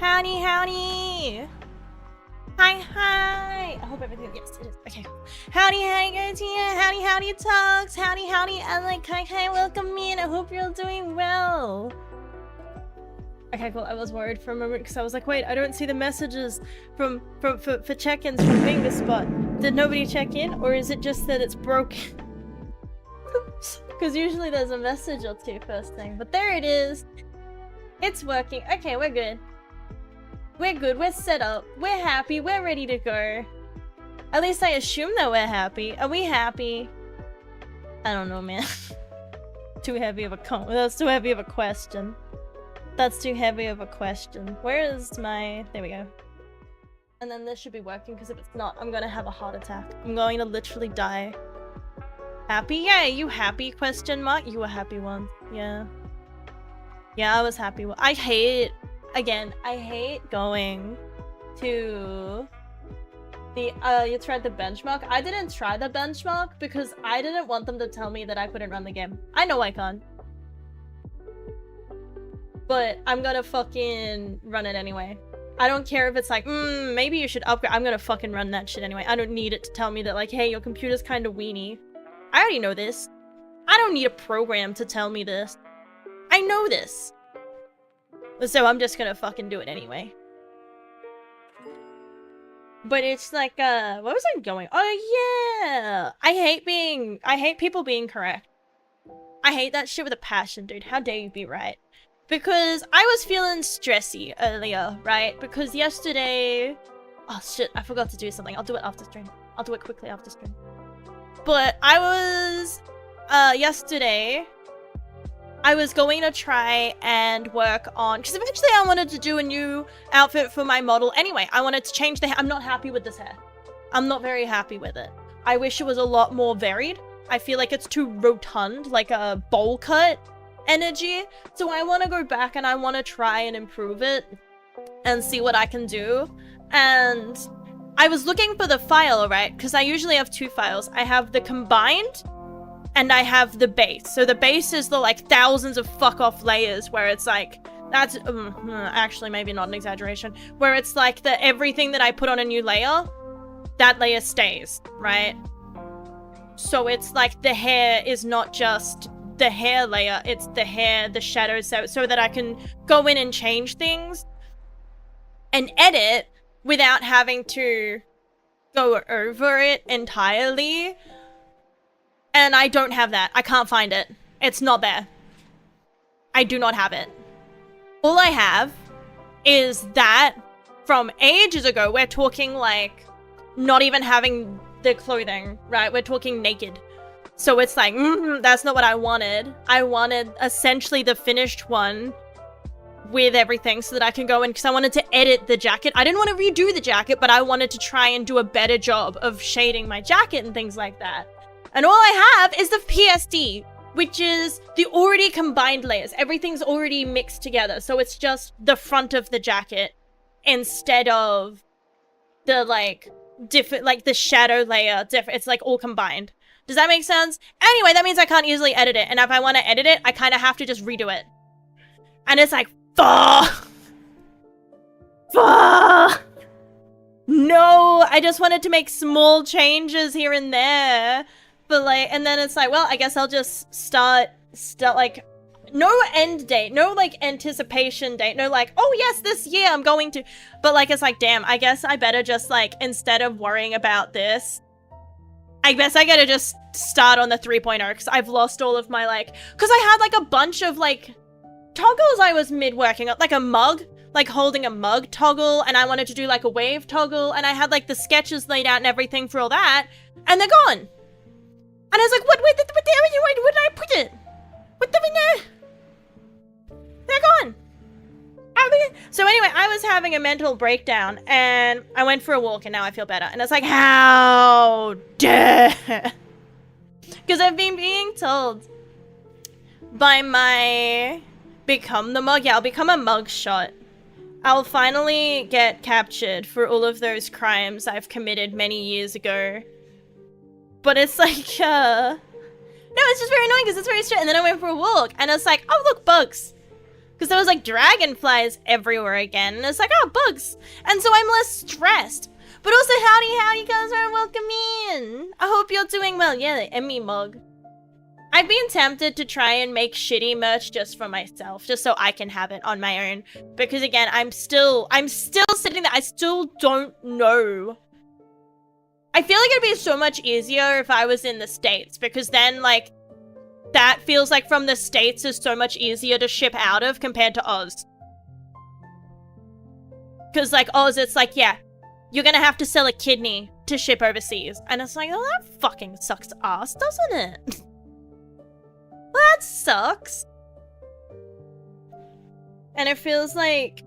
Howdy, howdy! Hi, hi! I hope everything, yes, it is. Okay. Howdy, howdy, guys here! Howdy, howdy, talks! Howdy, howdy, and like, hi, welcome in! I hope you're all doing well! Okay, cool. I was worried for a moment because I was like, wait, I don't see the messages for check-ins from Fingerspot. Did nobody check in, or is it just that it's broken? Because usually there's a message or two first thing, but there it is! It's working. Okay, we're good. We're good, we're set up, we're happy, we're ready to go. At least I assume that we're happy. Are we happy? I don't know, man. Too heavy of a that's too heavy of a question. That's too heavy of a question. Where is my... There we go. And then this should be working, because if it's not, I'm gonna have a heart attack. I'm going to literally die. Happy? Yeah, you happy? Question mark? You were happy once. Yeah. Yeah, I was happy. I hate... Again, I hate going to the, you tried the benchmark? I didn't try the benchmark because I didn't want them to tell me that I couldn't run the game. I know I can't. But I'm gonna fucking run it anyway. I don't care if it's like, maybe you should upgrade. I'm gonna fucking run that shit anyway. I don't need it to tell me that like, hey, your computer's kind of weenie. I already know this. I don't need a program to tell me this. I know this. So I'm just gonna fucking do it anyway. But it's like, what was I going? Oh yeah! I hate people being correct. I hate that shit with a passion, dude. How dare you be right? Because I was feeling stressy earlier, right? Because yesterday... Oh shit, I forgot to do something. I'll do it after stream. I'll do it quickly after stream. But I was... yesterday... I was going to try and work on... Because eventually I wanted to do a new outfit for my model. Anyway, I wanted to change the hair. I'm not happy with this hair. I'm not very happy with it. I wish it was a lot more varied. I feel like it's too rotund, like a bowl cut energy. So I want to go back and I want to try and improve it and see what I can do. And I was looking for the file, right? Because I usually have two files. I have the combined... and I have the base. So the base is the like thousands of fuck off layers where it's like, that's actually maybe not an exaggeration, where it's like the everything that I put on a new layer, that layer stays, right? So it's like the hair is not just the hair layer, it's the hair, the shadows, so that I can go in and change things and edit without having to go over it entirely. And I don't have that. I can't find it. It's not there. I do not have it. All I have is that from ages ago. We're talking like not even having the clothing, right? We're talking naked. So it's like, that's not what I wanted. I wanted essentially the finished one with everything so that I can go in, because I wanted to edit the jacket. I didn't want to redo the jacket, but I wanted to try and do a better job of shading my jacket and things like that. And all I have is the PSD, which is the already combined layers. Everything's already mixed together. So it's just the front of the jacket instead of the like different, like the shadow layer. It's like all combined. Does that make sense? Anyway, that means I can't easily edit it. And if I want to edit it, I kind of have to just redo it. And it's like, fuck. Fuck. No, I just wanted to make small changes here and there. But like, and then it's like, well, I guess I'll just start like, no end date, no like anticipation date, no like, oh yes, this year I'm going to, but like, it's like, damn, I guess I better just like, instead of worrying about this, I guess I gotta just start on the 3.0, because I've lost all of my like, because I had like a bunch of like toggles I was mid-working on, like a mug, like holding a mug toggle, and I wanted to do like a wave toggle, and I had like the sketches laid out and everything for all that, and they're gone. And I was like, where did I put it? What the... They're gone. So anyway, I was having a mental breakdown, and I went for a walk, and now I feel better. And it's like, how dare... Because I've been being told by my... Become the mug. Yeah, I'll become a mug shot. I'll finally get captured for all of those crimes I've committed many years ago. But it's like, no, it's just very annoying because it's very straight. And then I went for a walk and it's like, oh, look, bugs. Because there was like dragonflies everywhere again, and it's like, oh, bugs. And so I'm less stressed. But also, howdy, guys are welcome in. I hope you're doing well. Yeah, the Emmy mug. I've been tempted to try and make shitty merch just for myself, just so I can have it on my own. Because again, I'm still sitting there. I still don't know. I feel like it'd be so much easier if I was in the States, because then like that feels like from the States is so much easier to ship out of compared to Oz. Because like Oz, it's like, yeah, you're gonna have to sell a kidney to ship overseas. And it's like, oh, that fucking sucks ass, doesn't it? That sucks. And it feels like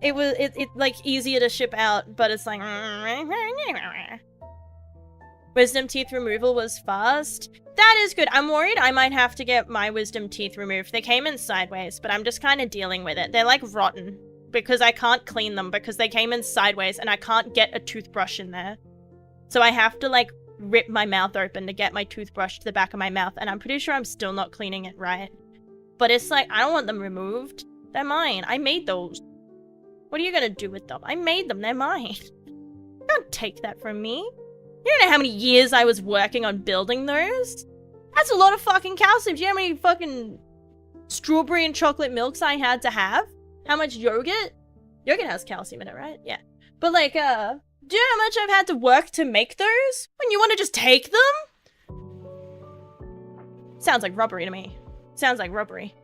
it like easier to ship out, but it's like wisdom teeth removal was fast. That is good. I'm worried I might have to get my wisdom teeth removed. They came in sideways, but I'm just kind of dealing with it. They're like rotten because I can't clean them because they came in sideways and I can't get a toothbrush in there. So I have to like rip my mouth open to get my toothbrush to the back of my mouth, and I'm pretty sure I'm still not cleaning it right. But it's like, I don't want them removed. They're mine. I made those. What are you gonna do with them? I made them. They're mine. You can't take that from me. You don't know how many years I was working on building those? That's a lot of fucking calcium. Do you know how many fucking strawberry and chocolate milks I had to have? How much yogurt? Yogurt has calcium in it, right? Yeah. But like, do you know how much I've had to work to make those? When you want to just take them? Sounds like robbery to me. Sounds like robbery.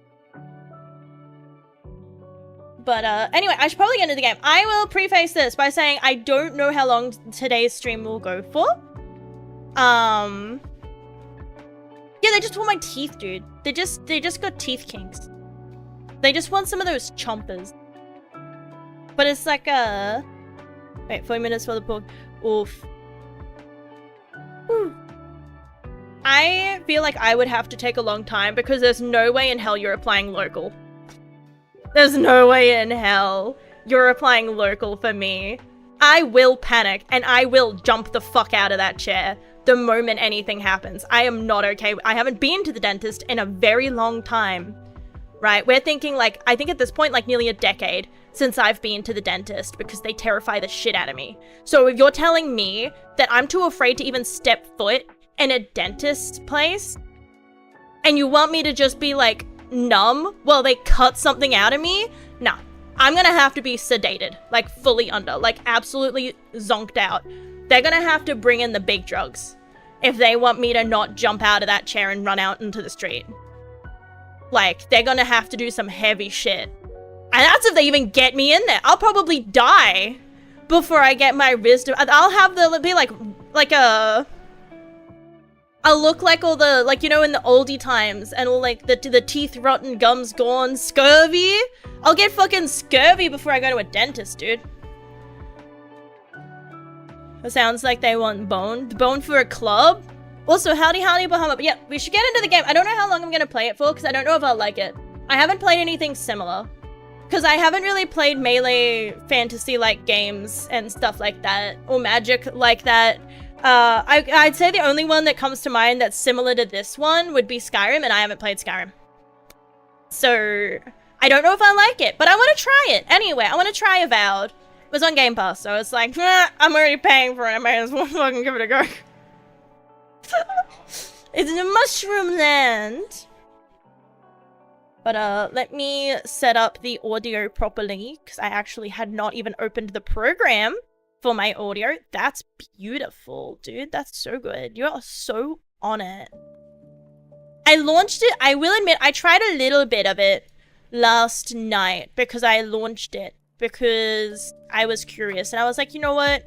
But anyway, I should probably get into the game. I will preface this by saying I don't know how long today's stream will go for. Yeah, they just want my teeth, dude. They just got teeth kinks. They just want some of those chompers. But it's like wait, 4 minutes for the pork. Oof. Whew. I feel like I would have to take a long time because there's no way in hell you're applying local. There's no way in hell you're applying local for me. I will panic and I will jump the fuck out of that chair the moment anything happens. I am not okay. I haven't been to the dentist in a very long time, right? We're thinking like, I think at this point, like nearly a decade since I've been to the dentist because they terrify the shit out of me. So if you're telling me that I'm too afraid to even step foot in a dentist's place and you want me to just be like numb while they cut something out of me, nah. I'm gonna have to be sedated, like fully under, like absolutely zonked out. They're gonna have to bring in the big drugs if they want me to not jump out of that chair and run out into the street. Like, they're gonna have to do some heavy shit. And that's if they even get me in there. I'll probably die before I get my wisdom. I'll have the, be like a... I'll look like all the, like, you know, in the oldie times, and all, like, the teeth rotten, gums gone, scurvy. I'll get fucking scurvy before I go to a dentist, dude. It sounds like they want bone. Bone for a club? Also, howdy, Bahama. But yeah, we should get into the game. I don't know how long I'm gonna play it for, because I don't know if I'll like it. I haven't played anything similar. Because I haven't really played melee fantasy-like games and stuff like that, or magic like that. I'd say the only one that comes to mind that's similar to this one would be Skyrim, and I haven't played Skyrim. So, I don't know if I like it, but I want to try it. Anyway, I want to try Avowed. It was on Game Pass, so it's like, I'm already paying for it, I might as well fucking give it a go. It's in Mushroom Land. But let me set up the audio properly, because I actually had not even opened the program for my audio. That's beautiful, dude. That's so good. You are so on it. I launched it. I will admit, I tried a little bit of it last night because I launched it because I was curious. And I was like, you know what?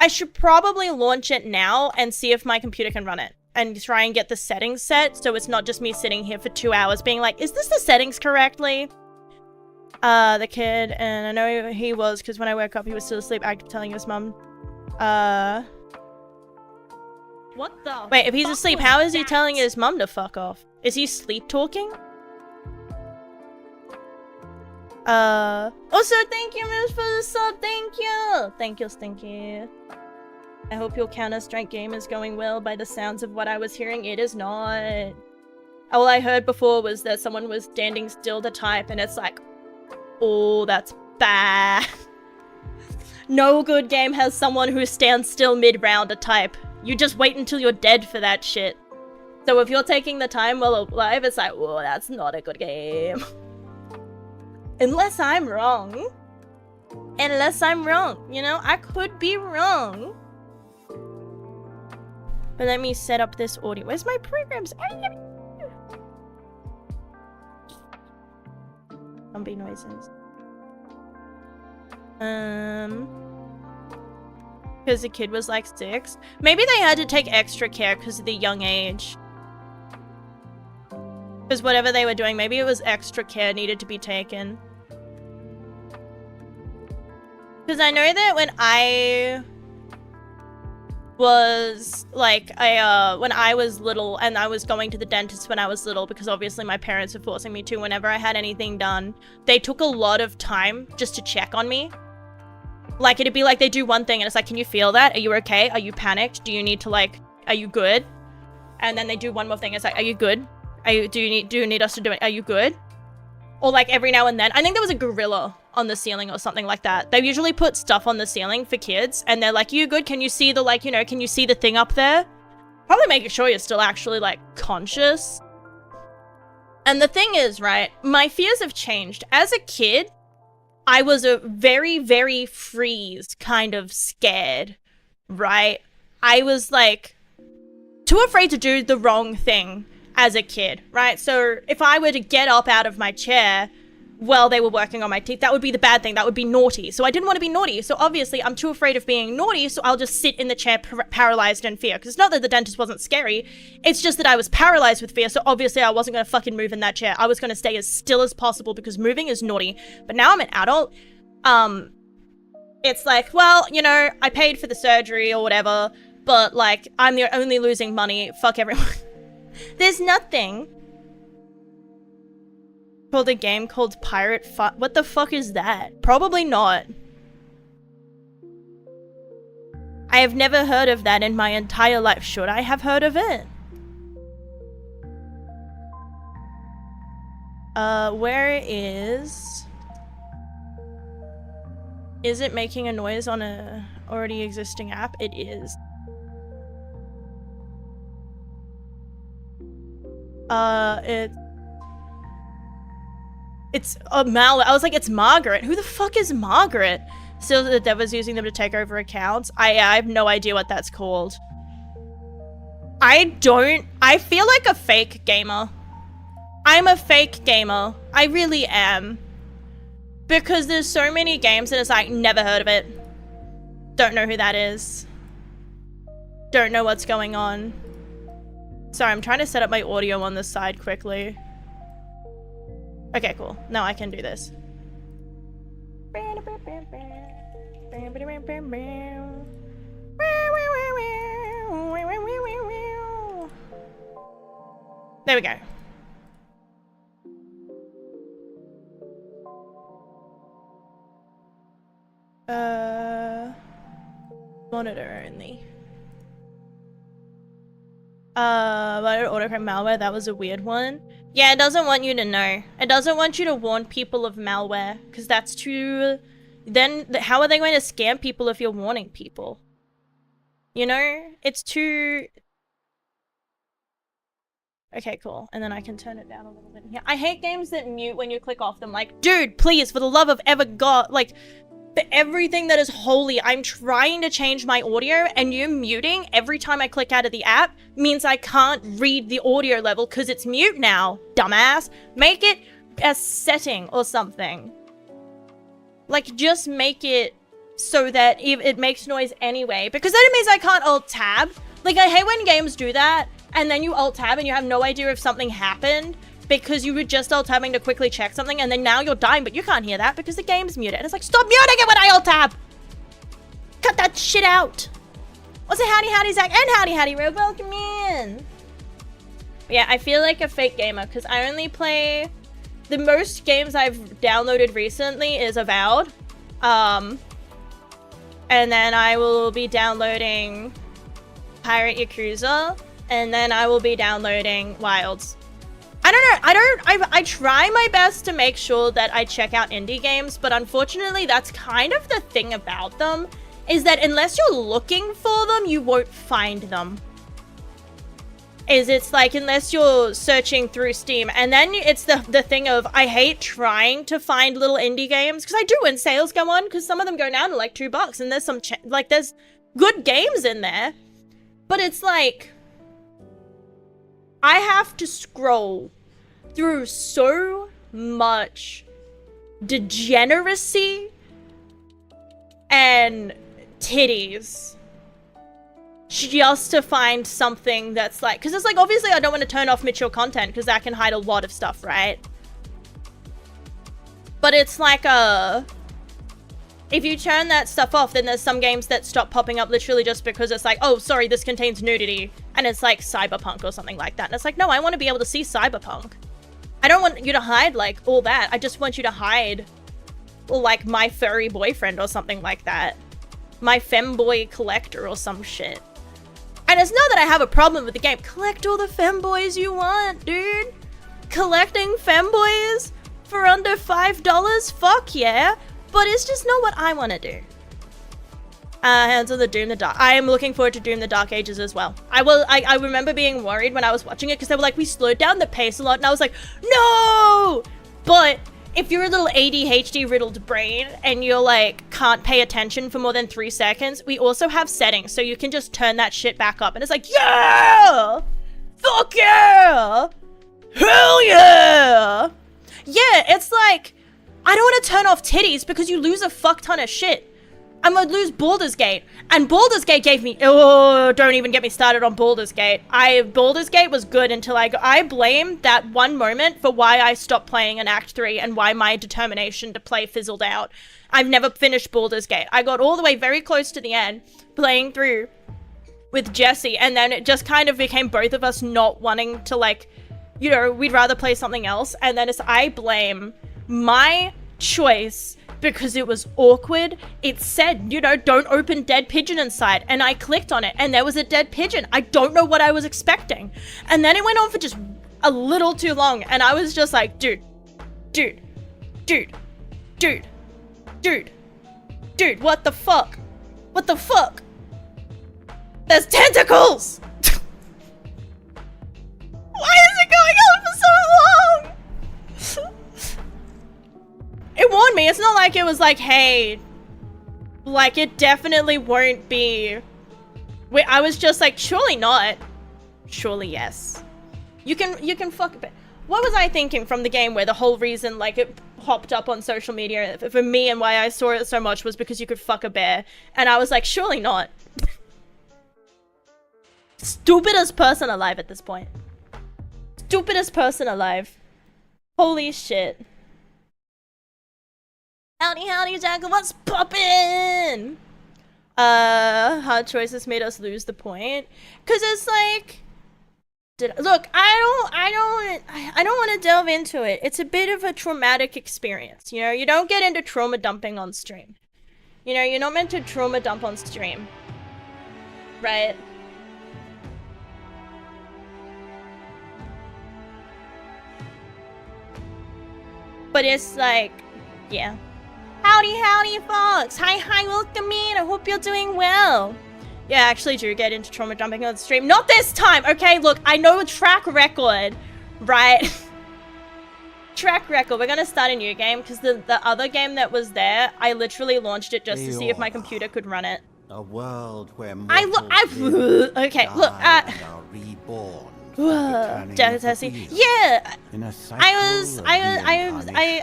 I should probably launch it now and see if my computer can run it. And try and get the settings set so it's not just me sitting here for 2 hours being like, is this the settings correctly? The kid, and I know he was, because when I woke up he was still asleep, active telling his mum. What the? Wait, if he's asleep, how is he telling his mum to fuck off? Is he sleep talking? Also, thank you, Miss, for the sub, thank you! Thank you, Stinky. I hope your Counter-Strike game is going well by the sounds of what I was hearing. It is not. All I heard before was that someone was standing still to type, and it's like, oh, that's bad. No good game has someone who stands still mid-round to type. You just wait until you're dead for that shit. So if you're taking the time while alive, it's like, oh, that's not a good game. Unless I'm wrong. Unless I'm wrong, you know? I could be wrong. But let me set up this audio. Where's my programs? Zombie noises. Because the kid was like 6. Maybe they had to take extra care because of the young age. Because whatever they were doing, maybe it was extra care needed to be taken. Because I know that when I was like, when I was little, and I was going to the dentist when I was little, because obviously my parents were forcing me to whenever I had anything done, they took a lot of time just to check on me. Like, it'd be like they do one thing and it's like, can you feel that? Are you okay? Are you panicked? Do you need to like, are you good? And then they do one more thing. It's like, are you good? Do you need us to do it? Are you good? Or like every now and then, I think there was a gorilla on the ceiling or something like that. They usually put stuff on the ceiling for kids and they're like, you good? Can you see the like, you know, can you see the thing up there? Probably making sure you're still actually like conscious. And the thing is, right, my fears have changed. As a kid, I was a very, very freeze kind of scared, right? I was like too afraid to do the wrong thing as a kid, right? So if I were to get up out of my chair while they were working on my teeth, that would be the bad thing. That would be naughty. So I didn't want to be naughty. So obviously I'm too afraid of being naughty, so I'll just sit in the chair paralyzed in fear. Because it's not that the dentist wasn't scary, it's just that I was paralyzed with fear, so obviously I wasn't going to fucking move in that chair. I was going to stay as still as possible because moving is naughty. But now I'm an adult, it's like, well, you know, I paid for the surgery or whatever, but like, I'm the only losing money. Fuck everyone. There's nothing called a game called Pirate What the fuck is that? Probably not. I have never heard of that in my entire life. Should I have heard of it? Where is... Is it making a noise on a already existing app? It is. It's a malware. I was like, it's Margaret. Who the fuck is Margaret? Still, the dev was using them to take over accounts. I have no idea what that's called. I feel like a fake gamer. I'm a fake gamer. I really am. Because there's so many games and it's like, never heard of it. Don't know who that is. Don't know what's going on. Sorry, I'm trying to set up my audio on the side quickly. Okay, cool. Now I can do this. There we go. Monitor only. Autocorrect malware, that was a weird one. Yeah, it doesn't want you to know. It doesn't want you to warn people of malware, because that's too... Then, how are they going to scam people if you're warning people? You know? It's too... Okay, cool. And then I can turn it down a little bit here. I hate games that mute when you click off them. Like, dude, please, for the love of ever God, like... For everything that is holy, I'm trying to change my audio and you muting every time I click out of the app means I can't read the audio level because it's mute now, dumbass. Make it a setting or something. Like, just make it so that it makes noise anyway, because then it means I can't alt-tab. Like, I hate when games do that and then you alt-tab and you have no idea if something happened because you were just alt-tabbing to quickly check something and then now you're dying, but you can't hear that because the game's muted. And it's like, stop muting it when I alt-tab! Cut that shit out! Also, howdy, Zach, and howdy, Rogue, welcome in! But yeah, I feel like a fake gamer because I only play... The most games I've downloaded recently is Avowed. And then I will be downloading Pirate Yakuza, and then I will be downloading Wilds. I don't know. I try my best to make sure that I check out indie games, but unfortunately that's kind of the thing about them, is that unless you're looking for them, you won't find them. It's like, unless you're searching through Steam, and then it's the thing of, I hate trying to find little indie games, because I do when sales go on, because some of them go down to like $2, and there's some, there's good games in there, but it's like, I have to scroll through so much degeneracy and titties just to find something that's like, because it's like, obviously I don't want to turn off mature content because that can hide a lot of stuff, right? But it's like if you turn that stuff off, then there's some games that stop popping up literally just because it's like, oh, sorry, this contains nudity, and it's like Cyberpunk or something like that. And it's like, no, I want to be able to see Cyberpunk. I don't want you to hide like all that. I just want you to hide like my furry boyfriend or something like that. My femboy collector or some shit. And it's not that I have a problem with the game. Collect all the femboys you want, dude. Collecting femboys for under $5? Fuck yeah. But it's just not what I want to do. Hands on the Doom the Dark. I am looking forward to Doom the Dark Ages as well. I remember being worried when I was watching it because they were like, we slowed down the pace a lot. And I was like, no! But if you're a little ADHD riddled brain and you're like, can't pay attention for more than 3 seconds, we also have settings. So you can just turn that shit back up. And it's like, yeah! Fuck yeah! Hell yeah! Yeah, it's like, I don't want to turn off titties because you lose a fuck ton of shit. I'm gonna lose Baldur's Gate. And Baldur's Gate gave me... Oh, don't even get me started on Baldur's Gate. Baldur's Gate was good until I blame that one moment for why I stopped playing in Act 3 and why my determination to play fizzled out. I've never finished Baldur's Gate. I got all the way very close to the end, playing through with Jesse, and then it just kind of became both of us not wanting to, like, you know, we'd rather play something else. And then I blame my choice because it was awkward. It said, you know, don't open dead pigeon inside, and I clicked on it and there was a dead pigeon. I don't know what I was expecting, and then it went on for just a little too long, and I was just like, dude, what the fuck, there's tentacles. Why is it going on for so long? It warned me. It's not like it was like, hey, like, it definitely won't be. Wait, I was just like, surely not. Surely yes. You can fuck a bit. What was I thinking from the game where the whole reason, like, it popped up on social media for me and why I saw it so much was because you could fuck a bear. And I was like, surely not. Stupidest person alive at this point. Stupidest person alive. Holy shit. Howdy, Jack, what's poppin'? Hard choices made us lose the point. Cause it's like, look, I don't want to delve into it. It's a bit of a traumatic experience. You know, you don't get into trauma dumping on stream. You know, you're not meant to trauma dump on stream, right? But it's like, yeah. Howdy, folks! Hi, welcome in! I hope you're doing well! Yeah, actually do get into trauma dumping on the stream. Not this time! Okay, look, I know a track record, right? Track record. We're gonna start a new game, because the other game that was there, I literally launched it just to see if my computer could run it. A world where okay, look, are reborn. Yeah,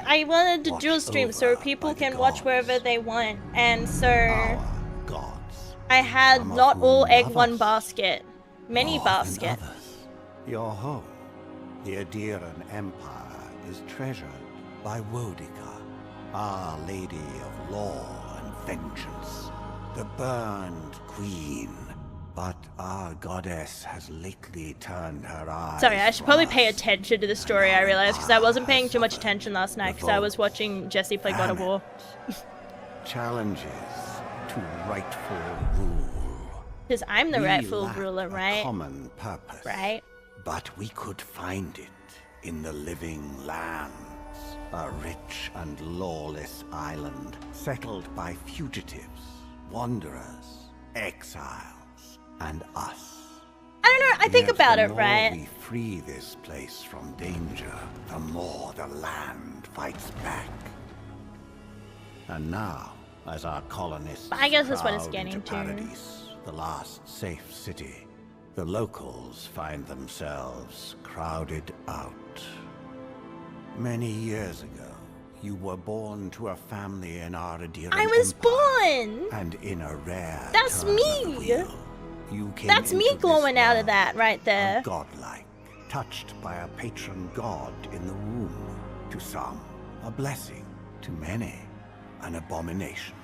I wanted to do a stream so people can watch wherever they want, and so I had not all egg one basket, many basket. Your home, the Adiran Empire, is treasured by Wodica, Our Lady of Law and Vengeance, the burned queen. But our goddess has lately turned her eyes. Sorry, I should probably pay attention to the story, I realized, because I wasn't paying too much attention last night, because I was watching Jesse play God of War. Challenges to rightful rule. Because I'm the rightful ruler, right? Common purpose. Right? But we could find it in the living lands. A rich and lawless island settled by fugitives, wanderers, exiles, and us. I don't know, I think Yet about the it, more right? we free this place from danger, the more the land fights back. And now, as our colonists But I guess that's what it's crowd getting into to. Paradise, the last safe city, the locals find themselves crowded out. Many years ago, you were born to a family in our Adira I was Empire, born! and in a rare That's turn of the me! wheel, you came That's me into this glowing out of world that right there. godlike, touched by a patron god in the womb. To some, a blessing. To many, an abomination.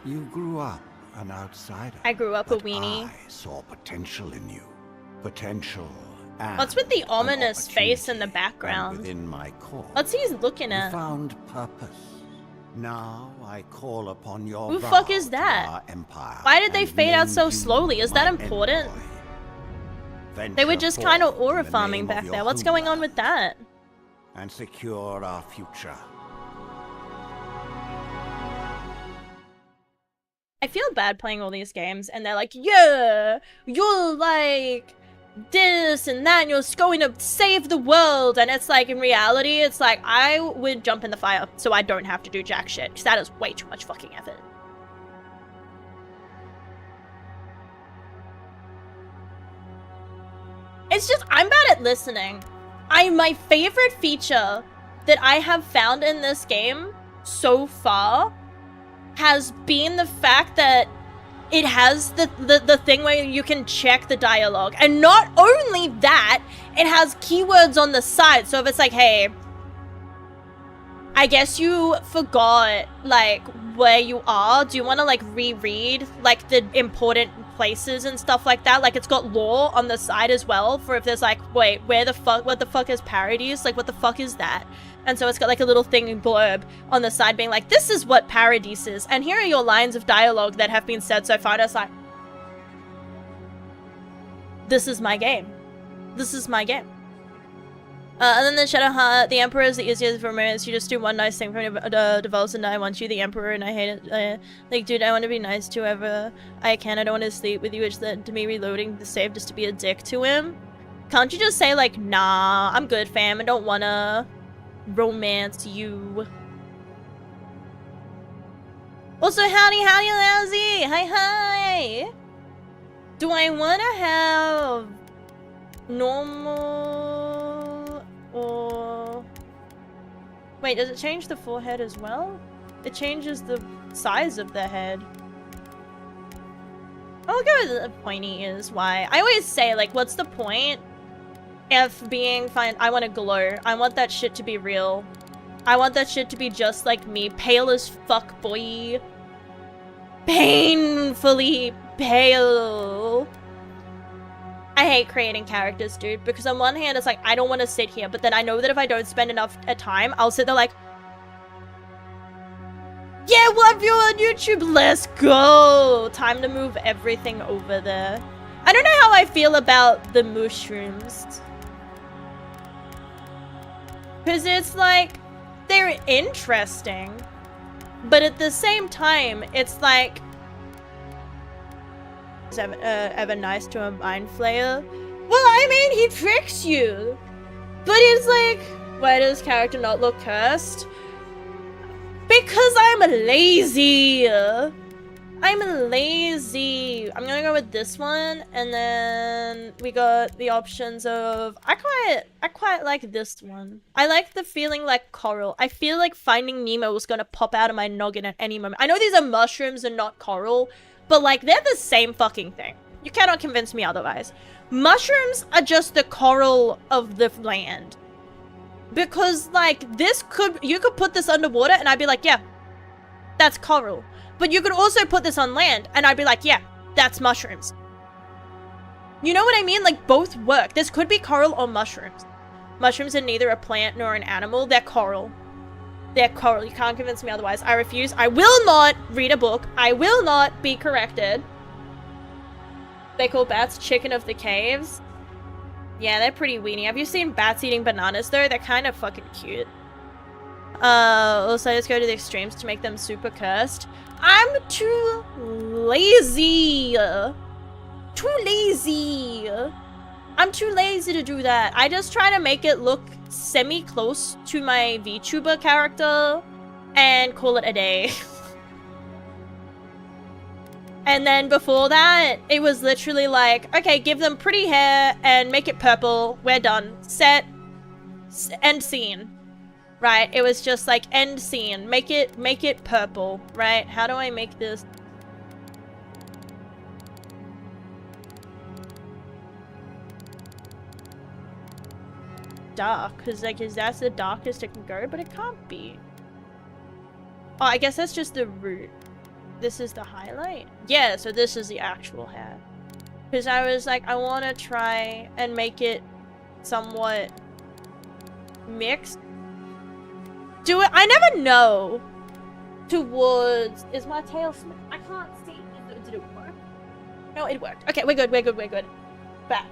You grew up an outsider. I grew up a but weenie. I saw potential in you. Potential and What's with the an ominous face in the opportunity. background? And within my core, What's he looking you at? found purpose. Now I call upon your Who vow fuck is to that? our empire Why did they and fade out name so you slowly? Is that my important? envoy. They were Venture just kind of forth in aura the farming name of back your there. What's going on homeland with that? and secure our future. I feel bad playing all these games and they're like, yeah, you're like this and that and you're going to save the world. And it's like, in reality, it's like, I would jump in the fire so I don't have to do jack shit because that is way too much fucking effort. It's just, I'm bad at listening. My favorite feature that I have found in this game so far has been the fact that it has the thing where you can check the dialogue. And not only that, it has keywords on the side. So if it's like, hey, I guess you forgot, like, where you are. Do you want to, like, reread, like, the important places and stuff like that? Like, it's got lore on the side as well for if there's, like, wait, what the fuck is Paradise? Like, what the fuck is that? And so it's got, like, a little thing blurb on the side being like, this is what Paradise is. And here are your lines of dialogue that have been said so far. And it's like, this is my game. This is my game. And then the Shadowheart, the Emperor is the easiest for romance. You just do one nice thing for develops and I want you, the Emperor, and I hate it. Like, dude, I want to be nice to whoever I can. I don't want to sleep with you, which led to me reloading the save just to be a dick to him. Can't you just say, like, nah, I'm good, fam. I don't want to romance you. Also, howdy, lousy. Hi. Do I want to have normal or... Wait, does it change the forehead as well? It changes the size of the head. I'll go with the pointy is why. I always say, like, what's the point if being fine? I want to glow. I want that shit to be real. I want that shit to be just like me. Pale as fuck, boy. Painfully pale. I hate creating characters, dude, because on one hand, it's like, I don't want to sit here, but then I know that if I don't spend enough time, I'll sit there like, yeah, love you on YouTube, let's go! Time to move everything over there. I don't know how I feel about the mushrooms. Because it's like, they're interesting, but at the same time, it's like, is ever nice to a mind flayer? Well, I mean, he tricks you. But it's like, why does character not look cursed? Because I'm lazy. I'm lazy. I'm gonna go with this one, and then we got the options of I quite like this one. I like the feeling like coral. I feel like Finding Nemo was gonna pop out of my noggin at any moment. I know these are mushrooms and not coral, but like they're the same fucking thing. You cannot convince me otherwise. Mushrooms are just the coral of the land. Because like you could put this underwater and I'd be like, yeah, that's coral. But you could also put this on land and I'd be like, yeah, that's mushrooms. You know what I mean? Like both work. This could be coral or mushrooms. Mushrooms are neither a plant nor an animal. They're coral. They're coral. You can't convince me otherwise. I refuse. I will not read a book. I will not be corrected. They call bats chicken of the caves. Yeah, they're pretty weenie. Have you seen bats eating bananas though? They're kind of fucking cute. Also I just go to the extremes to make them super cursed. I'm too lazy. Too lazy. I'm too lazy to do that. I just try to make it look semi-close to my VTuber character and call it a day. And then before that, it was literally like, okay, give them pretty hair and make it purple. We're done. Set. End scene. Right? It was just like end scene. Make it purple. Right? How do I make this? Dark. Because like, is that the darkest it can go? But it can't be. Oh, I guess that's just the root. This is the highlight? Yeah, so this is the actual hair. Because I was like, I want to try and make it somewhat mixed. Do it? I never know. Towards... Is my tail... I can't see. Did it work? No, it worked. Okay, we're good, we're good, we're good. Back.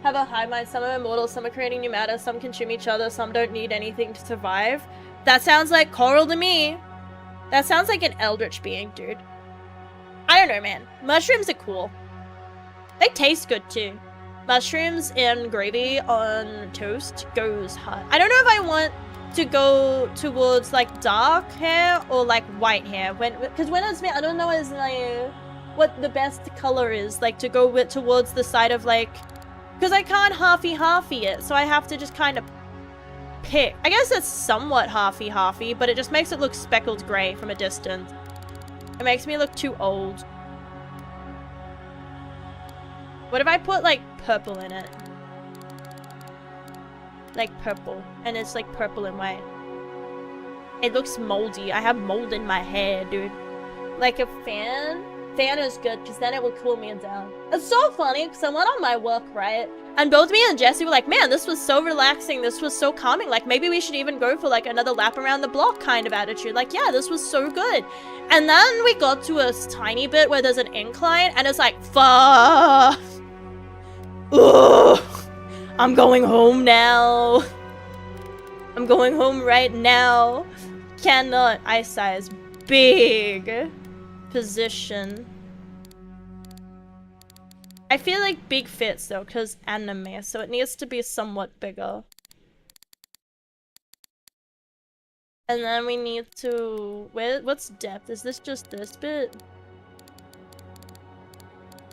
Have a high mind. Some are immortal, some are creating new matter, some consume each other, some don't need anything to survive. That sounds like coral to me. That sounds like an eldritch being, dude. I don't know, man. Mushrooms are cool. They taste good, too. Mushrooms and gravy on toast goes hard. I don't know if I want to go towards, like, dark hair or, like, white hair. Because when it's me, I don't know what the best color is. Like, to go towards the side of, like... Because I can't halfy it, so I have to just kind of pick. I guess it's somewhat halfy, but it just makes it look speckled gray from a distance. It makes me look too old. What if I put, like, purple in it? Like, purple. And it's, like, purple and white. It looks moldy. I have mold in my hair, dude. Like a fan? Fan is good, because then it will cool me down. It's so funny, because I went on my walk, right? And both me and Jesse were like, man, this was so relaxing, this was so calming, like, maybe we should even go for, like, another lap around the block kind of attitude. Like, yeah, this was so good. And then we got to a tiny bit where there's an incline, and it's like, fuck. Ugh. I'm going home now. I'm going home right now. Cannot. Eye size. Big. Position. I feel like big fits though, because anime, so it needs to be somewhat bigger. And then we need to... what's depth? Is this just this bit?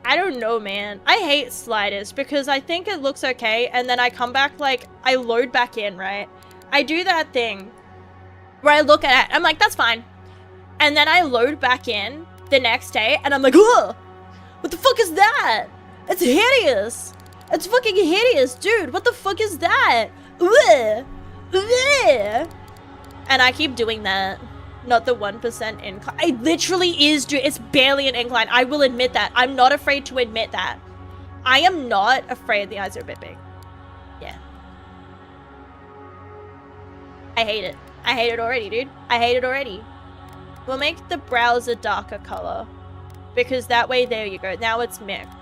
I don't know, man. I hate sliders because I think it looks okay, and then I come back, like, I load back in, right? I do that thing where I look at it, I'm like, that's fine. And then I load back in the next day, and I'm like, ugh! What the fuck is that? It's hideous! It's fucking hideous, dude! What the fuck is that? Ugh! Ugh! And I keep doing that. Not the 1% incline. It literally is, dude. It's barely an incline. I will admit that. I'm not afraid to admit that. I am not afraid the eyes are a bit big. Yeah. I hate it. I hate it already, dude. I hate it already. We'll make the brows a darker color. Because that way, there you go. Now it's mixed.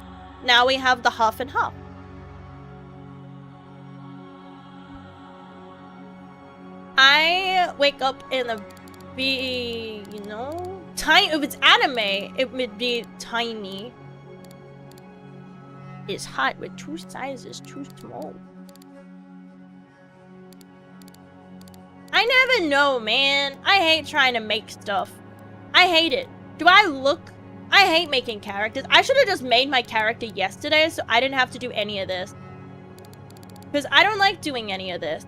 Now we have the half and half. I wake up in a be, you know, tiny. If it's anime, it would be tiny. It's hot with two sizes too small. I never know, man. I hate trying to make stuff. I hate it. Do I look? I hate making characters. I should have just made my character yesterday so I didn't have to do any of this. Because I don't like doing any of this.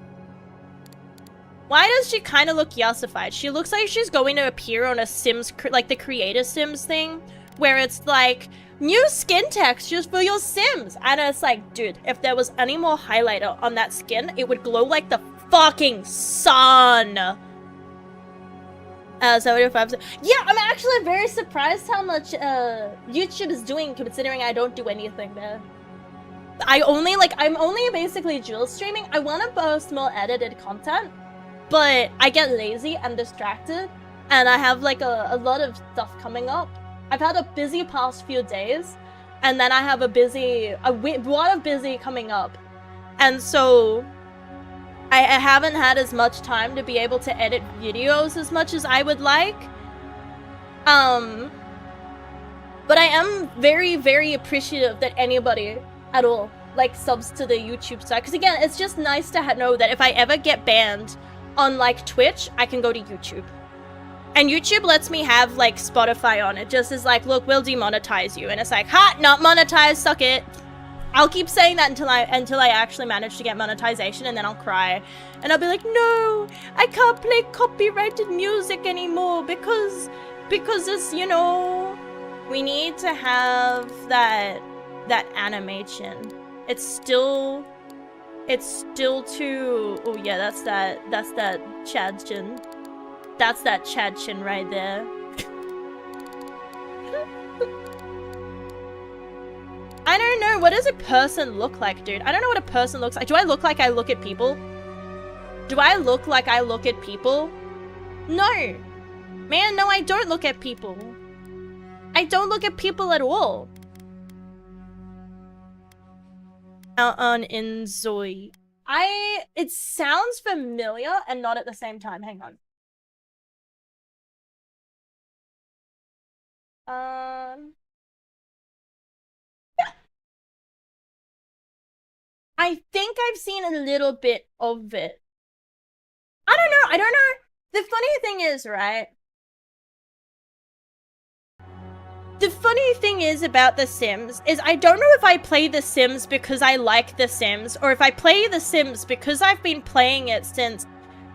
Why does she kind of look yassified? She looks like she's going to appear on a Sims, like the Creator Sims thing, where it's like, new skin textures for your Sims. And it's like, dude, if there was any more highlighter on that skin, it would glow like the fucking sun. 75%. Yeah, I'm actually very surprised how much YouTube is doing, considering I don't do anything there. I'm only basically dual streaming. I want to post more edited content, but I get lazy and distracted, and I have like a lot of stuff coming up. I've had a busy past few days, and then I have a lot of busy coming up, and so I haven't had as much time to be able to edit videos as much as I would like. But I am very, very appreciative that anybody at all like subs to the YouTube side, because again, it's just nice to know that if I ever get banned on like Twitch, I can go to YouTube. And YouTube lets me have like Spotify on it, just as like, look, we'll demonetize you. And it's like, ha, not monetized, suck it. I'll keep saying that until I actually manage to get monetization, and then I'll cry. And I'll be like, no, I can't play copyrighted music anymore because it's, you know, we need to have that animation. It's still too, oh yeah, that's that Chadchin. That's that Chadchin right there. I don't know, what does a person look like, dude? I don't know what a person looks like. Do I look like I look at people? Do I look like I look at people? No. Man, no, I don't look at people. I don't look at people at all. On Inzoi. It sounds familiar and not at the same time. Hang on. I think I've seen a little bit of it. I don't know. The funny thing is, right? The funny thing is about The Sims is I don't know if I play The Sims because I like The Sims, or if I play The Sims because I've been playing it since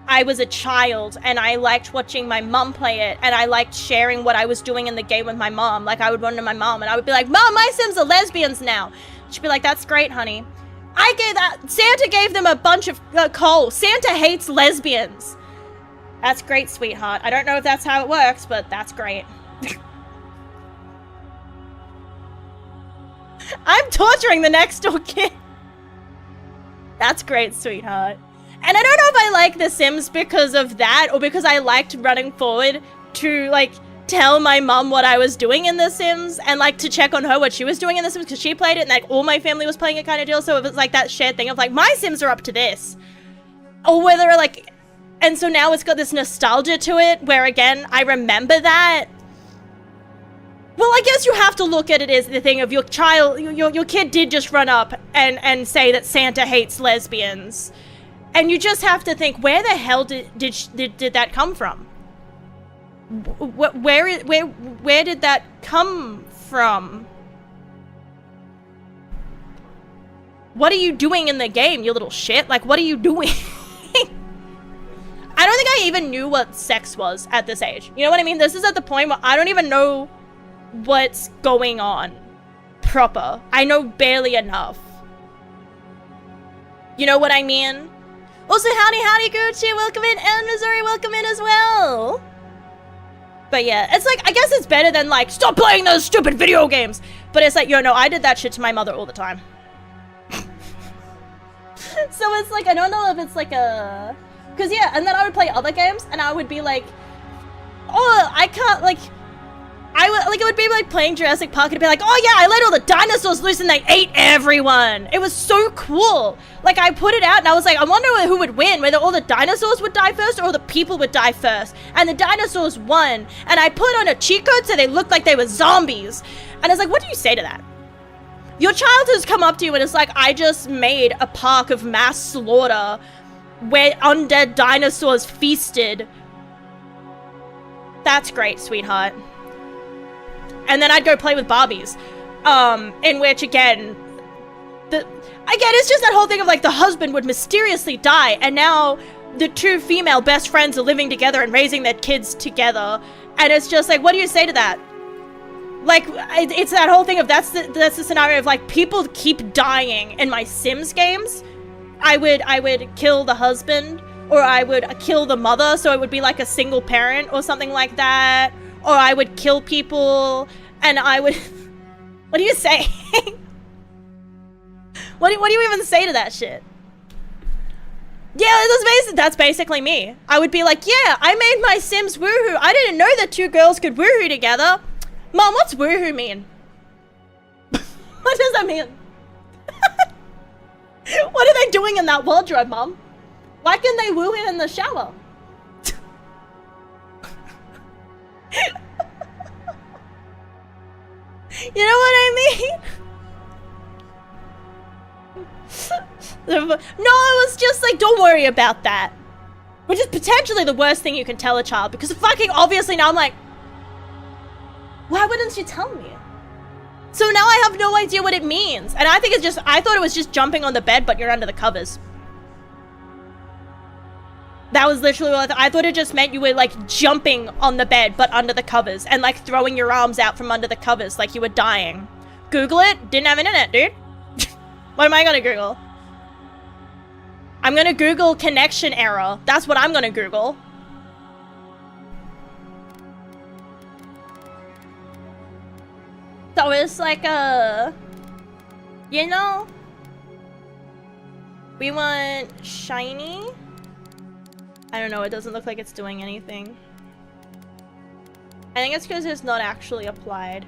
I was a child and I liked watching my mum play it, and I liked sharing what I was doing in the game with my mom. Like, I would run to my mom and I would be like, Mom, my Sims are lesbians now. She'd be like, that's great, honey. Santa gave them a bunch of coal. Santa hates lesbians. That's great, sweetheart. I don't know if that's how it works, but that's great. I'm torturing the next door kid. That's great, sweetheart. And I don't know if I like The Sims because of that, or because I liked running forward to, like, tell my mom what I was doing in The Sims, and, like, to check on her what she was doing in The Sims, because she played it, and, like, all my family was playing it kind of deal, so it was, like, that shared thing of, like, my Sims are up to this. Or whether, like... And so now it's got this nostalgia to it, where, again, I remember that. Well, I guess you have to look at it as the thing of your child... Your kid did just run up and say that Santa hates lesbians. And you just have to think, where the hell did that come from? Where did that come from? What are you doing in the game, you little shit? Like, what are you doing? I don't think I even knew what sex was at this age. You know what I mean? This is at the point where I don't even know what's going on proper. I know barely enough. You know what I mean? Also, howdy, Gucci, welcome in, and Missouri, welcome in as well. But yeah, it's like, I guess it's better than like, stop playing those stupid video games. But it's like, yo, no, I did that shit to my mother all the time. So it's like, I don't know if it's like a... Because yeah, and then I would play other games, and I would be like, oh, I can't, like... it would be like playing Jurassic Park and be like, oh yeah, I let all the dinosaurs loose and they ate everyone. It was so cool. Like, I put it out and I was like, I wonder who would win, whether all the dinosaurs would die first or the people would die first. And the dinosaurs won. And I put on a cheat code so they looked like they were zombies. And I was like, what do you say to that? Your child has come up to you and it's like, I just made a park of mass slaughter where undead dinosaurs feasted. That's great, sweetheart. And then I'd go play with Barbies, in which, again, it's just that whole thing of, like, the husband would mysteriously die, and now the two female best friends are living together and raising their kids together, and it's just like, what do you say to that? Like, it's that whole thing of, that's the scenario of, like, people keep dying in my Sims games. I would kill the husband, or I would kill the mother, so it would be, like, a single parent or something like that. Or I would kill people, and I would... What do you say? What do you even say to that shit? Yeah, that's basically me. I would be like, yeah, I made my Sims woohoo. I didn't know that two girls could woohoo together. Mom, what's woohoo mean? What does that mean? What are they doing in that wardrobe, Mom? Why can they woo him in the shower? You know what I mean? No, it was just like, don't worry about that. Which is potentially the worst thing you can tell a child, because fucking obviously now I'm like, why wouldn't you tell me? So now I have no idea what it means. And I think it's just, I thought it was just jumping on the bed, but you're under the covers. That was literally what I thought it just meant you were like jumping on the bed, but under the covers, and like throwing your arms out from under the covers like you were dying. Google it. Didn't have internet, dude. What am I gonna Google? I'm gonna Google connection error. That's what I'm gonna Google. So it's like you know, we want shiny. I don't know, it doesn't look like it's doing anything. I think it's because it's not actually applied.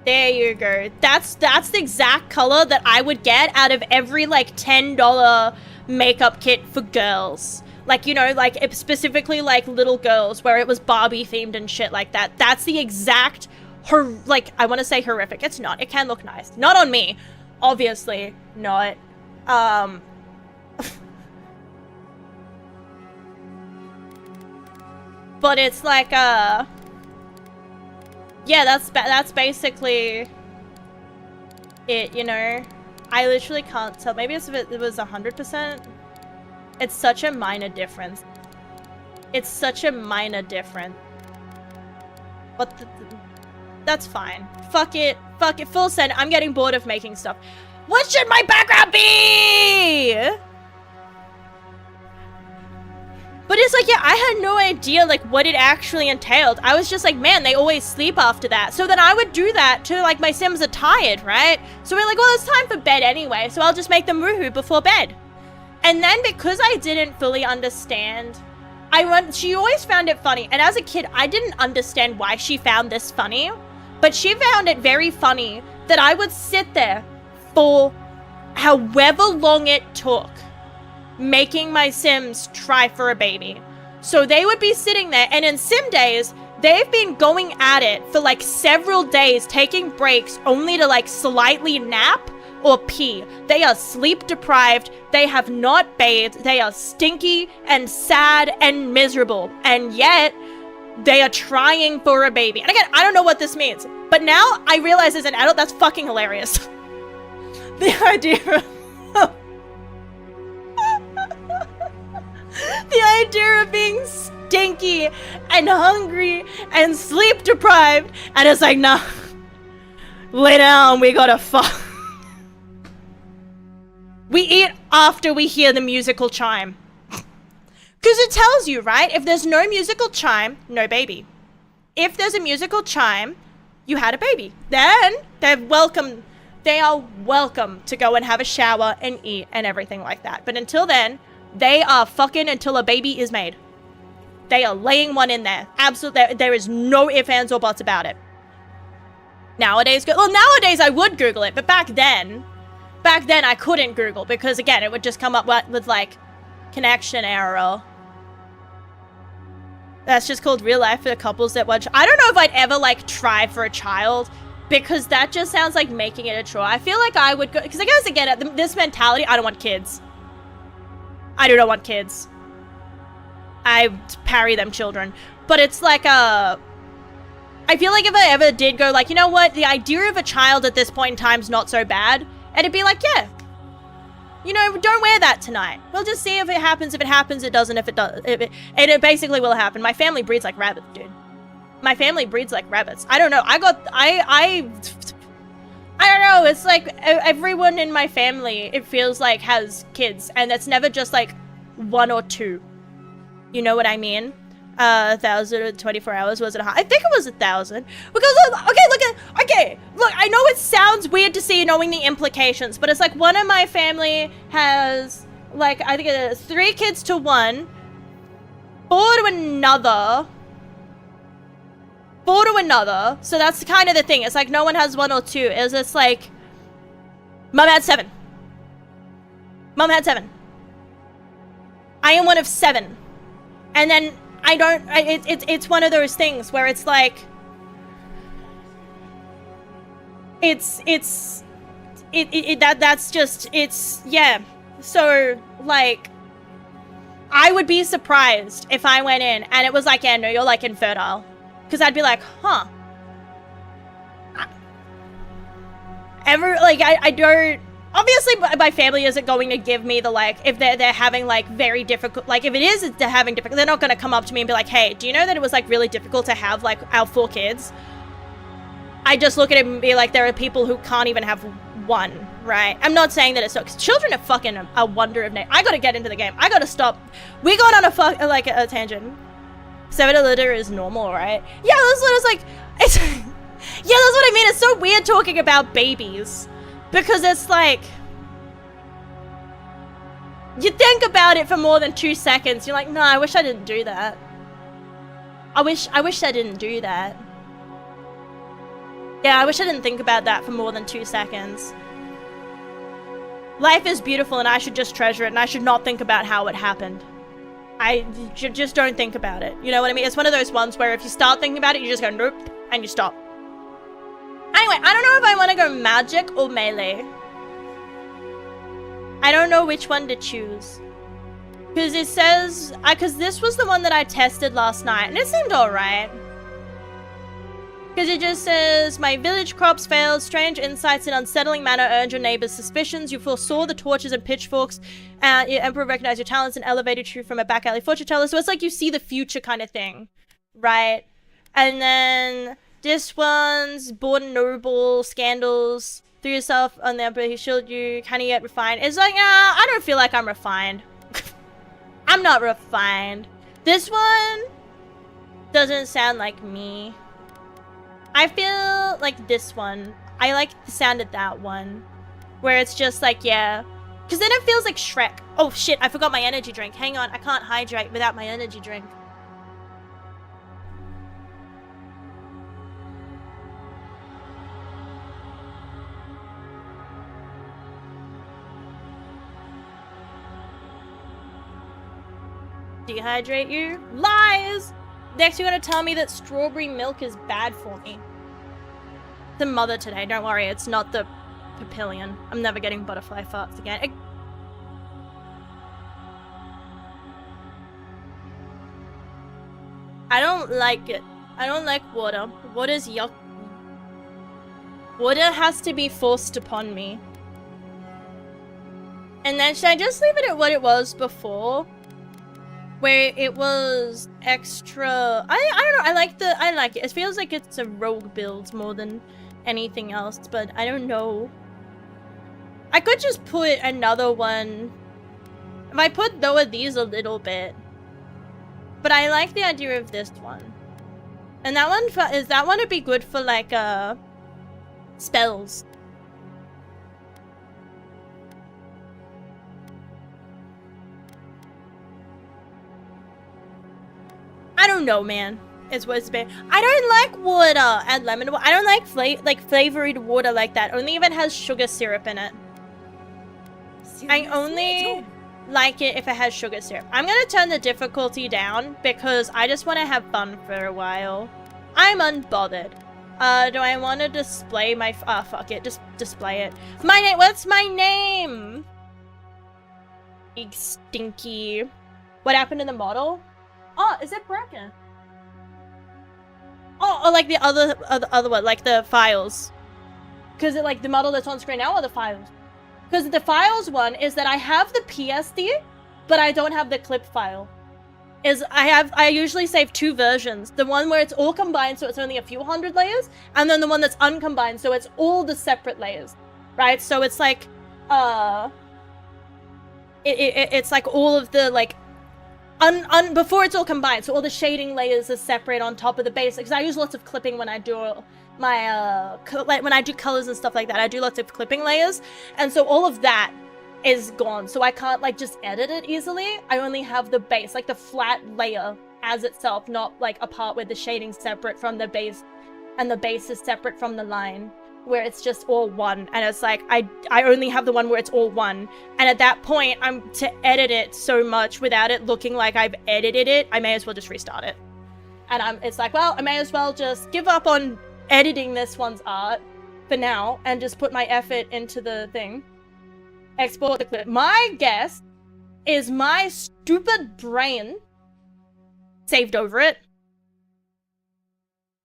There you go. That's the exact color that I would get out of every like $10 makeup kit for girls. Like, you know, like specifically like little girls where it was Barbie themed and shit like that. That's the exact like, I want to say horrific. It's not. It can look nice. Not on me. Obviously not. But it's like, yeah, that's basically it, you know? I literally can't tell. Maybe it's if it was 100%. It's such a minor difference. It's such a minor difference. But that's fine. Fuck it. Fuck it. Full send. I'm getting bored of making stuff. What should my background be? But it's like, yeah, I had no idea, like, what it actually entailed. I was just like, man, they always sleep after that. So then I would do that to, like, my Sims are tired, right? So we're like, well, it's time for bed anyway, so I'll just make them woohoo before bed. And then because I didn't fully understand, she always found it funny. And as a kid, I didn't understand why she found this funny. But she found it very funny that I would sit there for however long it took making my Sims try for a baby. So they would be sitting there, and in Sim days, they've been going at it for like several days, taking breaks only to like slightly nap or pee. They are sleep deprived, they have not bathed, they are stinky and sad and miserable, and yet they are trying for a baby. And again, I don't know what this means, but now I realize as an adult, that's fucking hilarious. The idea the idea of being stinky and hungry and sleep deprived, and it's like, nah, lay down, we gotta fuck. We eat after we hear the musical chime. Because it tells you, right? If there's no musical chime, no baby. If there's a musical chime, you had a baby. Then they are welcome to go and have a shower and eat and everything like that. But until then, they are fucking until a baby is made. They are laying one in there. Absolutely. There is no ifs, ands, or buts about it. Nowadays I would Google it, but back then I couldn't Google because, again, it would just come up with like, connection error. That's just called real life for the couples that watch. I don't know if I'd ever, like, try for a child because that just sounds like making it a chore. I feel like I would go, because I guess, again, this mentality, I don't want kids. I do not want kids. I parry them children. But it's like I feel like if I ever did go like, you know what, the idea of a child at this point in time is not so bad, and it'd be like, yeah, you know, don't wear that tonight. We'll just see if it happens. If it happens, it doesn't. If it does, and it basically will happen. My family breeds like rabbits, dude. My family breeds like rabbits. I don't know. I don't know, it's like everyone in my family, it feels like, has kids, and it's never just like 1 or 2. You know what I mean? 1,024 hours, was it? I think it was 1,000. Because, okay, look, I know it sounds weird to see knowing the implications, but it's like one of my family has, like, I think it's 3 kids to one, 4 to another, 4 to another. So that's kind of the thing. It's like no one has 1 or 2. It's like Mum had 7. Mum had 7. I am one of 7. And then it's one of those things where it's like that's just, yeah. So like I would be surprised if I went in and it was like, yeah, no, you're like infertile. Because I'd be like, huh. I don't... Obviously, my family isn't going to give me the, like, if they're having, like, very difficult... Like, if it is they're having difficult... They're not going to come up to me and be like, hey, do you know that it was, like, really difficult to have, like, our 4 kids? I just look at it and be like, there are people who can't even have 1, right? I'm not saying that it's not... Because children are fucking a wonder of nature. I gotta get into the game. I gotta stop. We got on a tangent. 7 to litter is normal, right? Yeah, that's what it's like. It's yeah, that's what I mean. It's so weird talking about babies because it's like you think about it for more than 2 seconds. You're like, no, I wish I didn't do that. I wish I didn't do that. Yeah, I wish I didn't think about that for more than 2 seconds. Life is beautiful, and I should just treasure it, and I should not think about how it happened. I just don't think about it. You know what I mean? It's one of those ones where if you start thinking about it, you just go nope, and you stop. Anyway, I don't know if I want to go magic or melee. I don't know which one to choose. Because it says... Because this was the one that I tested last night, and it seemed alright. Because it just says, my village crops failed, strange insights in unsettling manner earned your neighbors' suspicions, you foresaw the torches and pitchforks, your emperor recognized your talents and elevated you from a back alley fortune teller. So it's like you see the future kind of thing, right? And then this one's born noble, scandals, threw yourself on the emperor, he shielded you, can he get refined? It's like, I don't feel like I'm refined. I'm not refined. This one doesn't sound like me. I feel like this one. I like the sound of that one. Where it's just like, yeah. Because then it feels like Shrek. Oh shit, I forgot my energy drink. Hang on, I can't hydrate without my energy drink. Dehydrate you? Lies! Next you're gonna tell me that strawberry milk is bad for me. The mother today, don't worry, it's not the papillion. I'm never getting butterfly farts again. I don't like it. I don't like water. Water's yuck. Water has to be forced upon me. And then should I just leave it at what it was before? Where it was extra... I don't know, I like it. It feels like it's a rogue build more than anything else, but I don't know. I could just put another one. If I lower these a little bit. But I like the idea of this one. And that one, that one would be good for like, spells. I don't know, man. It's what's been. I don't like water and lemon water. I don't like flavored water like that. Only if it has sugar syrup in it. I only like it if it has sugar syrup. I'm gonna turn the difficulty down because I just want to have fun for a while. I'm unbothered. Do I want to display my? Fuck it. Just display it. My name. What's my name? Big stinky. What happened to the model? Oh, is it broken? Oh, like the other one, like the files. Because it like the model that's on screen now or the files? Because the files one is that I have the PSD, but I don't have the clip file. I usually save 2 versions. The one where it's all combined, so it's only a few hundred layers, and then the one that's uncombined, so it's all the separate layers, right? So it's like, it's like all of the like. Before it's all combined, so all the shading layers are separate on top of the base. Because I use lots of clipping when I do my like when I do colors and stuff like that. I do lots of clipping layers, and so all of that is gone. So I can't like just edit it easily. I only have the base, like the flat layer as itself, not like a part where the shading's separate from the base and the base is separate from the line, where it's just all one. And it's like, I only have the one where it's all one. And at that point, I'm to edit it so much without it looking like I've edited it, I may as well just restart it. And it's like, well, I may as well just give up on editing this one's art for now and just put my effort into the thing. Export the clip. My guess is my stupid brain saved over it.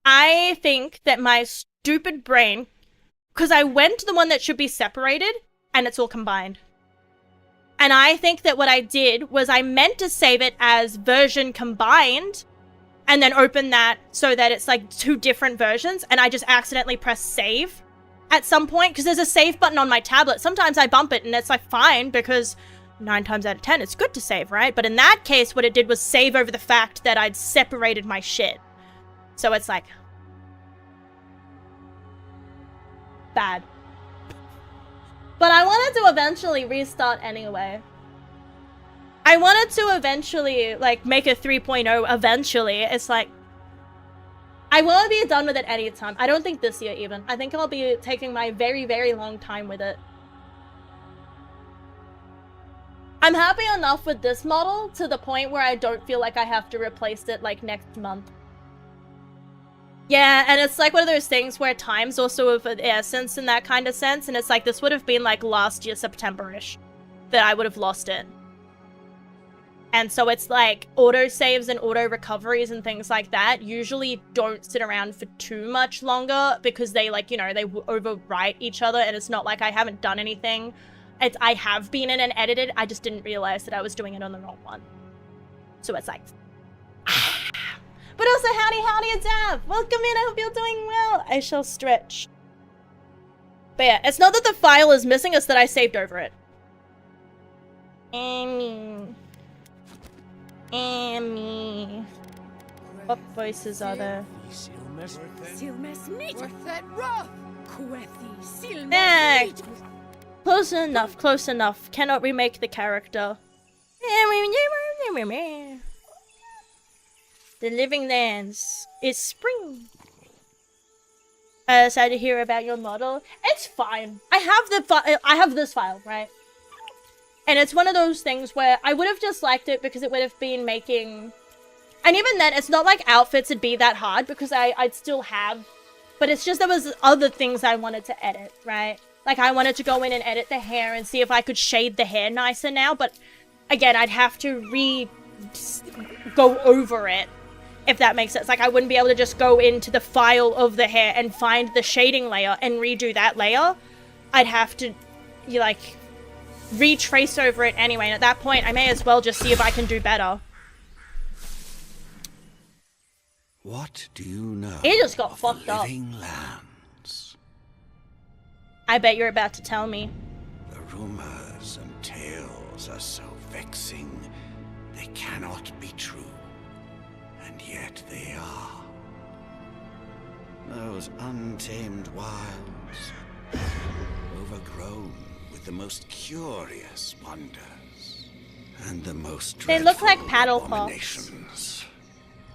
I think that my stupid brain, because I went to the one that should be separated and it's all combined. And I think that what I did was I meant to save it as version combined and then open that so that it's like two different versions, and I just accidentally pressed save at some point, because there's a save button on my tablet. Sometimes I bump it and it's like fine, because 9 times out of 10 it's good to save, right? But in that case, what it did was save over the fact that I'd separated my shit. So it's like bad. But I wanted to eventually restart anyway. I wanted to eventually like make a 3.0 eventually. It's like I want to be done with it anytime. I don't think this year even. I think I'll be taking my very, very long time with it. I'm happy enough with this model to the point where I don't feel like I have to replace it like next month. Yeah, and it's like one of those things where time's also of an essence in that kind of sense, and it's like this would have been like last year September-ish that I would have lost it. And so it's like auto saves and auto recoveries and things like that usually don't sit around for too much longer because they like, you know, they overwrite each other, and it's not like I haven't done anything. I have been in and edited, I just didn't realize that I was doing it on the wrong one. So it's like, But also, howdy, Adav! Welcome in, I hope you're doing well! I shall stretch. But yeah, it's not that the file is missing, it's that I saved over it. Emmy. What voices are there? Nah. Close enough, close enough. Cannot remake the character. The Living Lands. It's spring. Sad to hear about your model. It's fine. I have this file, right? And it's one of those things where I would have just liked it because it would have been making... And even then, it's not like outfits would be that hard because I'd still have... But it's just there was other things I wanted to edit, right? Like I wanted to go in and edit the hair and see if I could shade the hair nicer now. But again, I'd have to go over it, if that makes sense. Like I wouldn't be able to just go into the file of the hair and find the shading layer and redo that layer. I'd have to, like... retrace over it anyway, and at that point I may as well just see if I can do better. What do you know? It just got fucked up. Living Lands. I bet you're about to tell me. The rumors and tales are so vexing. They cannot be true. And yet they are. Those untamed wilds, overgrown with the most curious wonders and the most They look like dreadful paddle pops. abominations.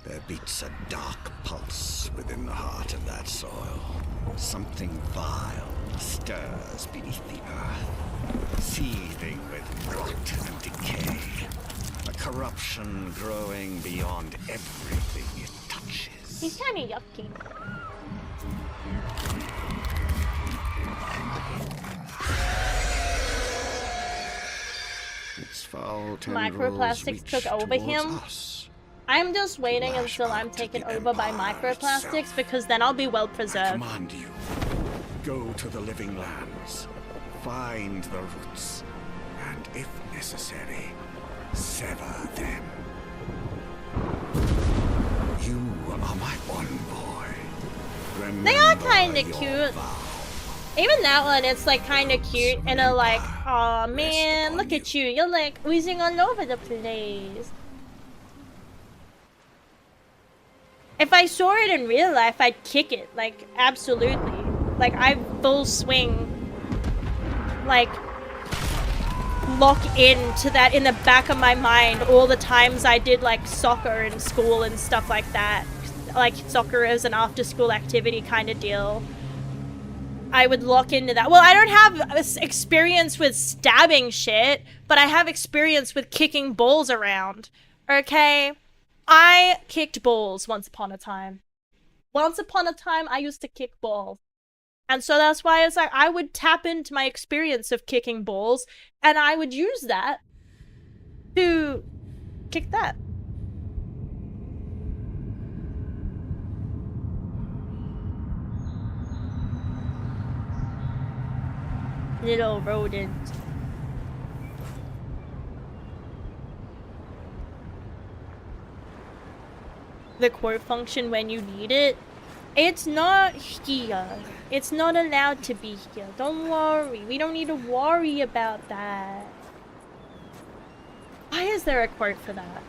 There beats a dark pulse within the heart of that soil. Something vile stirs beneath the earth, seething with rot and decay. A corruption growing beyond everything it touches. He's kind of yucky. Its foul Microplastics reach took over towards him. us. I'm just waiting Lash until I'm out to taken the over by Empire microplastics itself. because then I'll be well I preserved. command you, go to the Living Lands, find the roots, and if necessary, sever them. You are my one boy. They are Remember kinda your cute. vow. Even that one, it's like kind of cute and a like, aw man, look at you, you're like oozing all over the place. If I saw it in real life, I'd kick it, like absolutely. Like I full swing, like lock into that in the back of my mind all the times I did like soccer in school and stuff like that. Like soccer as an after school activity kind of deal. I would lock into that. Well, I don't have experience with stabbing shit, but I have experience with kicking balls around. Okay? I kicked balls once upon a time. Once upon a time, I used to kick balls. And so that's why it's like I would tap into my experience of kicking balls and I would use that to kick that. Little rodent. The quote function when you need it. It's not here. It's not allowed to be here. Don't worry. We don't need to worry about that. Why is there a quote for that?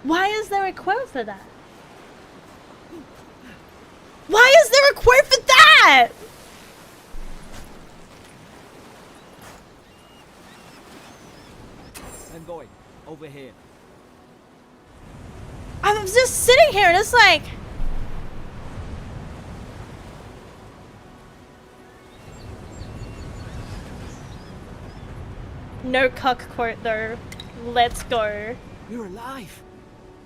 Why is there a quote for that? Why is there a quote for that? I'm going over here. I'm just sitting here and it's like... No cuck quote though. Let's go. You're alive.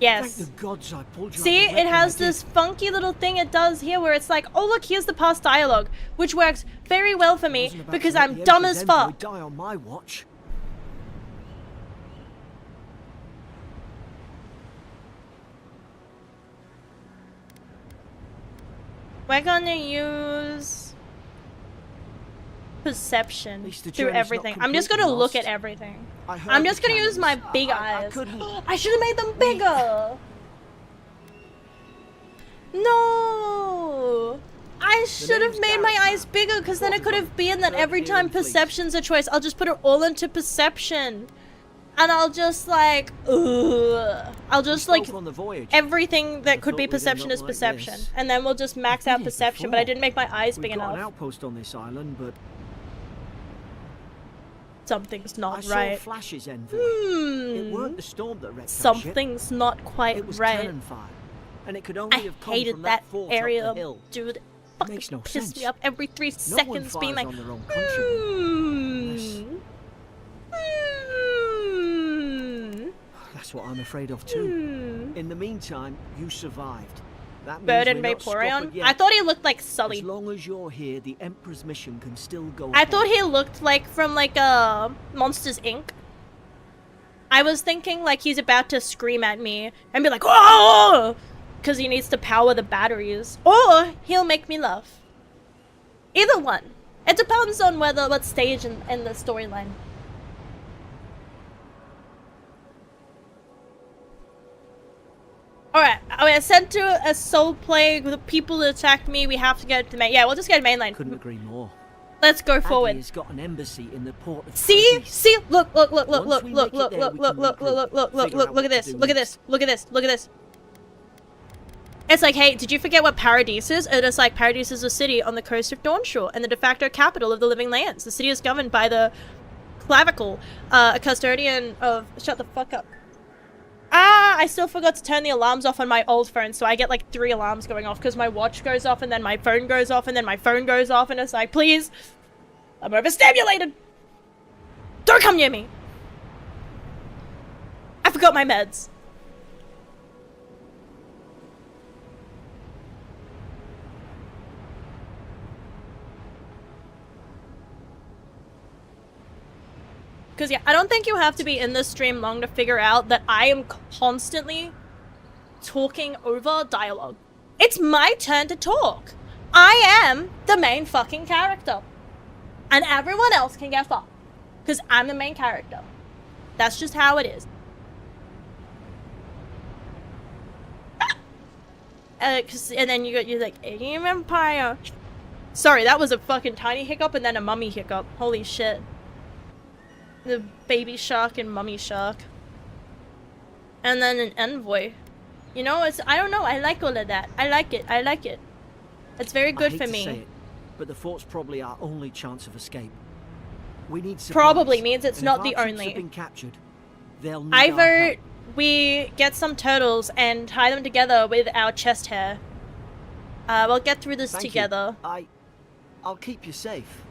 Yes. Thank the gods I pulled you See, out the wreck it has when I this funky little thing it does here where it's like, oh look, here's the past dialogue, which works very well for me wasn't about because to let I'm the dumb Emperor's as fuck. envoy die on my watch. We're gonna use perception At least the through journey's not everything. I'm just completely gonna look lost. at everything. I heard I'm the just gonna use my cannons. big I eyes. couldn't. I should have made them bigger. No. I should have name's made my Gareth, eyes man. bigger because then it could have been that Third every year time in fleet. perception's a choice, I'll just put it all into perception. And I'll just like, ugh. I'll just like on the voyage. everything that could thought be we'd end perception up is like perception. this. And then we'll just max I've out been here perception, but I before. didn't make my eyes We've big got an enough. outpost on this island, but Something's I not saw right. flashes envoy. It weren't Hmm. the storm that wrecked our ship. Something's not quite It was right. cannon fire, and it could only I have come hated from that fort area, up the hill. dude. It fucking Makes no pissed me sense. off every 3 No one seconds, being fires like, on their own countrymen. hmm. That's what I'm afraid of too. In the meantime, you survived. That means Burden we're not Vaporeon? scuppered yet. I thought he looked like As Sully. long as you're here, the Emperor's mission can still go I ahead. thought he looked like from like Monsters Inc. I was thinking like he's about to scream at me and be like, oh, because he needs to power the batteries, or he'll make me laugh. Either one. It depends on what stage in the storyline. Alright, I sent to a soul plague with the people that attacked me. We have to go to the main. Yeah, we'll just go to mainland. Couldn't agree more. Let's go forward. Has got an embassy in the port of See? Cadiz. See? Look, look, look, look, Once look, we look, make it look, there, look, we look, can look, regroup, look, look, look, figure look, out look at what this, to do look at next. this, look at this, look at this. It's like, hey, did you forget what Paradise is? And it's like, Paradise is a city on the coast of Dawnshore and the de facto capital of the Living Lands. The city is governed by the Clavicle, a custodian of... Shut the fuck up. Ah, I still forgot to turn the alarms off on my old phone, so I get like 3 alarms going off because my watch goes off and then my phone goes off and then my phone goes off and it's like, please, I'm overstimulated. Don't come near me. I forgot my meds. Because, yeah, I don't think you have to be in this stream long to figure out that I am constantly talking over dialogue. It's my turn to talk. I am the main fucking character. And everyone else can get fucked. Because I'm the main character. That's just how it is. And then you're like, Alien Empire. Sorry, that was a fucking tiny hiccup and then a mummy hiccup. Holy shit. The baby shark and mummy shark. And then an envoy. You know, I don't know, I like all of that. I like it, I like it. It's very good I hate for to me. say it, but the fort's probably our only chance of escape. We need supplies. probably means it's And not if the our troops only. have been captured, they'll need I our vote help. we get some turtles and tie them together with our chest hair. We'll get through this Thank you. together. I'll keep you safe.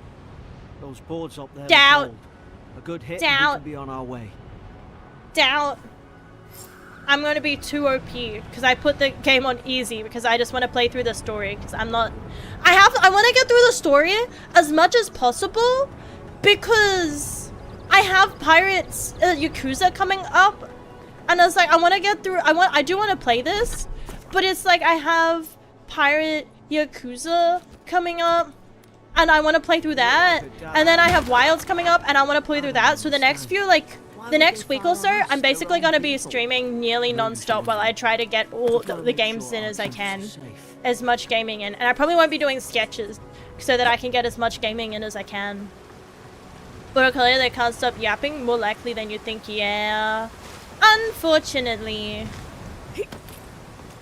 Those boards up there. Doubt. Are cold. A good hit and Doubt. we can be on our way. Doubt. I'm gonna be too OP because I put the game on easy because I just want to play through the story because I want to get through the story as much as possible because I have pirates Yakuza coming up and I was like I want to get through I do want to play this but it's like I have pirate Yakuza coming up and I want to play through that and then I have Wilds coming up and I want to play through that so the next few the next week or so, I'm basically going to be streaming nearly non-stop while I try to get all the games in as I can. As much gaming in. And I probably won't be doing sketches so that I can get as much gaming in as I can. But okay, they can't stop yapping. More likely than you think, yeah. Unfortunately.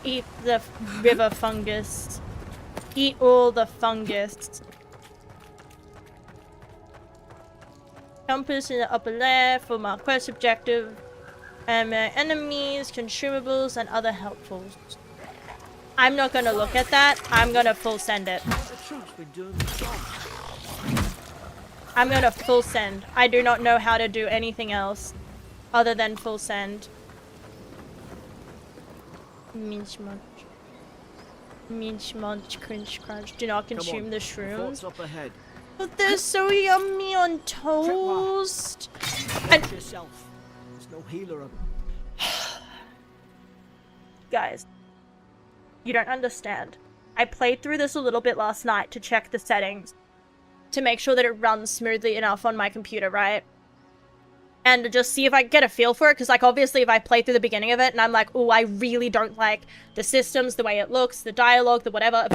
Eat the river fungus. Eat all the fungus. Compass in the upper left for my quest objective and enemies, consumables, and other helpfuls. I'm not gonna look at that. I'm gonna full send it. I'm gonna full send. I do not know how to do anything else other than full send. Minch munch. Minch munch, crunch crunch. Do not consume the shrooms. Up ahead. But they're so yummy on toast. And yourself. There's no healer. guys, you don't understand. I played through this a little bit last night to check the settings to make sure that it runs smoothly enough on my computer, right? And to just see if I get a feel for it, because like obviously if I play through the beginning of it and I'm like, oh, I really don't like the systems, the way it looks, the dialogue, the whatever,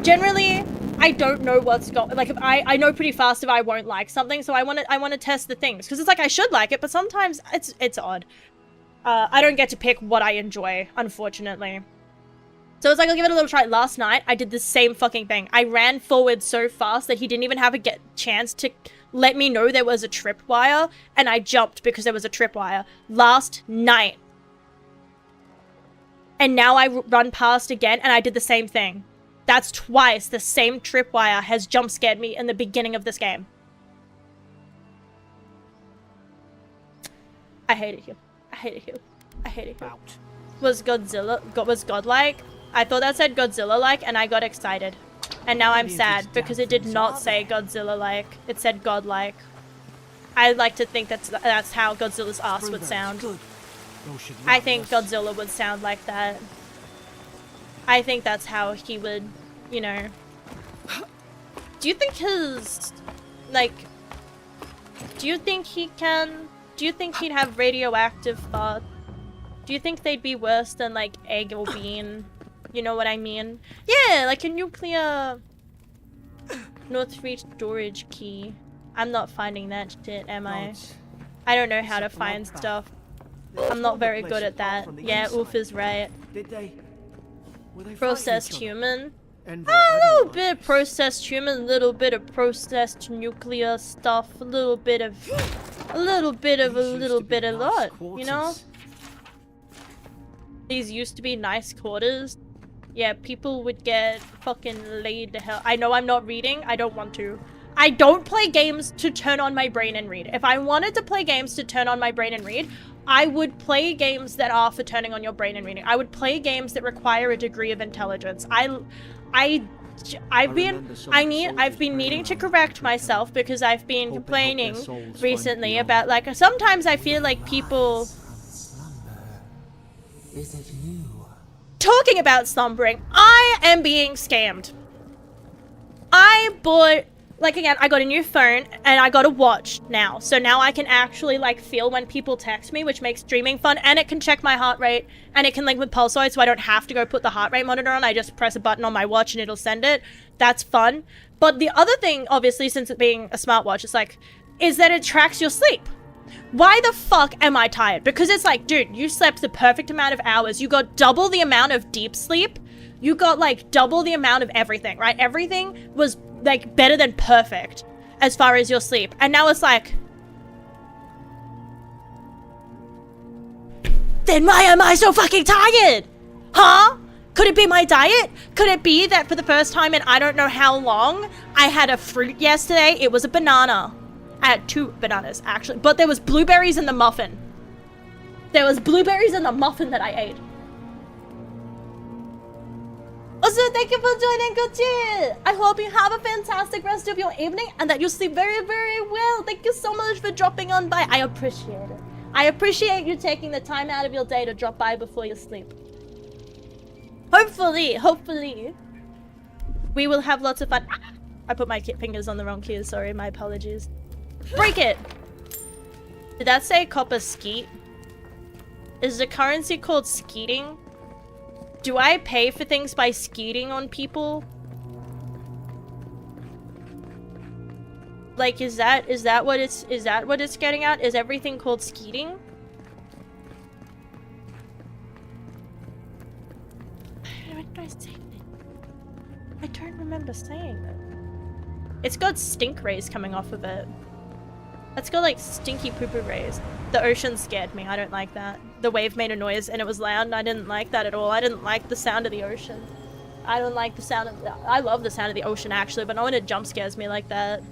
generally I don't know what's going, like if I know pretty fast if I won't like something, so I want to test the things, because it's like I should like it, but sometimes it's odd. I don't get to pick what I enjoy, unfortunately. So it's like, I'll give it a little try. Last night, I did the same fucking thing. I ran forward so fast that he didn't even have a chance to let me know there was a tripwire, and I jumped because there was a tripwire. Last night. And now I run past again, and I did the same thing. That's twice the same tripwire has jump scared me in the beginning of this game. I hate it here. I hate it here. I hate it here. Was godlike? I thought that said Godzilla-like, and I got excited. And now I'm sad, because it did not say Godzilla-like. It said godlike. I like to think that's how Godzilla's ass would sound. I think Godzilla would sound like that. I think that's how he would, you know. Do you think his, like, do you think he'd have radioactive thoughts? Do you think they'd be worse than, like, egg or bean? You know what I mean? Yeah, like a nuclear North Street storage key. I'm not finding that shit, am I? I don't know how to find stuff. I'm not very good at that. Yeah, Oof is right. Processed human. A little bit of processed human, a little bit of processed nuclear stuff, a little bit of a lot, you know? These used to be nice quarters. Yeah, people would get fucking laid to hell. I know I'm not reading. I don't want to. I don't play games to turn on my brain and read. If I wanted to play games to turn on my brain and read, I would play games that are for turning on your brain and reading. I would play games that require a degree of intelligence. I've been needing to correct myself because I've been complaining recently about, like, sometimes I feel like people... Is it you? Talking about slumbering, I am being scammed. I bought, like, again, I got a new phone and I got a watch now. So now I can actually, like, feel when people text me, which makes streaming fun, and it can check my heart rate and it can link with Pulsoid, so I don't have to go put the heart rate monitor on. I just press a button on my watch and it'll send it. That's fun. But the other thing, obviously, since it being a smartwatch, it's like, is that it tracks your sleep. Why the fuck am I tired? Because it's like, dude, you slept the perfect amount of hours. You got double the amount of deep sleep. You got, like, double the amount of everything, right? Everything was, like, better than perfect. as far as your sleep. And now it's like, then why am I so fucking tired? Huh? Could it be my diet? Could it be that for the first time in I don't know how long, I had a fruit yesterday? It was a banana. I had 2 bananas, actually. But there was blueberries in the muffin. There was blueberries in the muffin that I ate. Also, thank you for joining, Gauthier. I hope you have a fantastic rest of your evening and that you sleep very, very well. Thank you so much for dropping on by. I appreciate it. I appreciate you taking the time out of your day to drop by before you sleep. Hopefully, we will have lots of fun. I put my fingers on the wrong keys. Sorry, my apologies. Break it! Did that say copper skeet? Is the currency called skeeting? Do I pay for things by skeeting on people? Like, is that what it's getting at? Is everything called skeeting? What did I say? I don't remember saying it. It's got stink rays coming off of it. It's got like stinky poo-poo rays. The ocean scared me. I don't like that. The wave made a noise and it was loud and I didn't like that at all. I didn't like the sound of the ocean. I don't like the sound of I love the sound of the ocean actually, but not when it jump scares me like that.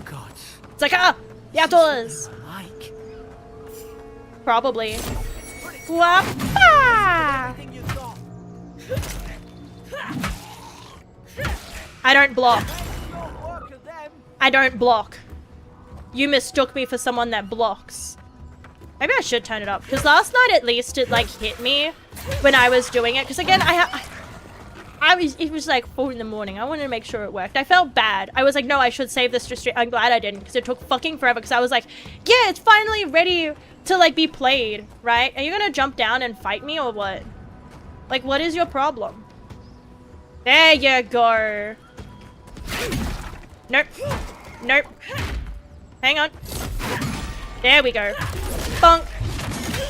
God. It's like, ah! The outdoors! Like. Probably. Wah-pa! I don't block. I don't block. You mistook me for someone that blocks. Maybe I should turn it up, because last night at least it like hit me when I was doing it. Because again, it was like 4 in the morning. I wanted to make sure it worked. I felt bad. I was like, no, I should save this to stream. I'm glad I didn't, because it took fucking forever. Because I was like, yeah, it's finally ready to like be played, right? Are you gonna jump down and fight me or what? Like, what is your problem? There you go. Nope. Nope. Hang on. There we go. Bonk.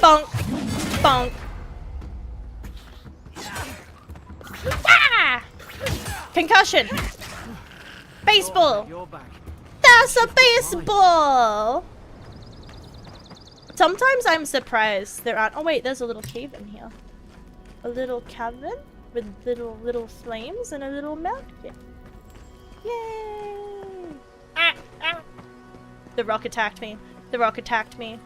Bonk. Bonk. Ah! Concussion. Baseball. That's a baseball. Sometimes I'm surprised there aren't. Oh wait, there's a little cave in here. A little cabin with little flames and a little mountain. Yay! Ah, ah. The rock attacked me. The rock attacked me.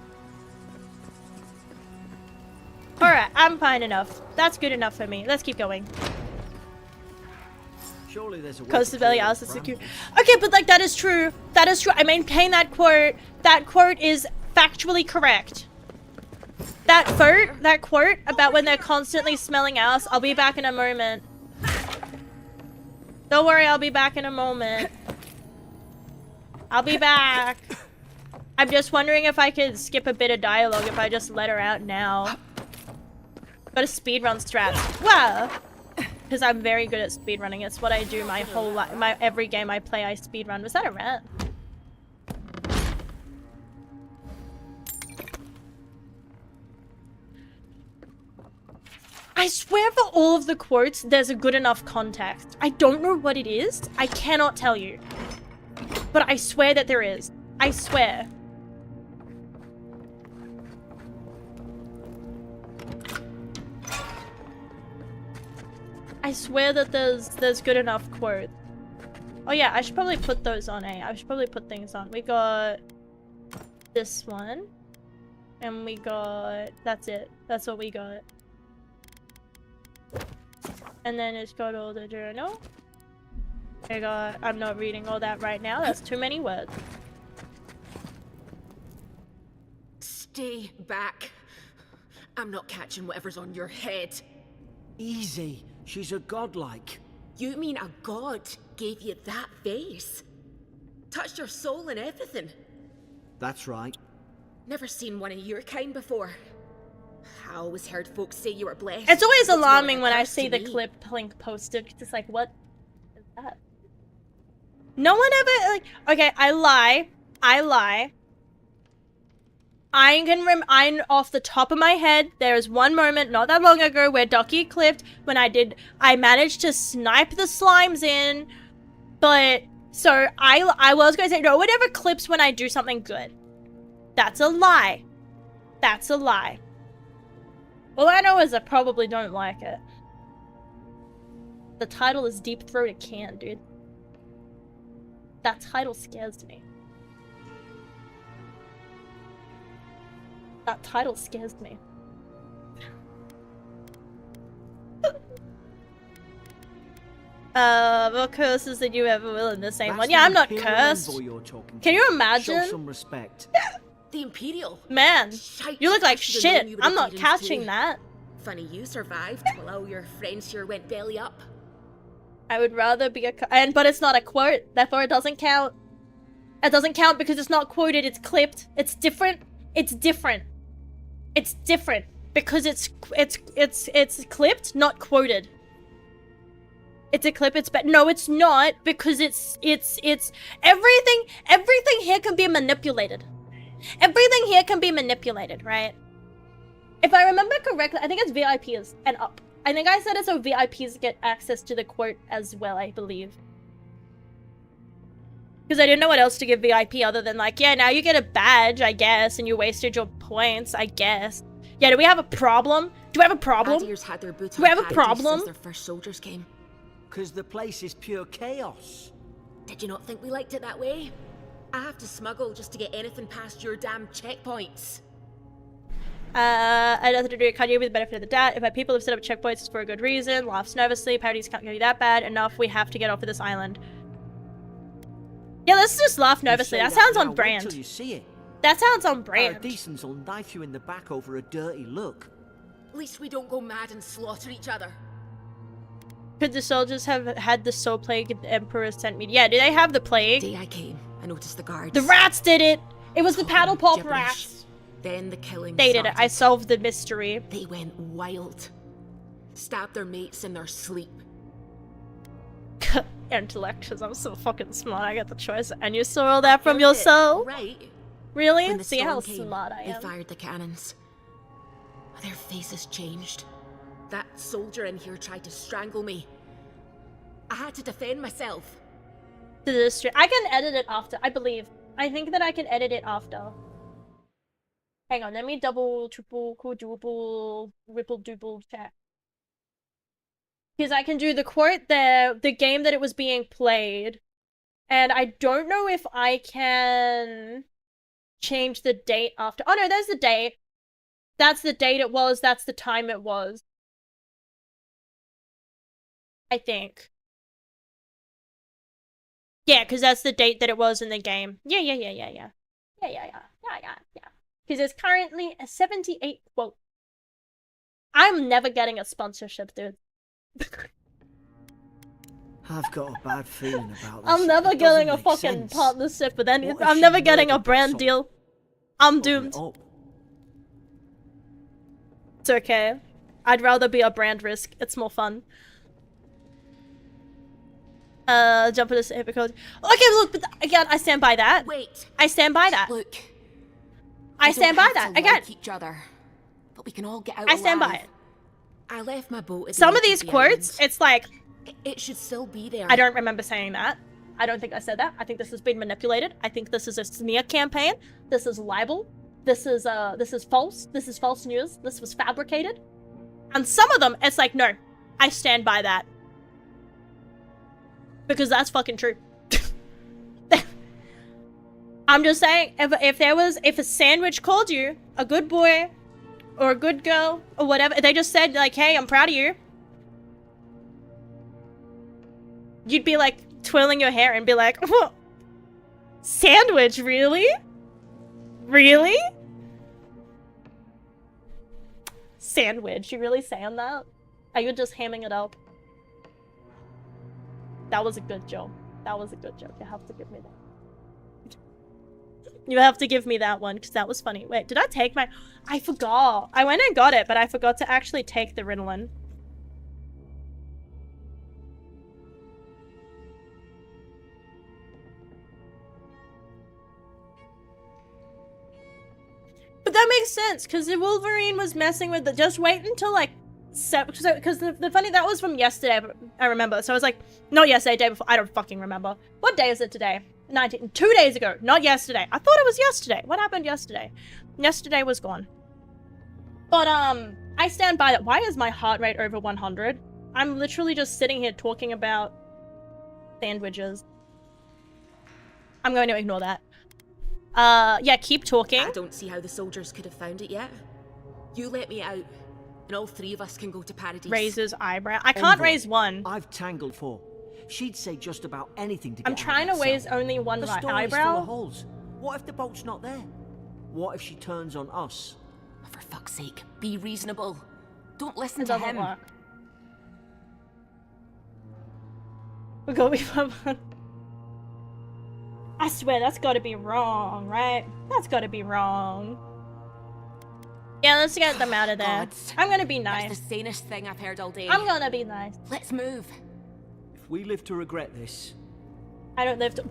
Alright, I'm fine enough. That's good enough for me. Let's keep going. Surely there's a Coast of Belly Alice is secure. Okay, but like that is true. That is true. I maintain that quote. That quote is factually correct. That quote about when they're constantly smelling ass. I'll be back in a moment. Don't worry, I'll be back in a moment. I'll be back. I'm just wondering if I could skip a bit of dialogue if I just let her out now. Got a speedrun strat. Wow. Because I'm very good at speedrunning. It's what I do my whole life. Every game I play, I speedrun. Was that a rat? I swear for all of the quotes, there's a good enough context. I don't know what it is. I cannot tell you. But I swear that there is. I swear. I swear that there's good enough quotes. Oh yeah, I should probably put those on, I should probably put things on. We got this one. And we got... That's it. That's what we got. And then it's got all the journal. I got... I'm not reading all that right now. That's too many words. Stay back. I'm not catching whatever's on your head. Easy. She's a godlike. You mean a god gave you that face? Touched your soul and everything? That's right. Never seen one of your kind before. I always heard folks say you were blessed. It's always more alarming like a when I curse see to the me. clip Link posted. Just like, what is that? No one ever, like, okay, I lie. I'm off the top of my head. There is one moment not that long ago where Ducky clipped when I managed to snipe the slimes in, but So I was going to say, no one ever clips when I do something good. That's a lie. That's a lie. All I know is I probably don't like it. The title is Deep Throated Can, dude. That title scares me. That title scares me. What curses did you ever will in the same one? Yeah, I'm not cursed. Can you imagine? Show some respect. The Imperial. Man, Shite, you look like I should've known shit. you I'm not would've catching too. that. Funny you survived while all your friends here went belly up. I would rather be but it's not a quote, therefore it doesn't count. It doesn't count because it's not quoted, it's clipped. It's different. It's different. It's different because it's clipped, not quoted. It's a clip, but no, it's not because it's everything here can be manipulated. Everything here can be manipulated, right? If I remember correctly, I think it's VIPs and up. I think I said it so VIPs get access to the quote as well, I believe. Because I didn't know what else to give VIP other than like, yeah, now you get a badge, I guess, and you wasted your points, I guess. Yeah, do we have a problem? Do we have a problem? Gladiators had their boots Do we have a untied problem? since their first soldiers came. Because the place is pure chaos. Did you not think we liked it that way? I have to smuggle just to get anything past your damn checkpoints. I had nothing to do with Kanye with the benefit of the doubt. If my people have set up checkpoints, it's for a good reason. Laughs nervously. Parodies can't be that bad enough. We have to get off of this island. Yeah, let's just laugh nervously. That sounds on brand. Wait till you see it. That sounds on brand. Paradisans will knife you in the back over a dirty look. At least we don't go mad and slaughter each other. Could the soldiers have had the soul plague if the Emperor sent me? Yeah, do they have the plague? The day I came, I noticed the guards. The rats did it! It was the Talking paddle pop gibberish. rats. Then the killing They did it. I started. solved the mystery. They went wild. Stabbed their mates in their sleep. Intellect, because I'm so fucking smart. I got the choice. And you saw all that from Heard your it, soul? Right. Really? When the See how storm came, smart I they am. fired the cannons. Their faces changed. That soldier in here tried to strangle me. I had to defend myself. To the street. I can edit it after, I believe. I think that I can edit it after. Hang on, let me double, triple, quadruple, ripple, duple check. Because I can do the quote there, the game that it was being played. And I don't know if I can change the date after. Oh no, there's the date. That's the date it was, that's the time it was. I think. Yeah, because that's the date that it was in the game. Yeah. Because it's currently a 78 quote. I'm never getting a sponsorship, dude. I've got a bad feeling about this. I'm never It getting a doesn't make fucking sense. partnership with any. What if I'm she never getting a murdered that brand song? deal. I'm Cover it doomed. up. It's okay. I'd rather be a brand risk. It's more fun. Jump into hypocrite. Okay, look, but again, I stand by that. Wait. I stand by that. Look. I we stand don't by have that. to Again, like each other, but we can all get out I stand by alive. it. I left my boat at the Some edge of these the quotes, island. it's like, It should still be there. I don't remember saying that. I don't think I said that. I think this has been manipulated. I think this is a smear campaign. This is libel. This is false. This is false news. This was fabricated. And some of them, it's like, no, I stand by that. Because that's fucking true. I'm just saying, if a sandwich called you a good boy or a good girl or whatever, they just said like, hey, I'm proud of you. You'd be like twirling your hair and be like, oh, sandwich, really? Really? Sandwich, you really saying that? Are you just hamming it up? That was a good joke. That was a good joke. You have to give me that. You have to give me that one, because that was funny. Wait, did I take my... I forgot. I went and got it, but I forgot to actually take the Ritalin. But that makes sense, because the Wolverine was messing with the... Just wait until, like, because the funny, that was from yesterday, but I remember. So I was like, not yesterday, day before. I don't fucking remember. What day is it today? 2 days ago, not yesterday. I thought it was yesterday. What happened yesterday? Yesterday was gone. But I stand by that. Why is my heart rate over 100? I'm literally just sitting here talking about sandwiches. I'm going to ignore that. Yeah, keep talking. I don't see how the soldiers could have found it yet. You let me out, and all three of us can go to Paradise. Raises eyebrow. I can't Envoy, raise one. I've tangled for. She'd say just about anything to get I'm out trying of to that raise cell. only one The story's eyebrow. full of holes. What if the boat's not there? What if she turns on us? For fuck's sake, be reasonable. Don't listen It to doesn't him. work. We gotta be fun. I swear, that's gotta be wrong, right? That's gotta be wrong. Yeah, let's get them out of there. Gods. I'm gonna be That's nice. the sanest thing I've heard all day. I'm gonna be nice. Let's move. If we live to regret this, I don't live to...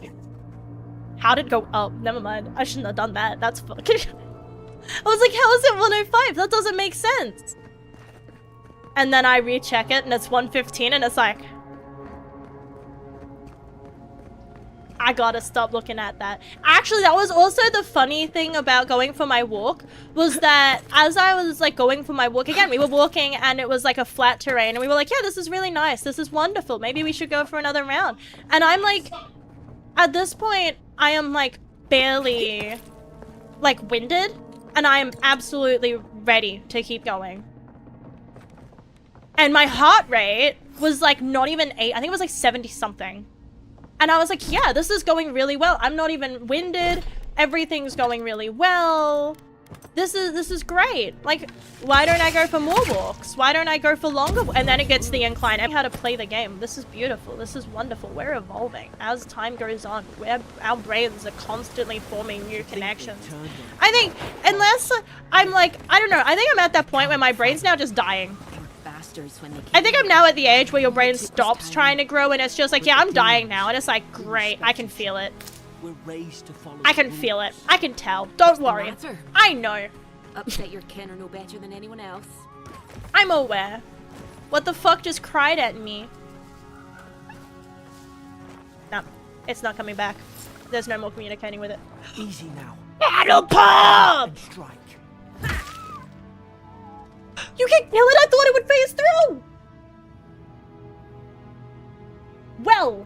How did it go up? Never mind. I shouldn't have done that. That's fucking... I was like, how is it 105? That doesn't make sense. And then I recheck it and it's 115 and it's like... I gotta stop looking at that. Actually, that was also the funny thing about going for my walk, was that as I was like going for my walk, again, we were walking and it was like a flat terrain and we were like, yeah, this is really nice. This is wonderful. Maybe we should go for another round. And I'm like, at this point, I am like barely like winded and I am absolutely ready to keep going. And my heart rate was like not even 8, I think it was like 70 something. And I was like, yeah, this is going really well. I'm not even winded. Everything's going really well. This is great. Like, why don't I go for more walks? Why don't I go for longer? And then it gets to the incline. I know how to play the game. This is beautiful. This is wonderful. We're evolving. As time goes on, our brains are constantly forming new connections. I think, unless I'm like, I don't know. I think I'm at that point where my brain's now just dying. When they I think I'm now at the age where your brain stops trying to grow and it's just like, yeah, I'm dying now. And it's like, great, I can feel it. we're raised to follow. I can feel it. I can tell. Don't worry. matter? I know. Upset your kin are no better than anyone else. I'm aware. What the fuck just cried at me? No, it's not coming back. There's no more communicating with it. Easy now. Battle pump! And strike. You can kill it! I thought it would phase through! Well.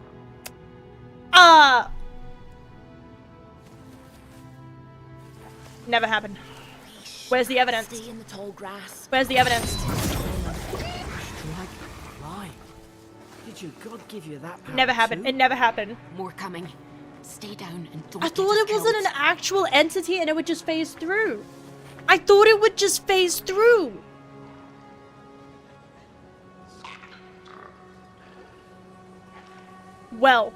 Never happened. Where's the evidence? Stay in the tall grass. Where's the evidence? Strike. Lie. Did your God give you that power Never happened. too? It never happened. More coming. Stay down and don't I get thought us it wasn't killed. an actual entity and it would just phase through. I thought it would just phase through. Well,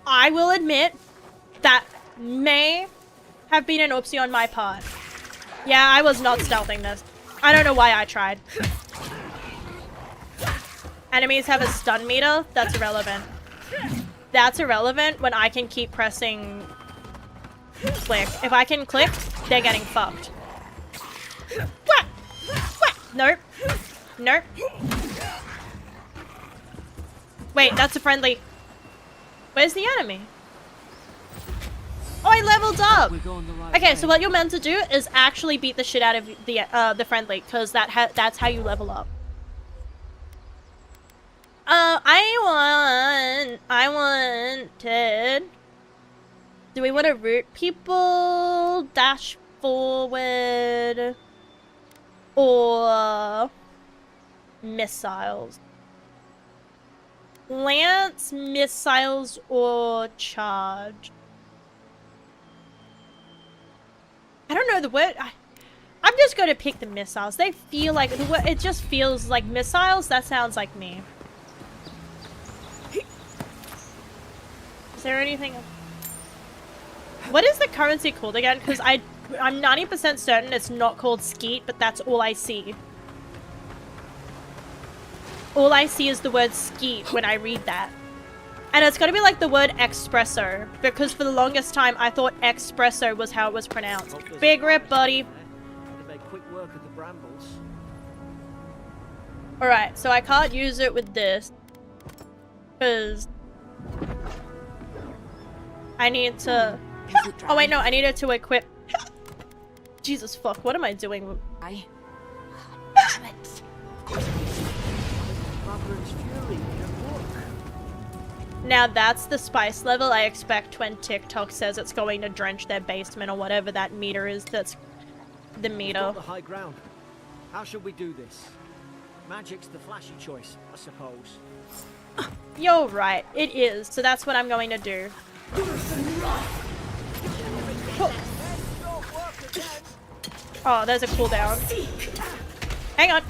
I will admit that may have been an oopsie on my part. Yeah, I was not stealthing this. I don't know why I tried. Enemies have a stun meter? That's irrelevant. That's irrelevant when I can keep pressing click. If I can click, they're getting fucked. What? What? Nope. Nope. Wait, that's a friendly. Where's the enemy? Oh, I leveled up. We're going the right Okay, way. so what you're meant to do is actually beat the shit out of the friendly, because that's how you level up. I wanted. Do we want to root people? Dash forward, or missiles? Lance, missiles, or charge? I don't know the word. I'm just going to pick the missiles. They feel like the word. It just feels like missiles. That sounds like me. Is there anything? What is the currency called again? Because I'm 90% certain it's not called skeet, but that's all I see. All I see is the word skeet when I read that. And it's gonna be like the word espresso, because for the longest time I thought espresso was how it was pronounced. Hope there's a Big rip, prize buddy. there. Had to make quick work of the brambles. Alright, so I can't use it with this. Because I need to... Oh wait, no, I needed to equip... Jesus fuck, what am I doing? I... Damn it. Mother's fury at work. Now that's the spice level I expect when TikTok says it's going to drench their basement or whatever that meter is. That's the We've meter. got the high ground. How should we do this? Magic's the flashy choice, I suppose. You're right, it is. So that's what I'm going to do. Oh, there's a cooldown. Hang on.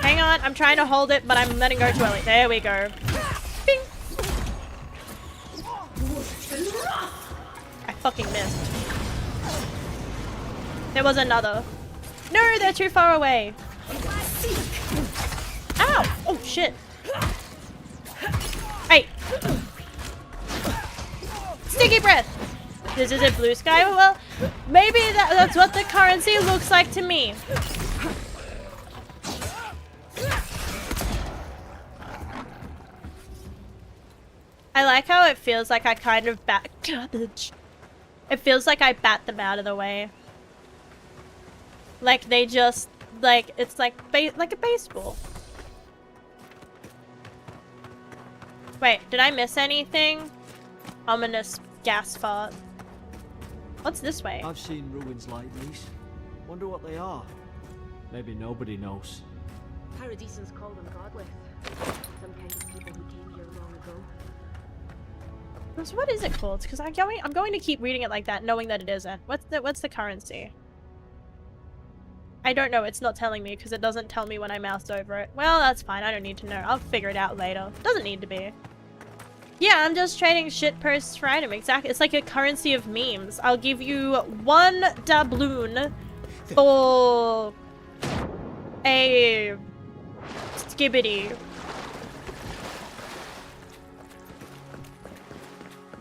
Hang on, I'm trying to hold it, but I'm letting go too early. There we go. Bing. I fucking missed. There was another. No, they're too far away. Ow! Oh shit. Hey. Sticky breath. This is a blue sky. Well, maybe that's what the currency looks like to me. I like how it feels like I kind of bat garbage. It feels like I bat them out of the way. Like they just, like, it's like like a baseball. Wait, did I miss anything? Ominous gas fart. What's this way? I've seen ruins like these. Wonder what they are. Maybe nobody knows. Paradisans call them godless. Some kind of people who came here long ago. So what is it called? Because I'm going to keep reading it like that, knowing that it isn't. What's the currency? I don't know. It's not telling me because it doesn't tell me when I mouse over it. Well, that's fine. I don't need to know. I'll figure it out later. Doesn't need to be. Yeah, I'm just trading shit posts for item. Exactly. It's like a currency of memes. I'll give you 1 doubloon for a skibbity.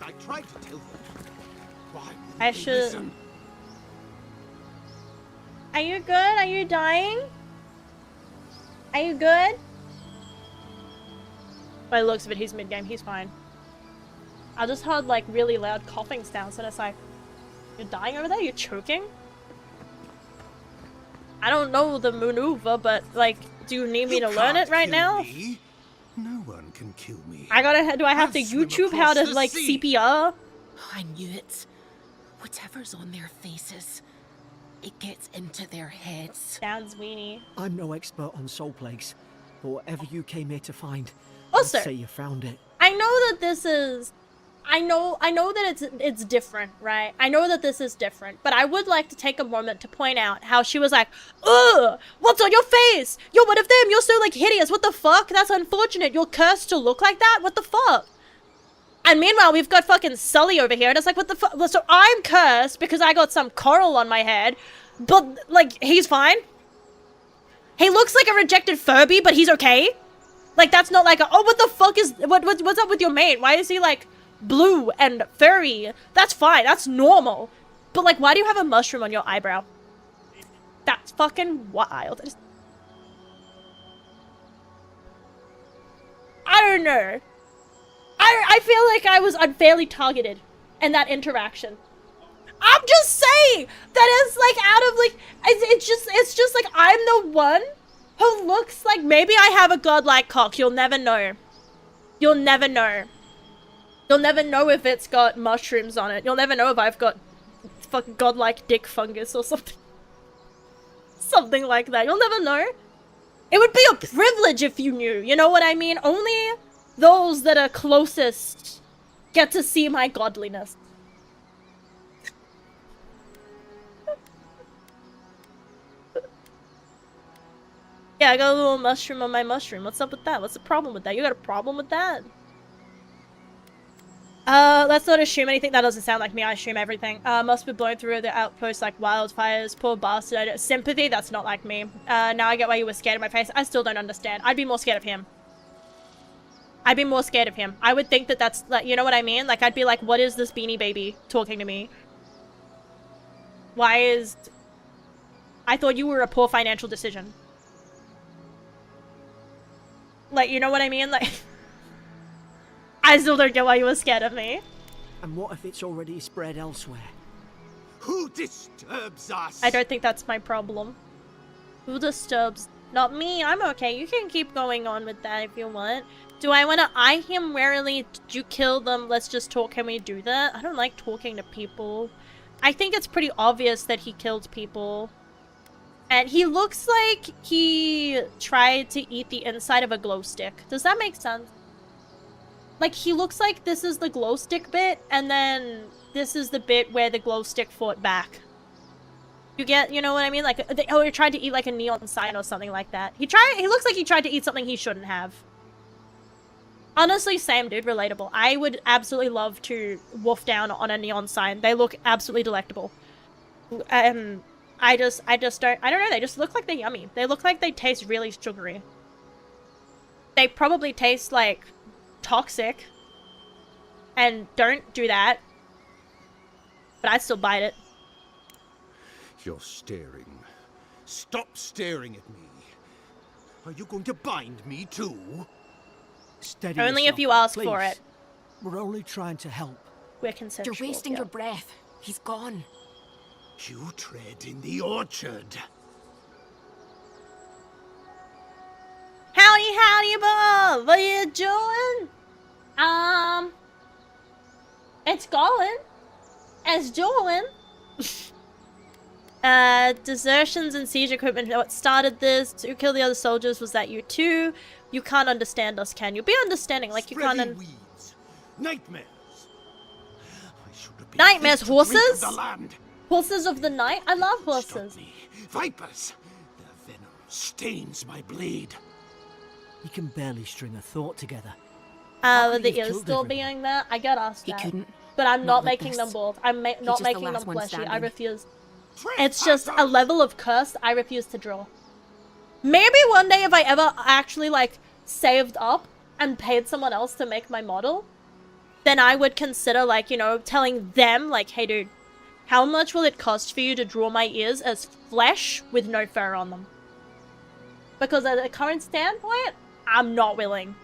I tried to tell you. Why I should... Are you good? Are you dying? Are you good? By the looks of it, he's mid-game. He's fine. I just heard like really loud coughing sounds and it's like, you're dying over there? You're choking? I don't know the maneuver, but like, do you need me to learn it right now? Me. No one can kill me. Do I have to YouTube how to like CPR? I knew it. Whatever's on their faces, it gets into their heads. Sounds weenie. I'm no expert on soul plagues, but whatever you came here to find, Also, I'd say you found it. I know that this is... I know that it's different, right? I know that this is different, but I would like to take a moment to point out how she was like, ugh, what's on your face? You're one of them, you're so like hideous, what the fuck? That's unfortunate, you're cursed to look like that? What the fuck? And meanwhile, we've got fucking Sully over here, and it's like, what the fuck? So I'm cursed because I got some coral on my head, but like, he's fine? He looks like a rejected Furby, but he's okay? Like, that's not like a, oh, what the fuck is, what's up with your mate? Why is he like blue and furry? That's fine, that's normal. But like, why do you have a mushroom on your eyebrow? That's fucking wild. I don't know. I feel like I was unfairly targeted in that interaction. I'm just saying that it's like out of like, it's just like I'm the one who looks like maybe I have a godlike cock. You'll never know. You'll never know. You'll never know if it's got mushrooms on it. You'll never know if I've got fucking godlike dick fungus or something. Something like that. You'll never know. It would be a privilege if you knew. You know what I mean? Only those that are closest get to see my godliness. Yeah, I got a little mushroom on my mushroom. What's up with that? What's the problem with that? You got a problem with that? Let's not assume anything. That doesn't sound like me. I assume everything. Must be blown through the outpost like wildfires. Poor bastard. Sympathy? That's not like me. Now I get why you were scared of my face. I still don't understand. I'd be more scared of him. I'd be more scared of him. I would think that that's, like, you know what I mean? Like, I'd be like, what is this beanie baby talking to me? Why is... I thought you were a poor financial decision. Like, you know what I mean? Like, I still don't get why you were scared of me. And what if it's already spread elsewhere? Who disturbs us? I don't think that's my problem. Who disturbs? Not me, I'm okay. You can keep going on with that if you want. Do I want to eye him warily? Did you kill them? Let's just talk. Can we do that? I don't like talking to people. I think it's pretty obvious that he killed people. And he looks like he tried to eat the inside of a glow stick. Does that make sense? Like, he looks like this is the glow stick bit, and then this is the bit where the glow stick fought back. You know what I mean? Like, he tried to eat like a neon sign or something like that. He looks like he tried to eat something he shouldn't have. Honestly, same dude, relatable. I would absolutely love to wolf down on a neon sign. They look absolutely delectable. I don't know, they just look like they're yummy. They look like they taste really sugary. They probably taste like toxic. And don't do that. But I'd still bite it. You're staring. Stop staring at me. Are you going to bind me too? Steady Only yourself, if you ask please. for it. We're only trying to help. We're consensual. You're wasting yeah. your breath. He's gone. You tread in the orchard. Howdy, howdy, Bob! What are you doing? It's going. It's doing. Desertions and siege equipment. What started this? Who killed the other soldiers? Was that you too? You can't understand us, can you? Be understanding, like you Spreading can't. weeds. Nightmares. I should have been Nightmares, fit to drink of horses? the land. Horses of the night. I love horses. Stop me. Vipers. Their venom stains my blade. He can barely string a thought together. With the He's ears killed still everyone. being there. I get asked He that. couldn't. But I'm Not not like making this. them bald. I'm not just the making them last one fleshy. I standing. refuse. It's just a level of curse I refuse to draw. Maybe one day if I ever actually, like, saved up and paid someone else to make my model, then I would consider, like, you know, telling them, like, hey, dude, how much will it cost for you to draw my ears as flesh with no fur on them? Because at the current standpoint, I'm not willing.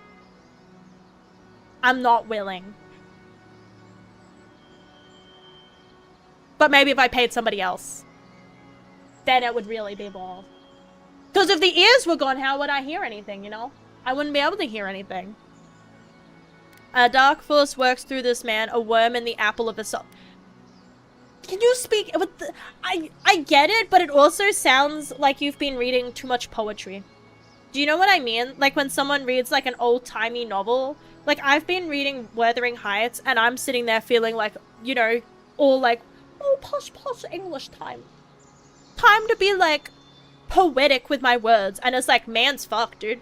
I'm not willing. But maybe if I paid somebody else, then it would really be bald. Because if the ears were gone, how would I hear anything, you know? I wouldn't be able to hear anything. A dark force works through this man, a worm in the apple of a soul. Can you speak with the... I get it, but it also sounds like you've been reading too much poetry. Do you know what I mean? Like when someone reads like an old-timey novel. Like I've been reading Wuthering Heights and I'm sitting there feeling like, you know, all like, oh, posh English time. Time to be like poetic with my words. And it's like, man's fuck, dude.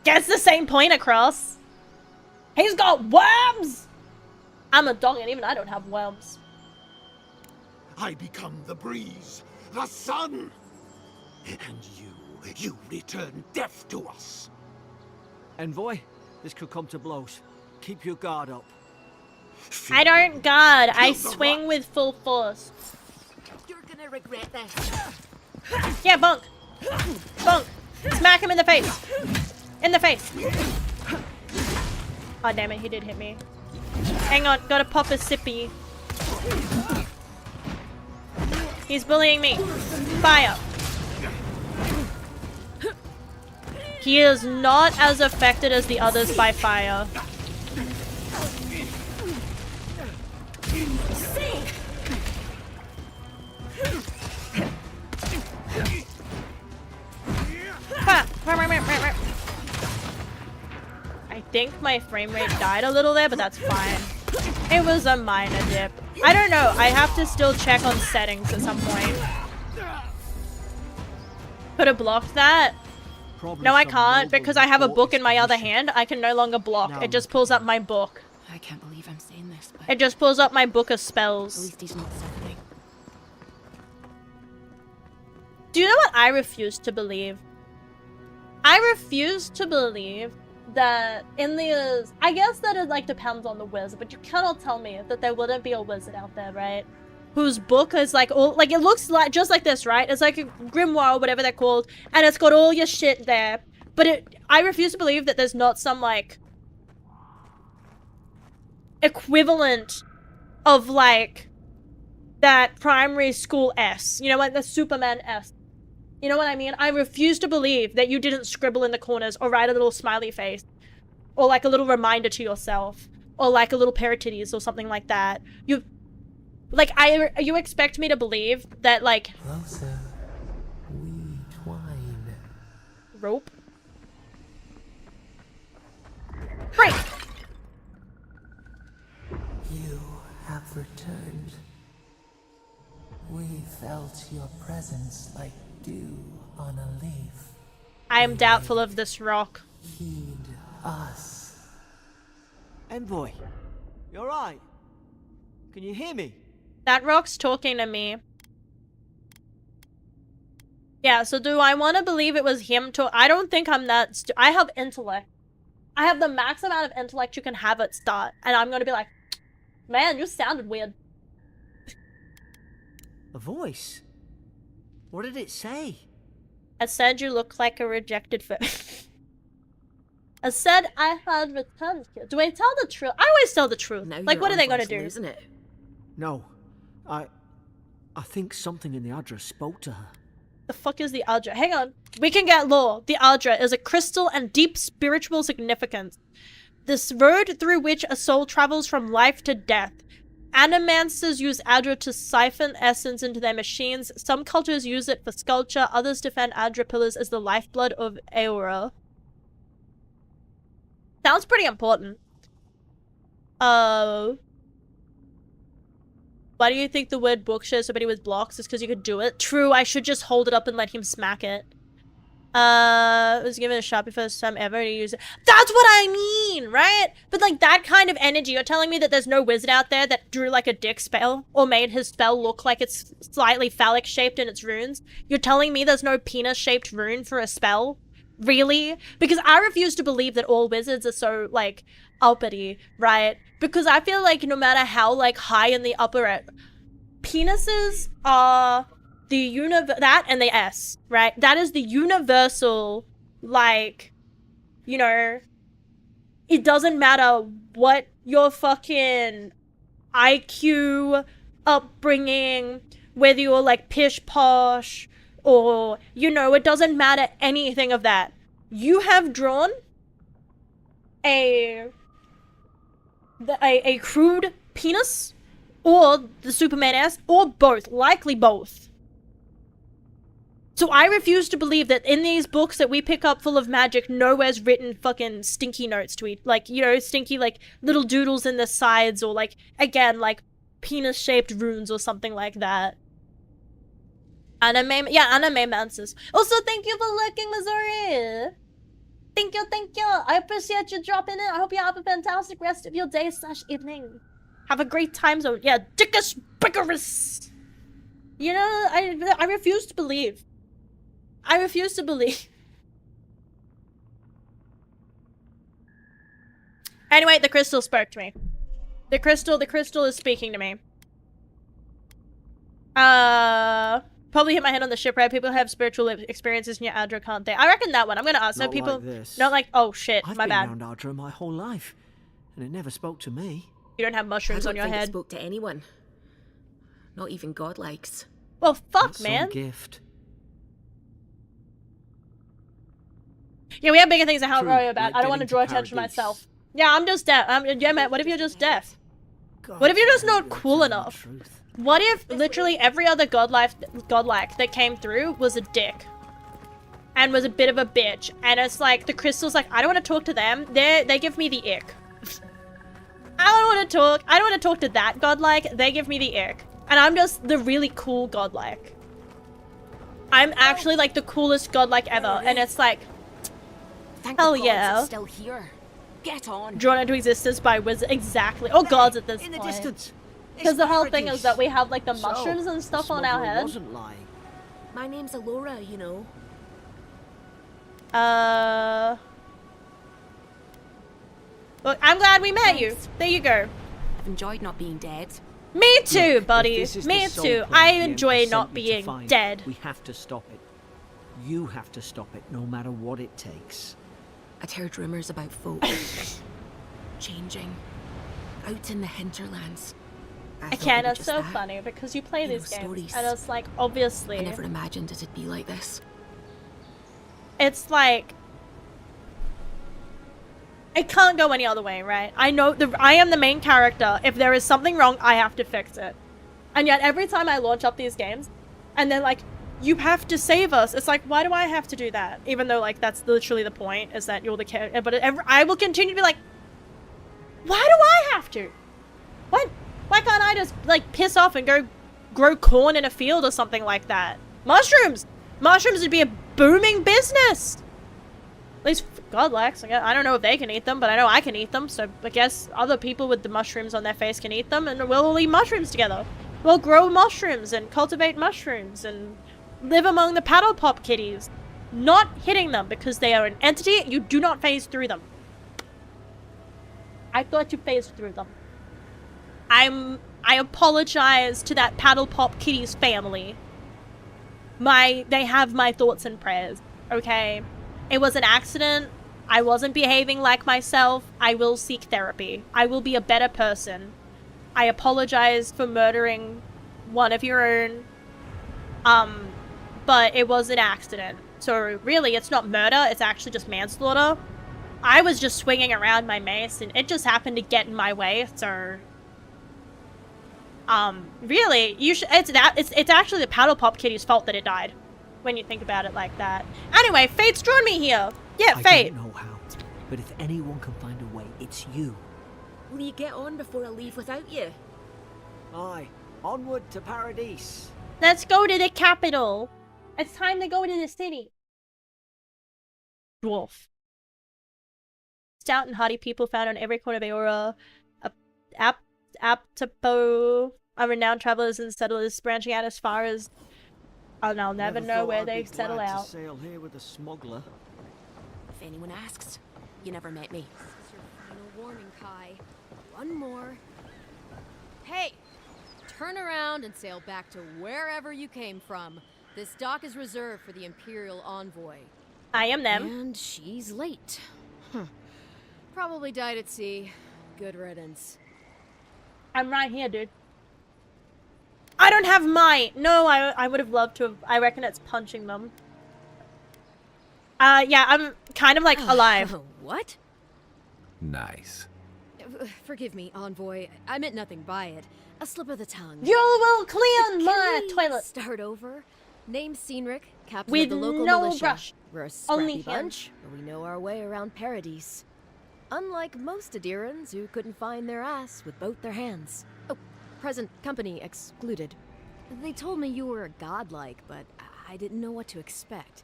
Gets the same point across. He's got worms! I'm a dog and even I don't have worms. I become the breeze, the sun. And you return death to us. Envoy, this could come to blows. Keep your guard up. I don't guard. I Kill the swing rot. with full force. You're gonna regret this. Yeah, bonk. Bonk. Smack him in the face. In the face. Oh, damn it. He did hit me. Hang on. Gotta pop a sippy. He's bullying me. Fire. He is not as affected as the others by fire. I think my frame rate died a little there, but that's fine. It was a minor dip. I don't know. I have to still check on settings at some point. Could have blocked that. Probably No, I some can't noble because I have a thought book in my other inspiration. hand. I can no longer block. Now It just pulls up my book. I can't believe I'm saying this, but It just pulls up my book of at spells. least he's not suffering. Do you know what I refuse to believe? I refuse to believe that in the... I guess that it, like, depends on the wizard, but you cannot tell me that there wouldn't be a wizard out there, right? Whose book is, like, all... Like, it looks like just like this, right? It's like a grimoire or whatever they're called, and it's got all your shit there. But I refuse to believe that there's not some, like, equivalent of, like, that primary school S. You know, like the Superman S. You know what I mean? I refuse to believe that you didn't scribble in the corners or write a little smiley face. Or, like, a little reminder to yourself. Or, like, a little pair of titties or something like that. You expect me to believe that, like... Closer, we twine. Rope? Break! You have returned. We felt your presence like dew on a leaf. I am doubtful of this rock. Heed us. Envoy, you alright? Can you hear me? That rock's talking to me. Yeah, so do I want to believe it was him I don't think I'm that I have intellect. I have the max amount of intellect you can have at start. And I'm gonna be like, man, you sounded weird. A voice? What did it say? I said you look like a rejected foe. I said I had returned here. Do I tell the truth? I always tell the truth. Now Like, you're what are they on gonna first do? losing it. No. I think something in the address spoke to her. The fuck is the Adra? Hang on. We can get lore. The Adra is a crystal and deep spiritual significance. This road through which a soul travels from life to death. Animancers use Adra to siphon essence into their machines. Some cultures use it for sculpture. Others defend Adra pillars as the lifeblood of Aura. Sounds pretty important. Why do you think the word book shows somebody with blocks? It's because you could do it. True, I should just hold it up and let him smack it. Was given a shot before first time ever to use it. That's what I mean, right? But like that kind of energy, you're telling me that there's no wizard out there that drew like a dick spell or made his spell look like it's slightly phallic shaped in its runes? You're telling me there's no penis shaped rune for a spell? Really? Because I refuse to believe that all wizards are so like uppity, right? Because I feel like no matter how like high in the upper penises are that and the S, right? That is the universal, like, you know, it doesn't matter what your fucking IQ, upbringing, whether you're like pish posh, or, you know, it doesn't matter anything of that. You have drawn a crude penis, or the Superman ass, or both, likely both. So I refuse to believe that in these books that we pick up full of magic, nowhere's written fucking stinky notes to eat. Like, you know, stinky, like, little doodles in the sides, or like, again, like, penis-shaped runes or something like that. Anime answers. Also, thank you for lurking, Missouri. Thank you, thank you. I appreciate you dropping in. I hope you have a fantastic rest of your day / evening. Have a great time zone. Yeah, dickus bickerous. You know, I refuse to believe. I refuse to believe. Anyway, the crystal spoke to me. The crystal is speaking to me. Probably hit my head on the ship, right? People have spiritual experiences in your Adra, can't they? I reckon that one. I'm gonna ask. So people, like this. not like, oh shit, I've my been bad. around Adra my whole life, and it never spoke to me. You don't have mushrooms on your I don't think it head. spoke to anyone. Not even godlikes. Well, fuck, That's man. some gift. Yeah, we have bigger things to True, worry about. like I don't want to getting draw to attention to Paradise. myself. Yeah, I'm just deaf. Yeah, man, what if you're just deaf? God, What if you're just I not hope you're cool telling the enough? truth. What if literally every other godlike that came through was a dick? And was a bit of a bitch. And it's like, the crystal's like, I don't want to talk to them. They give me the ick. I don't want to talk to that godlike. They give me the ick. And I'm just the really cool godlike. I'm actually like the coolest godlike ever. And it's like, Thank hell the gods yeah. it's still here. Get on. Drawn into existence by wizards. Exactly. Or gods at this In the point. distance. Because the whole thing Paradise. is that we have like the So, mushrooms and stuff the on our smuggler head. wasn't lying. My name's Alora, you know. Look, I'm glad we met you. Thanks. There you go. I've enjoyed not being dead. Me too, Look, if buddy. this is Me the soul too. point I the enjoy Emperor not sent me to being find, dead. We have to stop it. You have to stop it, no matter what it takes. I'd heard rumours about folk changing out in the hinterlands. I thought can't, they were that's just so that. funny because you play You know, these games stories. and it's like, obviously, I never imagined it'd be like this. it's like, it can't go any other way, right? I know I am the main character. If there is something wrong, I have to fix it. And yet every time I launch up these games and they're like, you have to save us. It's like, why do I have to do that? Even though, like, that's literally the point, is that you're the character. But I will continue to be like, why do I have to? What? Why can't I just, like, piss off and go grow corn in a field or something like that? Mushrooms! Mushrooms would be a booming business! At least God likes. I don't know if they can eat them, but I know I can eat them. So I guess other people with the mushrooms on their face can eat them, and we'll all eat mushrooms together. We'll grow mushrooms and cultivate mushrooms and live among the paddle pop kitties. Not hitting them because they are an entity. You do not phase through them. I thought you phased through them. I apologize to that paddle pop kitties family. They have my thoughts and prayers. Okay? It was an accident. I wasn't behaving like myself. I will seek therapy. I will be a better person. I apologize for murdering one of your own. But it was an accident. So really, it's not murder. It's actually just manslaughter. I was just swinging around my mace, and it just happened to get in my way. So, really, it's actually the paddle pop kitty's fault that it died. When you think about it like that. Anyway, fate's drawn me here. Yeah, fate. I don't know how, but if anyone can find a way, it's you. Will you get on before I leave without you? Aye, onward to Paradise. Let's go to the capital. It's time to go to the city. Dwarf. Stout and hardy people found on every corner of Aora. Aptapo are renowned travelers and settlers branching out as far as... and I'll never know thought where I'd they be glad settle to out. sail here with a smuggler. If anyone asks, you never met me. This is your final warning, Kai. One more. Hey! Turn around and sail back to wherever you came from. This dock is reserved for the Imperial Envoy. I am them. And she's late. Probably died at sea. Good riddance. I'm right here, dude. I don't have might. No, I would have loved to have. I reckon it's punching them. Yeah, I'm kind of like alive. What? Nice. Forgive me, Envoy. I meant nothing by it. A slip of the tongue. You will clean Can my we toilet. Start over. Name's Cynric, captain With of the local no militia. brush. We're a Only scrappy him. bunch, but we know our way around Paradise. Unlike most Adirans who couldn't find their ass with both their hands. Oh, present company excluded. They told me you were godlike, but I didn't know what to expect.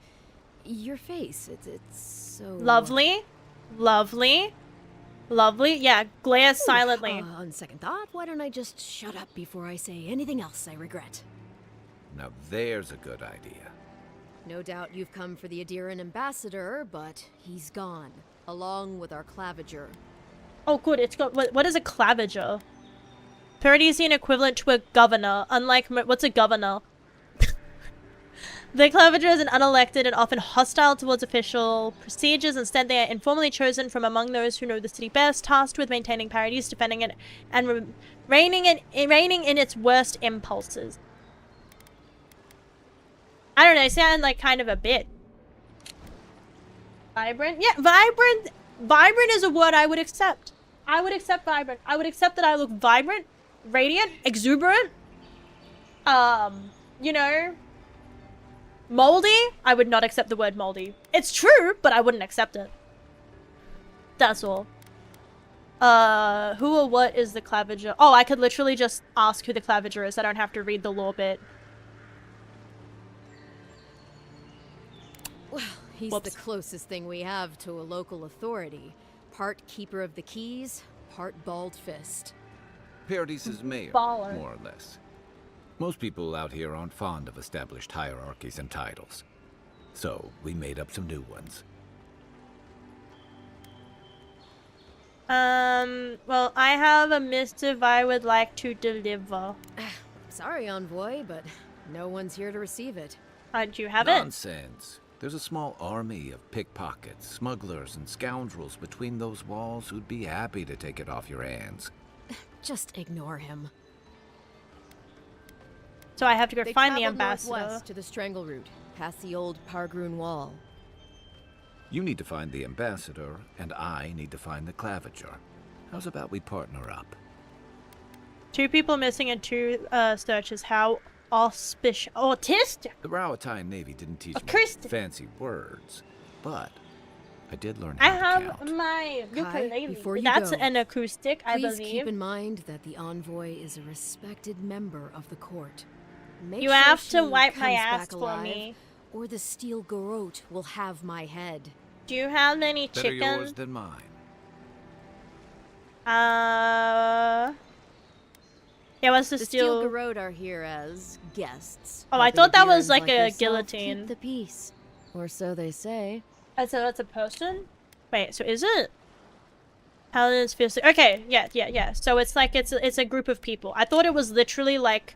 Your face, it's so... Lovely. Lovely. Lovely. Yeah, glare silently. On second thought, why don't I just shut up before I say anything else I regret? Now there's a good idea. No doubt you've come for the Adiran ambassador, but he's gone, along with our claviger. Oh, good. It's got. What is a claviger? Paradisian equivalent to a governor. Unlike what's a governor? The claviger is an unelected and often hostile towards official procedures. Instead, they are informally chosen from among those who know the city best, tasked with maintaining Paradise, defending it, and reigning in its worst impulses. I don't know. They sound like kind of a bit vibrant. Yeah, vibrant. Vibrant is a word I would accept. I would accept vibrant. I would accept that I look vibrant, radiant, exuberant. You know. Moldy? I would not accept the word moldy. It's true, but I wouldn't accept it. That's all. Who or what is the claviger? Oh, I could literally just ask who the claviger is. I don't have to read the lore bit. Well, he's Whoops. the closest thing we have to a local authority. Part keeper of the keys, part bald fist. Paradise's mayor, Baller. more or less. Most people out here aren't fond of established hierarchies and titles. So, we made up some new ones. Well, I have a missive I would like to deliver. Sorry, Envoy, but no one's here to receive it. Do you have it? Nonsense. There's a small army of pickpockets, smugglers, and scoundrels between those walls who'd be happy to take it off your hands. Just ignore him. So I have to go They find the traveled ambassador. northwest to the Strangle Route, past the old Pargroon Wall. You need to find the ambassador, and I need to find the claviger. How's about we partner up? 2 people missing and 2 searches. How auspicious. Autistic? The Rowatine Navy didn't teach me Acoustic. fancy words, but I did learn I how to have count. my Kai, ukulele. before you That's go, an acoustic, I Please believe. keep in mind that the envoy is a respected member of the court. Make You sure have to she wipe my comes ass back for alive, me. or the steel garrote will have my head. Do you have any Better yours chicken? than mine. Yeah, what's the The steel? steel garrote are here as guests. Oh, I helping thought that was Adirans like a yourself guillotine. Keep the peace, or so they say. So that's a person? Wait, so is it? Paladins fiercely. Okay, yeah. So it's like it's a group of people. I thought it was literally like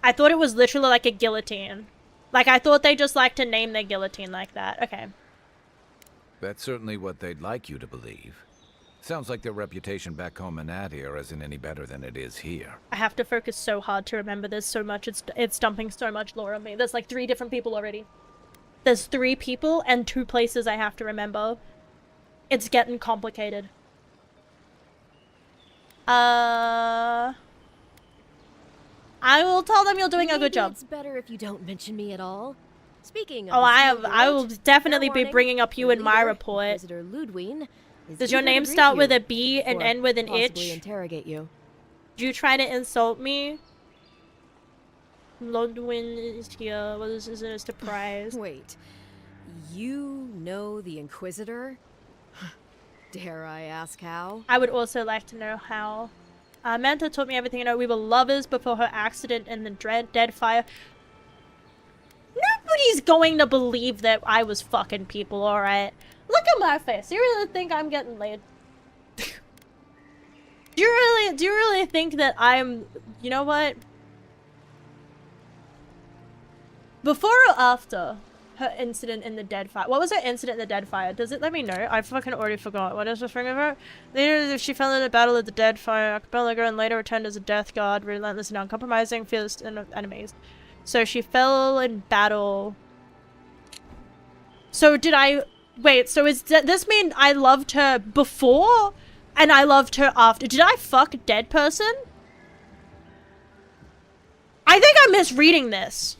a guillotine. Like I thought they just like to name their guillotine like that. Okay. That's certainly what they'd like you to believe. Sounds like their reputation back home in Adir isn't any better than it is here. I have to focus so hard to remember. There's so much. It's dumping so much lore on me. There's like 3 different people already. There's 3 people and 2 places I have to remember. It's getting complicated. I will tell them you're doing a good Maybe job. It's better if you don't mention me at all. Speaking of Oh, the I steel will garrote, definitely fair be warning, bringing up you the in my leader, report. Inquisitor Ludwine, is Does your eager to name greet start with you, a B and or end with an possibly itch? interrogate you. Do you try to insult me? Ludwin is here. What is it a surprise? Wait, you know the Inquisitor? Dare I ask how? I would also like to know how. Manta taught me everything I know. We were lovers before her accident in the dead fire. Nobody's going to believe that I was fucking people, alright? Look at my face. You really think I'm getting laid? Do you really think that I'm... You know what? Before or after her incident in the dead fire? What was her incident in the dead fire? Does it let me know? I fucking already forgot. What is the thing of her? Later, she fell in a battle at the dead fire archipelago and later returned as a death guard, relentless and uncompromising, fearless and amazed. So she fell in battle. So did I... Wait, so does this mean I loved her before and I loved her after? Did I fuck a dead person? I think I'm misreading this.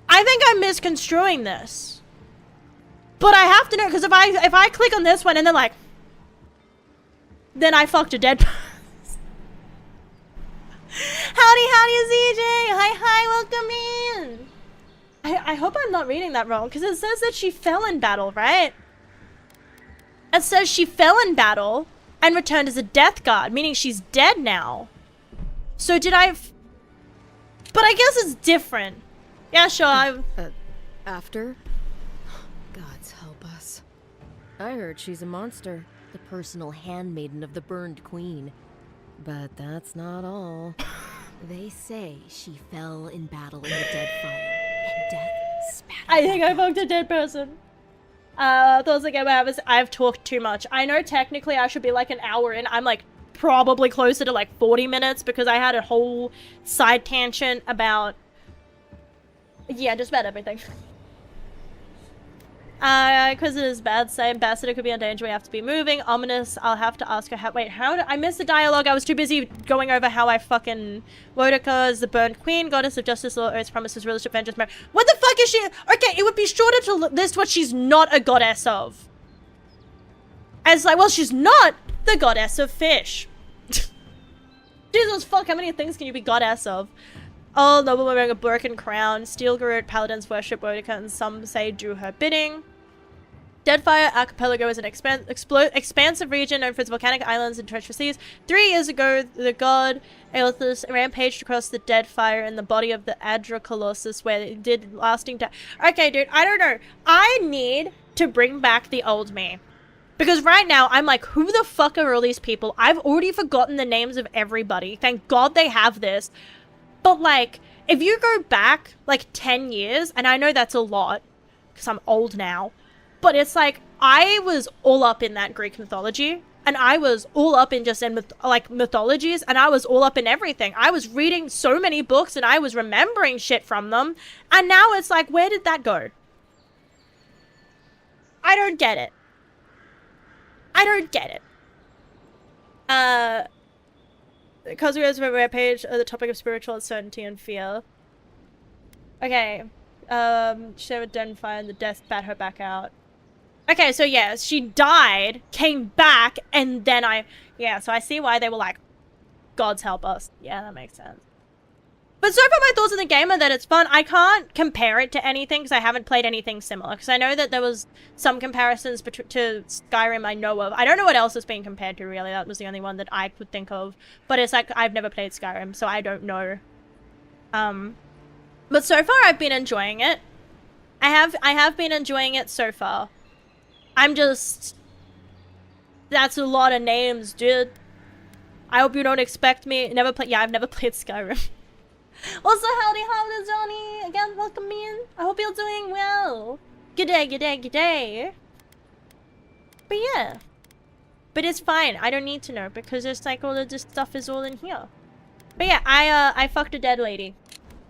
I think I'm misconstruing this. But I have to know, because if I click on this one and then like... Then I fucked a dead person. Howdy, ZJ! Hi, welcome in! I hope I'm not reading that wrong, because it says that she fell in battle, right? It says she fell in battle and returned as a death guard, meaning she's dead now. So did I... But I guess it's different. Yeah, sure, After? Gods help us. I heard she's a monster. The personal handmaiden of the burned queen. But that's not all. They say she fell in battle in the dead fire, and death spat her I think back I out. fucked a dead person. Those again, I've talked too much. I know technically I should be like an hour in. I'm like probably closer to like 40 minutes because I had a whole side tangent about... Yeah, just about everything. Inquisitor's bad. Say ambassador could be in danger. We have to be moving. Ominous. I'll have to ask her how. Wait, how did I miss the dialogue? I was too busy going over how I fucking. Wodica is the burned queen, goddess of justice, law, oaths, promises, rulership, vengeance, merit. What the fuck is she? Okay, it would be shorter to list what she's not a goddess of. As like, well, she's not the goddess of fish. Jesus fuck, how many things can you be goddess of? Oh, nobleman wearing a broken crown. Steel garrote paladins worship Wodica and some say do her bidding. Deadfire Archipelago is an expansive region known for its volcanic islands and treacherous seas. 3 years ago, the god Aelithus rampaged across the Deadfire in the body of the Adra Colossus, where it did lasting damage. Okay, dude, I don't know. I need to bring back the old me. Because right now, I'm like, who the fuck are all these people? I've already forgotten the names of everybody. Thank God they have this. But, like, if you go back like 10 years, and I know that's a lot because I'm old now, but it's like I was all up in that Greek mythology, and I was all up in just mythologies, and I was all up in everything. I was reading so many books, and I was remembering shit from them, and now it's like, where did that go? I don't get it. I don't get it. Kazuya's rare page, the topic of spiritual uncertainty and fear. Okay. She never identified and the death spat her back out. Okay, so yeah, she died, came back, and then so I see why they were like, God's help us. Yeah, that makes sense. But so far my thoughts on the game are that it's fun. I can't compare it to anything because I haven't played anything similar. Because I know that there was some comparisons to Skyrim I know of. I don't know what else is being compared to, really. That was the only one that I could think of. But it's like, I've never played Skyrim, so I don't know. But so far I've been enjoying it. I have been enjoying it so far. I'm just... That's a lot of names, dude. I hope you don't expect me... Yeah, I've never played Skyrim. Also, howdy, Johnny. Again, welcome in. I hope you're doing well. Good day, good day, good day. But yeah. But it's fine. I don't need to know because it's like all of this stuff is all in here. But yeah, I fucked a dead lady.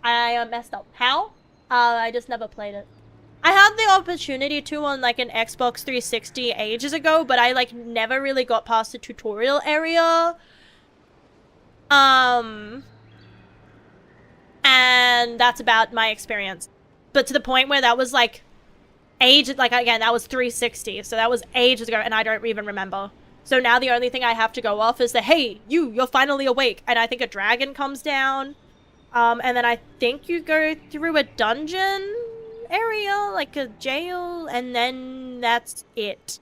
I messed up. How? I just never played it. I had the opportunity to on like an Xbox 360 ages ago, but I like never really got past the tutorial area. And that's about my experience. But to the point where that was like ages, like again, that was 360. So that was ages ago and I don't even remember. So now the only thing I have to go off is that, hey, you're finally awake. And I think a dragon comes down. And then I think you go through a dungeon area, like a jail, and then that's it.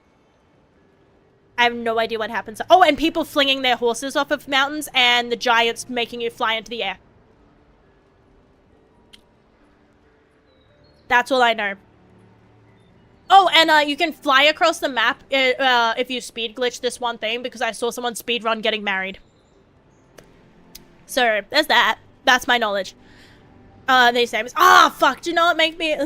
I have no idea what happens. Oh, and people flinging their horses off of mountains and the giants making you fly into the air. That's all I know. Oh, and you can fly across the map if you speed glitch this one thing, because I saw someone speedrun getting married. So, there's that. That's my knowledge. They say, fuck, do not make me...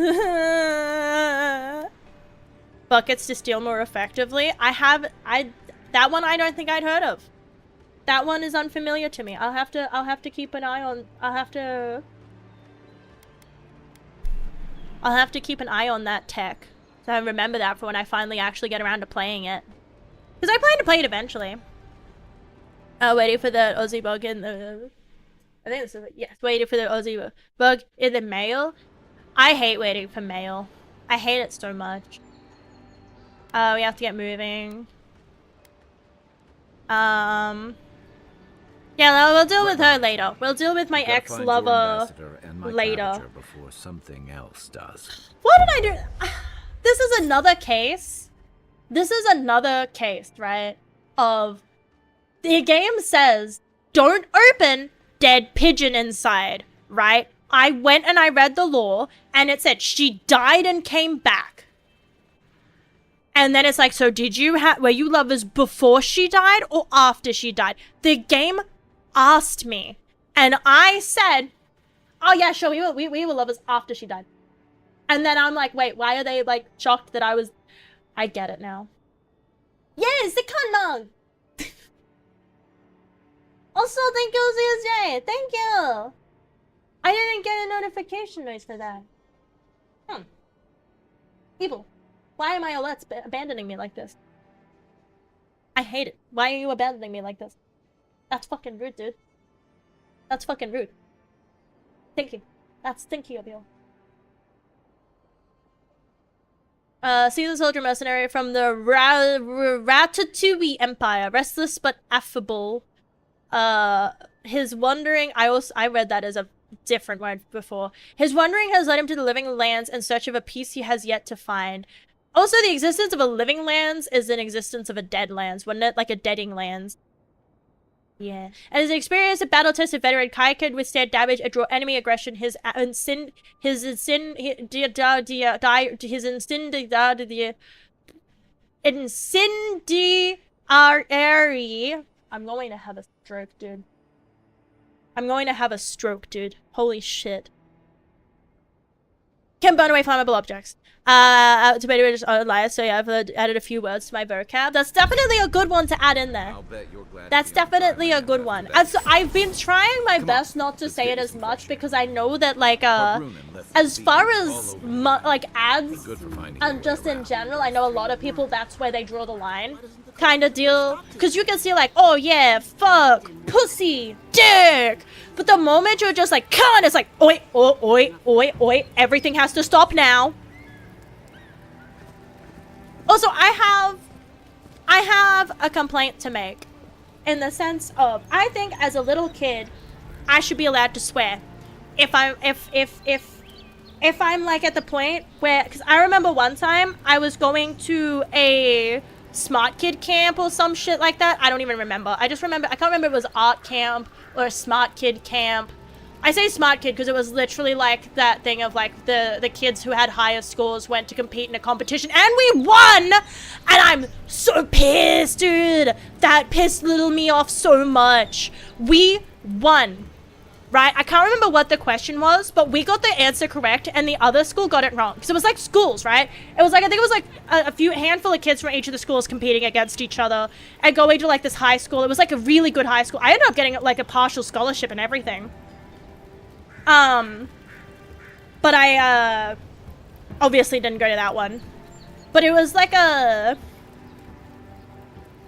Buckets to steal more effectively. That one I don't think I'd heard of. That one is unfamiliar to me. I'll have to keep an eye on... I'll have to keep an eye on that tech. So I remember that for when I finally actually get around to playing it. Because I plan to play it eventually. Waiting for the Aussie bug in the... I think this is... Yes, waiting for the Aussie bug in the mail. I hate waiting for mail. I hate it so much. We have to get moving. Yeah, we'll deal with her later. We'll deal with my ex-lover later. Before something else does. What did I do? This is another case. This is another case, right? Of the game says, don't open dead pigeon inside, right? I went and I read the law and it said she died and came back. And then it's like, so were you lovers before she died or after she died? The game asked me and I said, oh yeah, sure, we were lovers after she died. And then I'm like, wait, why are they like shocked that I get it now. Yes, the conmug! Also, thank you, CSJ. Thank you. I didn't get a notification noise for that. Evil. Why am I abandoning me like this? I hate it. Why are you abandoning me like this? That's fucking rude, dude. That's fucking rude. Thank you. That's stinky of you. Caesar soldier mercenary from the Ratatouille Empire. Restless but affable. His wandering... I read that as a different word before. His wandering has led him to the living lands in search of a peace he has yet to find. Also, the existence of a living lands is an existence of a dead lands, wouldn't it? Like a deading lands. Yeah. And as an experienced battle-tested veteran, Kai could withstand damage and draw enemy aggression. His incendiary... I'm going to have a stroke, dude. I'm going to have a stroke, dude. Holy shit. Can burn away flammable objects. Tomato just liar, so yeah, I've added a few words to my vocab. That's definitely a good one to add in there. I'll bet you're glad That's to be on definitely a Fireman good after one. that. I've been trying my Come best on, not to let's say get it you as some much fresh air. because I know that like Pop Brunin left the as scene far all as over like ads Good for finding your and way just in around. general, I know a lot of people that's where they draw the line kind of deal, because you can see like, oh yeah, fuck, pussy, dick, but the moment you're just like cunt, it's like oi oi oi oi oi, everything has to stop now. Also, I have a complaint to make, in the sense of, I think as a little kid, I should be allowed to swear. If I'm like at the point where, because I remember one time I was going to a smart kid camp or some shit like that. I don't even remember. I just remember, I can't remember if it was art camp or a smart kid camp. I say smart kid because it was literally like that thing of like the kids who had higher scores went to compete in a competition and we won! And I'm so pissed, dude. That pissed little me off so much. We won. Right? I can't remember what the question was, but we got the answer correct and the other school got it wrong. Because it was like schools, right? It was like, I think it was like a handful of kids from each of the schools competing against each other and going to like this high school. It was like a really good high school. I ended up getting like a partial scholarship and everything. But I, obviously didn't go to that one. But it was like a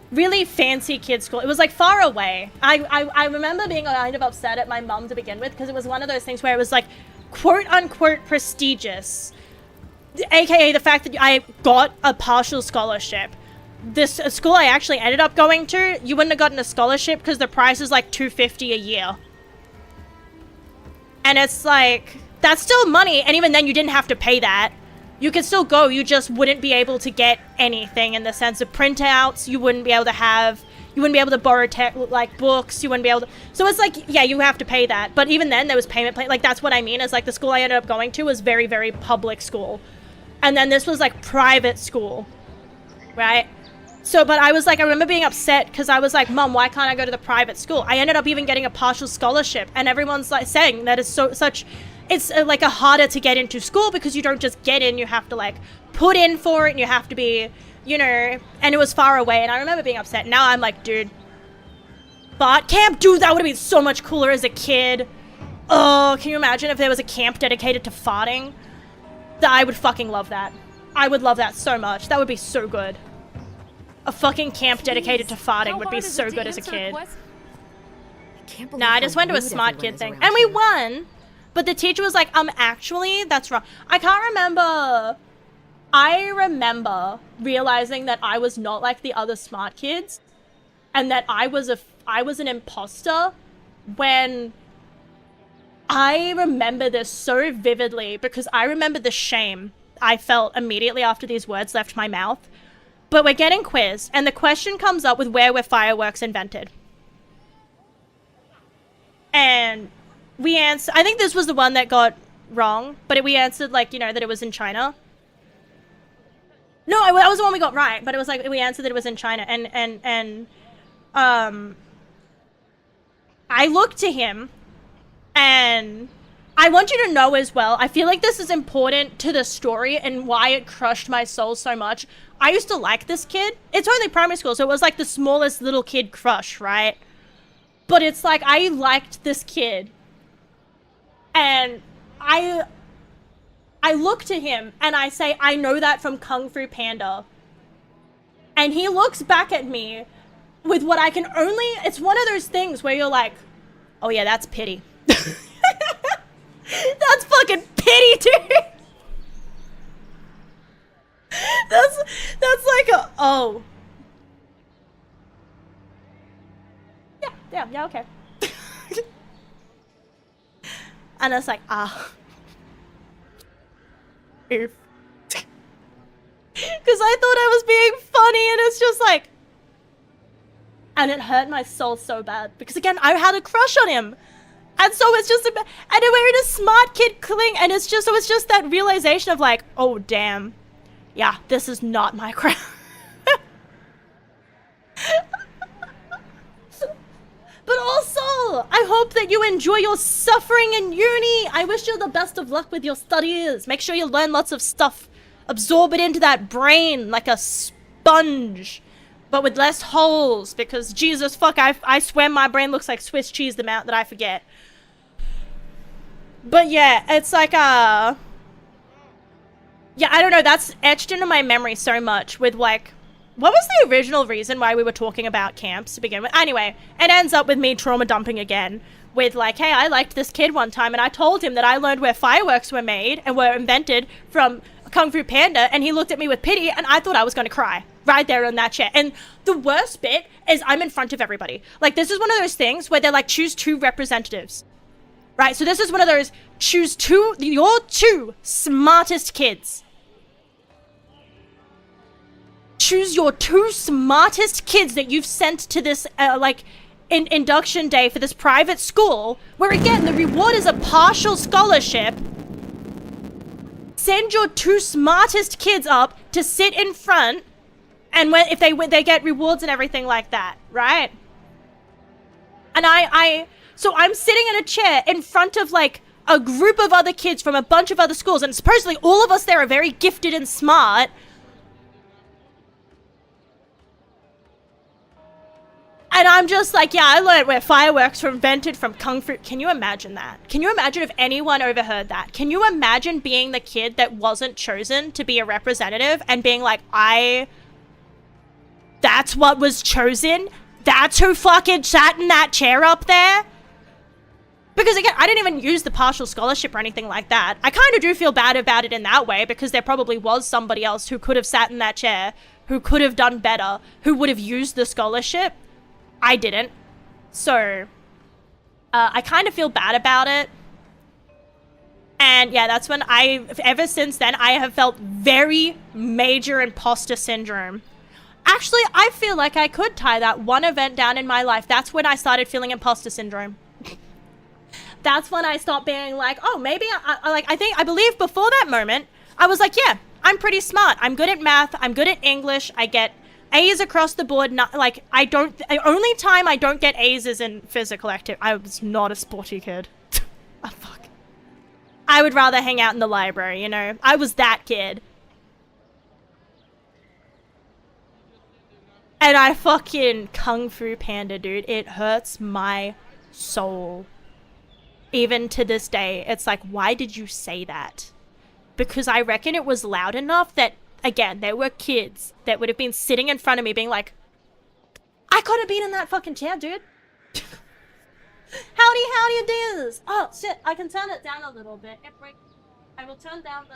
really fancy kids school. It was like far away. I remember being kind of upset at my mum to begin with because it was one of those things where it was like quote unquote prestigious, aka the fact that I got a partial scholarship. This school I actually ended up going to, you wouldn't have gotten a scholarship because the price is like $250 a year. And it's like, that's still money, and even then you didn't have to pay that. You could still go, you just wouldn't be able to get anything in the sense of printouts, you wouldn't be able to have, you wouldn't be able to borrow like books, you wouldn't be able to, so it's like, yeah, you have to pay that. But even then there was payment plan, like that's what I mean, is like the school I ended up going to was very, very public school. And then this was like private school, right? So, but I was like, I remember being upset because I was like, Mom, why can't I go to the private school? I ended up even getting a partial scholarship, and everyone's like saying that it's it's like a harder to get into school because you don't just get in, you have to like put in for it, and you have to be, you know, and it was far away, and I remember being upset. Now I'm like, dude, fart camp? Dude, that would have been so much cooler as a kid. Oh, can you imagine if there was a camp dedicated to farting? I would fucking love that. I would love that so much. That would be so good. A fucking camp dedicated to farting would be so good as a kid. Nah, I just went to a smart kid thing. And we won! But the teacher was like, actually, that's wrong. I can't remember. I remember realizing that I was not like the other smart kids. And that I was an imposter when I remember this so vividly because I remember the shame I felt immediately after these words left my mouth. But we're getting quizzed, and the question comes up with where were fireworks invented? And we answered, I think this was the one that got wrong, but we answered like, you know, that it was in China. No, that was the one we got right, but it was like, we answered that it was in China, and I looked to him, and I want you to know as well, I feel like this is important to the story and why it crushed my soul so much. I used to like this kid. It's only primary school, so it was like the smallest little kid crush, right? But it's like, I liked this kid. And I look to him and I say, I know that from Kung Fu Panda. And he looks back at me with what I can only, it's one of those things where you're like, oh yeah, that's pity. That's fucking pity, dude. That's like a, oh. Yeah, okay. And it's like, if. Because I thought I was being funny, and it's just like, and it hurt my soul so bad. Because again, I had a crush on him. And so it's just, and we're in a smart kid cling, and it's just, so it's just that realization of like, oh damn, yeah, this is not my crowd. But also, well. I hope that you enjoy your suffering in uni. I wish you the best of luck with your studies. Make sure you learn lots of stuff. Absorb it into that brain like a sponge, but with less holes, because Jesus fuck, I swear my brain looks like Swiss cheese the amount that I forget. But yeah, it's like, yeah, I don't know, that's etched into my memory so much with like, what was the original reason why we were talking about camps to begin with? Anyway, it ends up with me trauma dumping again with like, hey, I liked this kid one time and I told him that I learned where fireworks were made and were invented from Kung Fu Panda, and he looked at me with pity and I thought I was going to cry right there on that chair. And the worst bit is I'm in front of everybody. Like, this is one of those things where they're like, choose 2 representatives. Right? So this is one of those, choose your 2 smartest kids. Choose your 2 smartest kids that you've sent to this, like, induction day for this private school, where again, the reward is a partial scholarship. Send your 2 smartest kids up to sit in front, and if they get rewards and everything like that, right? And so I'm sitting in a chair in front of, like, a group of other kids from a bunch of other schools, and supposedly all of us there are very gifted and smart. And I'm just like, yeah, I learned where fireworks were invented from Kung Fu. Can you imagine that? Can you imagine if anyone overheard that? Can you imagine being the kid that wasn't chosen to be a representative and being like, that's what was chosen? That's who fucking sat in that chair up there? Because again, I didn't even use the partial scholarship or anything like that. I kind of do feel bad about it in that way, because there probably was somebody else who could have sat in that chair, who could have done better, who would have used the scholarship. I didn't. So, I kind of feel bad about it. And yeah, that's when ever since then, I have felt very major imposter syndrome. Actually, I feel like I could tie that one event down in my life. That's when I started feeling imposter syndrome. That's when I stopped being like, oh, maybe I believe before that moment, I was like, yeah, I'm pretty smart. I'm good at math. I'm good at English. I get A's across the board. Not like the only time I don't get A's is in physical activity. I was not a sporty kid. Oh, fuck. I would rather hang out in the library, you know? I was that kid. And I fucking Kung Fu Panda, dude. It hurts my soul. Even to this day, it's like, why did you say that? Because I reckon it was loud enough that, again, there were kids that would have been sitting in front of me being like, I could have been in that fucking chair, dude. Howdy dears. Oh, shit, I can turn it down a little bit. I will turn down the...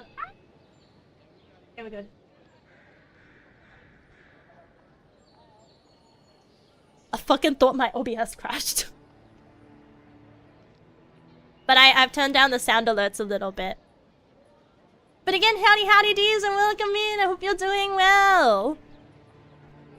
There we go. I fucking thought my OBS crashed. But I've turned down the sound alerts a little bit. But again, howdy dears and welcome in. I hope you're doing well.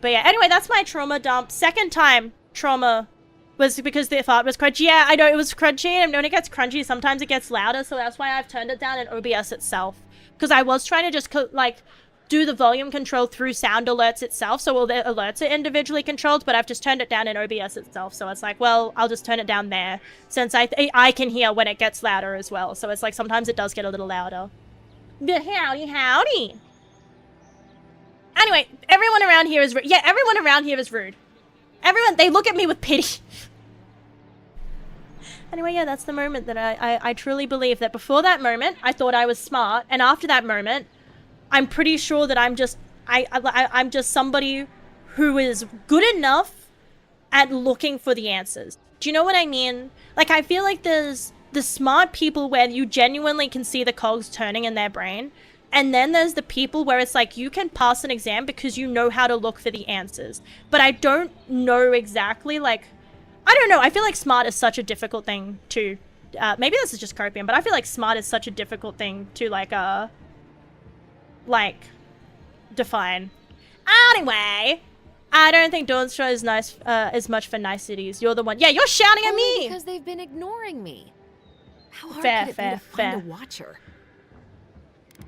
But yeah, anyway, that's my trauma dump. Second time trauma was because the fart was crunchy. Yeah, I know it was crunchy, and when it gets crunchy, sometimes it gets louder, so that's why I've turned it down in OBS itself. Because I was trying to just, like, do the volume control through sound alerts itself, so all the alerts are individually controlled, but I've just turned it down in OBS itself, so it's like, well, I'll just turn it down there, since I can hear when it gets louder as well, so it's like, sometimes it does get a little louder. But howdy. Anyway, everyone around here is rude. Yeah, everyone around here is rude. Everyone, they look at me with pity. Anyway, yeah, that's the moment that I truly believe that before that moment, I thought I was smart, and after that moment, I'm pretty sure that I'm just somebody who is good enough at looking for the answers. Do you know what I mean? Like, I feel like there's the smart people where you genuinely can see the cogs turning in their brain. And then there's the people where it's like, you can pass an exam because you know how to look for the answers. But I don't know exactly, like, I don't know. I feel like smart is such a difficult thing to, maybe this is just copium, but I feel like smart is such a difficult thing to, like, define. Anyway, I don't think Dawn's show is nice, as much for niceties. You're the one. Yeah, you're shouting at me! Because they've been ignoring me. How hard Fair, could it fair, be to fair. find a watcher?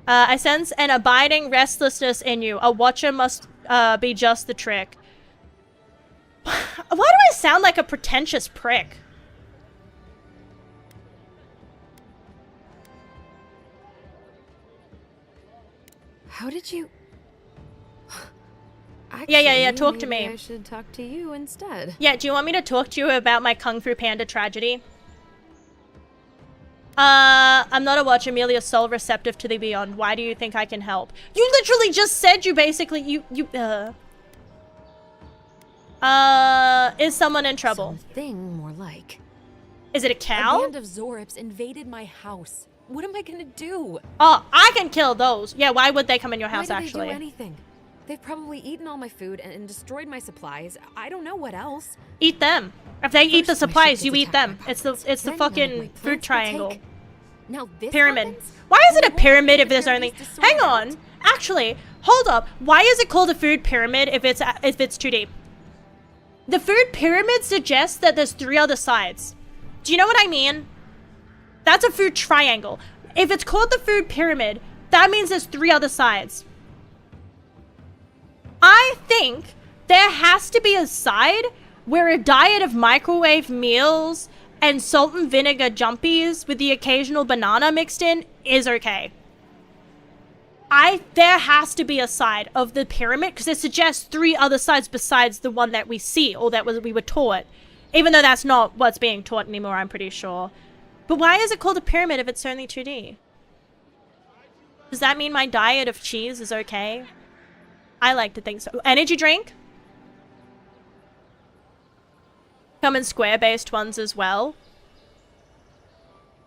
I sense an abiding restlessness in you. A watcher must be just the trick. Why do I sound like a pretentious prick? How did you... Yeah, talk to maybe me. I should talk to you instead. Yeah, do you want me to talk to you about my Kung Fu Panda tragedy? I'm not a watch. Amelia Soul receptive to the beyond. Why do you think I can help? You literally just said you basically, is someone in trouble? Something more like... Is it a cow? A band of Zorips invaded my house. What am I gonna do? Oh, I can kill those. Yeah, why would they come in your house, Why did actually? they do anything? They've probably eaten all my food and destroyed my supplies. I don't know what else. Eat them. If they eat the First my supplies, ship you gets eat them. attacked by It's the pirates. Then fucking none of my food plants will triangle. take. Now this Pyramid. happens? Why is it a Why pyramid did if there's the only... pyramids Hang destroy on. it? Actually, hold up. Why is it called a food pyramid if it's too deep? The food pyramid suggests that there's 3 other sides. Do you know what I mean? That's a food triangle. If it's called the food pyramid, that means there's 3 other sides. I think there has to be a side where a diet of microwave meals and salt and vinegar jumpies with the occasional banana mixed in is okay. There has to be a side of the pyramid because it suggests 3 other sides besides the one that we see or that we were taught. Even though that's not what's being taught anymore, I'm pretty sure. But why is it called a pyramid if it's only 2D? Does that mean my diet of cheese is okay? I like to think so. Energy drink? Come in square-based ones as well.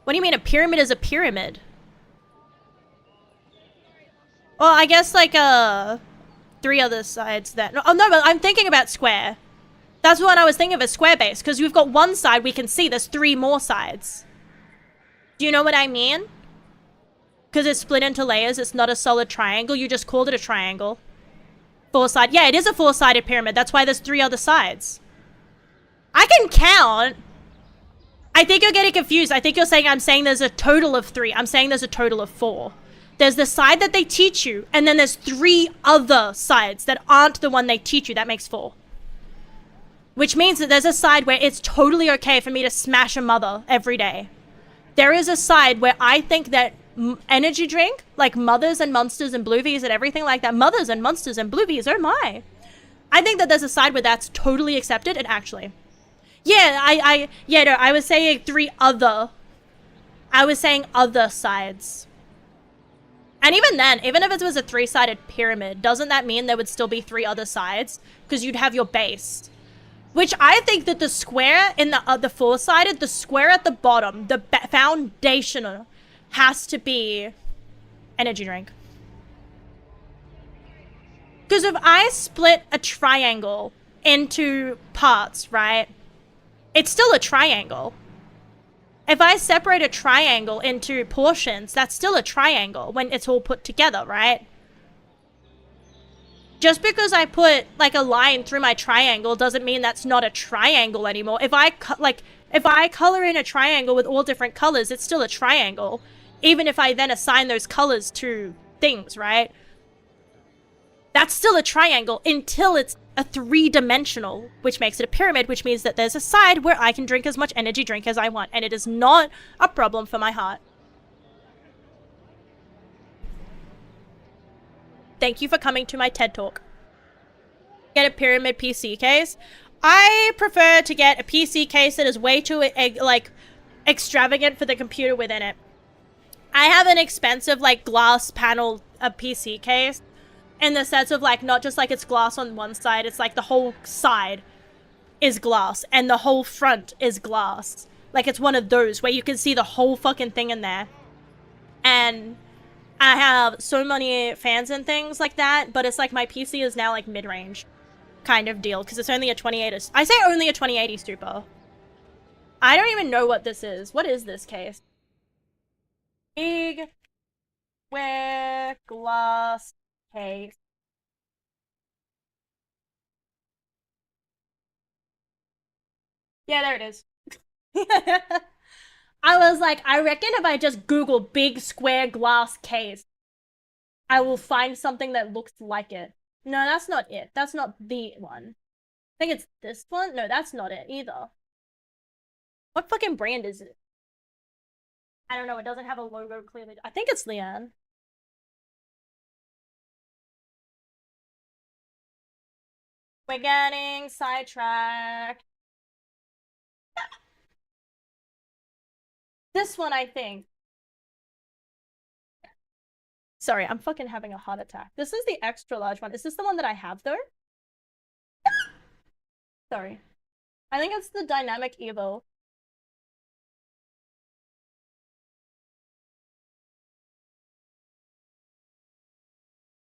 What do you mean a pyramid is a pyramid? Well, I guess like 3 other sides that... Oh no, but I'm thinking about square. That's what I was thinking of as square base, because we've got one side we can see, there's 3 more sides. Do you know what I mean? Because it's split into layers, it's not a solid triangle, you just called it a triangle. 4-side, yeah, it is a 4-sided pyramid, that's why there's 3 other sides. I can count. I think you're getting confused. I think you're saying I'm saying there's a total of 3. I'm saying there's a total of 4. There's the side that they teach you, and then there's 3 other sides that aren't the one they teach you. That makes 4. Which means that there's a side where it's totally okay for me to smash a mother every day. There is a side where I think that energy drink, like mothers and monsters and bluevies and everything like that, mothers and monsters and bluevies, oh my. I think that there's a side where that's totally accepted and actually... Yeah, I was saying 3 other. I was saying other sides. And even then, even if it was a 3-sided pyramid, doesn't that mean there would still be 3 other sides? Because you'd have your base. Which I think that the square in the 4-sided, the square at the bottom, the foundational, has to be energy drink. Because if I split a triangle into parts, right? It's still a triangle. If I separate a triangle into portions, that's still a triangle when it's all put together, right? Just because I put like a line through my triangle doesn't mean that's not a triangle anymore. If I color in a triangle with all different colors, it's still a triangle. Even if I then assign those colors to things, right? That's still a triangle until it's a 3-dimensional, which makes it a pyramid, which means that there's a side where I can drink as much energy drink as I want, and it is not a problem for my heart. Thank you for coming to my TED Talk. Get a pyramid PC case. I prefer to get a PC case that is way too, like, extravagant for the computer within it. I have an expensive, like, glass panel PC case. In the sense of, like, not just, like, it's glass on one side. It's, like, the whole side is glass. And the whole front is glass. Like, it's one of those where you can see the whole fucking thing in there. And I have so many fans and things like that. But it's, like, my PC is now, like, mid-range kind of deal. Because it's only a 2080. I say only a 2080 Super. I don't even know what this is. What is this case? Big square glass case. Yeah, there it is. I was like, I reckon if I just Google big square glass case, I will find something that looks like it. No, that's not it. That's not the one. I think it's this one. No, that's not it either. What fucking brand is it? I don't know. It doesn't have a logo clearly. I think it's Leanne. We're getting sidetracked. This one, I think. Sorry, I'm fucking having a heart attack. This is the extra large one. Is this the one that I have, though? Sorry. I think it's the dynamic Evo.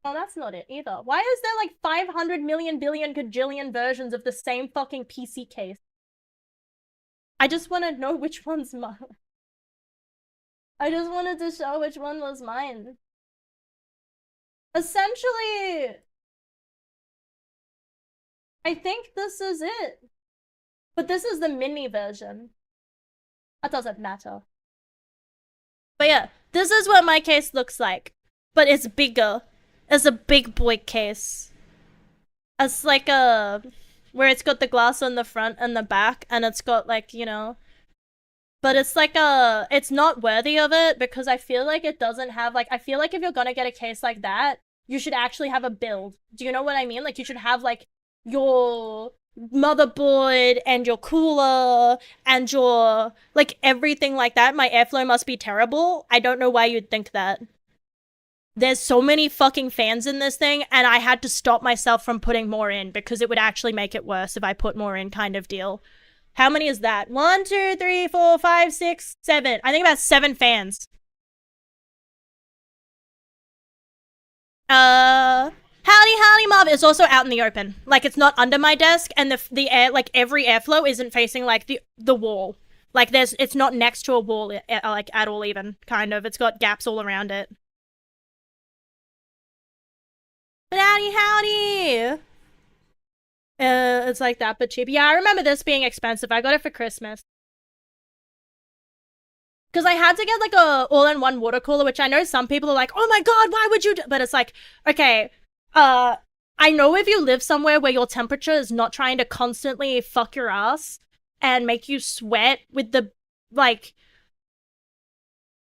Oh, that's not it either. Why is there like 500 million billion gajillion versions of the same fucking PC case? I just want to know which one's mine. I just wanted to show which one was mine. Essentially, I think this is it. But this is the mini version. That doesn't matter. But yeah, this is what my case looks like. But it's bigger. It's a big boy case. It's like a... where it's got the glass on the front and the back, and it's got like, you know... But it's like a... it's not worthy of it, because I feel like it doesn't have, like... I feel like if you're gonna get a case like that, you should actually have a build. Do you know what I mean? Like, you should have, like, your motherboard and your cooler and your... like, everything like that. My airflow must be terrible. I don't know why you'd think that. There's so many fucking fans in this thing, and I had to stop myself from putting more in because it would actually make it worse if I put more in, kind of deal. How many is that? 1, 2, 3, 4, 5, 6, 7. I think about 7 fans. Howdy mob is also out in the open. Like, it's not under my desk, and the air, like, every airflow isn't facing, like, the wall. Like, it's not next to a wall, like, at all even, kind of. It's got gaps all around it. But howdy! It's like that, but cheap. Yeah, I remember this being expensive. I got it for Christmas. Because I had to get, like, a all-in-one water cooler, which I know some people are like, oh my god, why would you do? But it's like, okay, I know if you live somewhere where your temperature is not trying to constantly fuck your ass and make you sweat with the, like...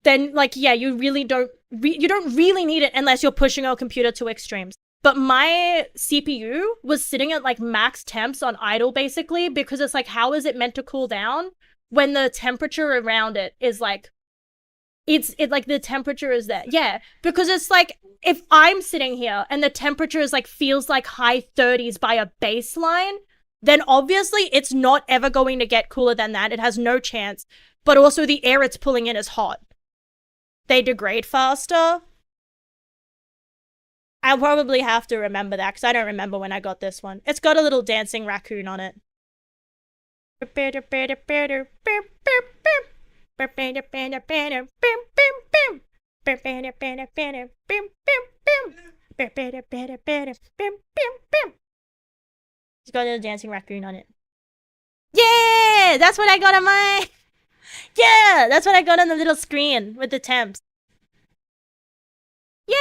then, like, yeah, you really don't... you don't really need it unless you're pushing your computer to extremes. But my CPU was sitting at, like, max temps on idle, basically, because it's like, how is it meant to cool down when the temperature around it is, like... like, the temperature is there. Yeah, because it's like, if I'm sitting here and the temperature is, like, feels like high 30s by a baseline, then obviously it's not ever going to get cooler than that. It has no chance. But also the air it's pulling in is hot. They degrade faster. I'll probably have to remember that, because I don't remember when I got this one. It's got a little dancing raccoon on it. It's got a little dancing raccoon on it. Yeah! That's what I got on my... yeah! That's what I got on the little screen with the temps. Yay!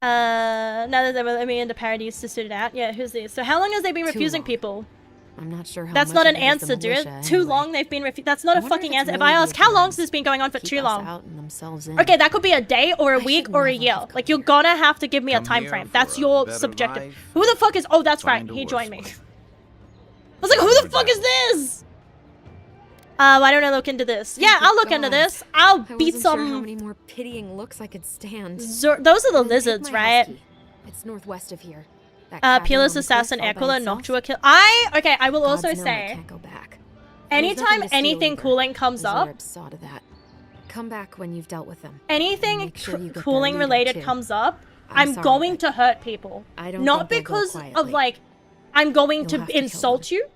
Now that they let me into parodies to suit it out. Yeah, who's these? So how long has they been refusing people? I'm not sure how That's much not an of it is the answer, dude. militia Too anyway. long they've been refused. That's not a wonder fucking if it's answer. If really I ask, the how long has appearance this been going on for keep too us long? out and themselves in. Okay, that could be a day or a I week should or a never year. have Like, come you're gonna have to give me a Come time here frame. for That's a your better subjective. life, Who the fuck is... oh, that's right. find a He worse joined me. one. I was like, who the fuck is this? Why don't I look into this? Yeah, Thank I'll look into God. this. I'll I beat wasn't some... sure how many more pitying looks I could stand. those are the Then take lizards, my house right? key. It's northwest of here. That cabin Peerless on the Assassin, cliff all by Equila, itself. Noctua Kill... okay, I will God's also known I say, can't go back. There's anytime nothing to steal anything either. cooling comes The up, Zorabs saw to that. Come back when you've dealt with them. anything Make sure you get their cooling leader, related too. comes up, I'm I'm sorry, going but to hurt people. I don't Not think they'll go because of, quietly. like, I'm going You'll to have to kill insult them. you.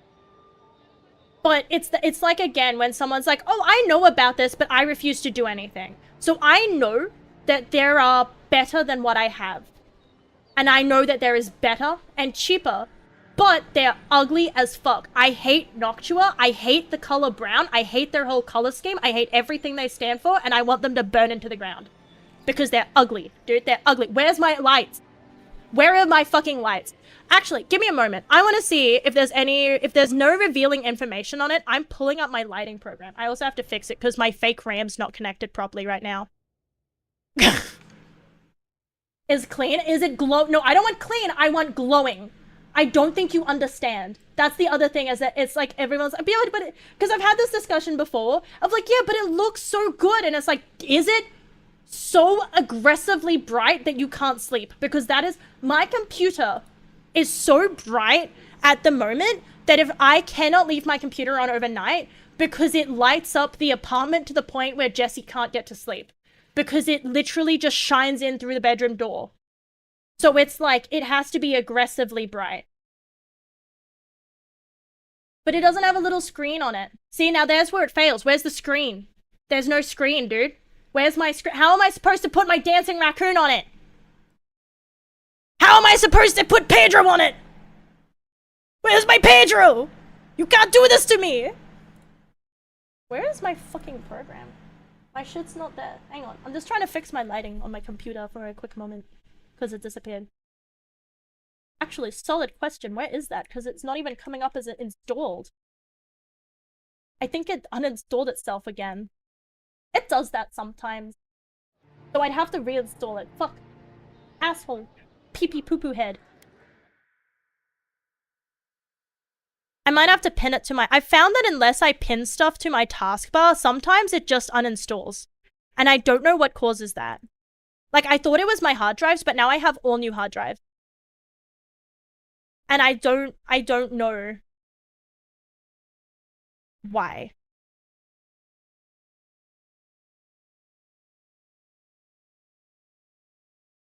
But it's like, again, when someone's like, oh, I know about this, but I refuse to do anything. So I know that there are better than what I have. And I know that there is better and cheaper, but they're ugly as fuck. I hate Noctua. I hate the color brown. I hate their whole color scheme. I hate everything they stand for, and I want them to burn into the ground. Because they're ugly, dude. They're ugly. Where's my lights? Where are my fucking lights? Actually, give me a moment. I want to see if there's no revealing information on it. I'm pulling up my lighting program. I also have to fix it because my fake RAM's not connected properly right now. Is clean? Is it glow? No, I don't want clean. I want glowing. I don't think you understand. That's the other thing, is that it's like everyone's like, but because I've had this discussion before of like, yeah, but it looks so good. And it's like, is it so aggressively bright that you can't sleep? Because that is, my computer is so bright at the moment that if I cannot leave my computer on overnight, because it lights up the apartment to the point where Jesse can't get to sleep. Because it literally just shines in through the bedroom door. So it's like, it has to be aggressively bright. But it doesn't have a little screen on it. See, now there's where it fails. Where's the screen? There's no screen, dude. Where's my screen? How am I supposed to put my dancing raccoon on it? How am I supposed to put Pedro on it? Where's my Pedro? You can't do this to me. Where is my fucking program? My shit's not there. Hang on. I'm just trying to fix my lighting on my computer for a quick moment. Because it disappeared. Actually, solid question. Where is that? Because it's not even coming up as it installed. I think it uninstalled itself again. It does that sometimes. So I'd have to reinstall it. Fuck. Asshole. Pee-pee poo-poo head. I might have to pin it to my... I found that unless I pin stuff to my taskbar, sometimes it just uninstalls. And I don't know what causes that. Like, I thought it was my hard drives, but now I have all new hard drives. And I don't know why.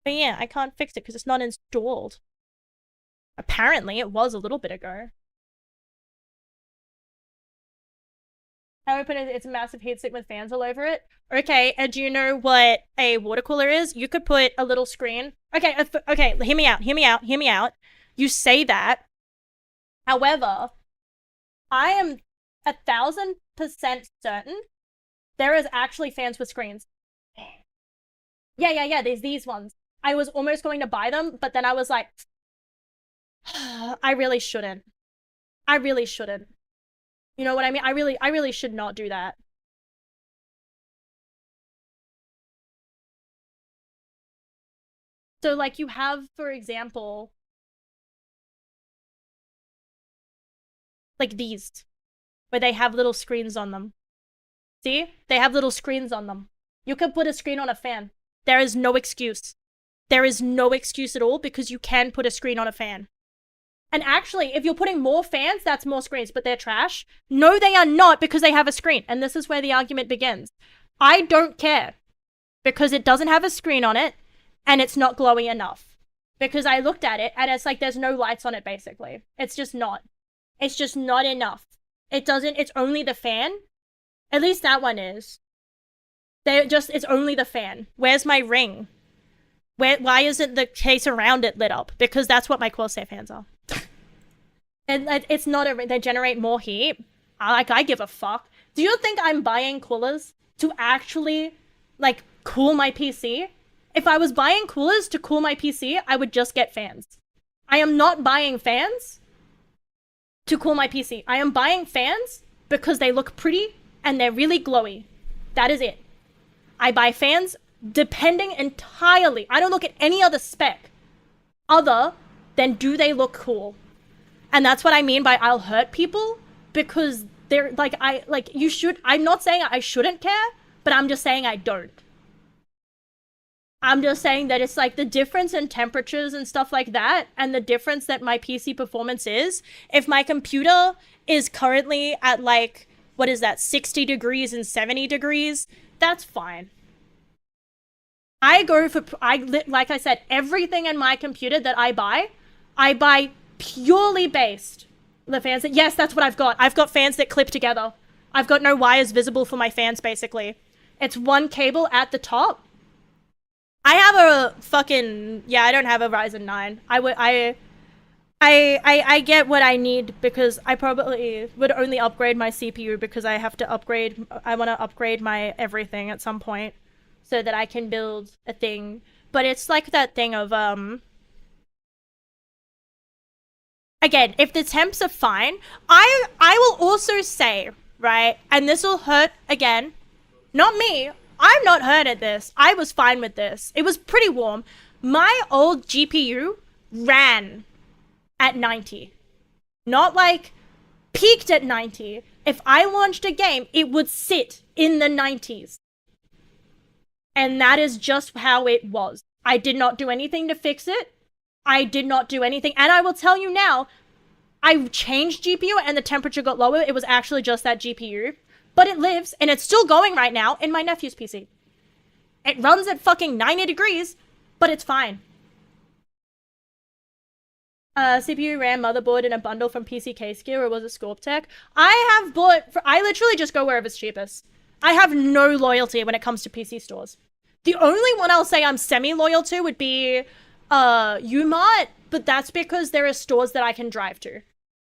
But yeah, I can't fix it because it's not installed. Apparently, it was a little bit ago. I open it, it's a massive heatsink with fans all over it. Okay, and do you know what a water cooler is? You could put a little screen. Okay, okay, hear me out. You say that. However, I am 1000% certain there is actually fans with screens. Yeah, there's these ones. I was almost going to buy them, but then I was like, I really shouldn't. You know what I mean? I really should not do that. So like you have, for example, like these, where they have little screens on them. See? They have little screens on them. You could put a screen on a fan. There is no excuse. There is no excuse at all because you can put a screen on a fan. And actually, if you're putting more fans, that's more screens, but they're trash. No, they are not, because they have a screen. And this is where the argument begins. I don't care because it doesn't have a screen on it and it's not glowy enough. Because I looked at it and it's like there's no lights on it, basically. It's just not. It's just not enough. It's only the fan. At least that one is. It's only the fan. Where's my ring? Why isn't the case around it lit up? Because that's what my Corsair fans are. And it's not they generate more heat. I give a fuck. Do you think I'm buying coolers to actually, like, cool my PC? If I was buying coolers to cool my PC, I would just get fans. I am not buying fans to cool my PC. I am buying fans because they look pretty and they're really glowy. That is it. I buy fans depending entirely. I don't look at any other spec other than do they look cool. And that's what I mean by I'll hurt people, because they're like, I'm not saying I shouldn't care, but I'm just saying I don't. I'm just saying that it's like the difference in temperatures and stuff like that, and the difference that my PC performance is. If my computer is currently at like, what is that, 60 degrees and 70 degrees, that's fine. Like I said, everything in my computer that I buy purely based the fans that, yes, that's what I've got. I've got fans that clip together. I've got no wires visible for my fans, basically. It's one cable at the top. I have a fucking, yeah, I don't have a Ryzen 9. I get what I need because I probably would only upgrade my CPU because I want to upgrade my everything at some point so that I can build a thing. But it's like that thing of, again, if the temps are fine, I will also say, right, and this will hurt again, not me. I'm not hurt at this. I was fine with this. It was pretty warm. My old GPU ran at 90. Not like peaked at 90. If I launched a game, it would sit in the 90s. And that is just how it was. I did not do anything to fix it. I did not do anything. And I will tell you now, I changed GPU and the temperature got lower. It was actually just that GPU. But it lives, and it's still going right now in my nephew's PC. It runs at fucking 90 degrees, but it's fine. CPU, RAM, motherboard in a bundle from PCK Skill, or was it Scorp Tech? I have bought, I literally just go wherever it's cheapest. I have no loyalty when it comes to PC stores. The only one I'll say I'm semi-loyal to would be Umart, but that's because there are stores that I can drive to.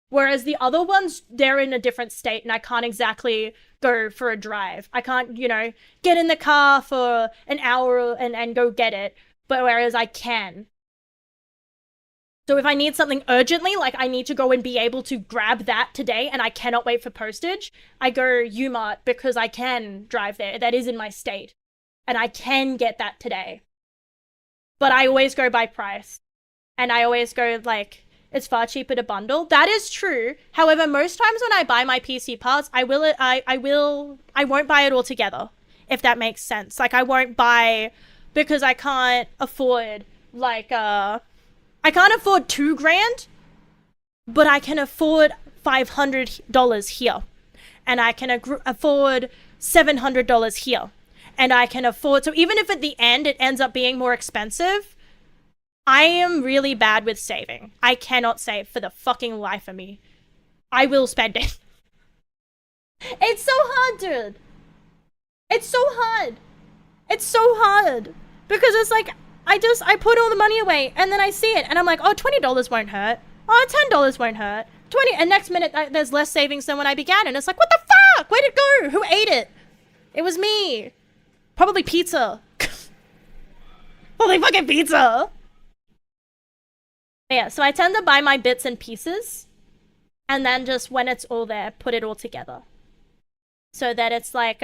Whereas the other ones, they're in a different state and I can't exactly go for a drive. I can't, you know, get in the car for an hour and go get it. But whereas I can. So if I need something urgently, like I need to go and be able to grab that today and I cannot wait for postage, I go Umart because I can drive there. That is in my state. And I can get that today. But I always go by price. And I always go like, it's far cheaper to bundle. That is true. However, most times when I buy my PC parts, I won't buy it all together, if that makes sense. Like I won't buy because I can't afford like I can't afford $2,000, but I can afford $500 here, and I can afford $700 here, and I can afford. So even if at the end it ends up being more expensive. I am really bad with saving. I cannot save for the fucking life of me. I will spend it. It's so hard, dude. It's so hard. It's so hard. Because it's like, I put all the money away and then I see it and I'm like, oh, $20 won't hurt. Oh, $10 won't hurt. 20, and next minute there's less savings than when I began. And it's like, what the fuck? Where'd it go? Who ate it? It was me. Probably pizza. Probably fucking pizza. Yeah, so I tend to buy my bits and pieces, and then just when it's all there, put it all together. So that it's like,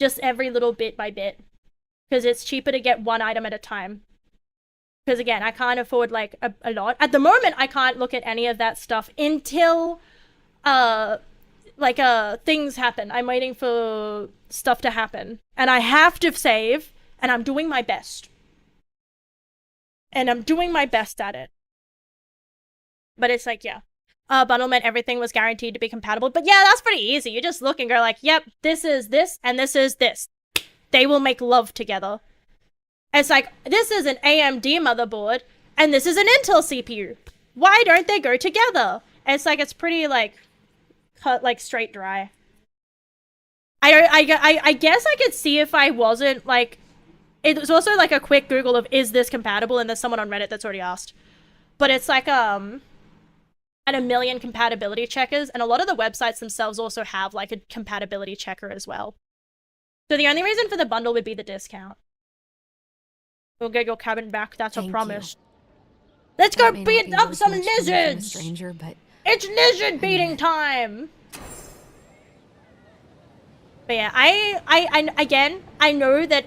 just every little bit by bit. Because it's cheaper to get one item at a time. Because again, I can't afford like a lot. At the moment, I can't look at any of that stuff until, things happen. I'm waiting for stuff to happen. And I have to save, and I'm doing my best. And I'm doing my best at it. But it's like, yeah. Bundle meant everything was guaranteed to be compatible. But yeah, that's pretty easy. You just look and go like, yep, this is this, and this is this. They will make love together. It's like, this is an AMD motherboard, and this is an Intel CPU. Why don't they go together? It's like, it's pretty, like, cut, like, straight dry. I guess I could see if I wasn't, like... It was also like a quick Google of, is this compatible? And there's someone on Reddit that's already asked. But it's like, at a million compatibility checkers. And a lot of the websites themselves also have like a compatibility checker as well. So the only reason for the bundle would be the discount. We'll get your cabin back. That's a promise. Let's go beat up some lizards! Stranger, but it's lizard beating time! But yeah, I know that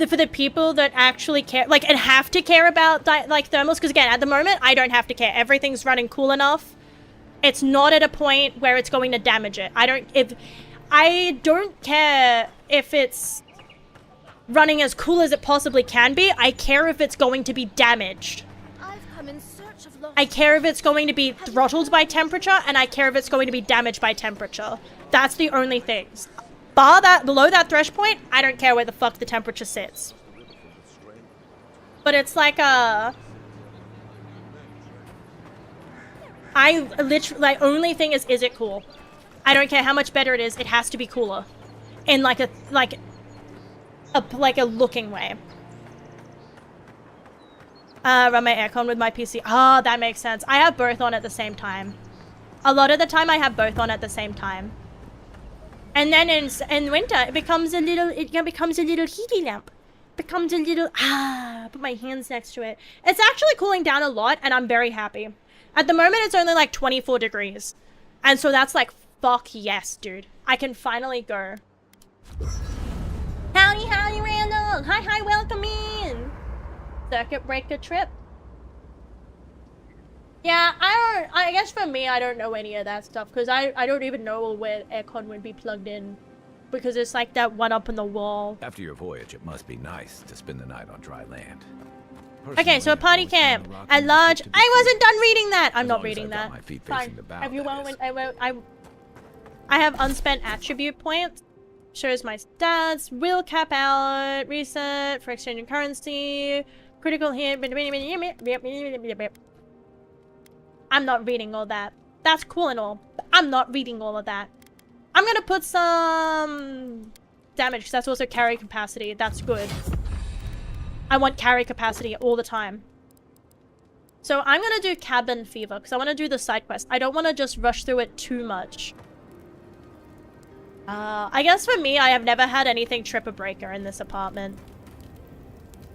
for the people that actually care, like, and have to care about, like, thermals, because again, at the moment, I don't have to care. Everything's running cool enough. It's not at a point where it's going to damage it. I don't care if it's running as cool as it possibly can be. I care if it's going to be damaged. I care if it's going to be throttled by temperature, and I care if it's going to be damaged by temperature. That's the only things. Below that threshold point, I don't care where the fuck the temperature sits. But it's like, I literally, like, only thing is it cool? I don't care how much better it is, it has to be cooler. In like a looking way. Run my aircon with my PC. Ah, that makes sense. I have both on at the same time. A lot of the time I have both on at the same time. And then in winter, it becomes a little heaty lamp. Becomes a little, put my hands next to it. It's actually cooling down a lot, and I'm very happy. At the moment, it's only like 24 degrees. And so that's like, fuck yes, dude. I can finally go. Howdy, Randall. Hi, welcome in. Circuit breaker trip. Yeah, I guess for me, I don't know any of that stuff because I don't even know where aircon would be plugged in because it's like that one up on the wall. After your voyage, it must be nice to spend the night on dry land. Okay, so a Personally, party I've always found camp the rocky at large. Pacific to be I wasn't safe. done reading that. I'm As not long as reading I've got that. my feet Fine. facing the bow, If you that won't, is. I have unspent attribute points. Shows my stats. Will cap out. Reset for exchanging currency. Critical hit. I'm not reading all that. That's cool and all, but I'm not reading all of that. I'm gonna put some damage because that's also carry capacity. That's good. I want carry capacity all the time. So I'm gonna do cabin fever because I want to do the side quest. I don't want to just rush through it too much. I guess for me, I have never had anything trip a breaker in this apartment.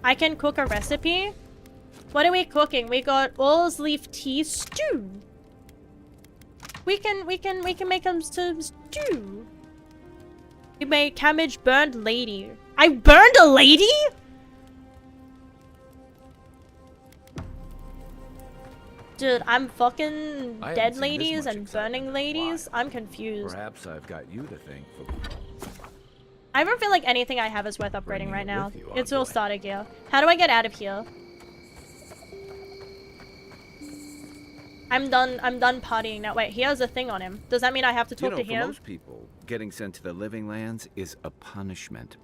I can cook a recipe. What are we cooking? We got all's leaf tea stew. We can make some stew. We made cabbage burned lady. I burned a lady? Dude, I'm fucking I haven't dead seen this ladies much and excitement burning in a ladies. while. I'm confused. Perhaps I've got you to thank for... I don't feel like anything I have is worth upgrading Bringing right it now. with you, It's all envoy. starter gear. How do I get out of here? I'm done partying now. Wait, he has a thing on him. Does that mean I have to talk to for him? most people, getting sent to the living lands is a punishment.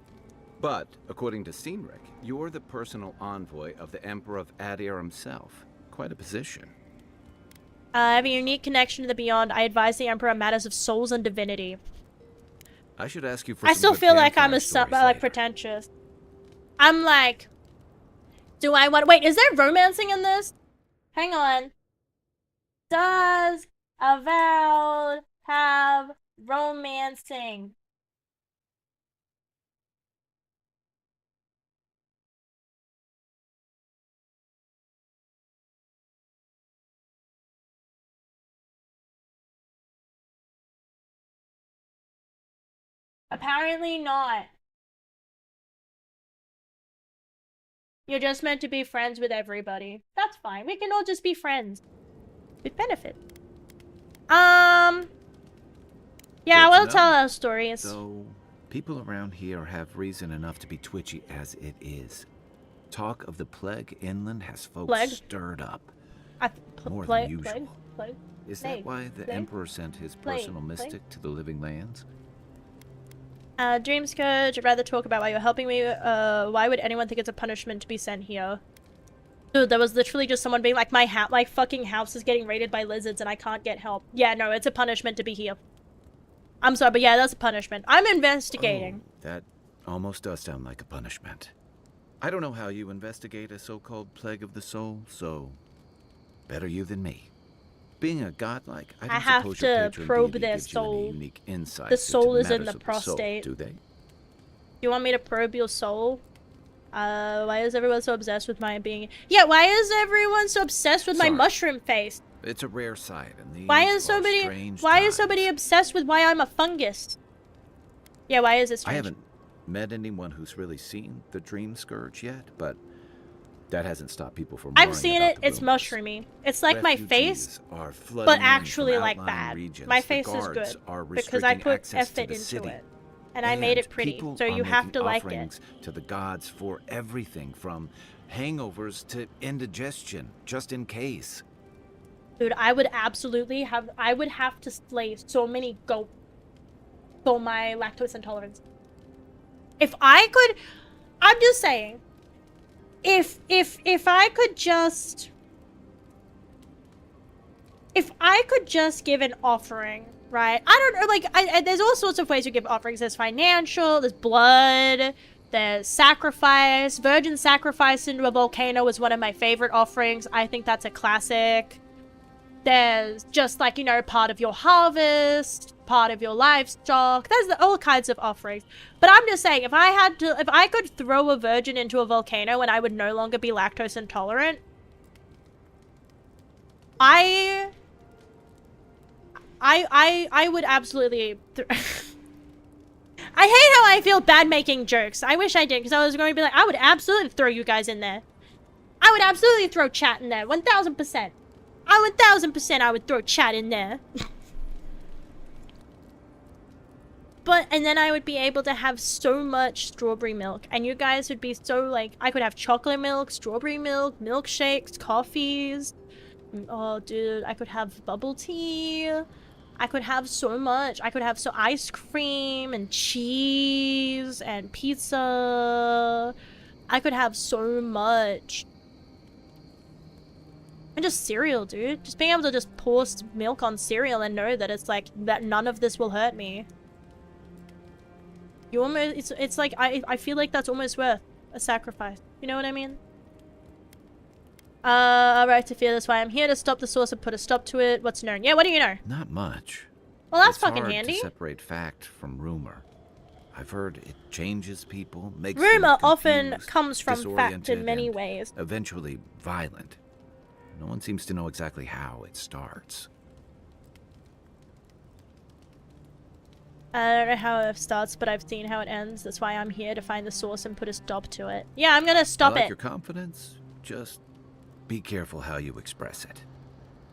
But, according to Steenrick, you're the personal envoy of the Emperor of Adir himself. Quite a position. I have a unique connection to the beyond. I advise the Emperor on matters of souls and divinity. I should ask you for I some still good feel like I'm campfire a stories like later. pretentious. I'm like, do I want? Wait, is there romancing in this? Hang on. Does Avowed have romancing? Apparently not. You're just meant to be friends with everybody. That's fine. We can all just be friends. With benefit. Yeah, Good we'll to tell know. our stories. Though, people around here have reason enough to be twitchy as it is. Talk of the plague inland has folks Plague? stirred up. More Plague, than usual. plague. Is plague, that why the plague, Emperor sent his plague, personal plague. mystic to the living lands? Dream Scourge, I'd rather talk about why you're helping me. Why would anyone think it's a punishment to be sent here? Dude, there was literally just someone being like, my fucking house is getting raided by lizards and I can't get help. Yeah, no, it's a punishment to be here. I'm sorry, but yeah, that's a punishment. I'm investigating. Oh, that almost does sound like a punishment. I don't know how you investigate a so-called plague of the soul, so better you than me. Being a godlike, I don't have suppose your to patron probe deity their gives you any soul. unique insights The soul into is in matters the of soul, prostate. do they? You want me to probe your soul? Why is everyone so obsessed with my being? Yeah, why is everyone so obsessed with my Sorry. mushroom face? It's a rare sight, and these Why are is somebody strange why is times. somebody obsessed with why I'm a fungus? Yeah, why is it I strange? haven't met anyone who's really seen the Dream Scourge yet, but that hasn't stopped people from I've worrying seen about it. the It's rumors. mushroomy. It's like my face, Refugees are flooding but in actually from like outlying bad. regions. My The face is guards good are because I restricting put access to effort the into city. it, and I made it pretty. People So are you have making to like it. offerings to the gods for everything from hangovers to indigestion, just in case. Dude, I would absolutely have. I would have to slay so many goats for my lactose intolerance. If I could, I'm just saying. If I could just, if I could just give an offering, right? I don't know, like, there's all sorts of ways you give offerings. There's financial, there's blood, there's sacrifice. Virgin sacrifice into a volcano is one of my favorite offerings. I think that's a classic. There's just, like, you know, part of your harvest, part of your livestock. There's all kinds of offerings. But I'm just saying, if I could throw a virgin into a volcano and I would no longer be lactose intolerant, I would absolutely. I hate how I feel bad making jokes. I wish I did, because I was going to be like, I would absolutely throw you guys in there. I would absolutely throw chat in there. 1000%. 1000% I would throw chat in there. And then I would be able to have so much strawberry milk. And you guys would be so like, I could have chocolate milk, strawberry milk, milkshakes, coffees. Oh, dude, I could have bubble tea. I could have so much. I could have ice cream and cheese and pizza. I could have so much. And just cereal, dude. Just being able to just pour milk on cereal and know that it's like, that none of this will hurt me. You almost, it's like, I feel like that's almost worth a sacrifice. You know what I mean? Right to fear, that's why I'm here to stop the source and put a stop to it. What's known? Yeah, what do you know? Not much. Well, that's it's fucking hard handy. To separate fact from rumor. I've heard it changes people, makes Rumor them often confused, comes from fact in disoriented, many and ways. eventually violent. No one seems to know exactly how it starts. I don't know how it starts, but I've seen how it ends. That's why I'm here to find the source and put a stop to it. Yeah, I'm gonna stop I like it. your confidence. Just be careful how you express it.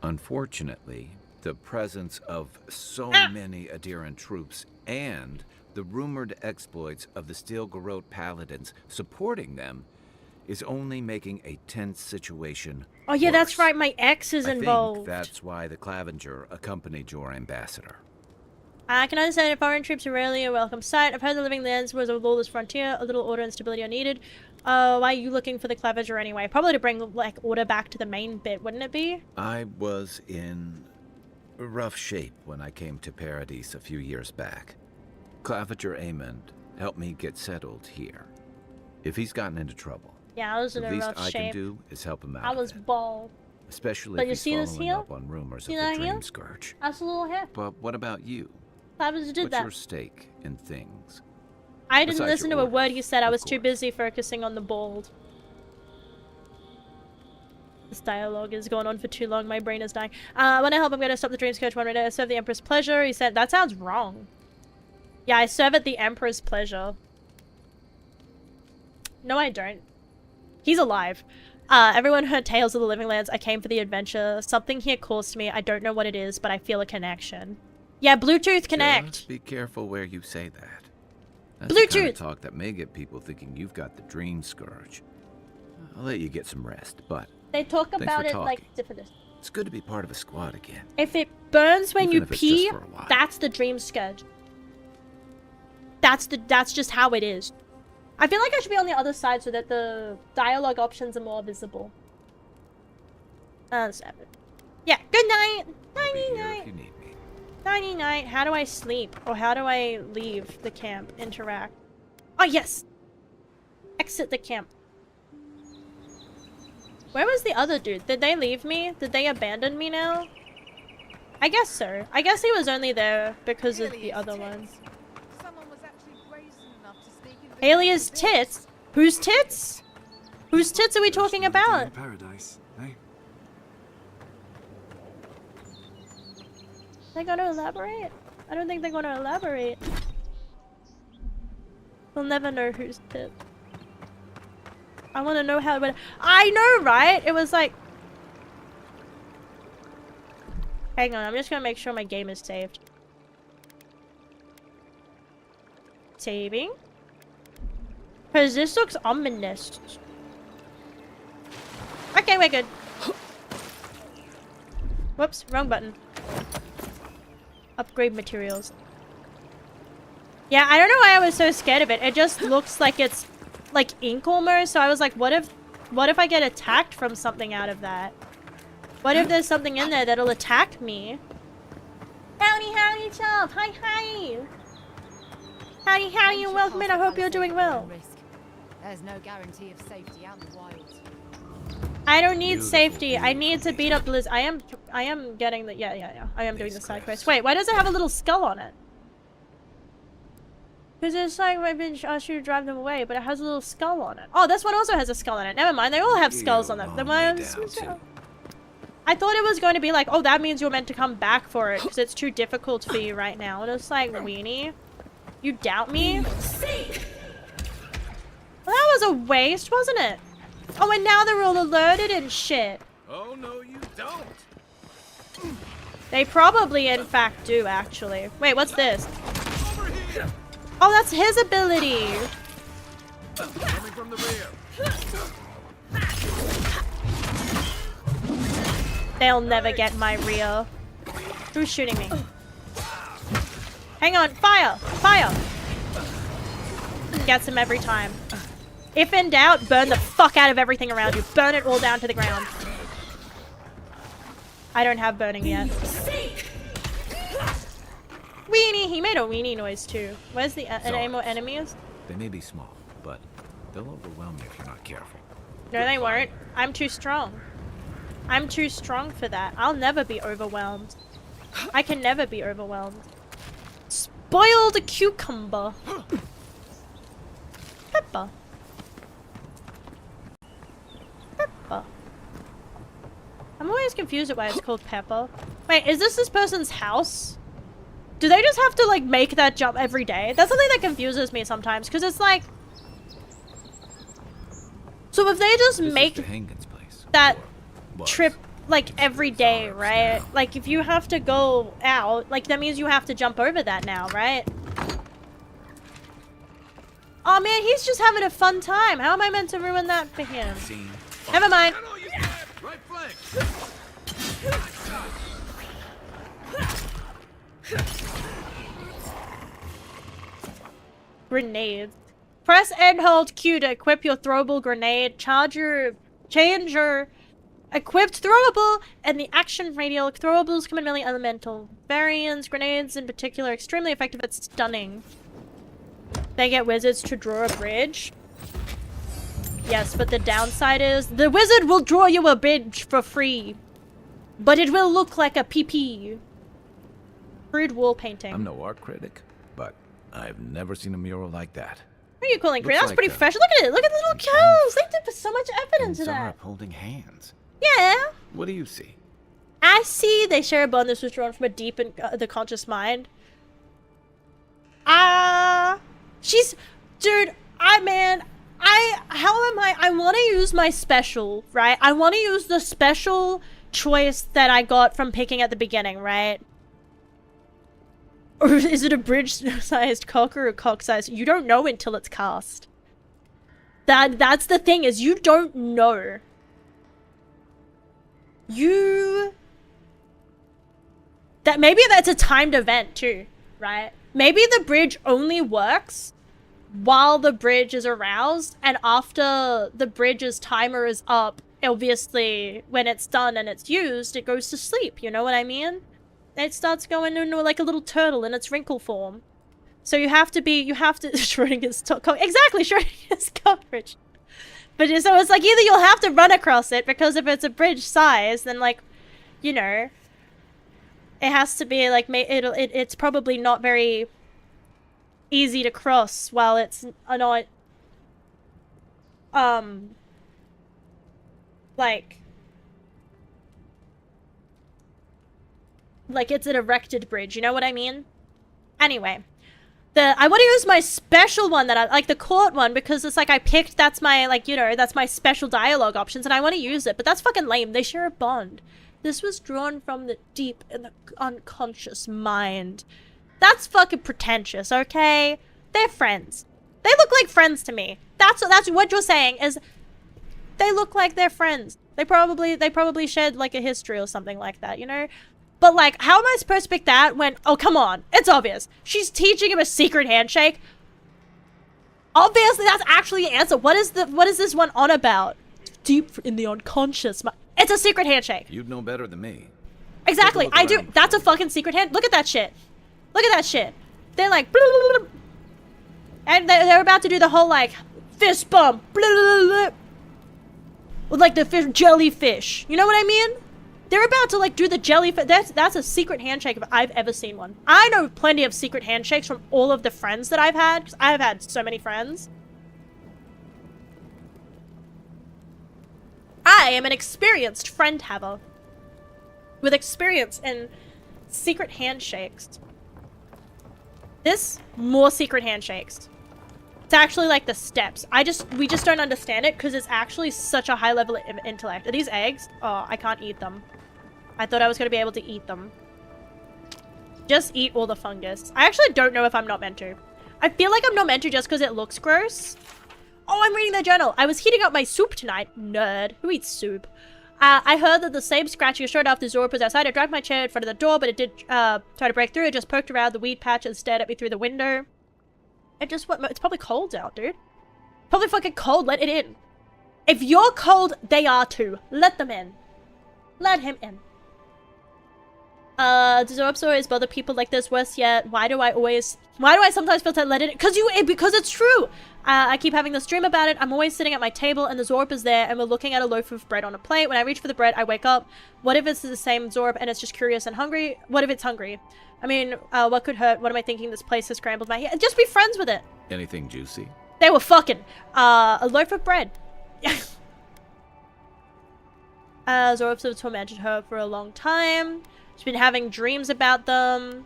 Unfortunately, the presence of so many Adiran troops and the rumored exploits of the Steel Garrote Paladins supporting them is only making a tense situation Oh yeah, that's worse. right. My ex is involved. I think that's why the Clavenger accompanied your ambassador. I can understand if foreign troops are rarely a welcome sight. I've heard the Living Lands was a lawless frontier. A little order and stability are needed. Why are you looking for the Clavenger anyway? Probably to bring, like, order back to the main bit, wouldn't it be? I was in rough shape when I came to Paradise a few years back. Clavenger Amond helped me get settled here. If he's gotten into trouble, Yeah, I was in the a least rough I shape. can do is help him out. I was bald. Especially But if you he's see this following heel? up on rumors See of that the heel? Dream Scourge. That's a little hair. But what about you? Clavenger did What's that. your stake in things? I didn't Besides listen to your a word orders, you said. I of was too course. busy focusing on the bald. This dialogue is going on for too long. My brain is dying. I want to help. I'm going to stop the Dream Scourge one minute. I serve the Emperor's pleasure. He said, that sounds wrong. Yeah, I serve at the Emperor's pleasure. No, I don't. He's alive. Everyone heard Tales of the Living Lands. I came for the adventure. Something here calls to me. I don't know what it is, but I feel a connection. Yeah, Bluetooth connect. Just be careful where you say that. That's the kind Bluetooth. of talk that may get people thinking you've got the Dream Scourge. I'll let you get some rest, but They talk Thanks about for it like talking. different. it's good to be part of a squad again. If it burns when Even you if it's pee, just for a while. that's the Dream Scourge. That's just how it is. I feel like I should be on the other side so that the dialogue options are more visible. 7. Yeah, good night. I'll be Nighty here night. if you need me. Nighty night. How do I sleep? Or how do I leave the camp? Interact. Oh, yes! Exit the camp. Where was the other dude? Did they leave me? Did they abandon me now? I guess so. I guess he was only there because of the other one. Alias tits? Whose tits? Whose tits are we talking about? Paradise, eh? They gonna elaborate? I don't think they're gonna elaborate. We'll never know whose tits. I wanna know how it went. I know, right? It was like... Hang on, I'm just gonna make sure my game is saved. Saving? Because this looks ominous. Okay, we're good. Whoops, wrong button. Upgrade materials. Yeah, I don't know why I was so scared of it. It just looks like it's like ink almost. So I was like, what if I get attacked from something out of that? What if there's something in there that'll attack me? Howdy, howdy, Chop. Hi, hi. Howdy, howdy, and welcome in. I hope you're doing well. There's no guarantee of safety out in the wild. I don't need safety. I need to beat up Liz. I am getting the yeah. I am doing the side quest. Wait, why does it have a little skull on it? Because it's like I've been asked you to drive them away, but it has a little skull on it. Oh, this one also has a skull on it. Never mind, they all have skulls on them. I thought it was going to be like, oh, that means you're meant to come back for it because it's too difficult for you right now. And it's like, weenie, you doubt me? Well, that was a waste, wasn't it? Oh, and now they're all alerted and shit. Oh, no, you don't. They probably, in fact, do, actually. Wait, what's this? Oh, that's his ability. Coming from the rear. They'll never get my rear. Who's shooting me? Hang on, fire! Fire! Gets him every time. If in doubt, burn the fuck out of everything around you. Burn it all down to the ground. I don't have burning yet. Weenie! He made a weenie noise too. Where's the any more enemies? They may be small, but they'll overwhelm you if you're not careful. No, they won't. I'm too strong. I'm too strong for that. I'll never be overwhelmed. I can never be overwhelmed. Spoiled cucumber. Pepper. Pepper. I'm always confused at why it's called Pepper. Wait, is this person's house? Do they just have to, like, make that jump every day? That's something that confuses me sometimes, because it's like... So if they just make that trip, like, every day, right? Like, if you have to go out, like, that means you have to jump over that now, right? Oh man, he's just having a fun time. How am I meant to ruin that for him? Never mind. Grenades. Press and hold Q to equip your throwable grenade. Change your equipped throwable and the action radial. Throwables come in many elemental variants. Grenades in particular extremely effective at stunning. They get wizards to draw a bridge. Yes, but the downside is the wizard will draw you a bridge for free. But it will look like a PP. Crude wall painting. I'm no art critic, but I've never seen a mural like that. What are you calling green? That's like pretty fresh. Look at it. Look at the little cows. They put so much effort into that. Holding hands. Yeah. What do you see? I see they share a bond. This was drawn from a deep in the conscious mind. She's, dude. How am I want to use my special, right? I want to use the special choice that I got from picking at the beginning, right? Or is it a bridge-sized cock or a cock-sized? You don't know until it's cast. That's the thing, is you don't know. Maybe that's a timed event too, right? Maybe the bridge only works while the bridge is aroused, and after the bridge's timer is up, obviously when it's done and it's used, it goes to sleep, you know what I mean? It starts going into like a little turtle in its wrinkle form. So Schrodinger's exactly, Schrodinger's coverage. But so it's like either you'll have to run across it, because if it's a bridge size, then like, you know, it has to be like, it's probably not very easy to cross while it's not, like it's an erected bridge, you know what I mean? Anyway, I want to use my special one that I like, the court one, because it's like I picked, that's my, like, you know, that's my special dialogue options, and I want to use it, but that's fucking lame. They share a bond. This was drawn from the deep in the unconscious mind. That's fucking pretentious, okay? They're friends. They look like friends to me. That's what you're saying, is they look like they're friends. They probably shared like a history or something like that, you know? But like, how am I supposed to pick that when, oh come on, it's obvious. She's teaching him a secret handshake. Obviously that's actually the answer. What is this one on about? Deep in the unconscious mind. It's a secret handshake. You'd know better than me. Exactly, I do. That's a fucking secret hand. Look at that shit. Look at that shit. They're like, blah, blah, blah, and they're about to do the whole like fist bump, blah, blah, blah, with like the jellyfish. You know what I mean? They're about to like do the jellyfish. That's a secret handshake if I've ever seen one. I know plenty of secret handshakes from all of the friends that I've had, because I've had so many friends. I am an experienced friend haver with experience in secret handshakes. This, more secret handshakes. It's actually like the steps. We just don't understand it because it's actually such a high level of intellect. Are these eggs? Oh, I can't eat them. I thought I was going to be able to eat them. Just eat all the fungus. I actually don't know if I'm not meant to. I feel like I'm not meant to just because it looks gross. Oh, I'm reading their journal. I was heating up my soup tonight. Nerd. Who eats soup? I heard that the same scratching showed after Zorb was outside. I dragged my chair in front of the door, but it did try to break through. It just poked around the weed patch and stared at me through the window. It's probably cold out, dude. Probably fucking cold. Let it in. If you're cold, they are too. Let them in. Let him in. Does Zorb stories bother people like this? Worse yet, why do I sometimes feel to let it in? Because it's true. I keep having this dream about it. I'm always sitting at my table and the Zorb is there and we're looking at a loaf of bread on a plate. When I reach for the bread, I wake up. What if it's the same Zorb and it's just curious and hungry? What if it's hungry? I mean, what could hurt? What am I thinking? This place has scrambled my head. Just be friends with it. Anything juicy? They were fucking. A loaf of bread. Zorbs have tormented her for a long time. She's been having dreams about them.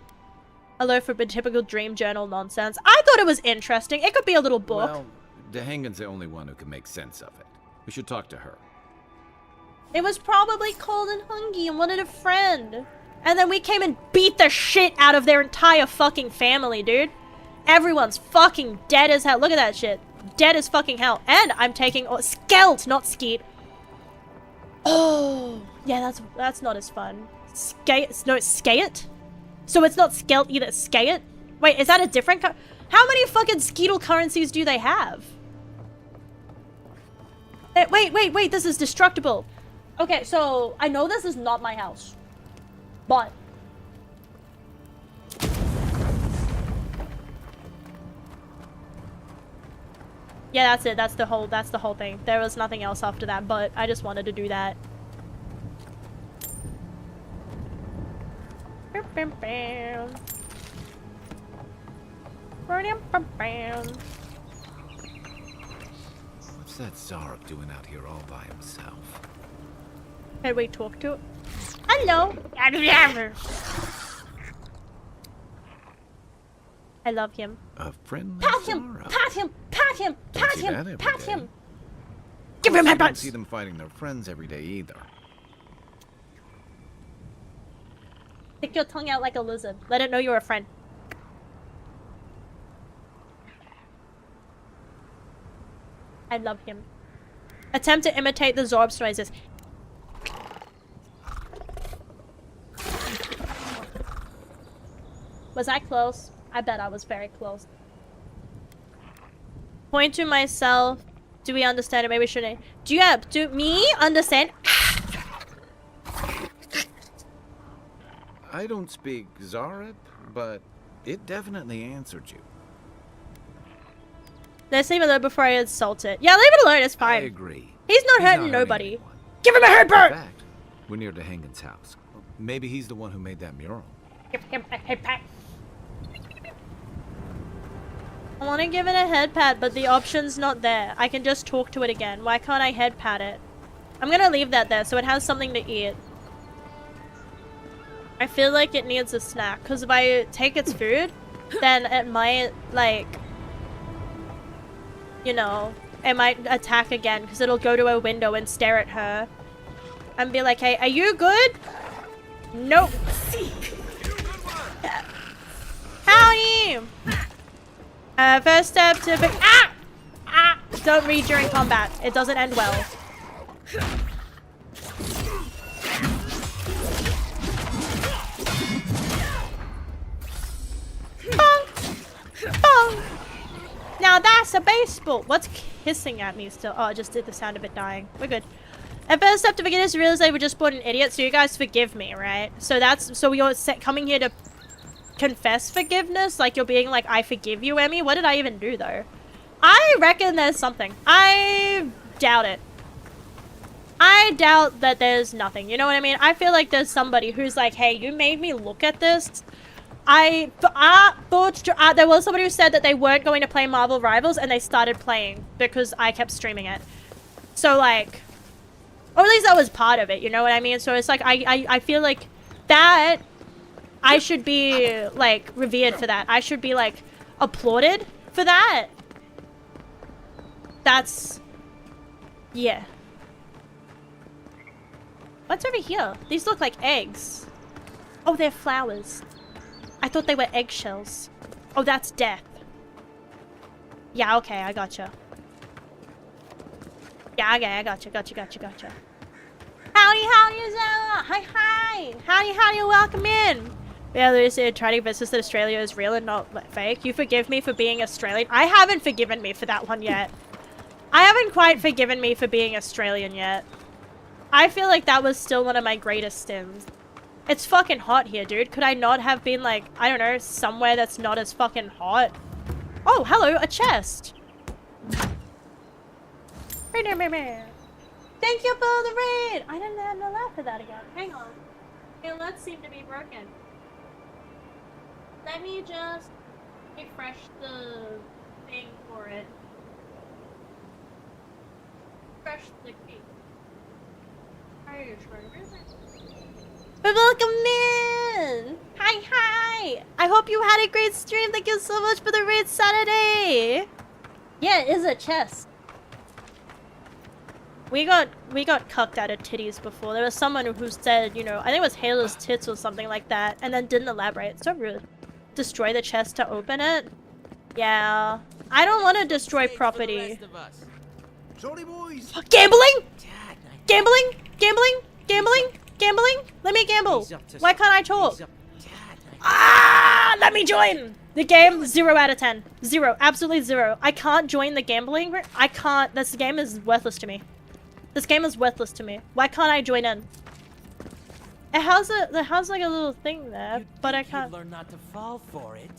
A loaf of typical dream journal nonsense. I thought it was interesting. It could be a little book. Well, Dehangan's the only one who can make sense of it. We should talk to her. It was probably cold and hungry and wanted a friend. And then we came and beat the shit out of their entire fucking family, dude. Everyone's fucking dead as hell. Look at that shit. Dead as fucking hell. And I'm taking... Skelt, not skeet. Oh, yeah, that's not as fun. No, it's Skate? So it's not Skelt either, it's Skate? Wait, is that a different how many fucking Skeetle currencies do they have? Wait, this is destructible. Okay, so I know this is not my house. But... yeah, that's it. That's the whole thing. There was nothing else after that, but I just wanted to do that. What's that Zarek doing out here all by himself? Can we talk to it? Hello! I love him. A friendly Pat him! Zarek. Pat him! Pat him! Pat see that him! every Pat day. him! Give him I don't headbutts! see them fighting their friends every day either. Stick your tongue out like a lizard. Let it know you're a friend. I love him. Attempt to imitate the Zorb's noises. Was I close? I bet I was very close. Point to myself. Do we understand it? Maybe we shouldn't. Do me understand? I don't speak Zarep, but it definitely answered you. Let's leave it alone before I insult it. Yeah, leave it alone. It's fine. I agree. He's not hurting nobody. anyone. Give him a In headbutt! fact, we're near Dehangan's house. Maybe he's the one who made that mural. Give him a head pat. I want to give it a head pat, but the option's not there. I can just talk to it again. Why can't I head pat it? I'm gonna leave that there so it has something to eat. I feel like it needs a snack, because if I take its food, then it might, like, you know, it might attack again, because it'll go to a window and stare at her. And be like, hey, are you good? Nope. Howdy! First step to don't read during combat. It doesn't end well. Bong! Bong! Now that's a baseball. What's hissing at me still? Oh, I just did the sound of it dying. We're good. At first step to forgiveness, I realized I was just born an idiot, so you guys forgive me, right? So you're coming here to confess forgiveness? Like you're being like, I forgive you, Emmy? What did I even do, though? I reckon there's something. I doubt it. I doubt that there's nothing. You know what I mean? I feel like there's somebody who's like, hey, you made me look at this. There was somebody who said that they weren't going to play Marvel Rivals and they started playing because I kept streaming it. So like, or at least that was part of it, you know what I mean? So it's like, I feel like that I should be like revered for that. I should be like applauded for that. That's... yeah. What's over here? These look like eggs. Oh, they're flowers. I thought they were eggshells. Oh, that's death. Yeah, okay, I gotcha. Yeah, okay, I gotcha. Howdy, hi. Howdy, welcome in. Yeah, they said trying to convince us that Australia is real and not fake. You forgive me for being Australian. I haven't forgiven me for that one yet. I haven't quite forgiven me for being Australian yet. I feel like that was still one of my greatest sins. It's fucking hot here, dude. Could I not have been, like, I don't know, somewhere that's not as fucking hot? Oh, hello, a chest. Thank you for the raid. I didn't have no laugh for that again. Hang on. Okay, let's seem to be broken. Let me just refresh the thing for it. Refresh the key. Welcome in! Hi! I hope you had a great stream. Thank you so much for the raid Saturday! Yeah, it is a chest. We got cucked out of titties before. There was someone who said, you know, I think it was Halo's tits or something like that, and then didn't elaborate. So rude. Destroy the chest to open it? Yeah. I don't want to destroy property. Gambling? Gambling? Let me gamble. Why can't I talk? Ah! Let me join! The game, 0 out of 10. 0. Absolutely 0. I can't join the gambling. I can't. This game is worthless to me. This game is worthless to me. Why can't I join in? It has like a little thing there, but I can't. Learn not to fall for it.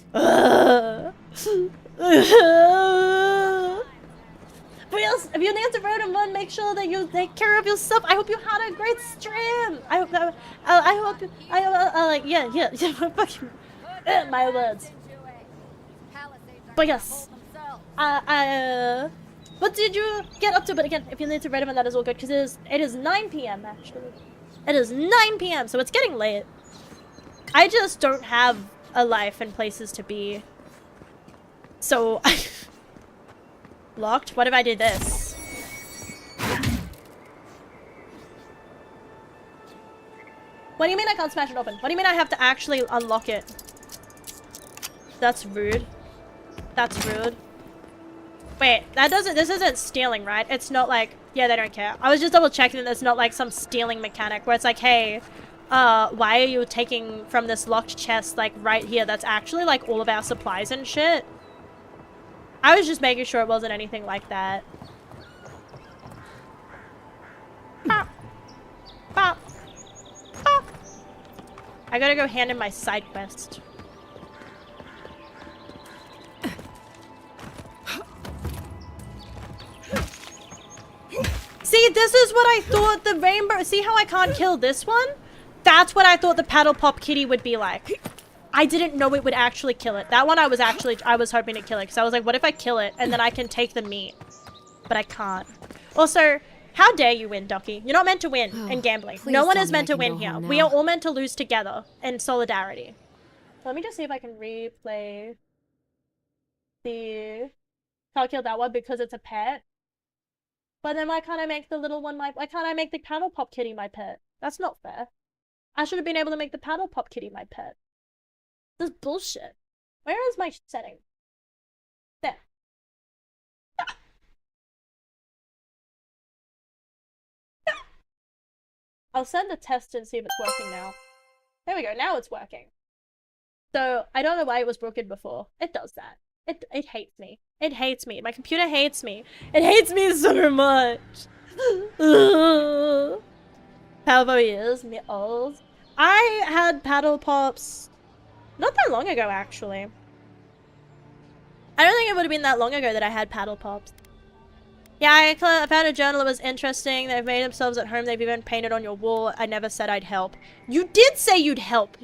Please, if you need to vote in one, make sure that you take care of yourself. I hope you had a great stream. I hope that. Yeah. Fucking my words. But yes. What did you get up to? But again, if you need to read them, that is all good because it is 9 p.m. actually. It is 9 p.m. so it's getting late. I just don't have a life and places to be. So locked? What if I do this? What do you mean I can't smash it open? What do you mean I have to actually unlock it? That's rude. That's rude. Wait, this isn't stealing, right? It's not like, yeah, they don't care. I was just double checking that it's not like some stealing mechanic where it's like, hey, why are you taking from this locked chest, like, right here? That's actually, like, all of our supplies and shit. I was just making sure it wasn't anything like that. Pop. Pop. Pop. I gotta go hand in my side quest. See, this is what I thought the rainbow... See how I can't kill this one? That's what I thought the paddle pop kitty would be like. I didn't know it would actually kill it. That one I was hoping to kill it. Because I was like, what if I kill it and then I can take the meat? But I can't. Also, how dare you win, Ducky? You're not meant to win in gambling. No one is meant to win here. We are all meant to lose together in solidarity. Let me just see if I can replay the... I'll kill that one because it's a pet. But then why can't I make the little one why can't I make the paddle pop kitty my pet? That's not fair. I should have been able to make the paddle pop kitty my pet. This is bullshit. Where is my setting? There. I'll send a test and see if it's working now. There we go, now it's working. So, I don't know why it was broken before. It does that. It hates me. It hates me. My computer hates me. It hates me so much. How about years? Me old. I had paddle pops not that long ago, actually. I don't think it would have been that long ago that I had paddle pops. Yeah, I found a journal that was interesting. They've made themselves at home. They've even painted on your wall. I never said I'd help. You did say you'd help.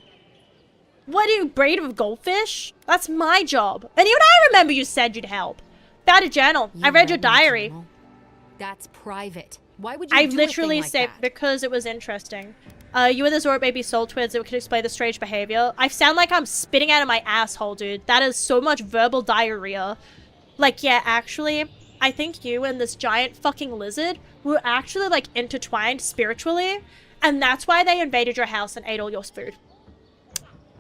What are you, braid of goldfish? That's my job. And even I remember you said you'd help. Found a journal. I read your diary. That's private. Why would you I do literally a thing like said that? because it was interesting. You were the Zora baby soul twins that could explain the strange behavior. I sound like I'm spitting out of my asshole, dude. That is so much verbal diarrhea. Like, yeah, actually, I think you and this giant fucking lizard were actually, like, intertwined spiritually, and that's why they invaded your house and ate all your food.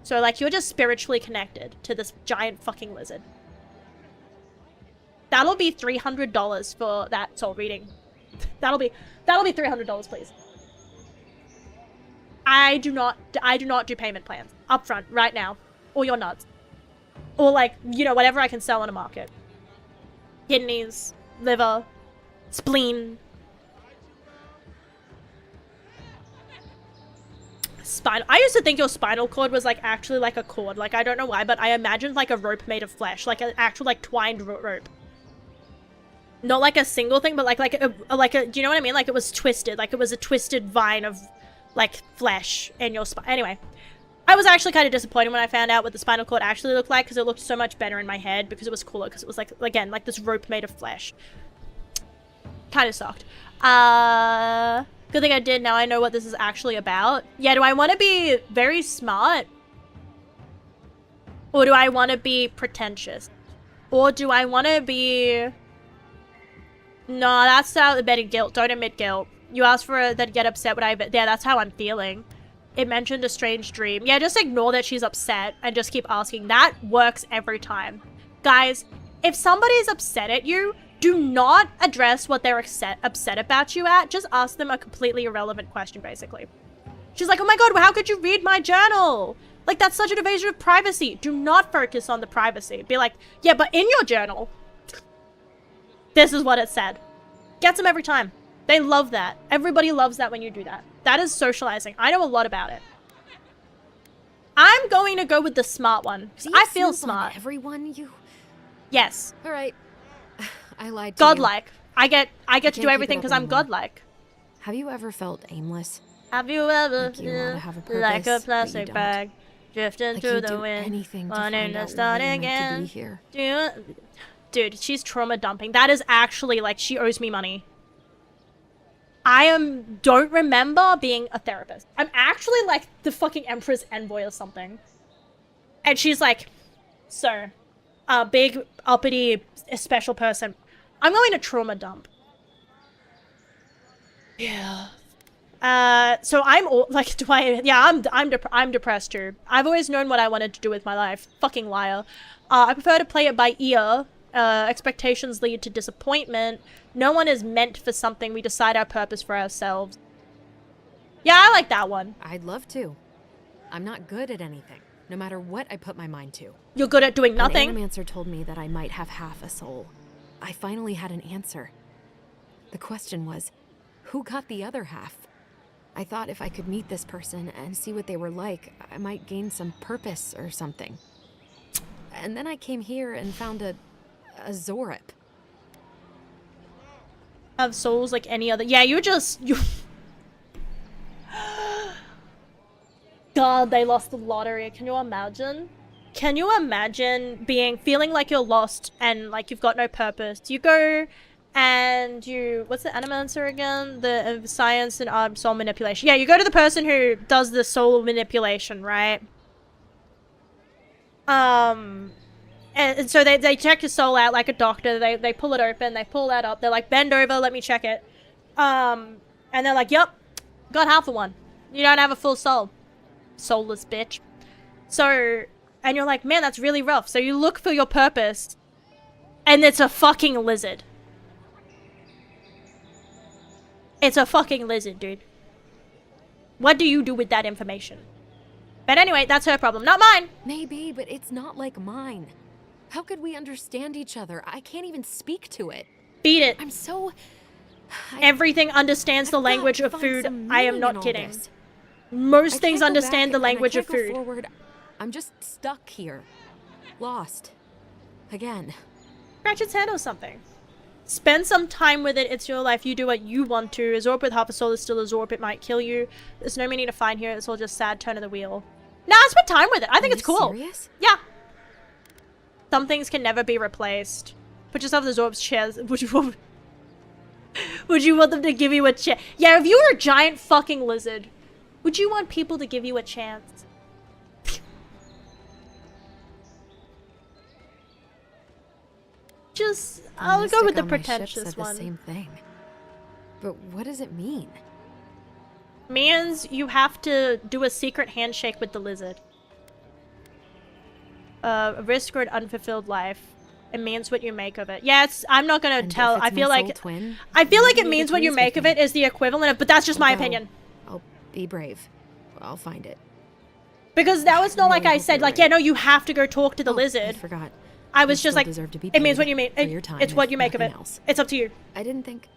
So, like, you're just spiritually connected to this giant fucking lizard. That'll be $300 for that soul reading. That'll be $300, please. I do not do payment plans upfront right now, or you're nuts, or like, you know, whatever I can sell on a market. Kidneys, liver, spleen, spinal. I used to think your spinal cord was like actually like a cord. Like, I don't know why, but I imagined like a rope made of flesh, like an actual like twined rope. Not like a single thing, but like a, do you know what I mean? Like it was twisted, like it was a twisted vine of like flesh in your spine. Anyway, I was actually kind of disappointed when I found out what the spinal cord actually looked like, because it looked so much better in my head, because it was cooler, because it was like, again, like this rope made of flesh. Kind of sucked. Good thing I did. Now I know what this is actually about. Yeah, do I want to be very smart? Or do I want to be pretentious? Or do I want to be... No, that's out admitting guilt. Don't admit guilt. You asked for it, then get upset when I... Yeah, that's how I'm feeling. It mentioned a strange dream. Yeah, just ignore that she's upset and just keep asking. That works every time. Guys, if somebody's upset at you, do not address what they're upset about you at. Just ask them a completely irrelevant question, basically. She's like, oh my god, well, how could you read my journal? Like, that's such an invasion of privacy. Do not focus on the privacy. Be like, yeah, but in your journal, this is what it said. Gets them every time. They love that. Everybody loves that when you do that. That is socializing. I know a lot about it. I'm going to go with the smart one. I feel smart. Everyone, you... Yes. All right. I lied to you. Godlike. I get to do everything because I'm godlike. Have you ever felt aimless? Have you ever like you want to have a purpose, like a but you plastic don't? bag drifting Like through you the do wind, anything to wanting find to out start why you're meant to again? be here. Dude, she's trauma dumping. That is actually like she owes me money. Don't remember being a therapist. I'm actually like the fucking Emperor's envoy or something. And she's like, sir, a big uppity special person, I'm going to trauma dump. Yeah. So I'm all like, I'm depressed too. I've always known what I wanted to do with my life. Fucking liar. I prefer to play it by ear. Expectations lead to disappointment. No one is meant for something. We decide our purpose for ourselves. Yeah, I like that one. I'd love to. I'm not good at anything, no matter what I put my mind to. You're good at doing nothing. An animancer told me that I might have half a soul. I finally had an answer. The question was, who got the other half? I thought if I could meet this person and see what they were like, I might gain some purpose or something. And then I came here and found a Zorip. Have souls like any other. Yeah, you. God, they lost the lottery. Can you imagine? Can you imagine feeling like you're lost and like you've got no purpose? You go and what's the animancer again? The science and soul manipulation. Yeah, you go to the person who does the soul manipulation, right? And so they check your soul out like a doctor. They pull it open, they pull that up. They're like, bend over, let me check it. And they're like, yep, got half of one. You don't have a full soul. Soulless bitch. So, and you're like, man, that's really rough. So you look for your purpose, and it's a fucking lizard. It's a fucking lizard, dude. What do you do with that information? But anyway, that's her problem, not mine. Maybe, but it's not like mine. How could we understand each other? I can't even speak to it. Beat it. I'm so... Everything understands the language of food. I am not kidding. Most things understand the language of food. Forward. I'm just stuck here. Lost. Again. Scratch its head or something. Spend some time with it. It's your life. You do what you want to. A Zorp with half a soul is still a Zorp. It might kill you. There's no meaning to find here. It's all just sad turn of the wheel. Nah, I spent time with it. I think it's cool. Serious? Yeah. Some things can never be replaced. Put yourself in the Zorp's chairs. Would you want them to give you a chance? Yeah, if you were a giant fucking lizard, would you want people to give you a chance? Just, The I'll go mystic with the on my ship pretentious said the one. same thing. But what does it mean? Means you have to do a secret handshake with the lizard. Risk or an unfulfilled life. It means what you make of it. Yeah, it's, I'm not gonna And tell. if it's I feel my like soul twin, I feel like it maybe means what you agrees make with of it me. is the equivalent of, but that's just my Although, opinion. I'll be brave. I'll find it. Because that was not really like I hope said, you're like, right. yeah, no, you have to go talk to the Oh, I lizard. forgot. I You was just still like, deserve to be it means paid what you make. for your time, It's what if you make of it. nothing else. It's up to you. I didn't think.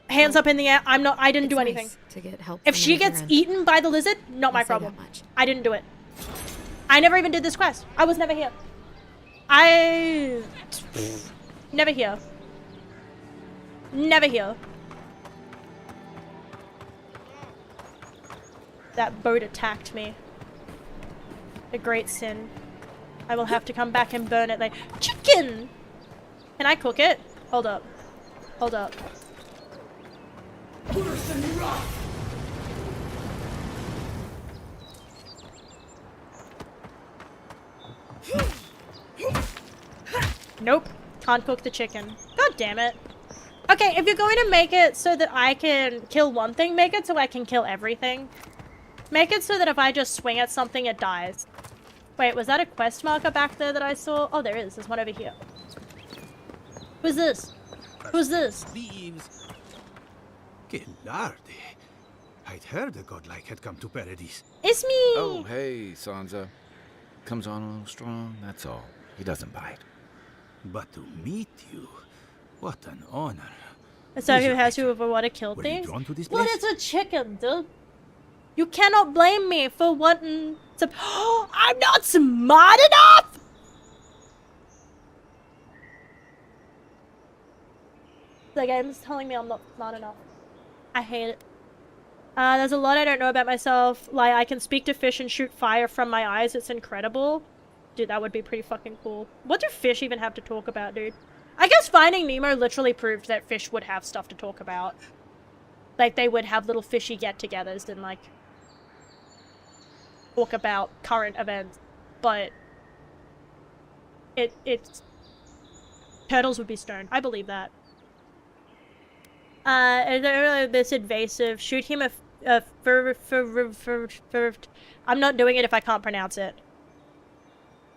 Hands up in the air. I'm not. I didn't It's do anything. nice to get help If from she an gets Adherent. eaten by the lizard, not my I'll say problem. that much. I didn't do it. I never even did this quest. I was never here. I never here. Never here. That boat attacked me. A great sin. I will have to come back and burn it like chicken. Can I cook it? Hold up. Hold up. Nope. Can't cook the chicken. God damn it. Okay, if you're going to make it so that I can kill one thing, make it so I can kill everything. Make it so that if I just swing at something, it dies. Wait, was that a quest marker back there that I saw? Oh, there is. There's one over here. Who's this? Who's this? Thieves. Que larde. I'd heard a godlike had come to Paradise. It's me! Oh, hey, Sansa. Comes on a little strong, that's all. He doesn't bite. But to meet you, what an honor. So Who's who your has agent? who want to kill Were you things? drawn to this Well, place? it's a chicken, dude. You cannot blame me for wanting to. I'm not smart enough. The game's telling me I'm not smart enough. I hate it. There's a lot I don't know about myself. Like, I can speak to fish and shoot fire from my eyes. It's incredible. Dude, that would be pretty fucking cool. What do fish even have to talk about, dude? I guess Finding Nemo literally proved that fish would have stuff to talk about. Like, they would have little fishy get-togethers and, like, talk about current events. But it's turtles would be stone. I believe that. Is it really this invasive? Shoot him I'm not doing it if I can't pronounce it.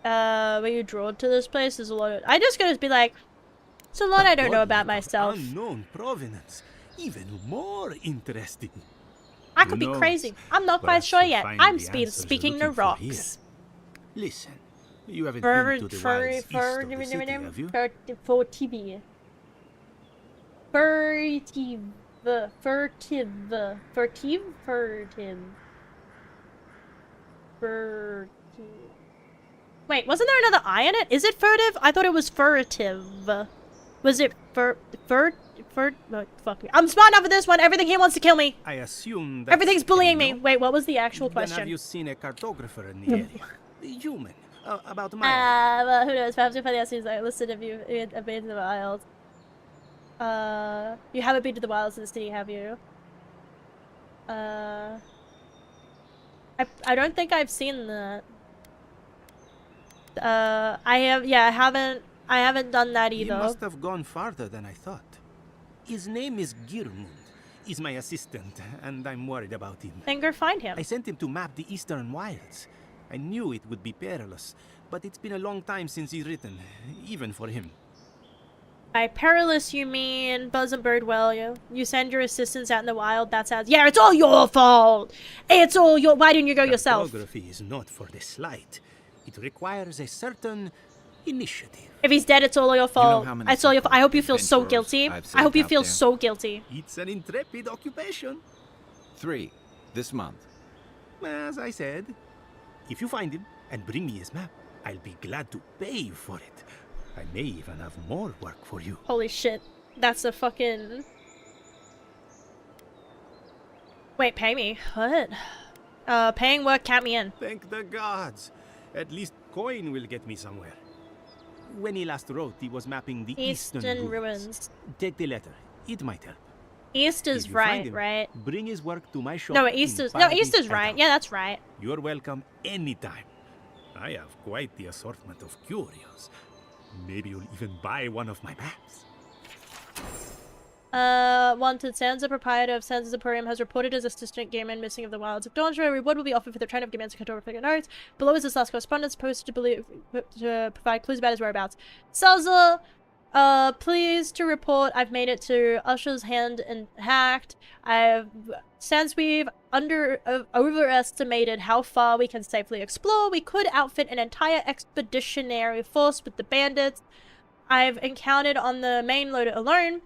Were you drawn to this place? There's a lot of... I just gonna be like, it's a lot I don't know about myself. Unknown provenance. Even more interesting. I Who could be knows? crazy. I'm not quite Perhaps sure you'll yet. find I'm the answers you're speaking to looking for here. rocks. Listen, you haven't been to the wilds east of the city, have you? Wait, wasn't there another I in it? Is it furtive? I thought it was furtive. Was it oh, fuck me. I'm smart enough for this one. Everything he wants to kill me. I assume that Everything's bullying me. Wait, what was the actual Then question? have you seen a cartographer in the area? The human. About my Well, who knows? Perhaps if I ask you, like, listen, have you been to the wilds? You haven't been to the wilds of the city, have you? I don't think I've seen that. I haven't done that He either. must have gone farther than I thought. His name is Girmund. He's my assistant, and I'm worried about him. Then go find him. I sent him to map the eastern wilds. I knew it would be perilous, but it's been a long time since he's written, even for him. By perilous, you mean doesn't bird well you? You send your assistants out in the wild. That sounds. Yeah, it's all your fault. It's all your. Why didn't you go yourself? Cartography is not for the slight. It requires a certain initiative. If he's dead, it's all your fault. how many It's all your fault. I hope you feel so adventurers guilty. I've I hope saved you out feel there? so guilty. It's an intrepid occupation. 3 this month. As I said, if you find him and bring me his map, I'll be glad to pay you for it. I may even have more work for you. Holy shit. That's a fucking... Wait, pay me? What? Paying work, count me in. Thank the gods. At least coin will get me somewhere. When he last wrote, he was mapping the Eastern ruins. Take the letter. It might help. East is If you find right, him, right? Bring his work to my shop. No, in East is... No, Paradise East is at right. Avowed. Yeah, that's right. You're welcome anytime. I have quite the assortment of curios. Maybe you'll even buy one of my maps. Wanted Sansa, proprietor of Sansa's Emporium, has reported his assistant gamer missing of the wilds of Dawntra. A reward will be offered for the return of Gaman's cartographic notes. Below is his last correspondence posted to provide clues about his whereabouts. Salza, pleased to report I've made it to Usher's hand and hacked. Since we've overestimated how far we can safely explore, we could outfit an entire expeditionary force with the bandits I've encountered on the main loader alone.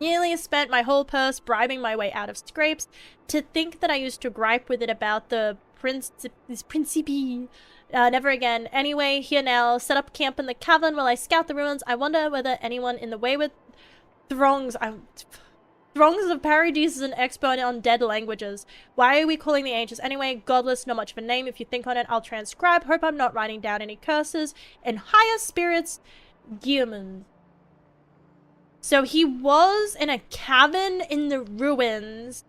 Nearly spent my whole purse bribing my way out of scrapes. To think that I used to gripe with it about the Principe. Never again. Anyway, here now. Set up camp in the cavern while I scout the ruins. I wonder whether anyone in the wayward throngs of Paradise is an expert on dead languages. Why are we calling the ancients anyway? Godless, not much of a name. If you think on it, I'll transcribe. Hope I'm not writing down any curses. In higher spirits, Guillemund. So he was in a cabin in the ruins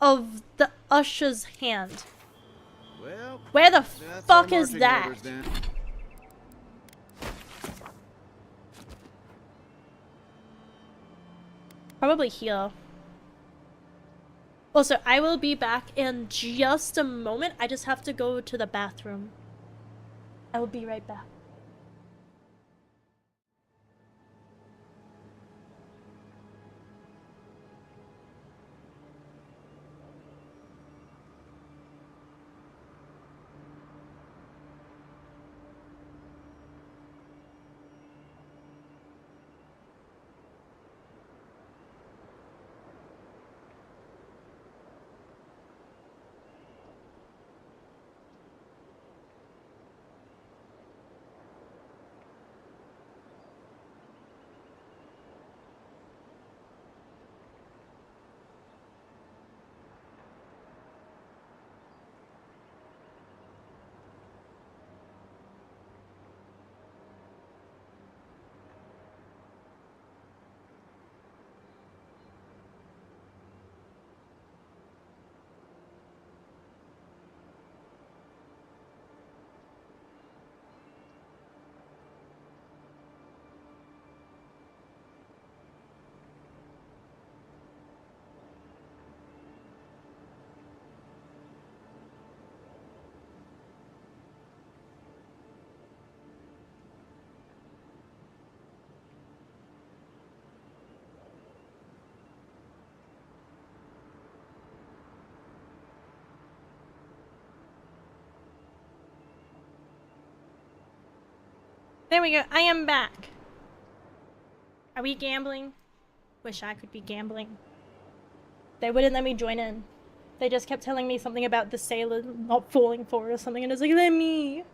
of the Usher's hand. Well, where the fuck is that? Probably here. Also, I will be back in just a moment. I just have to go to the bathroom. I will be right back. There we go. I am back. Are we gambling? Wish I could be gambling. They wouldn't let me join in. They just kept telling me something about the sailor not falling for it or something, and I was like, let me.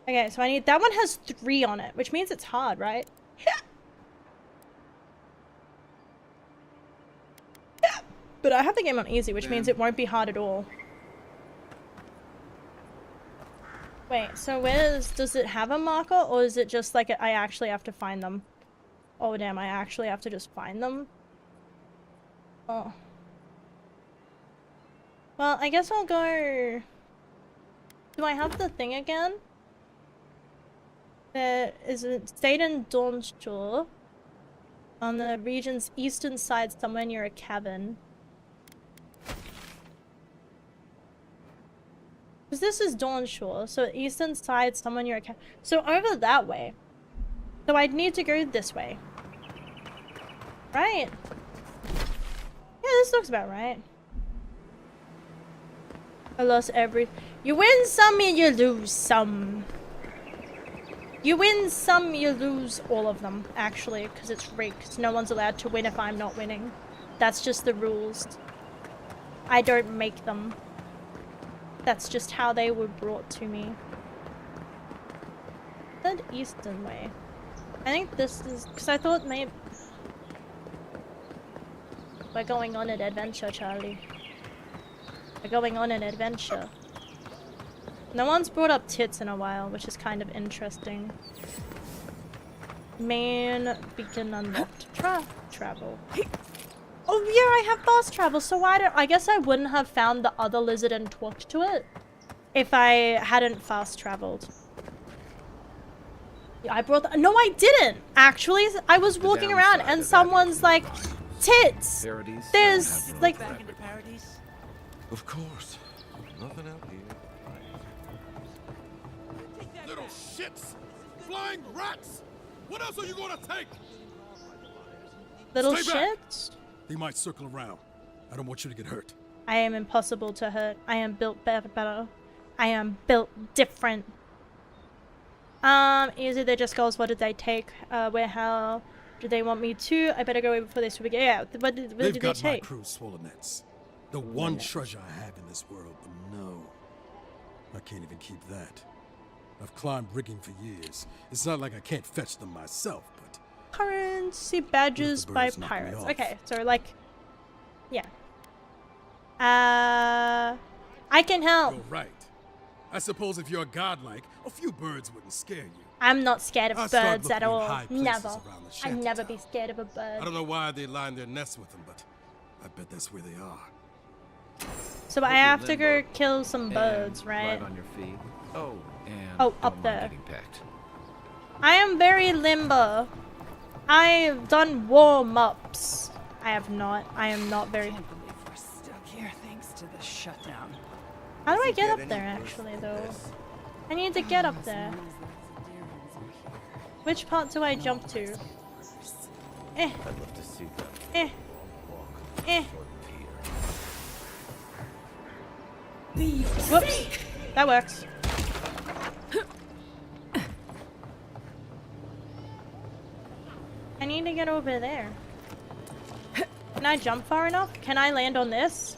Okay, so I need... That one has 3 on it, which means it's hard, right? But I have the game on easy, which means it won't be hard at all. Wait, so does it have a marker, or is it just like I actually have to find them? Oh damn, I actually have to just find them? Oh. Well, I guess I'll go... Do I have the thing again? There is a state in Dawnshore on the region's eastern side somewhere near a cabin. Because this is Dawnshore, so eastern side somewhere near a cabin. So over that way. So I'd need to go this way. Right? Yeah, this looks about right. I lost every... You win some and you lose some. You win some, you lose all of them, actually, because it's rigged. No one's allowed to win if I'm not winning. That's just the rules. I don't make them. That's just how they were brought to me. The eastern way. I think this is... Because I thought maybe... We're going on an adventure, Charlie. We're going on an adventure. No one's brought up tits in a while, which is kind of interesting. Main beacon unlocked. Travel. Oh yeah, I have fast travel, so why don't... I guess I wouldn't have found the other lizard and talked to it if I hadn't fast traveled. I brought that. No, I didn't. Actually, I was walking around and someone's like, tits. There's like. Of course. Nothing out here. Little shits! Flying rats! What else are you gonna take? Little Stay back. shits? They might circle around. I don't want you to get hurt. I am impossible to hurt. I am built better. I am built different. Easy, they're just goals. What did they take? Where, how do they want me to? I better go away before they swim again. Yeah, what did they take? They've got my crew's swollen nets. The one treasure I have in this world, but no. I can't even keep that. I've climbed rigging for years. It's not like I can't fetch them myself, but... Currency badges by pirates. Okay, so like... Yeah. I can help. You're right. I suppose if you're godlike, a few birds wouldn't scare you. I'm not scared of I'll start birds at looking in all. high places Never. around the I'd shanty never town. be scared of a bird. I don't know why they line their nests with them, but I bet that's where they are. So I have to go kill some birds, right? On your feet. Oh, and Oh, don't up mind there. getting pecked. I am very limber. I've done warm-ups. I have not. I am not very... Can't believe we're stuck here thanks to the shutdown. How do I get up there, actually, though? I need to get up there. Which part do I jump to? Eh. I'd love to see them. Eh. Eh. Whoops. That works. I need to get over there. Can I jump far enough? Can I land on this?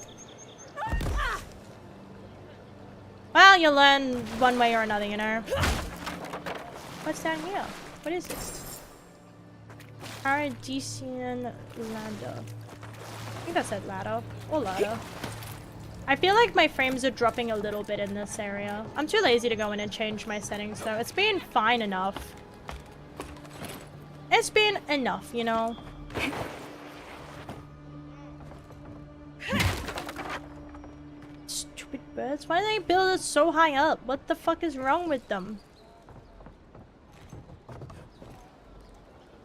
Well, you learn one way or another, you know. What's down here? What is this? Paradisian ladder. I think that said ladder. Or ladder. I feel like my frames are dropping a little bit in this area. I'm too lazy to go in and change my settings, though. It's been fine enough. It's been enough, you know. Stupid birds. Why do they build it so high up? What the fuck is wrong with them?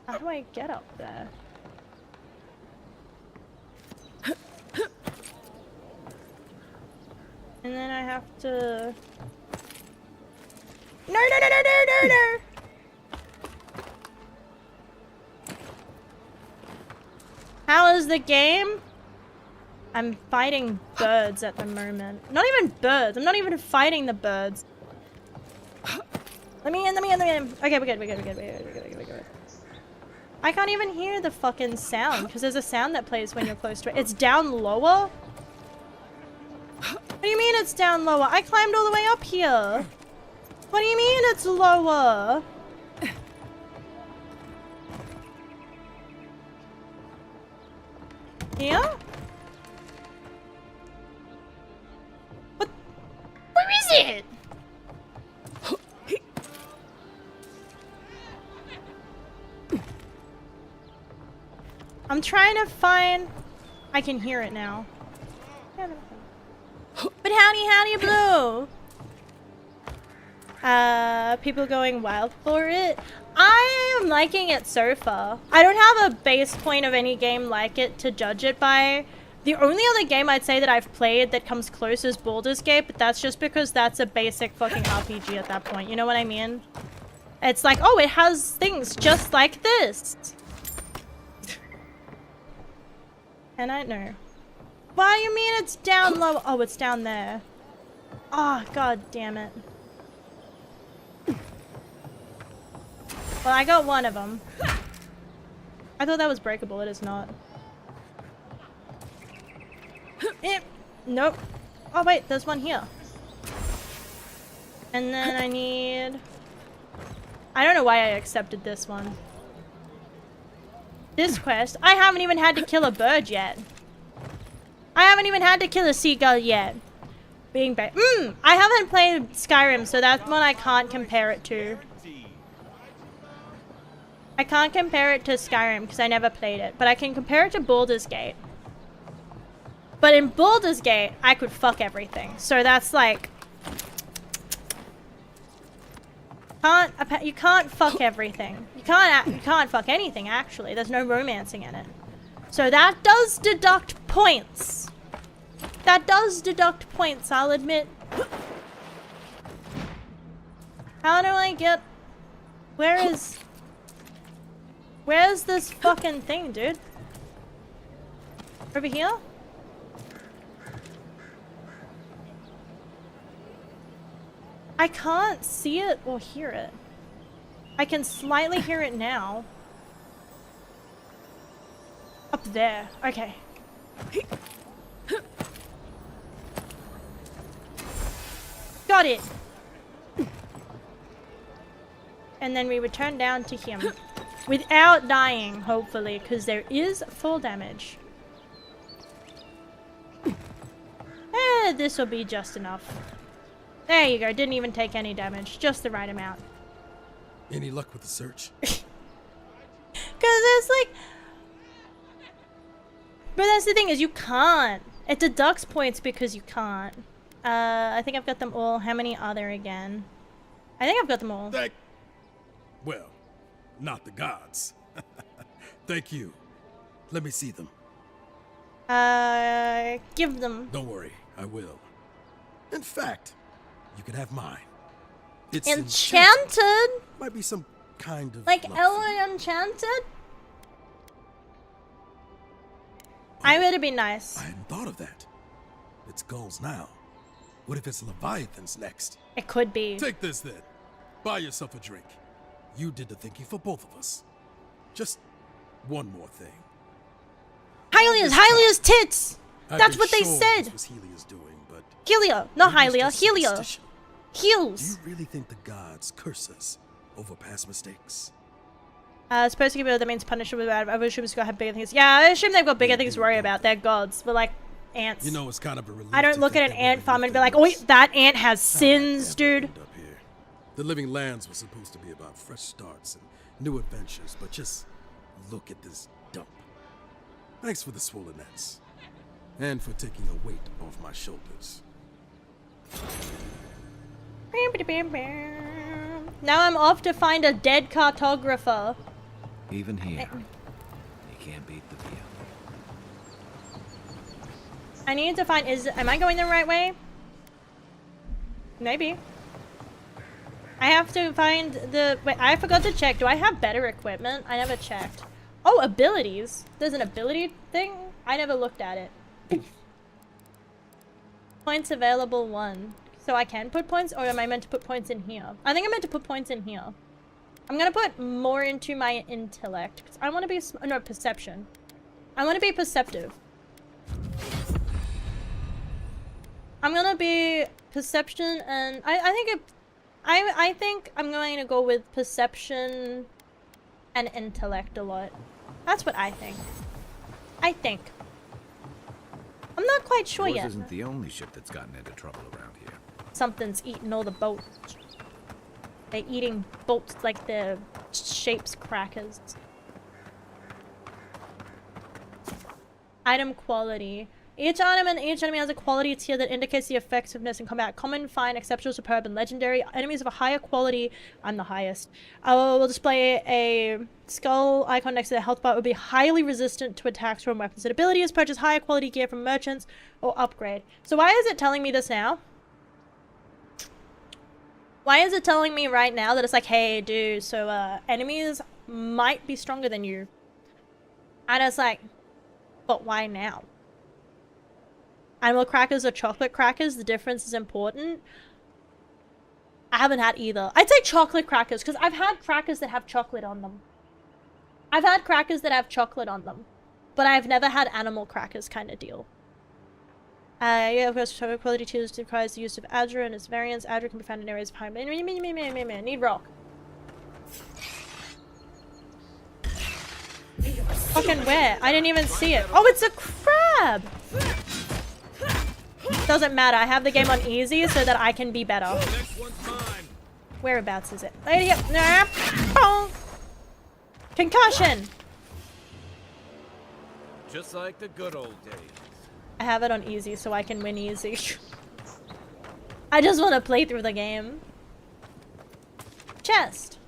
How do I get up there? And then I have to... No! How is the game? I'm fighting birds at the moment. Not even birds. I'm not even fighting the birds. Let me in. Okay, we're good. I can't even hear the fucking sound because there's a sound that plays when you're close to it. It's down lower? What do you mean it's down lower? I climbed all the way up here. What do you mean it's lower? Here? What? Where is it? I'm trying to find... I can hear it now. But howdy blue! People going wild for it. I am liking it so far. I don't have a base point of any game like it to judge it by. The only other game I'd say that I've played that comes close is Baldur's Gate, but that's just because that's a basic fucking RPG at that point. You know what I mean? It's like, oh, it has things just like this. And I know. Why do you mean it's down low? Oh, it's down there. Oh, god damn it. Well, I got one of them. I thought that was breakable. It is not. Nope. Oh, wait. There's one here. And then I need... I don't know why I accepted this one. This quest. I haven't even had to kill a bird yet. I haven't even had to kill a seagull yet. Being bad. I haven't played Skyrim, so that's one I can't compare it to. I can't compare it to Skyrim because I never played it, but I can compare it to Baldur's Gate. But in Baldur's Gate, I could fuck everything. So that's like... You can't fuck everything. You can't fuck anything, actually. There's no romancing in it. So that does deduct points. That does deduct points, I'll admit. How do I get... Where's this fucking thing, dude? Over here? I can't see it or hear it. I can slightly hear it now. Up there. Okay. Got it. And then we return down to him. Without dying, hopefully, because there is full damage. This will be just enough. There you go. Didn't even take any damage. Just the right amount. Any luck with the search? Because it's like... But that's the thing, is you can't. It deducts points because you can't. I think I've got them all. How many are there again? I think I've got them all. Well, not the gods. Thank you. Let me see them. Give them. Don't worry, I will. In fact, you can have mine. It's enchanted? Might be some kind of... Like Ella Enchanted? I would have been nice. I hadn't thought of that. It's gulls now. What if it's leviathans next? It could be. Take this then. Buy yourself a drink. You did the thinking for both of us. Just one more thing. Hylia's tits! That's what they sure said! This was Helia's doing, but Helia, not maybe Hylia, it's just Helia. superstition. Heels. Do you really think the gods curse us over past mistakes? Supposed to give it that means punish them with bad. I wish they have bigger things. Yeah, I assume they've got bigger things to worry about. They're gods. We're like ants. You know, it's kind of a relief. I don't look at an ant farm and be like, oh, wait, that ant has sins, dude. Up here. The Living Lands was supposed to be about fresh starts and new adventures, but just look at this dump. Thanks for the swollen nets. And for taking a weight off my shoulders. Now I'm off to find a dead cartographer. Even here, you can't beat the view. I need to find, am I going the right way? Maybe. I have to find the, wait, I forgot to check. Do I have better equipment? I never checked. Oh, abilities. There's an ability thing? I never looked at it. Points available 1. So I can put points, or am I meant to put points in here? I think I'm meant to put points in here. I'm gonna put more into my intellect, because I want to be, no, perception. I want to be perceptive. I'm gonna be perception, and I think I'm going to go with perception and intellect a lot. That's what I think. I'm not quite sure Yours yet. isn't the only ship that's gotten into trouble around here. Something's eating all the boats. They're eating boats like they're shapes crackers. Item quality. Each item and each enemy has a quality tier that indicates the effectiveness in combat. Common, fine, exceptional, superb, and legendary. Enemies of a higher quality, I'm the highest, will display a skull icon next to the health bar. It will be highly resistant to attacks from weapons and abilities. Purchase higher quality gear from merchants or upgrade. So why is it telling me this now? Why is it telling me right now that it's like, hey, dude, so enemies might be stronger than you? And it's like, but why now? Animal crackers or chocolate crackers, the difference is important. I haven't had either. I'd say chocolate crackers, because I've had crackers that have chocolate on them. I've had crackers that have chocolate on them. But I've never had animal crackers kind of deal. Yeah, of course, chocolate quality tiers requires the use of Adra and its variants. Adra can be found in areas of high... Need rock. Fucking where? I didn't even see it. Oh, it's a crab! Doesn't matter. I have the game on easy so that I can be better. Whereabouts is it? Lady up. Nah. Boom. Concussion. Just like the good old days. I have it on easy so I can win easy. I just want to play through the game. Chest.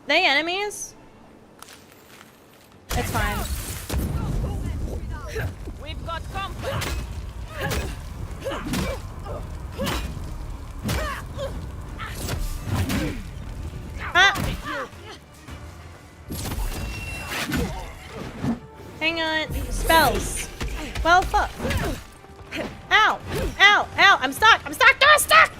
They enemies? It's fine. We've got company. Ah! Hang on. Spells. Well, fuck. Ow! Ow! Ow! I'm stuck! I'm stuck! I'm stuck!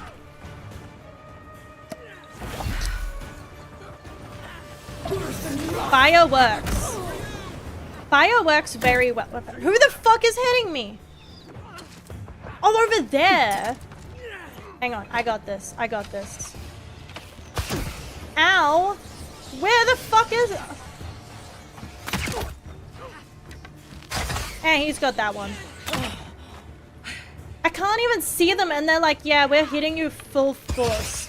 Fireworks. Fireworks very well. Who the fuck is hitting me? Oh, over there. Hang on. I got this. I got this. Ow! Where the fuck is... Hey, he's got that one. I can't even see them and they're like, yeah, we're hitting you full force.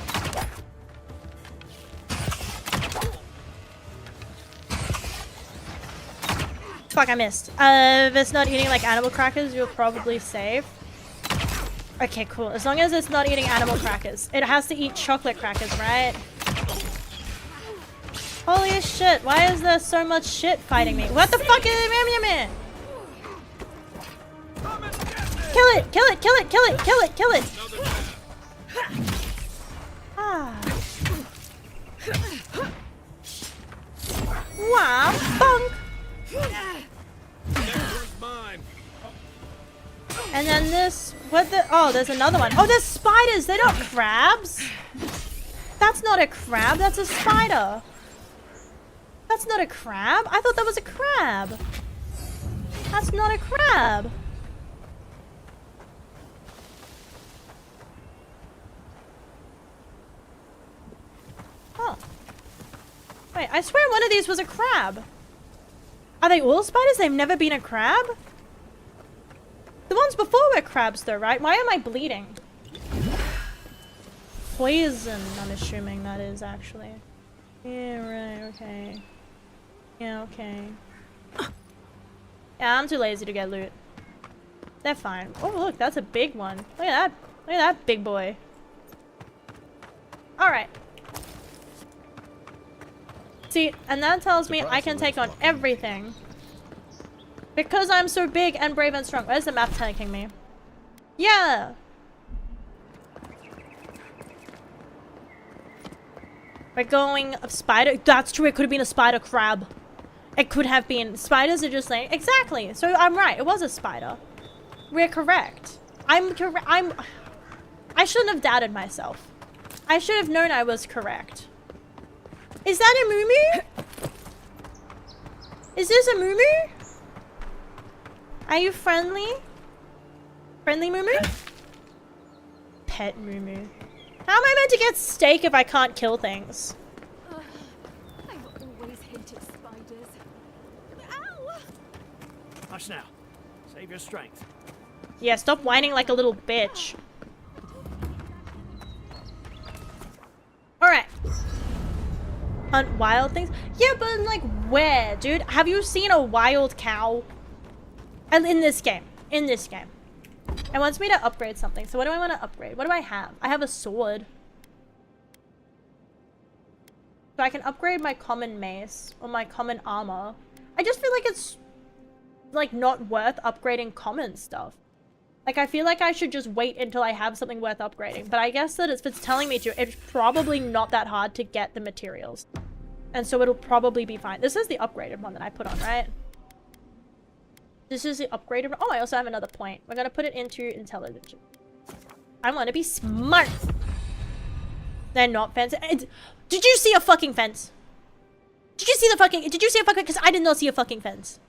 Fuck, I missed. If it's not eating like animal crackers, you're probably safe. Okay, cool. As long as it's not eating animal crackers. It has to eat chocolate crackers, right? Holy shit, why is there so much shit fighting me? What the fuck is it? Kill it! Kill it! Kill it! Kill it! Kill it! Kill it! Ah. Wow, bonk! And then this, what the, oh, there's another one. Oh, there's spiders, they're not crabs. That's not a crab, that's a spider. That's not a crab. I thought that was a crab. That's not a crab. Oh. Wait, I swear one of these was a crab. Are they all spiders? They've never been a crab? The ones before were crabs though, right? Why am I bleeding? Poison, I'm assuming that is actually. Yeah, right, okay. Yeah, okay. Yeah, I'm too lazy to get loot. They're fine. Oh, look, that's a big one. Look at that. Look at that big boy. Alright. See, and that tells me I can take on everything. Because I'm so big and brave and strong. Where's the map taking me? Yeah! We're going a spider. That's true, it could have been a spider crab. It could have been. Spiders are just like, exactly. So I'm right, it was a spider. We're correct. I shouldn't have doubted myself. I should have known I was correct. Is that a moo-moo? Is this a moo-moo? Are you friendly? Friendly moo-moo? Pet moo-moo. How am I meant to get steak if I can't kill things? I've always hated spiders. Ow! Hush now. Save your strength. Yeah, stop whining like a little bitch. Alright. Hunt wild things? Yeah, but like where, dude? Have you seen a wild cow? And in this game. In this game. It wants me to upgrade something. So what do I want to upgrade? What do I have? I have a sword. So I can upgrade my common mace or my common armor. I just feel like it's like not worth upgrading common stuff. Like I feel like I should just wait until I have something worth upgrading. But I guess that if it's telling me to, it's probably not that hard to get the materials. And so it'll probably be fine. This is the upgraded one that I put on, right? This is the upgraded. Oh, I also have another point. We're gonna put it into intelligence. I want to be smart. They're not fence. Did you see a fucking fence? Did you see the fucking? Did you see a fucking? Because I did not see a fucking fence.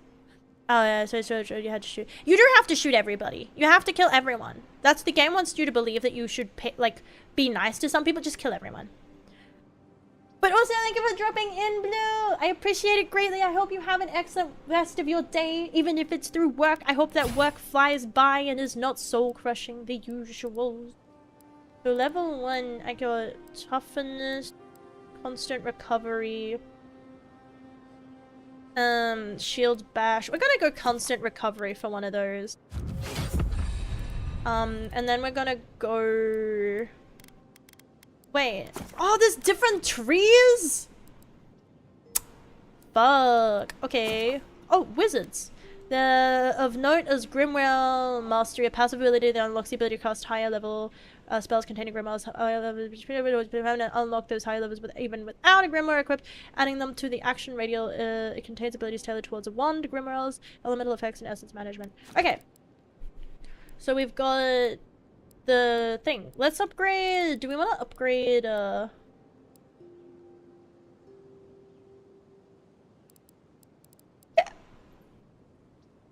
Oh yeah, so you had to shoot. You do have to shoot everybody. You have to kill everyone. That's the game wants you to believe that you should like be nice to some people. Just kill everyone. But also, thank you for dropping in, Blue. I appreciate it greatly. I hope you have an excellent rest of your day, even if it's through work. I hope that work flies by and is not soul-crushing, the usual. So level 1, I got toughness, constant recovery. Shield bash. We're gonna go constant recovery for one of those. And then we're gonna go... Wait. Oh, there's different trees? Fuck. Okay. Oh, wizards. The of note is Grimwell Mastery, a passive ability that unlocks the ability to cast higher level spells containing Grimoire's higher levels, unlock those higher levels even without a Grimoire equipped, adding them to the action radial. It contains abilities tailored towards a wand, Grimoires, elemental effects, and essence management. Okay. So we've got the thing. Let's upgrade. Do we want to upgrade, Yeah.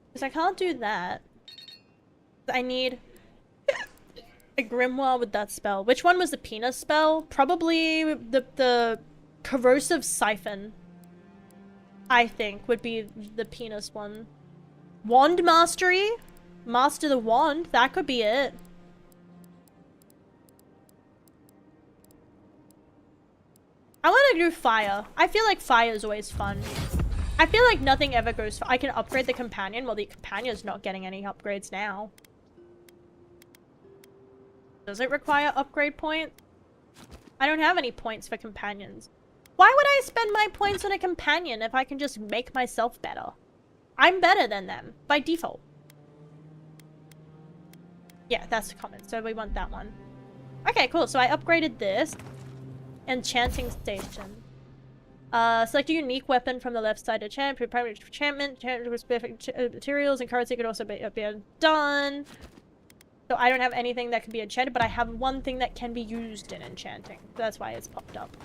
Because I can't do that. I need a grimoire with that spell. Which one was the penis spell? Probably the corrosive siphon. I think would be the penis one. Wand mastery? Master the wand? That could be it. I want to do fire. I feel like fire is always fun. I feel like nothing ever goes... I can upgrade the companion. Well, the companion's not getting any upgrades now. Does it require upgrade points? I don't have any points for companions. Why would I spend my points on a companion if I can just make myself better? I'm better than them, by default. Yeah, that's the comment, so we want that one. Okay, cool, so I upgraded this. Enchanting station. Select a unique weapon from the left side of enchantment. Primary enchantment, with specific materials, and currency could also be done. So I don't have anything that can be enchanted, but I have one thing that can be used in enchanting. So that's why it's popped up.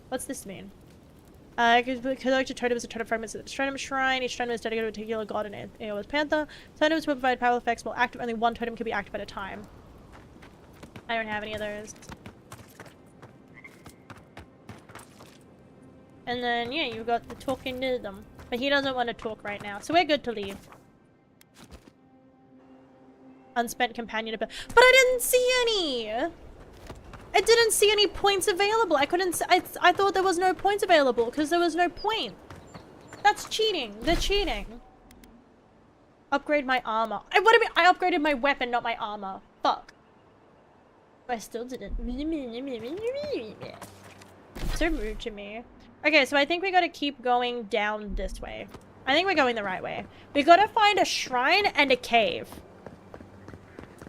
What's this mean? Collect a totem is a totem fragments at the totem shrine. Each totem is dedicated to a particular god in Aowa's Panther. Totems will provide power effects while active. Only one totem can be active at a time. I don't have any of those. And then, yeah, you got the talking to them. But he doesn't want to talk right now, so we're good to leave. Unspent companion ability. But I didn't see any! I didn't see any points available. I couldn't... I thought there was no points available, because there was no point. That's cheating. They're cheating. Upgrade my armor. What do you mean? I upgraded my weapon, not my armor. Fuck. I still didn't. So rude to me. Okay, so I think we gotta keep going down this way. I think we're going the right way. We gotta find a shrine and a cave.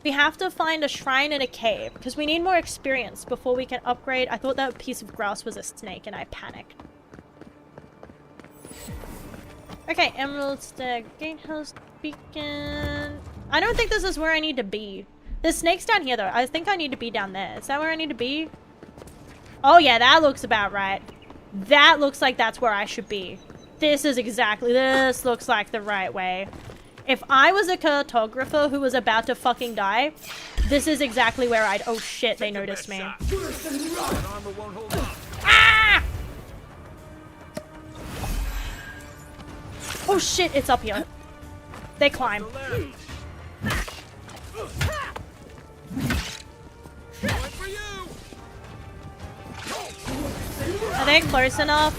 We have to find a shrine and a cave, because we need more experience before we can upgrade. I thought that piece of grass was a snake, and I panicked. Okay, Emerald Stag, Gatehouse, Beacon... I don't think this is where I need to be. There's snakes down here, though. I think I need to be down there. Is that where I need to be? Oh, yeah, that looks about right. That looks like that's where I should be. This looks like the right way. If I was a cartographer who was about to fucking die, this is exactly where I'd... Oh shit, they noticed me. Ah! Oh shit, it's up here. They climb. Are they close enough?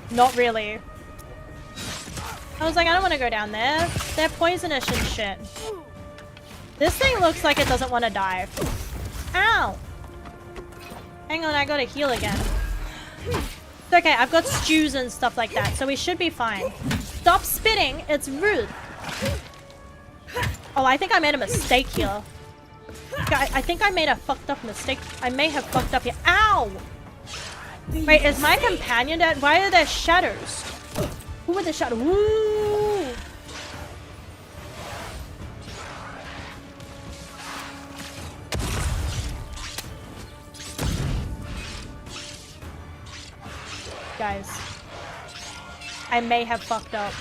Not really. I was like, I don't want to go down there. They're poisonous and shit. This thing looks like it doesn't want to die. Ow! Hang on, I gotta heal again. It's okay, I've got stews and stuff like that, so we should be fine. Stop spitting, it's rude. Oh, I think I made a mistake here. I think I made a fucked up mistake. I may have fucked up here. Ow! Wait, is my companion dead? Why are there shadows? Who are the shadows? Woo! Guys, I may have fucked up.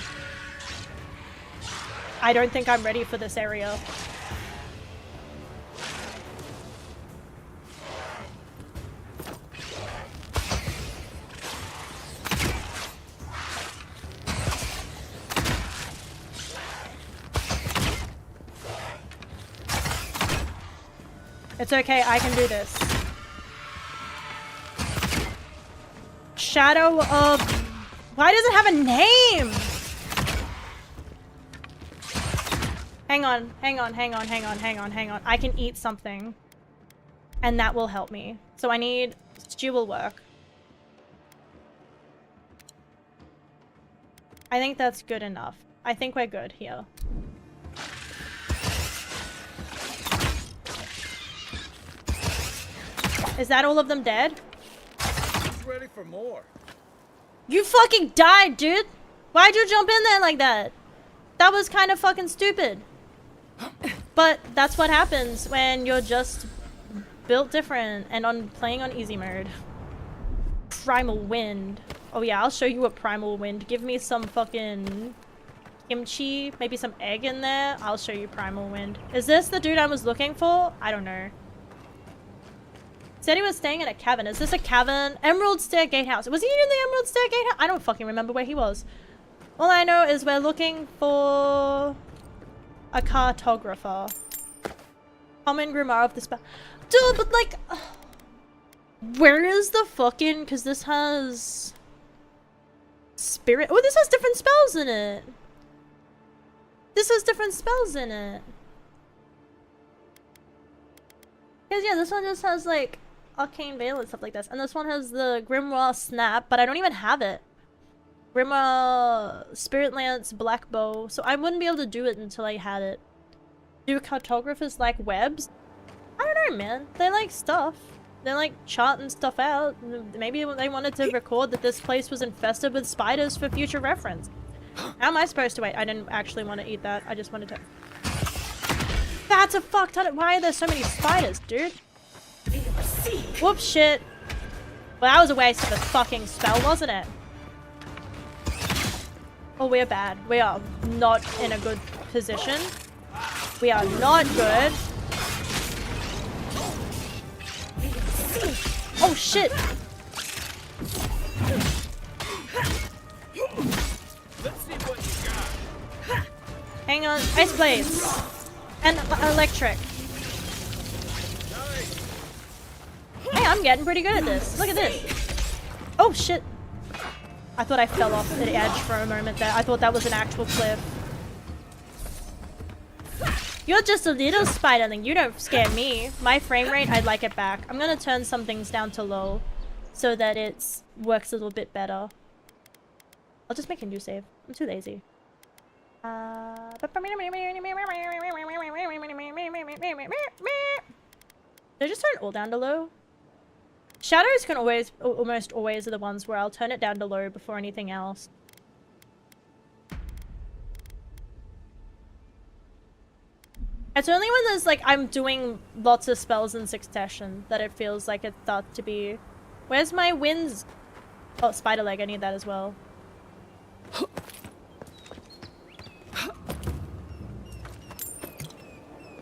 I don't think I'm ready for this area. It's okay, I can do this. Shadow of... Why does it have a name? Hang on. I can eat something. And that will help me. So I need... Stew will work. I think that's good enough. I think we're good here. Is that all of them dead? Who's ready for more? You fucking died, dude! Why'd you jump in there like that? That was kind of fucking stupid. But that's what happens when you're just built different and playing on easy mode. Primal Wind. Oh yeah, I'll show you a Primal Wind. Give me some fucking kimchi, maybe some egg in there. I'll show you Primal Wind. Is this the dude I was looking for? I don't know. Said he was staying in a cavern. Is this a cavern? Emerald Stair Gatehouse. Was he in the Emerald Stair Gatehouse? I don't fucking remember where he was. All I know is we're looking for a cartographer. Common Grimoire of the Spell. Dude, but like... where is the fucking... Because this has... Spirit... Oh, this has different spells in it. This has different spells in it. Because yeah, this one just has like... Arcane Veil and stuff like this. And this one has the Grimoire Snap, but I don't even have it. Grimoire Spirit Lance Black Bow. So I wouldn't be able to do it until I had it. Do cartographers like webs? I don't know, man. They like stuff. They like charting stuff out. Maybe they wanted to record that this place was infested with spiders for future reference. How am I supposed to wait? I didn't actually want to eat that. I just wanted to... That's a fuck ton of... Why are there so many spiders, dude? Whoops, shit. Well, that was a waste of a fucking spell, wasn't it? Oh, we're bad. We are not in a good position. We are not good. Oh, shit. Let's see what you got. Hang on. Ice blades. And electric. Hey, I'm getting pretty good at this. Look at this. Oh, shit. I thought I fell off the edge for a moment there. I thought that was an actual cliff. You're just a little spiderling. You don't scare me. My frame rate, I'd like it back. I'm gonna turn some things down to low so that it works a little bit better. I'll just make a new save. I'm too lazy. Did I just turn it all down to low? Shadows can almost always are the ones where I'll turn it down to low before anything else. It's only when there's like, I'm doing lots of spells in succession that it feels like it starts to be... Where's my winds? Oh, spider leg, I need that as well.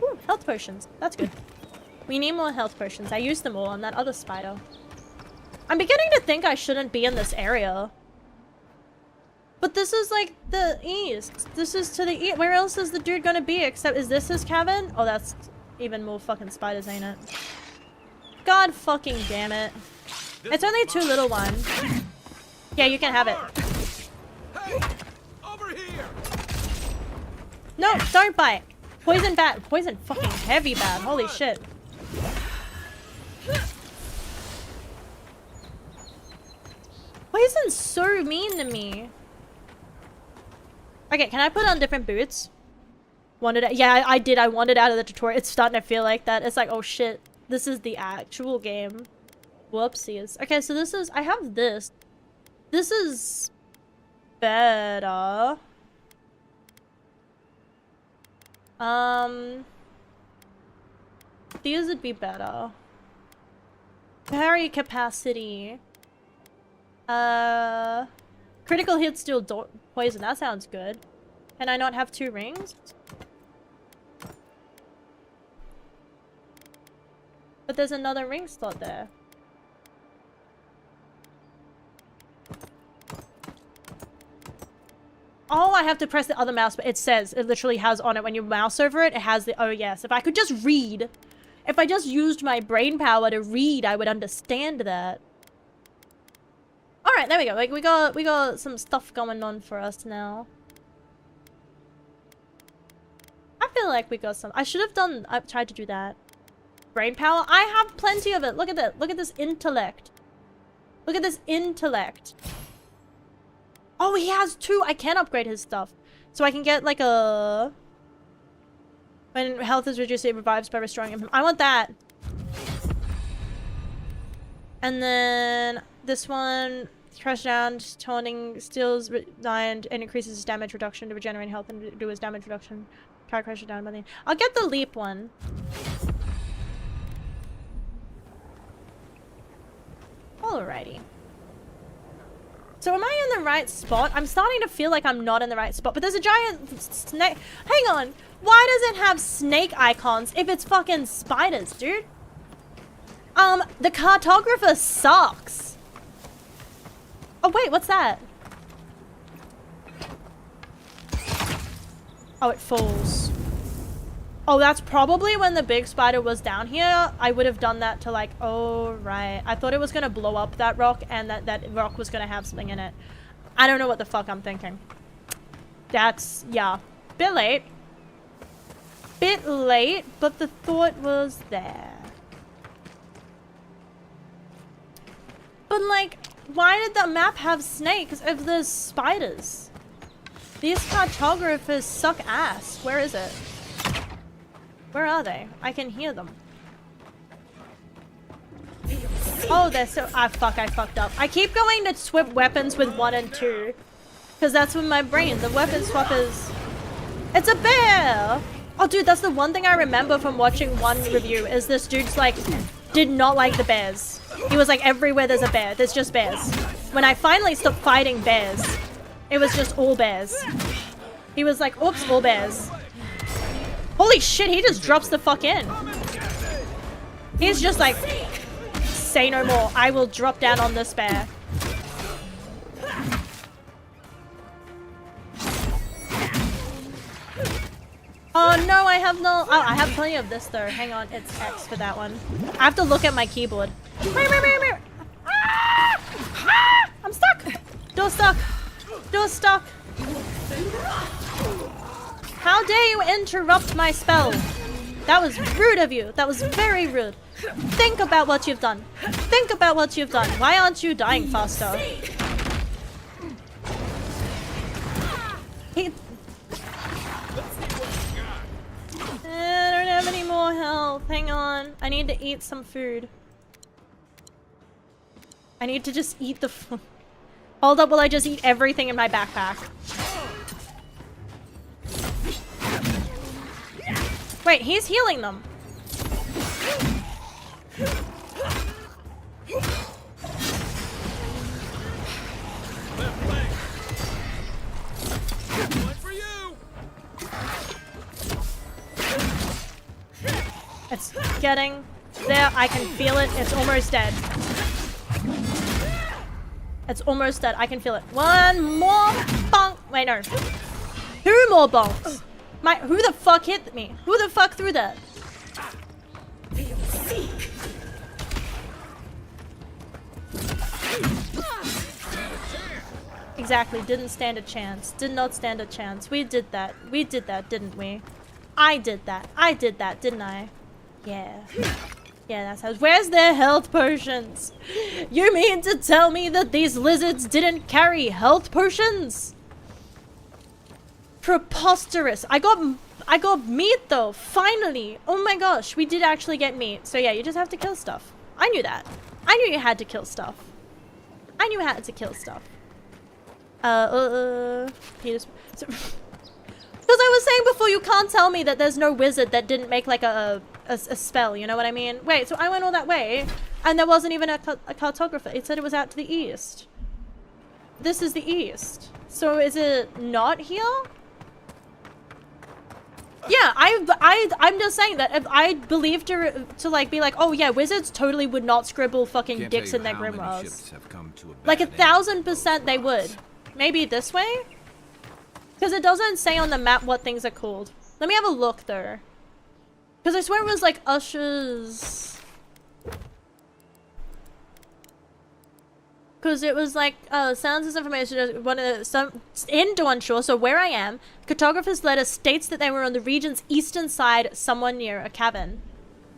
Ooh, health potions. That's good. We need more health potions. I used them all on that other spider. I'm beginning to think I shouldn't be in this area. But this is like the east. This is to the east. Where else is the dude gonna be except... Is this his cavern? Oh, that's even more fucking spiders, ain't it? God fucking damn it. It's only two little ones. Yeah, you can have it. Hey, over here. No, don't bite. Poison bat. Poison fucking heavy bat. Holy shit. Poison's so mean to me. Okay, can I put on different boots? Yeah, I did. I wanted out of the tutorial. It's starting to feel like that. It's like, oh shit. This is the actual game. Whoopsies. Okay, so this is... I have this. This is... better. These would be better. Parry capacity. Critical hits deal poison. That sounds good. Can I not have 2 rings? But there's another ring slot there. Oh, I have to press the other mouse, but it says, it literally has on it when you mouse over it, it has the, oh yes. If I could just read, if I just used my brain power to read, I would understand that. All right, there we go. Like we got some stuff going on for us now. I feel like we got some. I should have done. I tried to do that. Brain power. I have plenty of it. Look at that. Look at this intellect. Look at this intellect. Oh, he has 2. I can upgrade his stuff, so I can get like a. When health is reduced, it revives by restoring him. I want that. And then this one, crush down, taunting, steals 9, and increases his damage reduction to regenerate health and do his damage reduction. Try crush it down by the. I'll get the leap one. Alrighty. So am I in the right spot? I'm starting to feel like I'm not in the right spot, but there's a giant snake. Hang on. Why does it have snake icons if it's fucking spiders, dude? The cartographer sucks. Oh, wait, what's that? Oh, it falls. Oh, that's probably when the big spider was down here. I would have done that to like, oh, right. I thought it was going to blow up that rock and that rock was going to have something in it. I don't know what the fuck I'm thinking. That's, yeah. Bit late. Bit late, but the thought was there. But like, why did the map have snakes if there's spiders? These cartographers suck ass. Where is it? Where are they? I can hear them. Oh, they're so... Ah, fuck, I fucked up. I keep going to swap weapons with 1 and 2. Because that's with my brain. The weapon swap is... It's a bear! Oh, dude, that's the one thing I remember from watching one review, is this dude's like... Did not like the bears. He was like, everywhere there's a bear. There's just bears. When I finally stopped fighting bears, it was just all bears. He was like, oops, all bears. Holy shit, he just drops the fuck in. He's just like, say no more. I will drop down on this bear. Oh no, I have no... Oh, I have plenty of this though. Hang on, it's X for that one. I have to look at my keyboard. I'm stuck! Door stuck! Door stuck! How dare you interrupt my spell? That was rude of you. That was very rude. Think about what you've done. Think about what you've done. Why aren't you dying faster? I don't have any more health. Hang on. I need to eat some food. I need to just eat the food. Hold up while I just eat everything in my backpack. Wait, he's healing them. It's getting there. I can feel it. It's almost dead. It's almost dead. I can feel it. One more bonk. Wait, no. 2 more bonks. Who the fuck hit me? Who the fuck threw that? Exactly. Didn't stand a chance. Did not stand a chance. We did that. We did that, didn't we? I did that. I did that, didn't I? Yeah. Yeah, that's how. Where's their health potions? You mean to tell me that these lizards didn't carry health potions? Preposterous. I got meat though, finally. Oh my gosh, we did actually get meat. So yeah, you just have to kill stuff. I knew that. I knew you had to kill stuff. I knew you had to kill stuff. Peter. Because I was saying before, you can't tell me that there's no wizard that didn't make like a spell, you know what I mean? Wait, so I went all that way, and there wasn't even a cartographer. It said it was out to the east. This is the east. So is it not here? Yeah, I'm just saying that if I believe to like be like, oh yeah, wizards totally would not scribble fucking dicks in their grimoires. Like 1000% they would. Maybe this way? Because it doesn't say on the map what things are called. Let me have a look though. Because I swear it was like Usher's... Because it was like, sounds as information one of some in Dawnshore, so where I am, cartographer's letter states that they were on the region's eastern side, somewhere near a cabin.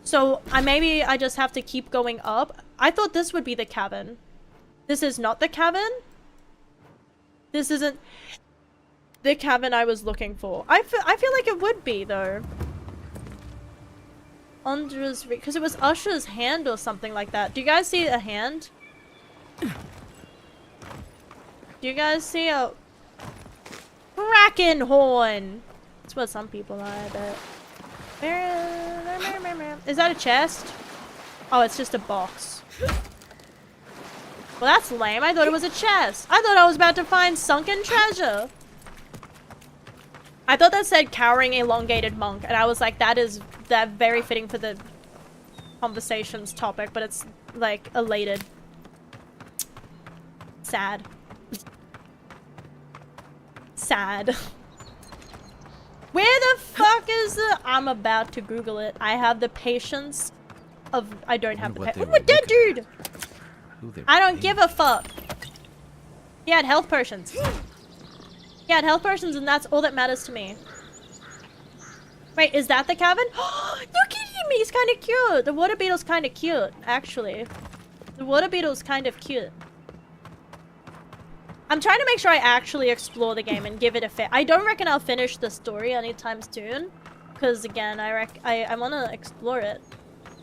So maybe I just have to keep going up. I thought this would be the cabin. This is not the cabin? This isn't the cabin I was looking for. I feel like it would be, though. Andra's... because it was Usher's hand or something like that. Do you guys see a hand? Do you guys see a... Kraken horn? That's what some people are, I bet. Is that a chest? Oh, it's just a box. Well, that's lame. I thought it was a chest. I thought I was about to find sunken treasure. I thought that said cowering elongated monk, and I was like, that very fitting for the conversation's topic, but it's like elated. Sad. Sad. Where the fuck is the... I'm about to Google it. I have the patience of... I don't have the patience. Ooh, a dead dude! I don't give a fuck. He had health potions. He had health potions, and that's all that matters to me. Wait, is that the cabin? You're kidding me! He's kind of cute. The water beetle's kind of cute, actually. The water beetle's kind of cute. I'm trying to make sure I actually explore the game and give it a fit. I don't reckon I'll finish the story anytime soon. Because, again, I want to explore it.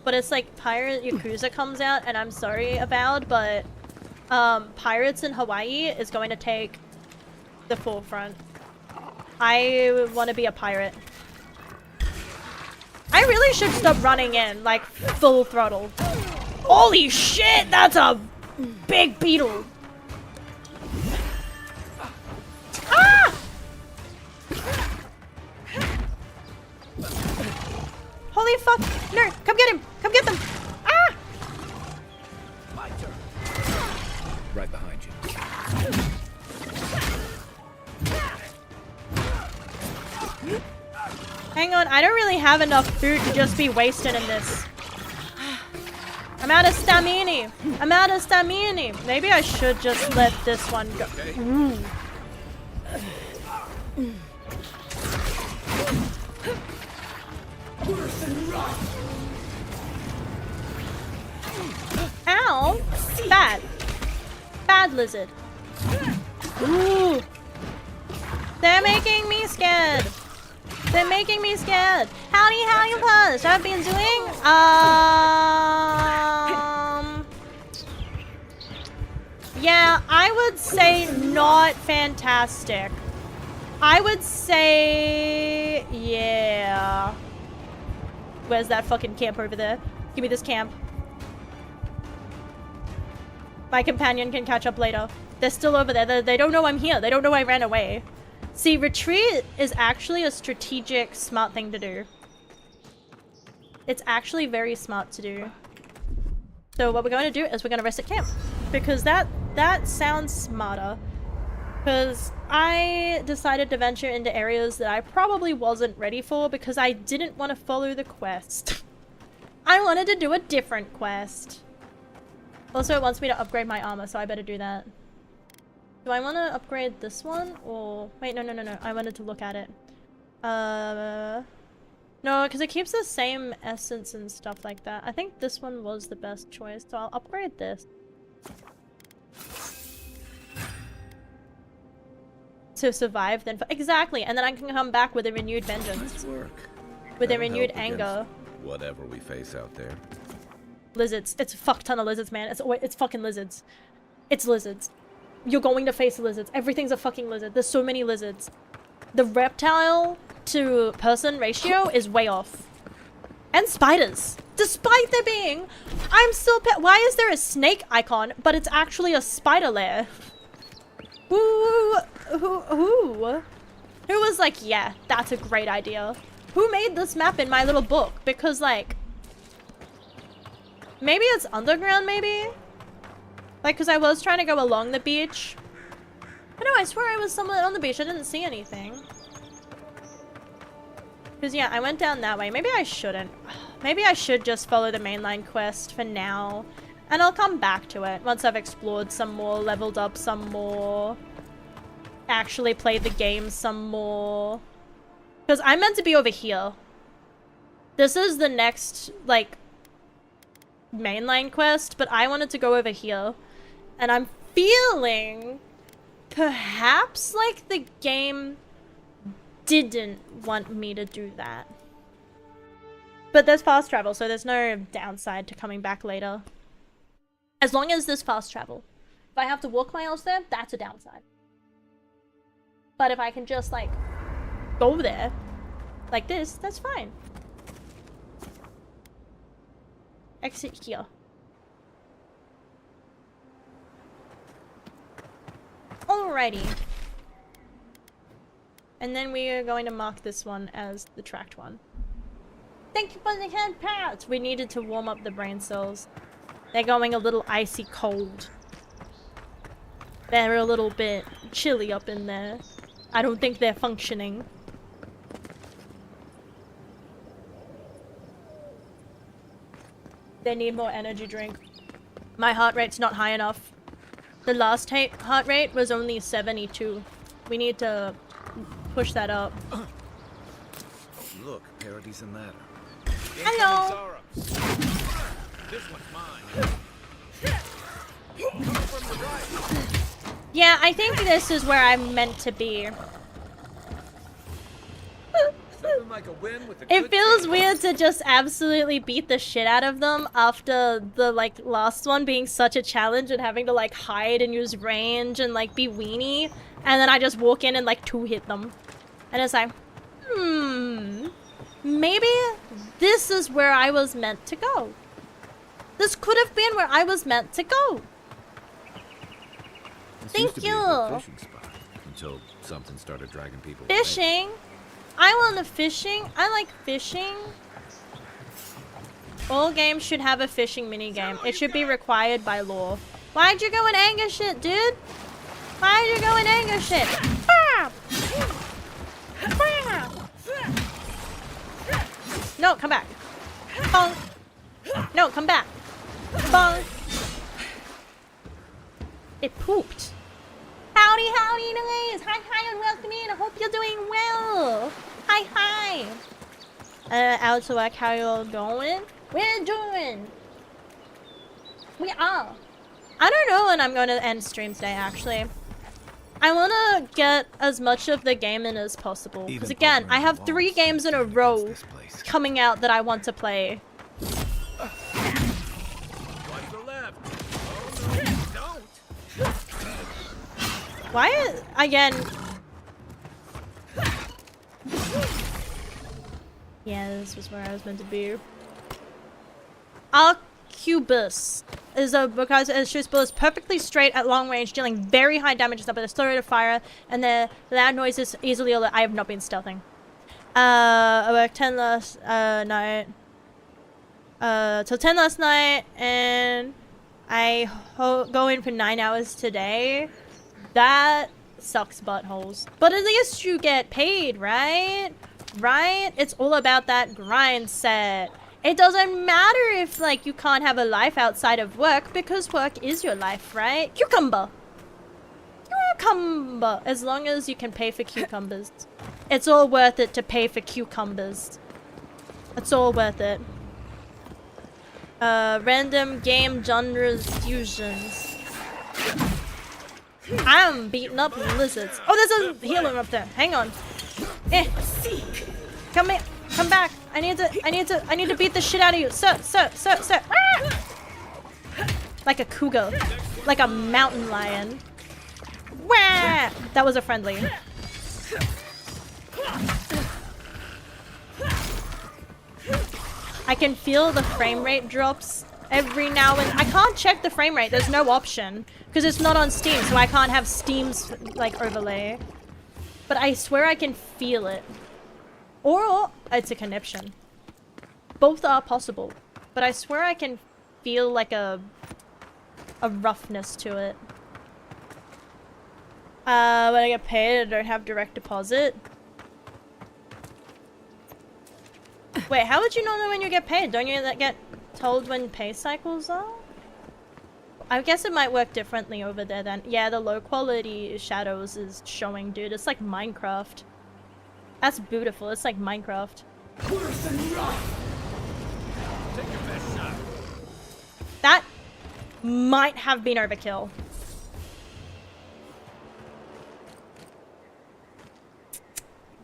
But it's like Pirate Yakuza comes out, and I'm sorry, Avowed, but Pirates in Hawaii is going to take the forefront. I want to be a pirate. I really should stop running in, like, full throttle. Holy shit, that's a big beetle. Ah! Holy fuck! No! Come get him! Come get them! Ah! Right behind you. Hang on, I don't really have enough food to just be wasted in this. I'm out of stamina. I'm out of stamina. Maybe I should just let this one go. Ooh. Ow! Bad. Bad lizard. Ooh. They're making me scared. They're making me scared. Howdy, how you push? I've been doing, yeah, I would say not fantastic. I would say, yeah. Where's that fucking camp over there? Give me this camp. My companion can catch up later. They're still over there. They don't know I'm here. They don't know I ran away. See, retreat is actually a strategic, smart thing to do. It's actually very smart to do. So what we're going to do is we're going to rest at camp. Because that sounds smarter. Because I decided to venture into areas that I probably wasn't ready for because I didn't want to follow the quest. I wanted to do a different quest. Also, it wants me to upgrade my armor, so I better do that. Do I want to upgrade this one? Or... wait, no. I wanted to look at it. No, because it keeps the same essence and stuff like that. I think this one was the best choice, so I'll upgrade this. To survive, then... exactly! And then I can come back with a renewed vengeance. Nice work. With That'll a renewed help anger. Whatever we face out there. Lizards. It's a fuck ton of lizards, man. It's fucking lizards. It's lizards. You're going to face lizards. Everything's a fucking lizard. There's so many lizards. The reptile to person ratio is way off. And spiders. Despite there being... I'm still... why is there a snake icon, but it's actually a spider lair? Who was like, yeah, that's a great idea? Who made this map in my little book? Because, like... maybe it's underground, maybe? Like, because I was trying to go along the beach. But no, I swear I was somewhere on the beach. I didn't see anything. Because, yeah, I went down that way. Maybe I shouldn't. Maybe I should just follow the mainline quest for now. And I'll come back to it once I've explored some more, leveled up some more, actually played the game some more. Because I'm meant to be over here. This is the next, like, mainline quest, but I wanted to go over here. And I'm feeling perhaps like the game didn't want me to do that. But there's fast travel, so there's no downside to coming back later. As long as there's fast travel. If I have to walk miles there, that's a downside. But if I can just, like, go there, like this, that's fine. Exit here. Alrighty. And then we are going to mark this one as the tracked one. Thank you for the hand pats! We needed to warm up the brain cells. They're going a little icy cold. They're a little bit chilly up in there. I don't think they're functioning. They need more energy drink. My heart rate's not high enough. The last heart rate was only 72. We need to push that up. Look, Parody's in that. Hello! This one's mine. Coming from the right. Yeah, I think this is where I'm meant to be. Like a win with a It good feels team. weird to just absolutely beat the shit out of them after the, like, last one being such a challenge and having to, like, hide and use range and, like, be weenie. And then I just walk in and, like, two-hit them. And it's like, maybe this is where I was meant to go. This could have been where I was meant to go. This used to Thank be a you. good fishing spot until something started dragging people away. Fishing? I want a fishing. I like fishing. All games should have a fishing minigame. It should be required by law. Why'd you go and anger shit, dude? Why'd you go and anger shit? Ah! Ah! No, come back. Bong. No, come back. Bong. It pooped. Howdy, howdy, guys! Hi, hi, and welcome in. I hope you're doing well. Hi, hi. Out to work, how you all going? We're doing. We are. I don't know when I'm going to end stream today, actually. I want to get as much of the game in as possible. Because again, I have 3 games in a row coming out that I want to play. Watch the left. Oh, no, don't. Why, again... Yeah, this was where I was meant to be. Arquebus is a because it shoots bullets perfectly straight at long range, dealing very high damage with a slow rate of fire, and the loud noises easily alert. I have not been stealthing. I worked 10 last night. Till 10 last night, and I go in for 9 hours today. That sucks buttholes. But at least you get paid, right? Right? It's all about that grind set. It doesn't matter if, like, you can't have a life outside of work, because work is your life, right? Cucumber! Cucumber! As long as you can pay for cucumbers. It's all worth it to pay for cucumbers. It's all worth it. Random game genres fusions. I'm beating up lizards. Oh, there's a healer up there. Hang on. Come here. Come back. I need to beat the shit out of you. Sir. Ah! Like a cougar. Like a mountain lion. Wah! That was a friendly. I can feel the frame rate drops every now and I can't check the frame rate. There's no option because it's not on Steam, so I can't have Steam's like overlay. But I swear I can feel it. Or it's a conniption. Both are possible, but I swear I can feel like a roughness to it. When I get paid, I don't have direct deposit. Wait, how would you not know when you get paid? Don't you get told when pay cycles are? I guess it might work differently over there then. Yeah, the low quality shadows is showing, dude. It's like Minecraft. That's beautiful. It's like Minecraft. Take your best shot. That might have been overkill.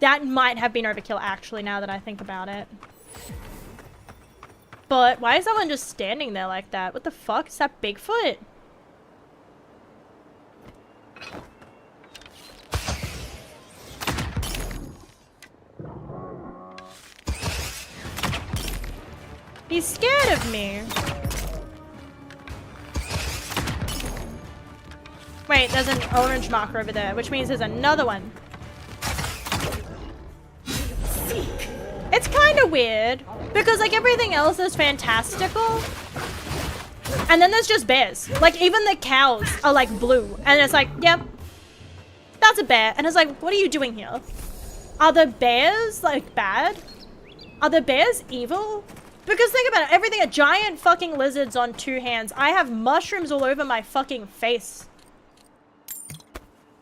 That might have been overkill, actually, now that I think about it. But why is that one just standing there like that? What the fuck? Is that Bigfoot? He's scared of me. Wait, there's an orange marker over there, which means there's another one. It's kind of weird, because like everything else is fantastical. And then there's just bears. Like even the cows are like blue. And it's like, yep, that's a bear. And it's like, what are you doing here? Are the bears like bad? Are the bears evil? Because think about it, everything, a giant fucking lizard's on 2 hands. I have mushrooms all over my fucking face.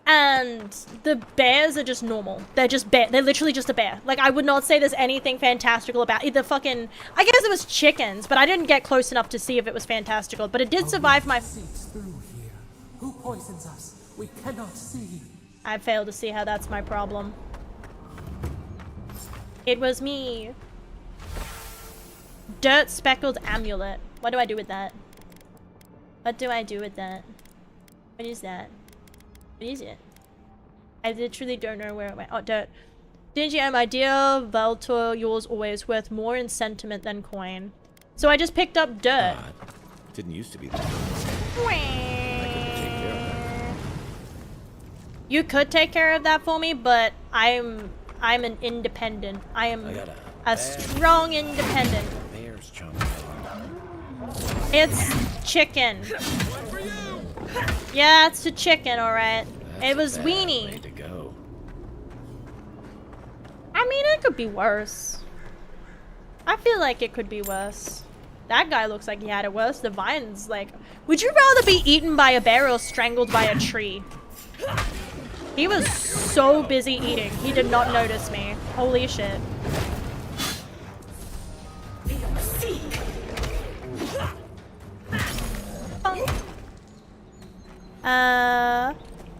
And the bears are just normal. They're just bear. They're literally just a bear. Like, I would not say there's anything fantastical about it. The fucking... I guess it was chickens, but I didn't get close enough to see if it was fantastical. But it did survive my... Through here. Who poisons us? We cannot see. I failed to see how that's my problem. It was me. Dirt speckled amulet. What do I do with that? What do I do with that? What is that? What is it? I literally don't know where it went. Oh, dirt. Didn't you have my dear Valtor, yours always worth more in sentiment than coin. So I just picked up dirt. Didn't used to be that. You could take care of that for me, but I'm an independent. I am a strong independent. Bear's chunk. It's chicken. Yeah, it's a chicken, alright. It was weenie. To go. I mean, it could be worse. I feel like it could be worse. That guy looks like he had it worse. The vine's like... Would you rather be eaten by a bear or strangled by a tree? He was so busy eating. He did not notice me. Holy shit.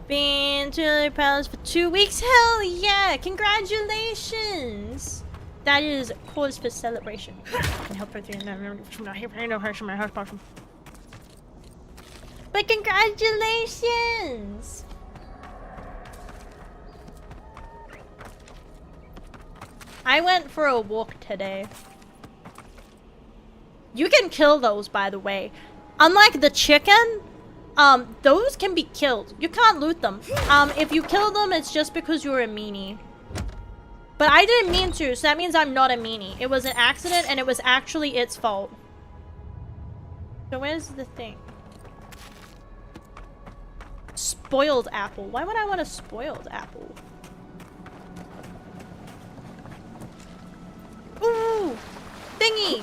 Been to Palace for 2 weeks. Hell yeah! Congratulations! That is cause for celebration. Can help her through. But congratulations! I went for a walk today. You can kill those, by the way. Unlike the chicken, those can be killed. You can't loot them. If you kill them, it's just because you're a meanie. But I didn't mean to, so that means I'm not a meanie. It was an accident, and it was actually its fault. So where's the thing? Spoiled apple. Why would I want a spoiled apple? Ooh! Thingy!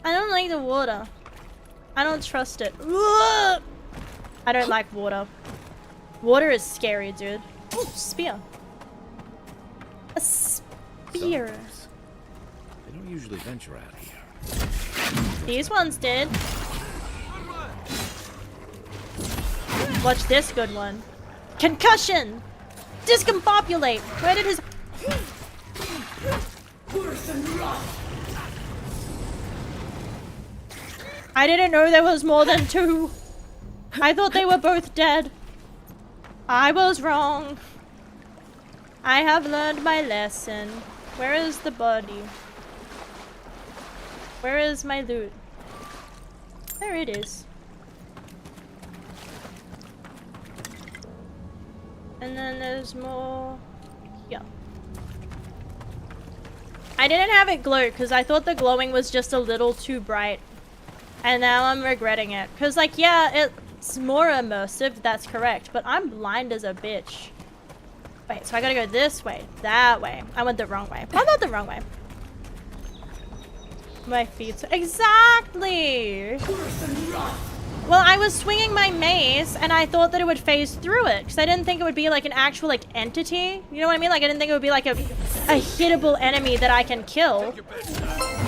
I don't like the water. I don't trust it. Ugh! I don't like water. Water is scary, dude. Ooh, spear. A spear. They don't usually venture out here. These ones did. Watch this good one. Concussion! Discombobulate! Where did his... I didn't know there was more than 2. I thought they were both dead. I was wrong. I have learned my lesson. Where is the body? Where is my loot? There it is. And then there's more... Yeah. I didn't have it glow because I thought the glowing was just a little too bright. And now I'm regretting it. Because, like, yeah, it's more immersive, that's correct. But I'm blind as a bitch. Wait, so I gotta go this way, that way. I went the wrong way. How about the wrong way? My feet. Exactly! Well, I was swinging my mace, and I thought that it would phase through it, because I didn't think it would be like an actual like entity. You know what I mean? Like I didn't think it would be like a hittable enemy that I can kill.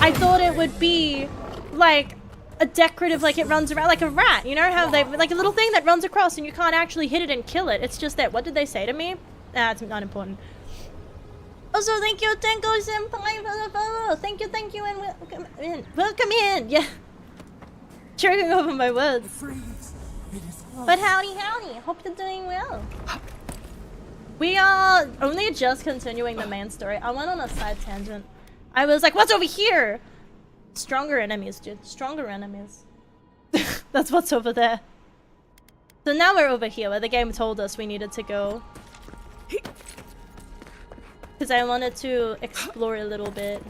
I thought it would be like a decorative, like it runs around like a rat. You know how they like a little thing that runs across, and you can't actually hit it and kill it. It's just that. What did they say to me? It's not important. Also, thank you, Tenko Senpai, for the follow. Thank you, and welcome in. Welcome in. Yeah. Choking over my words. But howdy. Hope you're doing well. We are only just continuing the main story. I went on a side tangent. I was like, what's over here? Stronger enemies, dude. Stronger enemies. That's what's over there. So now we're over here where the game told us we needed to go. Because I wanted to explore a little bit.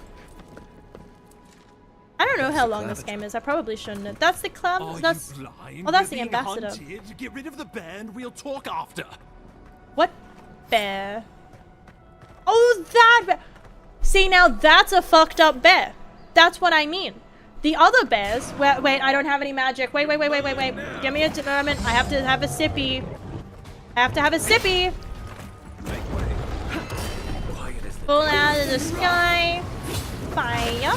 I don't know how long this game is. I probably shouldn't. That's the club. That's oh, that's the ambassador. Get rid of the bear and we'll talk after. What bear? Oh, that bear. See, now that's a fucked up bear. That's what I mean. The other bears. Wait, I don't have any magic. Wait. Give me a moment. I have to have a sippy. Pull out of the sky. Fire.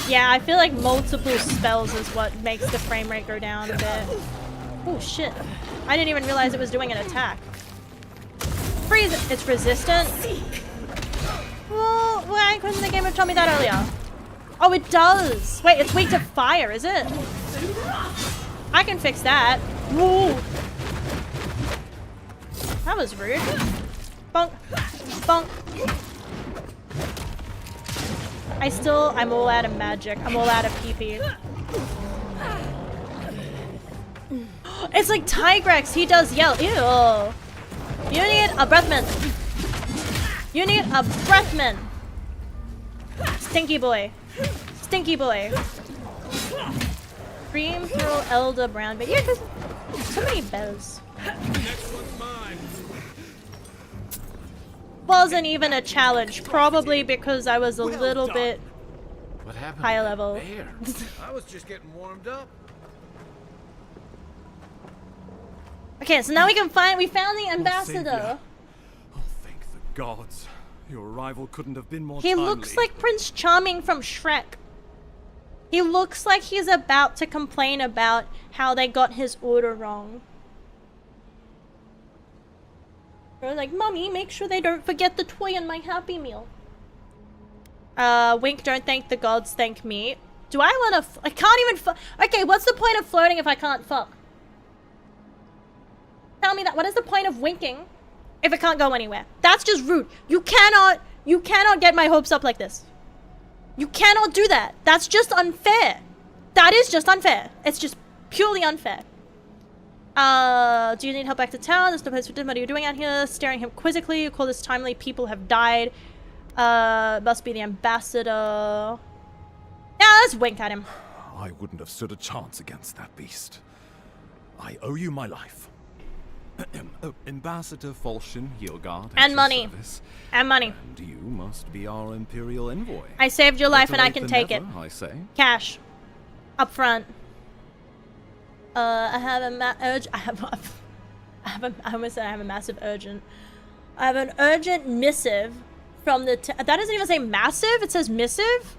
Yeah, I feel like multiple spells is what makes the frame rate go down a bit. Oh shit. I didn't even realize it was doing an attack. Freeze! It's resistant? Well, why couldn't the game have told me that earlier? Oh, it does! Wait, it's weak to fire, is it? I can fix that. Whoa! That was rude. Bonk. Bonk. I'm all out of magic. I'm all out of PP. It's like Tigrex. He does yell. Ew. You need a breathman. Stinky boy. Scream through Elder Brown. But yeah, there's so many bells. Next one's mine. Wasn't even a challenge. Probably because I was a little bit What happened? higher level. I was just getting warmed up. Okay, so now we found the ambassador. Oh, thank the gods. Your arrival couldn't have been more He timely. looks like Prince Charming from Shrek. He looks like he's about to complain about how they got his order wrong. They're like, Mommy, make sure they don't forget the toy in my Happy Meal. Wink, don't thank the gods, thank me. Do I wanna I can't even okay, what's the point of flirting if I can't fuck? Tell me that. What is the point of winking if it can't go anywhere? That's just rude. You cannot get my hopes up like this. You cannot do that. That's just unfair. That is just unfair. It's just purely unfair. Do you need help back to town? There's no place for dinner. What are you doing out here? Staring him quizzically. You call this timely. People have died. Must be the ambassador. Yeah, let's wink at him. I wouldn't have stood a chance against that beast. I owe you my life. Ambassador Falchion Hildgard. And money. And money. And you must be our Imperial envoy. I saved your life and I Better can late take than it. never, I say. Cash. Up front. I have a massive urgent. I have an urgent missive from the that doesn't even say massive, it says missive?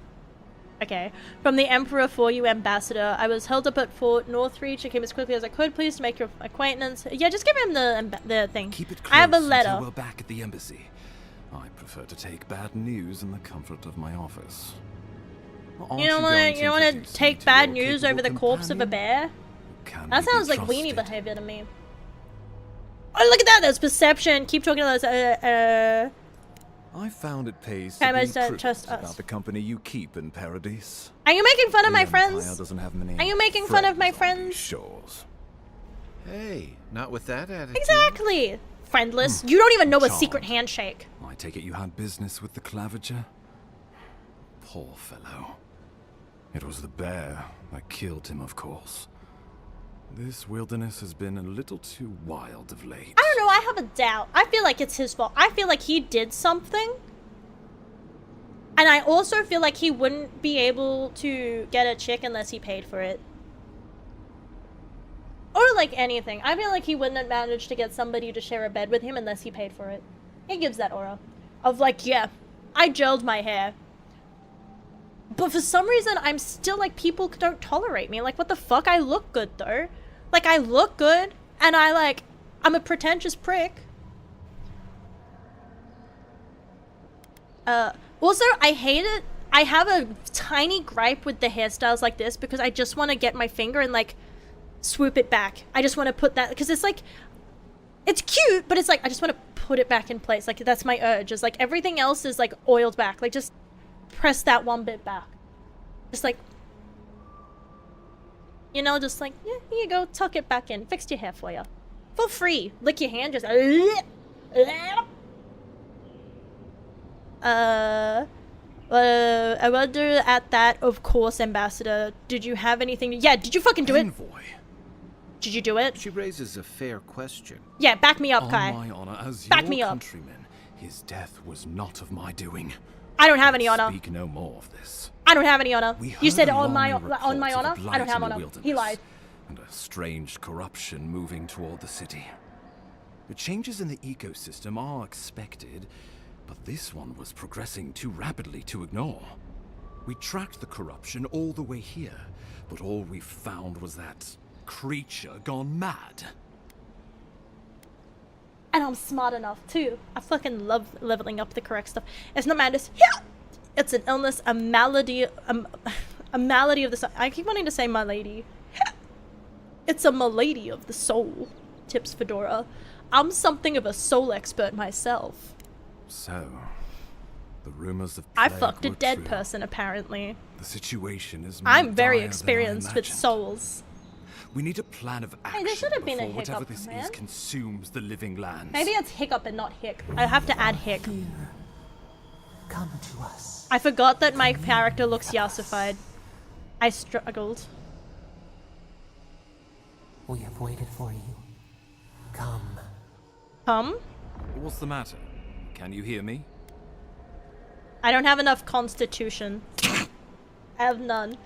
Okay. From the Emperor for you, Ambassador. I was held up at Fort Northreach. I came as quickly as I could, please, to make your acquaintance. Yeah, just give him the thing. Keep it close I have a letter. until we're back at the embassy. I prefer to take bad news in the comfort of my office. You don't want to take bad news over the corpse of a bear? That sounds like weenie behavior to me. Oh, look at that! There's perception. Keep talking to those. I found it pays Okay, to be don't trust prudent us. about the company you keep in Paradise. Are you making fun of The my Empire friends? doesn't have many Are you making fun of my friends on these friends? shores. Hey, not with that attitude. Exactly. Friendless. You don't even know a Charmed. secret handshake. I take it you had business with the Clavager? Poor fellow. It was the bear that killed him, of course. This wilderness has been a little too wild of late. I don't know. I have a doubt. I feel like it's his fault. I feel like he did something And I also feel like he wouldn't be able to get a chick unless he paid for it. Or like anything. I feel like he wouldn't have managed to get somebody to share a bed with him unless he paid for it. It gives that aura of like, yeah, I gelled my hair. But for some reason, I'm still like, people don't tolerate me. Like, what the fuck? I look good though. Like, I look good and I'm a pretentious prick. Also, I hate it. I have a tiny gripe with the hairstyles like this because I just want to get my finger and like swoop it back. I just want to put that, because it's like, it's cute, but it's like, I just want to put it back in place. Like, that's my urge. Is like, everything else is like oiled back. Like, just press that one bit back. Just like, you know, just like, yeah, here you go, tuck it back in. Fixed your hair for you. For free. Lick your hand, just I wonder at that, of course, Ambassador. Did you have anything to... Yeah, did you fucking do it? Did you do it? She raises a fair question. Yeah, back me up, Kai. On my honor, as back your me up. countryman, his death was not of my doing. I don't have any honor. Speak no more of this. I don't have any honor. You said on my honor. I don't have honor. He lied. And a strange corruption moving toward the city. The changes in the ecosystem are expected, but this one was progressing too rapidly to ignore. We tracked the corruption all the way here, but all we found was that creature gone mad. And I'm smart enough too. I fucking love leveling up the correct stuff. It's not madness. Yeah. It's an illness, a malady, a malady of the soul. I keep wanting to say my lady. It's a malady of the soul. Tips Fedora. I'm something of a soul expert myself. So, the rumors of I plague fucked a were dead true. person, apparently. The situation is I'm more very dire than I experienced with imagined. souls. We need a plan of action Hey, there should have been a before whatever hiccup, this man. is consumes the living lands. Maybe it's hiccup and not hick. I have to add hick. Come to us. I forgot that my character looks yassified. I struggled. We have waited for you. Come. Come? What's the matter? Can you hear me? I don't have enough constitution. I have none.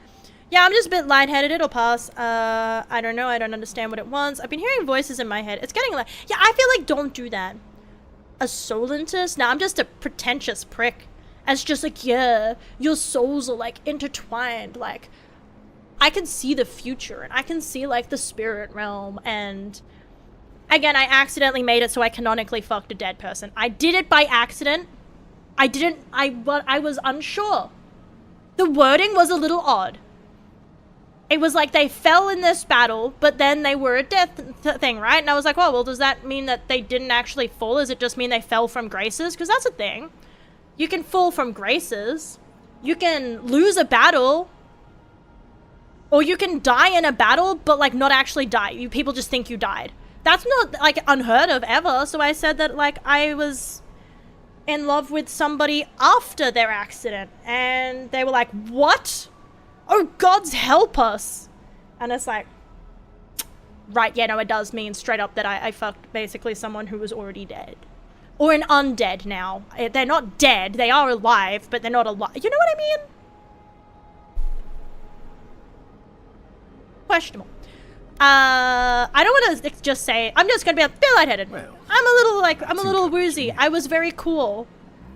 Yeah, I'm just a bit lightheaded. It'll pass. I don't know. I don't understand what it wants. I've been hearing voices in my head. It's getting like... Yeah, I feel like don't do that. A soulentist? Nah, I'm just a pretentious prick. And it's just like, yeah, your souls are like intertwined. Like, I can see the future. And I can see like the spirit realm. And again, I accidentally made it so I canonically fucked a dead person. I did it by accident. I was unsure. The wording was a little odd. It was like they fell in this battle, but then they were a death thing, right? And I was like, oh, well, does that mean that they didn't actually fall? Does it just mean they fell from graces? Because that's a thing. You can fall from graces. You can lose a battle. Or you can die in a battle, but like not actually die. People just think you died. That's not like unheard of ever. So I said that like I was in love with somebody after their accident. And they were like, what? Oh, gods help us. And it's like, right, yeah, no, it does mean straight up that I fucked basically someone who was already dead. Or an undead now. They're not dead, they are alive, but they're not alive. You know what I mean? Questionable. I don't want to just say, I'm just gonna be a bit lightheaded. Well, I'm a little woozy. I was very cool.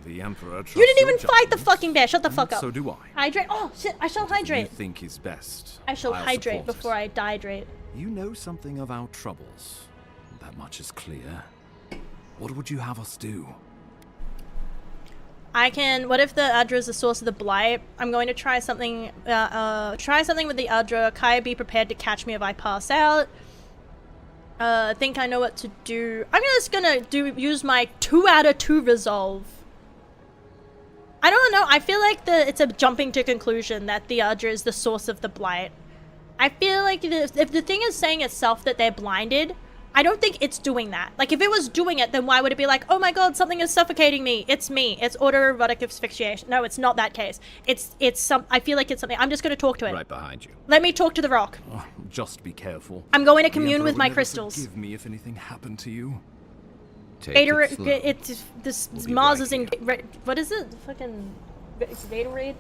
The Emperor trusts You didn't your even fight the judgment, fucking bear. Shut the fuck up. So do I. Hydrate. Oh, shit. I shall Whatever hydrate. you think is best. I shall I'll hydrate support it. before I dehydrate. You know something of our troubles. That much is clear. What would you have us do? I can... What if the Adra is the source of the blight? I'm going to try something... try something with the Adra. Kai, be prepared to catch me if I pass out. I think I know what to do. I'm just gonna use my 2 out of 2 resolve. I don't know. I feel like it's a jumping to conclusion that the Adra is the source of the blight. I feel like if the thing is saying itself that they're blinded, I don't think it's doing that. Like, if it was doing it, then why would it be like, oh my god, something is suffocating me. It's me. It's autoerotic asphyxiation. No, it's not that case. I feel like it's something. I'm just going to talk to it. Right behind you. Let me talk to the rock. Oh, just be careful. I'm going to The commune Emperor with would my never crystals. Forgive me if anything happened to you. Take it slow. This We'll be Mars right is in... What is it? Fucking... Gatorade?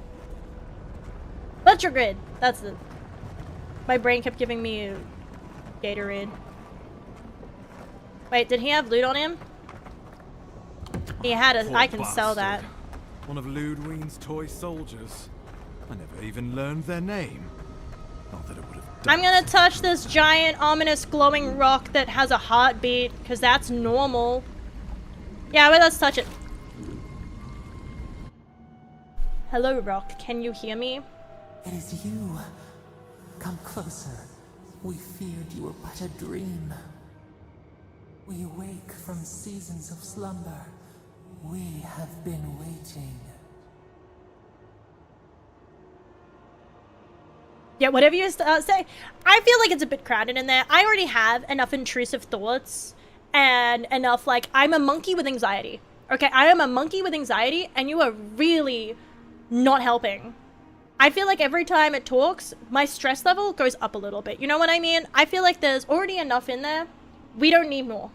Retrograde! That's the... My brain kept giving me a Gatorade. Wait, did he have loot on him? He had a... Poor I can sell that. bastard. One of Ludwine's toy soldiers. I never even learned their name. Not that it would have I'm gonna touch this giant, ominous, glowing rock that has a heartbeat, because that's normal. Yeah, well, let's touch it. Hello, rock. Can you hear me? It is you. Come closer. We feared you were but a dream. We awake from seasons of slumber. We have been waiting. Yeah, whatever you say. I feel like it's a bit crowded in there. I already have enough intrusive thoughts and enough, like, I'm a monkey with anxiety. Okay, I am a monkey with anxiety, and you are really not helping. I feel like every time it talks, my stress level goes up a little bit. You know what I mean? I feel like there's already enough in there. We don't need more.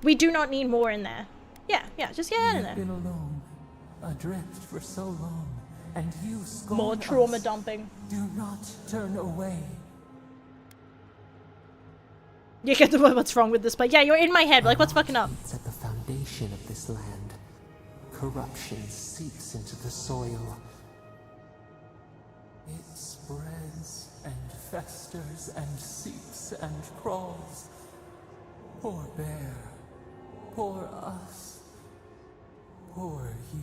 We do not need more in there. Yeah, just get in there. You've been alone, adrift for so long, and you scorn More trauma us. dumping. Do not turn away. You get the what's wrong with this, but yeah, you're in my head. Like, what's fucking up? It's at the foundation of this land. Corruption seeps into the soil. It spreads and festers and seeps and crawls. Poor bear. Poor us. Poor you.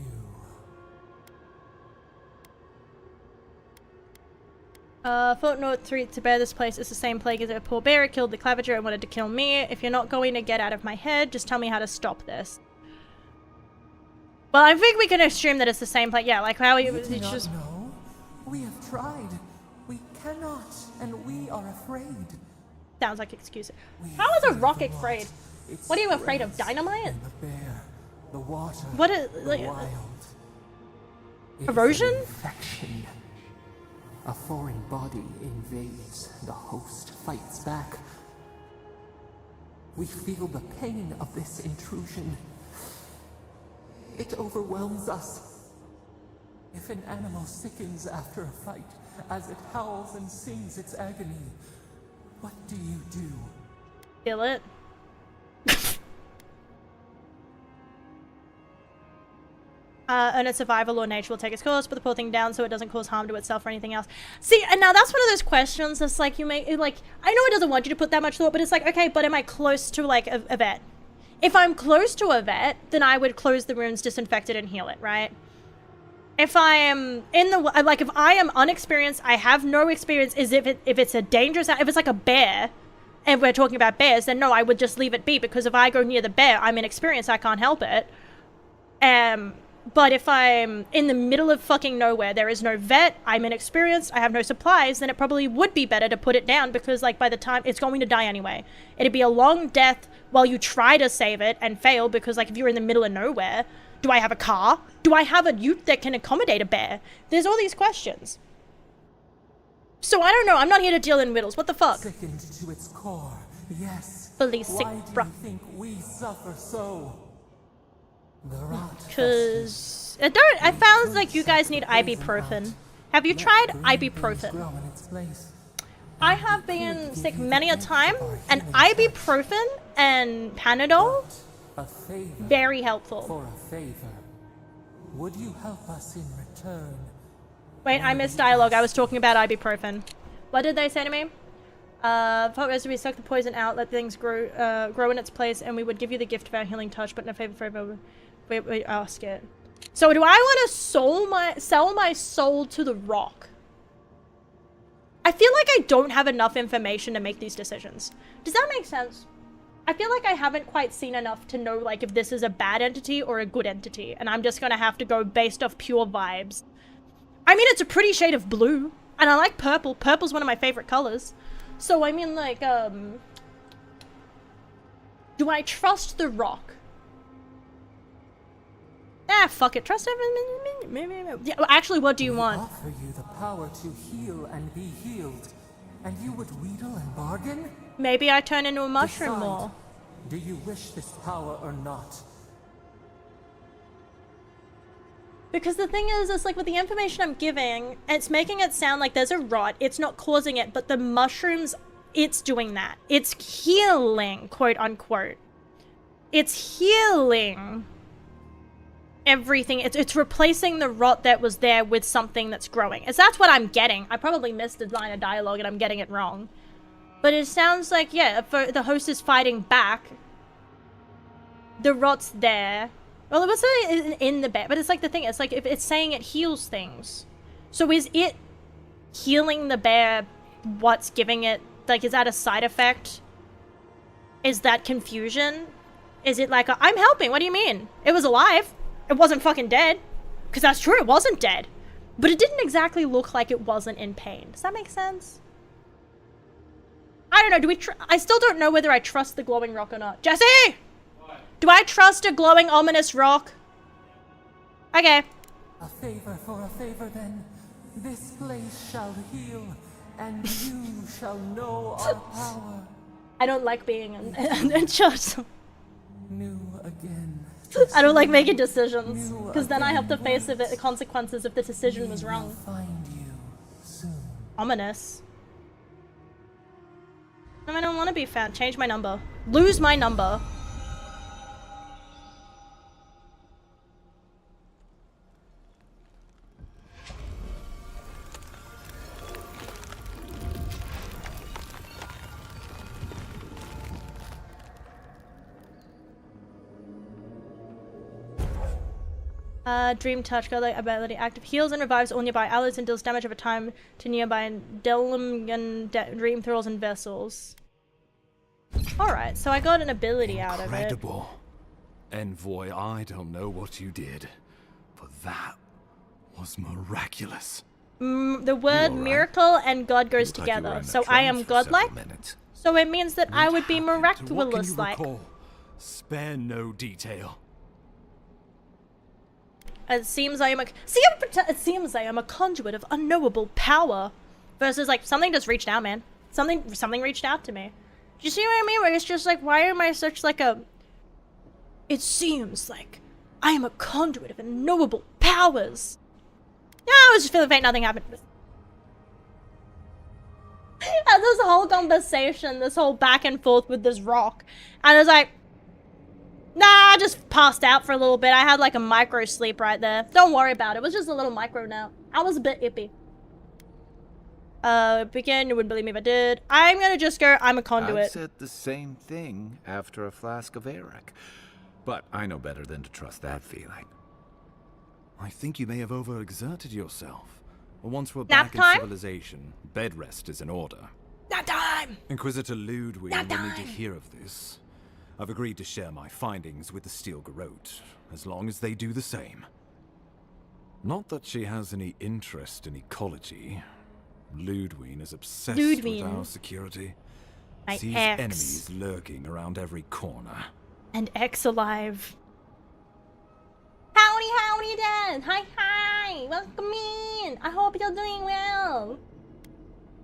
Footnote 3, to bear this place is the same plague as a poor bear. It killed the claviger and wanted to kill me. If you're not going to get out of my head, just tell me how to stop this. Well, I think we can assume that it's the same plague. Yeah, like how We you do not just... know. We have tried. We cannot, and we are afraid. Sounds like excuse. How is a rock afraid? What are you afraid of? Dynamite? The bear, the water, What is... the like... wild. It is Erosion? an infection. A foreign body invades, the host fights back. We feel the pain of this intrusion. It overwhelms us. If an animal sickens after a fight, as it howls and sings its agony, what do you do? Kill it. And its survival or nature will take its course, put the poor thing down so it doesn't cause harm to itself or anything else. See, and now that's one of those questions that's like, you may, like, I know it doesn't want you to put that much thought, but it's like, okay, but am I close to, like, a vet? If I'm close to a vet, then I would close the wounds, disinfect it, and heal it, right? If I am in the, like, if I am unexperienced, I have no experience, is if it's a dangerous, if it's like a bear, and we're talking about bears, then no, I would just leave it be, because if I go near the bear, I'm inexperienced, I can't help it. But if I'm in the middle of fucking nowhere, there is no vet, I'm inexperienced, I have no supplies, then it probably would be better to put it down, because, like, by the time, it's going to die anyway. It'd be a long death while you try to save it and fail, because, like, if you're in the middle of nowhere, do I have a car? Do I have a ute that can accommodate a bear? There's all these questions. So I don't know, I'm not here to deal in riddles, what the fuck? Sickened to its core, yes. Fully sick, Why do bruh. you think we suffer so? The rot Because it sounds like you guys need ibuprofen. Have you tried ibuprofen? I have been sick many a time, and ibuprofen and Panadol, a favor very helpful. for a favor. Would you help us in return? Wait, I missed dialogue. I was talking about ibuprofen. What did they say to me? Focus, we suck the poison out, let things grow in its place, and we would give you the gift of our healing touch, but in a favor, we ask it. So do I want to sell my soul to the rock? I feel like I don't have enough information to make these decisions. Does that make sense? I feel like I haven't quite seen enough to know, like, if this is a bad entity or a good entity, and I'm just gonna have to go based off pure vibes. I mean, it's a pretty shade of blue, and I like purple. Purple's one of my favorite colors. So, I mean, like, do I trust the rock? Ah, fuck it. Trust everything. Yeah, actually, what do you want? Offer you the power to heal and be healed, and you would wheedle and bargain? Maybe I turn into a mushroom Decide. more. Do you wish this power or not? Because the thing is, it's like with the information I'm giving, it's making it sound like there's a rot. It's not causing it, but the mushrooms, it's doing that. It's healing, quote unquote. It's healing everything. It's replacing the rot that was there with something that's growing. That's what I'm getting. I probably missed a line of dialogue and I'm getting it wrong. But it sounds like, yeah, if the host is fighting back, the rot's there. Well, it was in the bear, but it's like the thing, it's like if it's saying it heals things. So is it healing the bear what's giving it, like, is that a side effect? Is that confusion? Is it like, I'm helping, what do you mean? It was alive. It wasn't fucking dead. Because that's true, it wasn't dead. But it didn't exactly look like it wasn't in pain. Does that make sense? I don't know, I still don't know whether I trust the glowing rock or not. Jesse! Do I trust a glowing, ominous rock? Okay. A favor for a favor, then. This place shall heal, and you shall know our power. I don't like being in charge. New again. I don't like making decisions, because then I have to face the consequences if the decision was wrong. Find you soon. Ominous. No, I don't want to be found. Change my number. Lose my number. Dream Touch, godlike ability, active heals and revives all nearby allies and deals damage over time to nearby Delum and Dream Thralls and Vessels. Alright, so I got an ability out of it. Incredible. Envoy, I don't know what you did, but that was miraculous. The word miracle and God goes together, so I am godlike. So it means that I would be miraculous-like. Spare no detail. It seems I am a conduit of unknowable power. Versus like something just reached out, man. Something reached out to me. Do you see what I mean? Where it's just like, why am I such like a? It seems like I am a conduit of unknowable powers. Yeah, I was just feeling faint. Nothing happened. And this whole conversation, this whole back and forth with this rock, and I was like. Nah, I just passed out for a little bit. I had like a micro sleep right there. Don't worry about it. It was just a little micro nap. I was a bit ippy. Begin. You wouldn't believe me if I did. I'm gonna just go, I'm a conduit. I said the same thing after a flask of Eric. But I know better than to trust that feeling. I think you may have overexerted yourself. Once we're Nap back time? in civilization, bed rest is in order. Nap time! Inquisitor Ludwig will need to hear of this. I've agreed to share my findings with the Steel Garrote, as long as they do the same. Not that she has any interest in ecology. Ludwig is obsessed with our security. My Sees ex. enemies lurking around every corner. And X alive. Howdy, howdy, Dad! Hi! Welcome in! I hope you're doing well!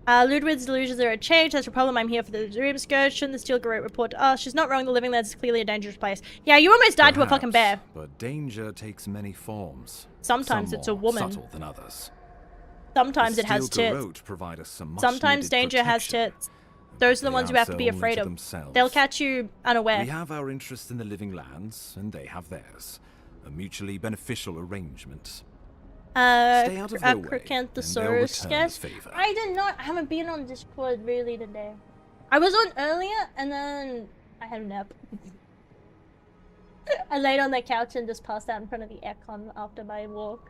Ludwig's delusions are a change. That's a problem. I'm here for the dream scourge. Shouldn't the Steel Garrote report to us? She's not wrong. The living land's clearly a dangerous place. Yeah, you almost died to a fucking bear. But danger takes many forms. Sometimes it's a woman. Subtle than others. Sometimes it has Steel tits. Garrote provide us some Sometimes much-needed danger has protection. tits. Those are the They ones you have to answer be only afraid to of. themselves. They'll catch you unaware. We have our interest in the living lands, and they have theirs. A mutually beneficial arrangement. Stay out of their way, Crocanthosaurus, and they'll return yes. the favor. I did not. I haven't been on Discord really today. I was on earlier, and then I had a nap. I laid on the couch and just passed out in front of the aircon after my walk.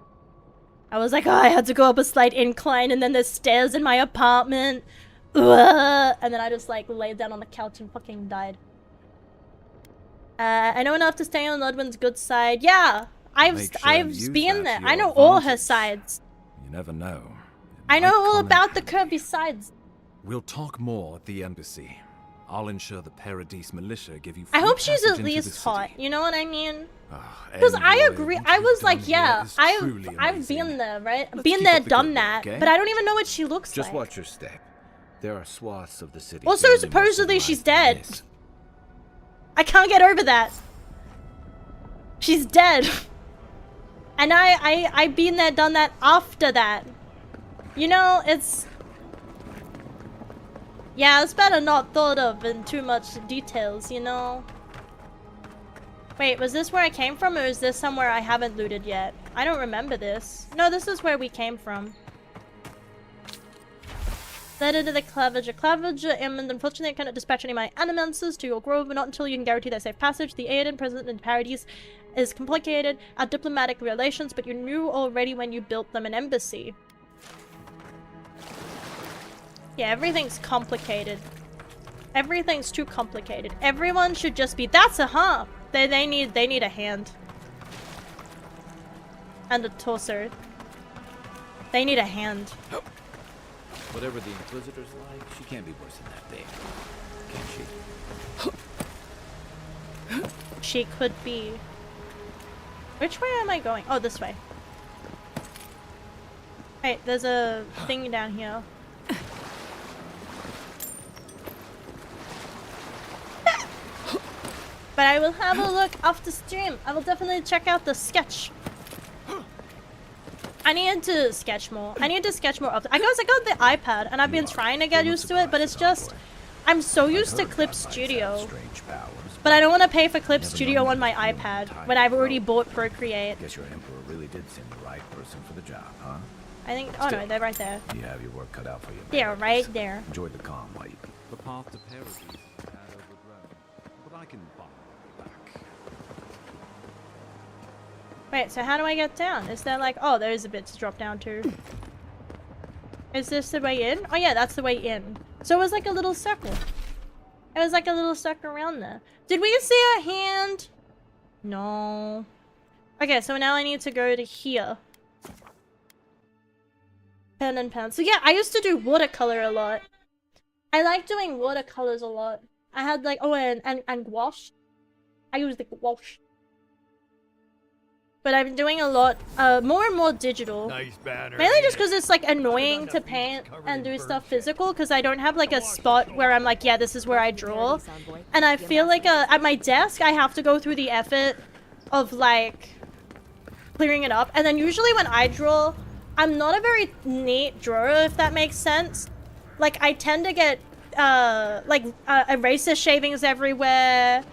I was like, oh, I had to go up a slight incline, and then there's stairs in my apartment. Ugh. And then I just like laid down on the couch and fucking died. I know enough to stay on Ludwig's good side. Yeah. I've been there. I know all her sides. You never know. I know all about the curvy sides. We'll talk more at the embassy. I'll ensure the Paradise militia give you I free hope she's passage at into least the hot. city. You know what I mean? Because I agree. I was like, yeah, I've been there, right? Been there, done that. okay? But I don't even know what she looks Just like. watch your step. There are swaths of the city. Also, barely more supposedly she's civilized than dead. this. I can't get over that. She's dead. And I've been there, done that after that. You know, it's... Yeah, it's better not thought of in too much details, you know? Wait, was this where I came from, or is this somewhere I haven't looted yet? I don't remember this. No, this is where we came from. Letter to the Clavager. Clavager, and unfortunately I cannot dispatch any of my animances to your grove, but not until you can guarantee their safe passage. The aid and present in Paradise is complicated. Our diplomatic relations, but you knew already when you built them an embassy. Yeah, everything's complicated. Everything's too complicated. Everyone should just be, that's a hump! They need a hand. And a torso. They need a hand. Whatever the Inquisitor's like, she can't be worse than that big. Can she? She could be. Which way am I going? Oh, this way. Wait, there's a thing down here. But I will have a look after stream. I will definitely check out the sketch. I need to sketch more. I need to sketch more often. I got the iPad and I've been trying to get used to it, but it's just... I'm so used to Clip Studio. But I don't want to pay for Clip Studio on my iPad when I've already bought Procreate. Guess your Emperor really did seem the right person for the job, huh? I think... Oh no, they're right there. You have your work cut out for you. They're right there. Enjoy the calm while you... The path to Paradise had overgrown, but I can find my way back. Wait, so how do I get down? Is there like... Oh, there is a bit to drop down to. Is this the way in? Oh yeah, that's the way in. So it was like a little circle. It was like a little circle around there. Did we see a hand? No. Okay, so now I need to go to here. Pen and pen. So yeah, I used to do watercolor a lot. I like doing watercolors a lot. I had like... Oh, and gouache. I use the gouache. But I've been doing a lot, more and more digital. Nice banner. Mainly just because it's like annoying to paint and do stuff physical, because I don't have like a spot where I'm like, yeah, this is where I draw. And I feel like at my desk, I have to go through the effort of like clearing it up. And then usually when I draw, I'm not a very neat drawer, if that makes sense. Like I tend to get eraser shavings everywhere,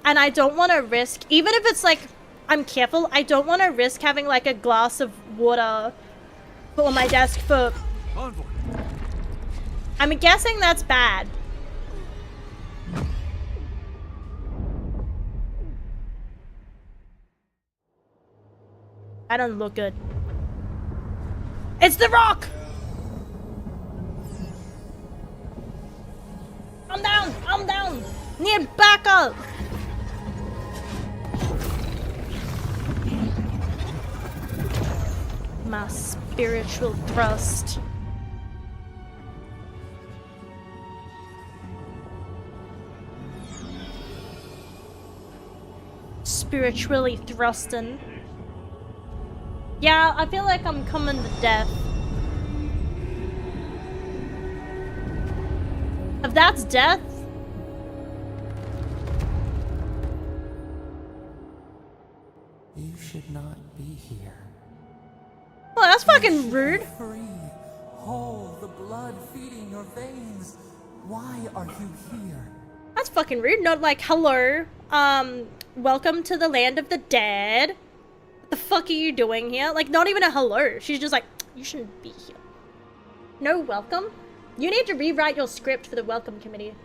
and I don't want to risk, even if it's like I'm careful, I don't want to risk having like a glass of water on my desk for... I'm guessing that's bad. That doesn't look good. It's the rock! I'm down! I'm down! Need backup! My spiritual thrust. Spiritually thrusting. Yeah, I feel like I'm coming to death. If that's death... You should not be here. Oh, that's fucking rude. Free, whole, the blood feeding your veins. Why are you here? That's fucking rude. Not like, hello, welcome to the land of the dead. What the fuck are you doing here? Like, not even a hello. She's just like, you shouldn't be here. No welcome? You need to rewrite your script for the welcome committee.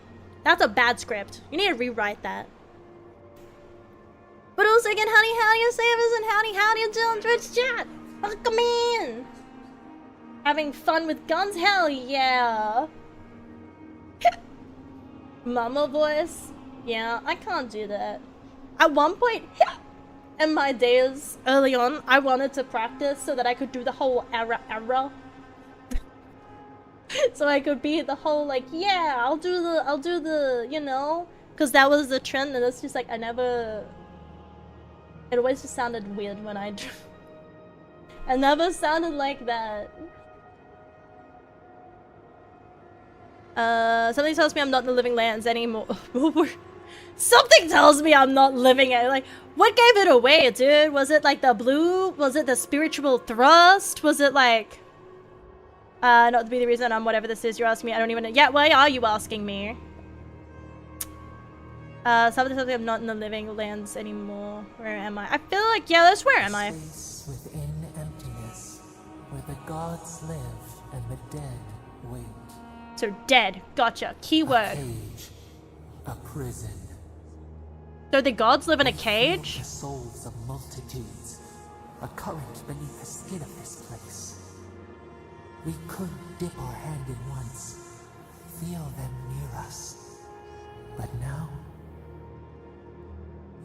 That's a bad script. You need to rewrite that. But also again, howdy savers and howdy you doing Twitch chat? Welcome in! Having fun with guns? Hell yeah! Mama voice? Yeah, I can't do that. At one point, in my days early on, I wanted to practice so that I could do the whole era. So I could be the whole like, yeah, I'll do the, you know? Because that was the trend, and it's just like, it always just sounded weird when I drew. I never sounded like that. Something tells me I'm not in the living lands anymore. Something tells me I'm not living it. Like, what gave it away, dude? Was it like the blue? Was it the spiritual thrust? Was it like... not to be the reason I'm whatever this is you're asking me. I don't even know. Yeah, why are you asking me? Something I'm not in the living lands anymore. Where am I? I feel like, yeah, that's where am I? Space within emptiness, where the gods live and the dead wait. So dead. Gotcha. Keyword. A cage. A prison. So the gods live in a cage? The souls of multitudes. A current beneath the skin of this place. We could dip our hand in once, feel them near us. But now,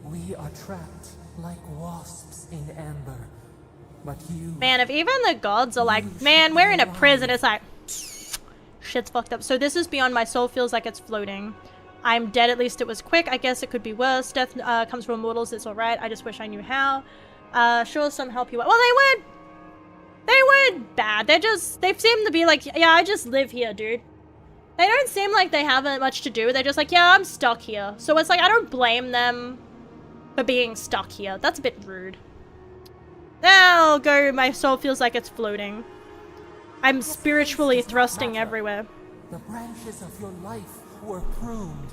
we are trapped like wasps in amber. But you... Man, if even the gods are like, man, we're in a prison, it's like, shit's fucked up. So this is beyond. My soul feels like it's floating. I'm dead, at least it was quick. I guess it could be worse. Death comes from mortals, it's alright. I just wish I knew how. Sure, some help you. Well, they weren't bad. They seem to be like, yeah, I just live here, dude. They don't seem like they have much to do. They're just like, yeah, I'm stuck here. So it's like, I don't blame them for being stuck here. That's a bit rude. I'll go, my soul feels like it's floating. I'm spiritually thrusting everywhere. The branches of your life were pruned.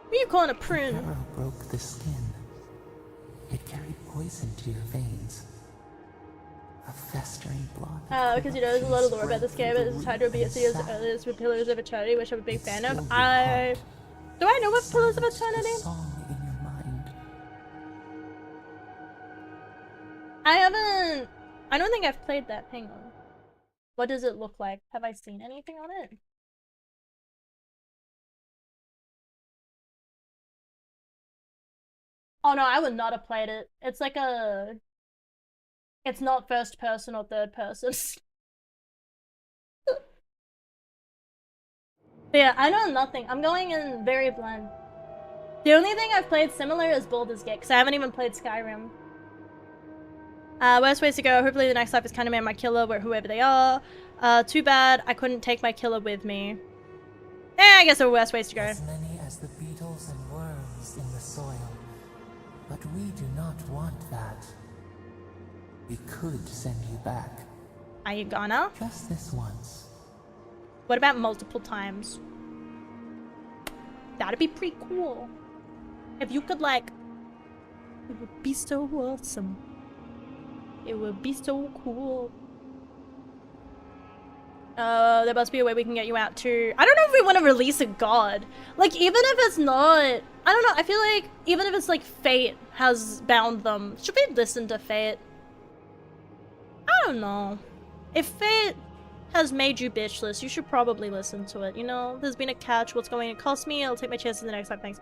What are you calling a prune? The arrow broke the skin. It carried poison to your veins. A festering blood. Oh, because you know, there's a lot of lore about this game. It's tied to be City's earliest with Pillars of Eternity, which I'm a big fan of. Do I know what Pillars of Eternity? Song in your mind. I don't think I've played that. Hang on. What does it look like? Have I seen anything on it? Oh no, I would not have played it. It's like a... It's not first person or third person. But yeah, I know nothing. I'm going in very blind. The only thing I've played similar is Baldur's Gate, because I haven't even played Skyrim. Worst ways to go. Hopefully the next life is kind of man my killer, whoever they are. Too bad I couldn't take my killer with me. I guess there are worse ways to go. As many as the beetles and worms in the soil. But we do not want that. We could send you back. Are you gonna? Just this once. What about multiple times? That'd be pretty cool. If you could, like... It would be so awesome. It would be so cool. There must be a way we can get you out too. I don't know if we want to release a god. Like, even if it's not... I don't know, I feel like even if it's like fate has bound them. Should we listen to fate? I don't know. If fate has made you bitchless, you should probably listen to it. You know, there's been a catch. What's going to cost me? I'll take my chances in the next time. Thanks.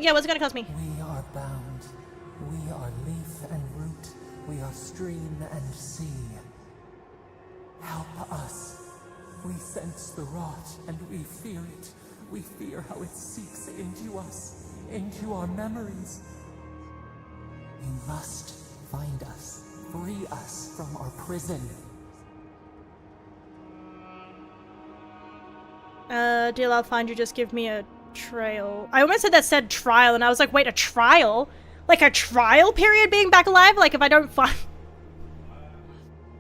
Yeah, what's it gonna cost me? We are bound. We are leaf and root. We are stream and sea. Help us. We sense the rot and we fear it. We fear how it seeks into us, into our memories. You must find us, free us from our prison. Deal, I'll find you, just give me a trail. I almost said that said trial, and I was like, wait, a trial? Like a trial period being back alive? Like if I don't find...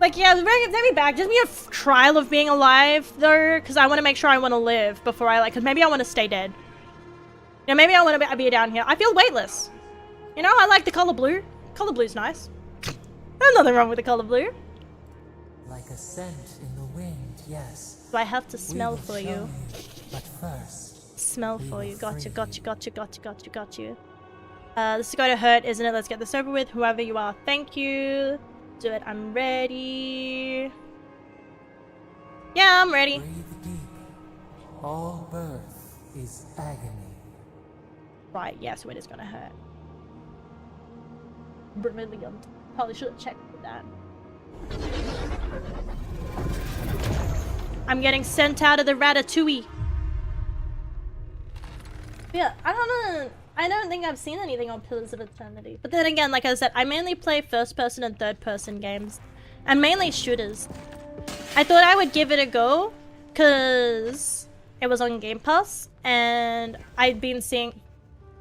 Like, yeah, take me back. Just give me a trial of being alive, though, because I want to make sure I want to live before I, like, because maybe I want to stay dead. You know, maybe I want to be down here. I feel weightless. You know, I like the color blue. Color blue's nice. There's nothing wrong with the color blue. Like a scent in the wind, yes. Do I have to smell for you? But first... Smell for you. Got you. This is going to hurt, isn't it? Let's get this over with. Whoever you are, thank you. Do it. I'm ready. Yeah, I'm ready. Breathe deep. All birth is agony. Right, yes, it is going to hurt. Brilliant. Probably should have checked for that. I'm getting sent out of the Ratatouille. Yeah, I don't think I've seen anything on Pillars of Eternity. But then again, like I said, I mainly play first person and third person games. And mainly shooters. I thought I would give it a go, cause It was on Game Pass, and I'd been seeing...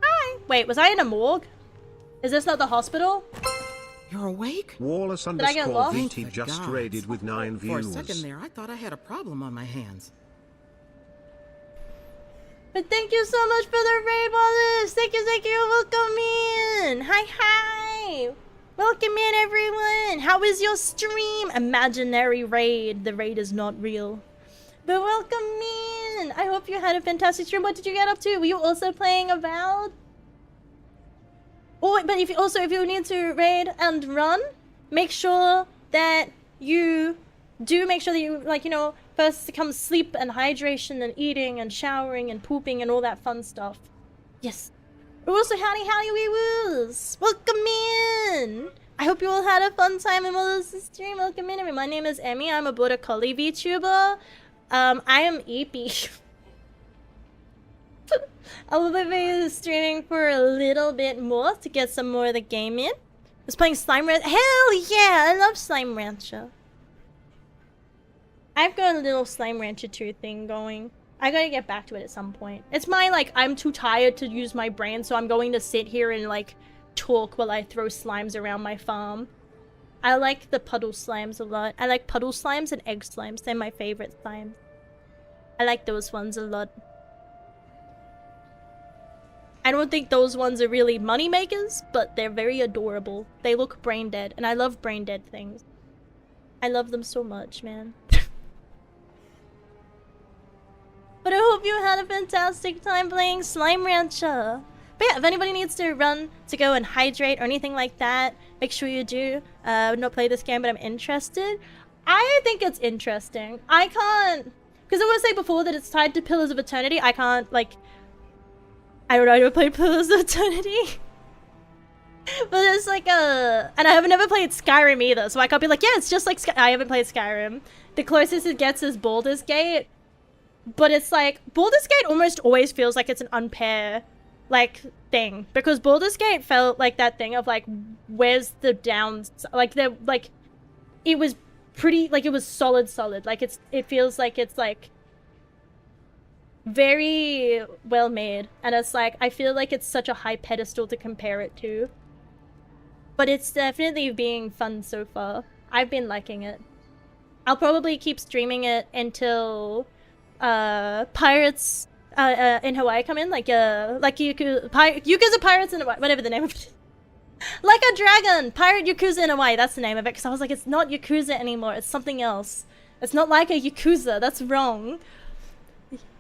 Hi! Wait, was I in a morgue? Is this not the hospital? You're awake? Wallace Did I get lost? VT just raided with 9 views. For a second there, I thought I had a problem on my hands. But thank you so much for the raid, Wallace! Thank you, welcome in! Hi! Welcome in, everyone! How is your stream? Imaginary raid. The raid is not real. But welcome in! I hope you had a fantastic stream. What did you get up to? Were you also playing Avowed? Oh, but if you need to raid and run, make sure that you make sure that you, like, you know, first comes sleep and hydration and eating and showering and pooping and all that fun stuff. Yes. Also, howdy wee woos! Welcome in! I hope you all had a fun time in Melissa's stream. Welcome in, everyone. My name is Emmy. I'm a Border Collie VTuber. I am EP. I will be streaming for a little bit more to get some more of the game in. I was playing Slime Rancher. Hell yeah! I love Slime Rancher. I've got a little Slime Rancher 2 thing going. I gotta get back to it at some point. It's my, like, I'm too tired to use my brain, so I'm going to sit here and, like, talk while I throw slimes around my farm. I like the puddle slimes a lot. I like puddle slimes and egg slimes. They're my favorite slimes. I like those ones a lot. I don't think those ones are really money makers, but they're very adorable. They look brain dead, and I love brain dead things. I love them so much, man. But I hope you had a fantastic time playing Slime Rancher. But yeah, if anybody needs to run to go and hydrate or anything like that, make sure you do. I would not play this game, but I'm interested. I think it's interesting. I can't... Because I was saying before that it's tied to Pillars of Eternity. I can't, like... I don't know how to play Pillars of Eternity. But it's like a... And I have never played Skyrim either, so I can't be like, yeah, it's just like I haven't played Skyrim. The closest it gets is Baldur's Gate. But it's like, Baldur's Gate almost always feels like it's an unfair, like, thing. Because Baldur's Gate felt like that thing of, like, where's the downs? Like, it was pretty, like, it was solid. Like, it feels like it's, like, very well made. And it's like, I feel like it's such a high pedestal to compare it to. But it's definitely being fun so far. I've been liking it. I'll probably keep streaming it until... pirates in Hawaii come in, like Yakuza Pirates in Hawaii, whatever the name of it. Like a Dragon, Pirate Yakuza in Hawaii, that's the name of it, because I was like, it's not Yakuza anymore, it's something else. It's not like a Yakuza, that's wrong.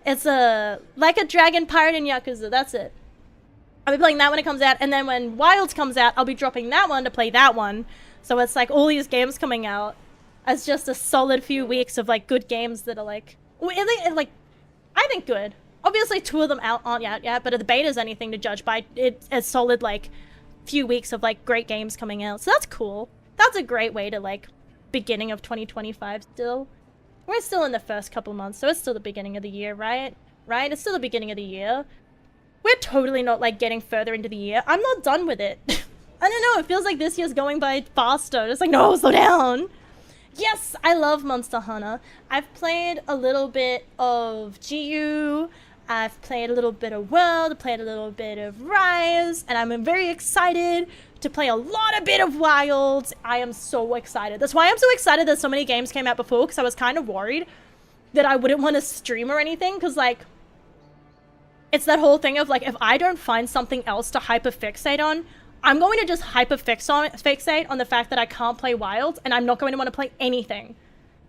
It's Like a Dragon, Pirate in Yakuza, that's it. I'll be playing that when it comes out, and then when Wilds comes out, I'll be dropping that one to play that one. So it's like all these games coming out as just a solid few weeks of like good games that are like, I think good. Obviously, 2 of them aren't out yet, but the beta's anything to judge by. It's a solid, like, few weeks of, like, great games coming out. So that's cool. That's a great way to, like, beginning of 2025 still. We're still in the first couple months, so it's still the beginning of the year, right? Right? It's still the beginning of the year. We're totally not, like, getting further into the year. I'm not done with it. I don't know, it feels like this year's going by faster. It's like, no, slow down! Yes, I love Monster Hunter. I've played a little bit of GU, I've played a little bit of World, played a little bit of Rise, and I'm very excited to play a bit of Wilds. I am so excited. That's why I'm so excited that so many games came out before, because I was kind of worried that I wouldn't want to stream or anything, because, like, it's that whole thing of, like, if I don't find something else to hyperfixate on, I'm going to just hyperfixate on the fact that I can't play Wilds, and I'm not going to want to play anything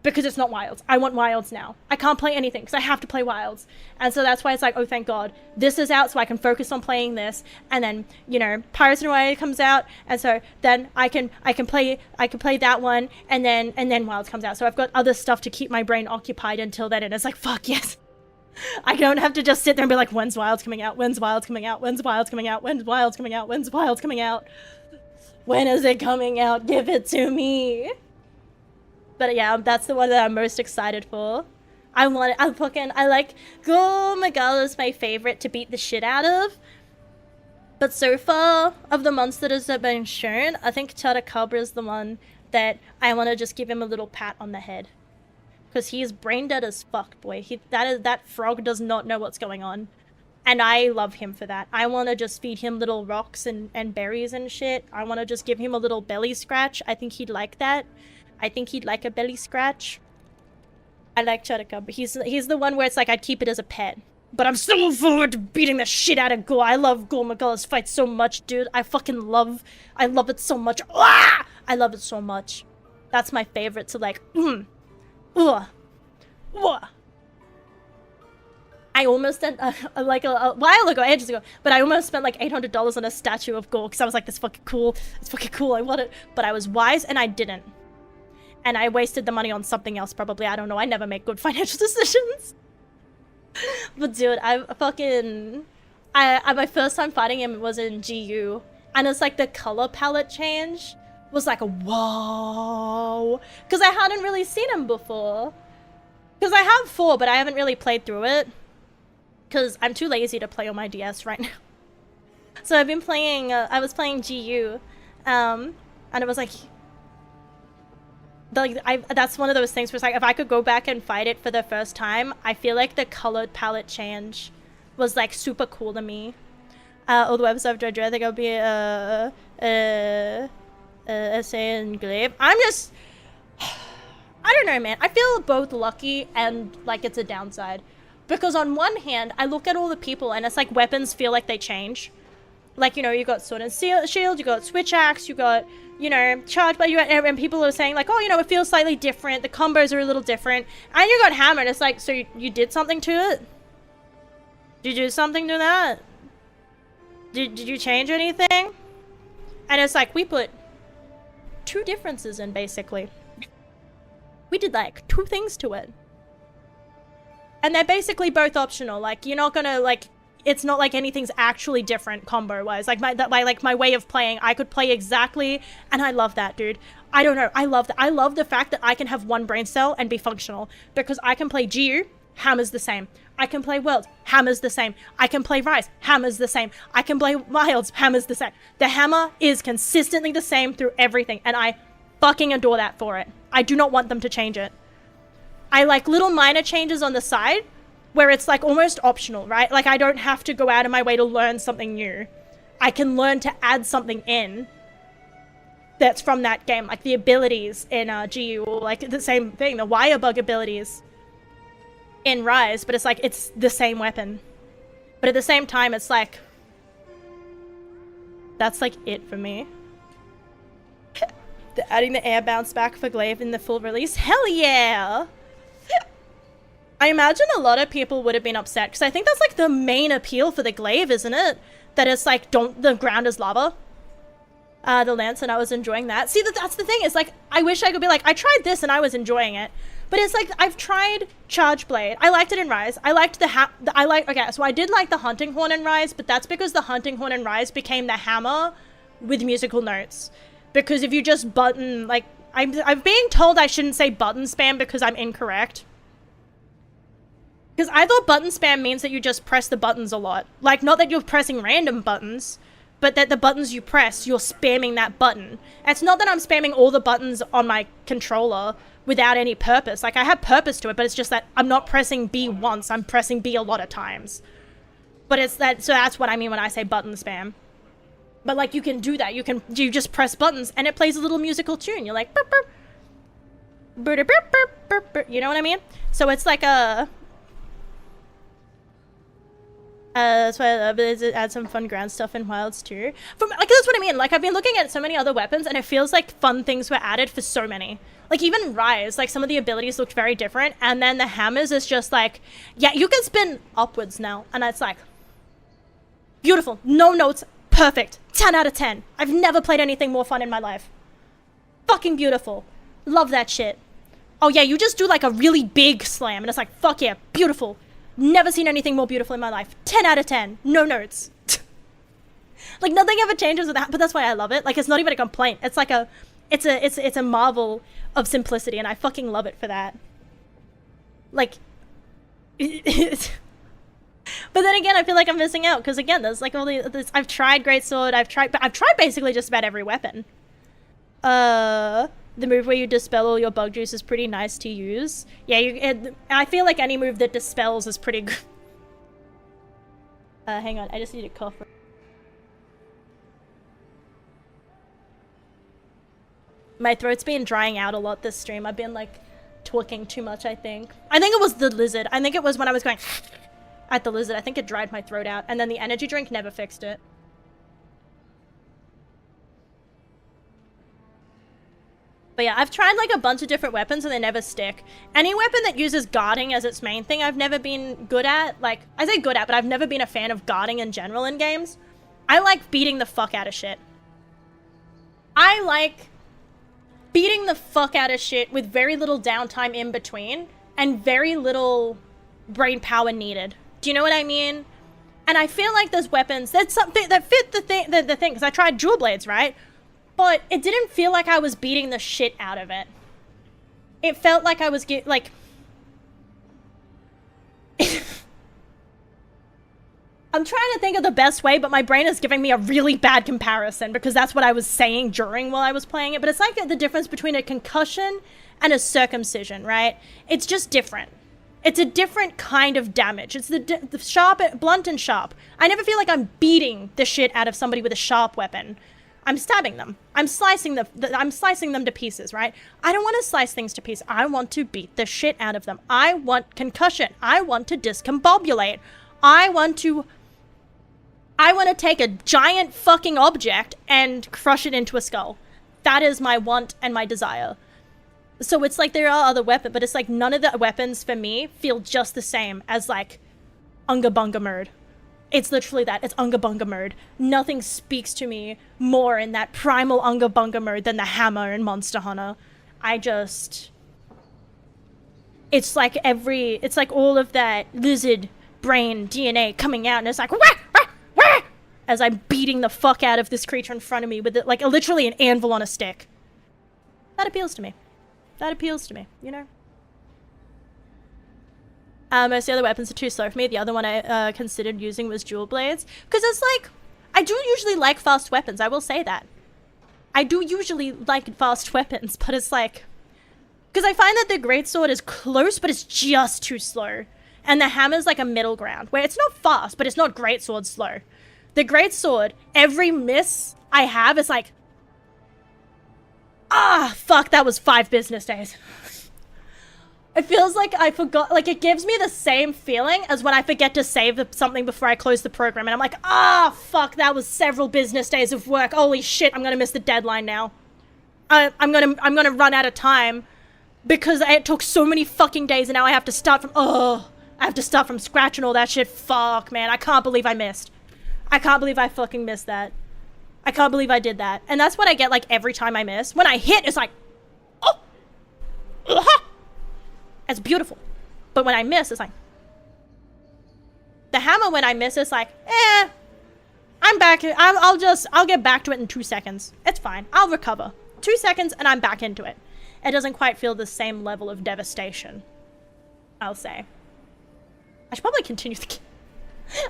because it's not Wilds. I want Wilds now. I can't play anything because I have to play Wilds. And so that's why it's like, oh, thank God, this is out so I can focus on playing this. And then, you know, Pirates in Hawaii comes out, and so then I can play that one, and then Wilds comes out. So I've got other stuff to keep my brain occupied until then, and it's like, fuck yes. I don't have to just sit there and be like, when's Wilds coming out? When's Wilds coming out? When's Wilds coming out? When's Wilds coming out? When's Wilds coming out? When is it coming out? Give it to me. But yeah, that's the one that I'm most excited for. I like Go Magala's my favorite to beat the shit out of. But so far, of the monsters that have been shown, I think Tadakabra is the one that I want to just give him a little pat on the head. Because he's brain dead as fuck, boy. That frog does not know what's going on. And I love him for that. I want to just feed him little rocks and berries and shit. I want to just give him a little belly scratch. I think he'd like that. I think he'd like a belly scratch. I like Chudaka, but he's the one where it's like I'd keep it as a pet. But I'm so looking forward to beating the shit out of Gore. I love Gore Magala's fight so much, dude. I love it so much. Ah! I love it so much. That's my favorite to like, I almost spent, like a while ago, ages ago, but I almost spent like $800 on a statue of Gore because I was like, this fucking cool, it's fucking cool, I want it. But I was wise and I didn't. And I wasted the money on something else probably, I don't know, I never make good financial decisions. But dude, my first time fighting him was in GU, and it's like the color palette change was like a whoa, because I hadn't really seen him before. Because I have 4, but I haven't really played through it, because I'm too lazy to play on my DS right now. So I've been playing, I was playing GU, and it was like, that's one of those things where it's like, if I could go back and fight it for the first time, I feel like the colored palette change was like super cool to me. All the webs of Dredger, I think I'll be essay and glaive. I don't know, man. I feel both lucky and like it's a downside. Because on one hand, I look at all the people and it's like weapons feel like they change. Like, you know, you got sword and shield, you got switch axe, you got, you know, charge, but and people are saying like, oh, you know, it feels slightly different, the combos are a little different, and you got hammered. It's like, so you did something to it? Did you do something to that? Did you change anything? And it's like, we put 2 differences in, basically. We did like 2 things to it. And they're basically both optional. Like, you're not gonna, like, it's not like anything's actually different combo-wise. Like, my way of playing, I could play exactly, and I love that, dude. I don't know, I love that. I love the fact that I can have 1 brain cell and be functional. Because I can play GU, hammer's the same. I can play World, hammer's the same. I can play Rise, hammer's the same. I can play Wilds, hammer's the same. The hammer is consistently the same through everything, and I fucking adore that for it. I do not want them to change it. I like little minor changes on the side, where it's like almost optional, right? Like I don't have to go out of my way to learn something new. I can learn to add something in that's from that game, like the abilities in GU, or like the same thing, the wire bug abilities in Rise, but it's like, it's the same weapon. But at the same time, it's like, that's like it for me. Adding the air bounce back for glaive in the full release, hell yeah! I imagine a lot of people would have been upset, because I think that's like the main appeal for the glaive, isn't it? That it's like, the ground is lava. The lance, and I was enjoying that. See, that's the thing, is like, I wish I could be like, I tried this and I was enjoying it. But it's like, I've tried Charge Blade. I liked it in Rise. I liked okay, so I did like the Hunting Horn in Rise, but that's because the Hunting Horn in Rise became the hammer with musical notes. Because if you just button, like, I'm being told I shouldn't say button spam because I'm incorrect. Because I thought button spam means that you just press the buttons a lot. Like, not that you're pressing random buttons, but that the buttons you press, you're spamming that button. It's not that I'm spamming all the buttons on my controller without any purpose. Like, I have purpose to it, but it's just that I'm not pressing B once, I'm pressing B a lot of times. But it's that, so that's what I mean when I say button spam. But like, you can do that. You just press buttons and it plays a little musical tune. You're like, burp, burp, burp, burp, burp, burp, burp. You know what I mean? So it's like a... that's why I love it, is add some fun ground stuff in Wilds too. Like, that's what I mean. Like, I've been looking at so many other weapons and it feels like fun things were added for so many. Like, even Rise, like, some of the abilities looked very different. And then the hammers is just like, yeah, you can spin upwards now. And it's like, beautiful. No notes. Perfect. 10 out of 10. I've never played anything more fun in my life. Fucking beautiful. Love that shit. Oh yeah, you just do like a really big slam and it's like, fuck yeah, beautiful. Never seen anything more beautiful in my life. 10 out of 10. No notes. Like, nothing ever changes with that, but that's why I love it. Like, it's not even a complaint. It's like it's a marvel of simplicity, and I fucking love it for that. Like, but then again, I feel like I'm missing out, because again, there's like all this, I've tried Greatsword, I've tried basically just about every weapon. The move where you dispel all your bug juice is pretty nice to use. Yeah, I feel like any move that dispels is pretty good. Hang on, I just need a cough. My throat's been drying out a lot this stream. I've been like talking too much, I think. I think it was the lizard. I think it was when I was going at the lizard. I think it dried my throat out, and then the energy drink never fixed it. But yeah, I've tried like a bunch of different weapons and they never stick. Any weapon that uses guarding as its main thing, I've never been good at. Like, I say good at, but I've never been a fan of guarding in general in games. I like beating the fuck out of shit. I like beating the fuck out of shit with very little downtime in between and very little brain power needed. Do you know what I mean? And I feel like those weapons, that's something that fit the thing, because I tried dual blades, right? But it didn't feel like I was beating the shit out of it. It felt like I was like... I'm trying to think of the best way, but my brain is giving me a really bad comparison because that's what I was saying during while I was playing it. But it's like the difference between a concussion and a circumcision, right? It's just different. It's a different kind of damage. It's the sharp, blunt and sharp. I never feel like I'm beating the shit out of somebody with a sharp weapon. I'm stabbing them. I'm slicing them to pieces, right? I don't want to slice things to pieces. I want to beat the shit out of them. I want concussion. I want to discombobulate. I want to take a giant fucking object and crush it into a skull. That is my want and my desire. So it's like there are other weapons, but it's like none of the weapons for me feel just the same as like Unga Bunga Murd. It's literally that. It's Unga Bunga Murd. Nothing speaks to me more in that primal Unga Bunga Murd than the hammer in Monster Hunter. It's like all of that lizard brain DNA coming out and it's like, wah, wah, wah, as I'm beating the fuck out of this creature in front of me with it, like literally an anvil on a stick. That appeals to me. That appeals to me, you know? Most of the other weapons are too slow for me. The other one I considered using was dual blades. Because it's like, I do usually like fast weapons, I will say that. I do usually like fast weapons, but it's like... Because I find that the greatsword is close, but it's just too slow. And the hammer's like a middle ground, where it's not fast, but it's not greatsword slow. The greatsword, every miss I have is like... Ah, fuck, that was 5 business days. It feels like I forgot, like it gives me the same feeling as when I forget to save something before I close the program and I'm like, ah, fuck, that was several business days of work. Holy shit, I'm gonna miss the deadline now. I'm gonna run out of time because it took so many fucking days and now I have to start from, I have to start from scratch and all that shit. Fuck, man, I can't believe I missed. I can't believe I fucking missed that. I can't believe I did that. And that's what I get like every time I miss. When I hit, it's like, oh, it's beautiful. But when I miss, it's like... The hammer, when I miss, it's like, I'm back. I'll get back to it in 2 seconds. It's fine. I'll recover. 2 seconds and I'm back into it. It doesn't quite feel the same level of devastation, I'll say. I should probably continue the game.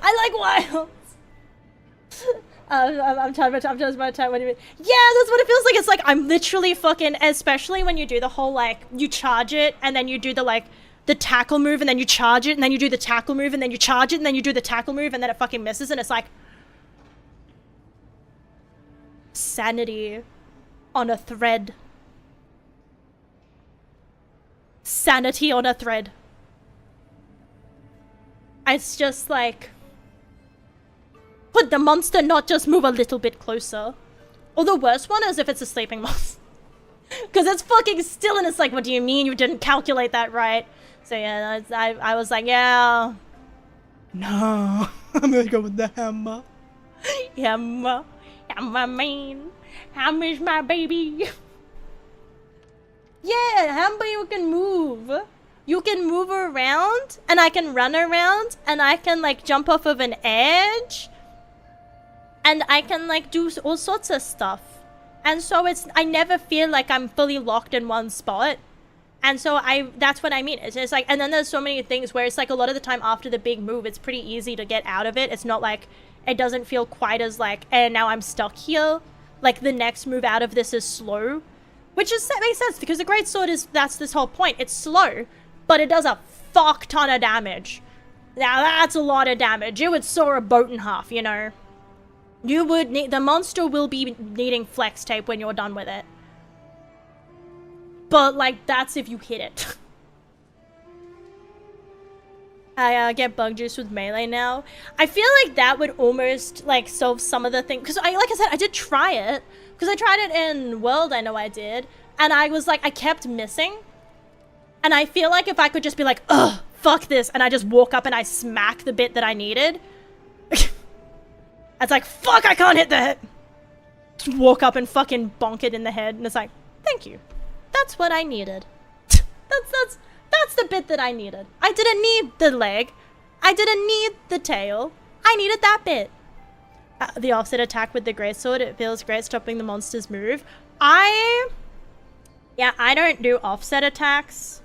I like wilds. I'm just about time. What do you mean? Yeah, that's what it feels like. It's like I'm literally fucking, especially when you do the whole like you charge it and then you do the like the tackle move and then you charge it and then you do the tackle move and then you charge it and then you do the tackle move and then it fucking misses and it's like sanity on a thread. Sanity on a thread. It's just like, could the monster not just move a little bit closer? Or the worst one is if it's a sleeping monster. Because it's fucking still and it's like, what do you mean you didn't calculate that right? So yeah, I was like, yeah. No, I'm gonna go with the hammer. Hammer. Hammer man. Hammer's my baby. Yeah, hammer you can move. You can move around and I can run around and I can like jump off of an edge. And I can like do all sorts of stuff. And so I never feel like I'm fully locked in one spot. And so that's what I mean. It's just like, and then there's so many things where it's like a lot of the time after the big move, it's pretty easy to get out of it. It's not like, it doesn't feel quite as like, and now I'm stuck here. Like the next move out of this is slow. Which makes sense because the greatsword that's this whole point. It's slow, but it does a fuck ton of damage. Now that's a lot of damage. It would saw a boat in half, you know. You would need, the monster will be needing flex tape when you're done with it. But like, that's if you hit it. I get bug juice with melee now. I feel like that would almost like solve some of the things. Because like I said, I did try it. Because I tried it in World, I know I did. And I was like, I kept missing. And I feel like if I could just be like, ugh, fuck this. And I just walk up and I smack the bit that I needed. It's like, fuck, I can't hit that. Just walk up and fucking bonk it in the head. And it's like, thank you. That's what I needed. That's the bit that I needed. I didn't need the leg. I didn't need the tail. I needed that bit. The offset attack with the greatsword, it feels great stopping the monster's move. I don't do offset attacks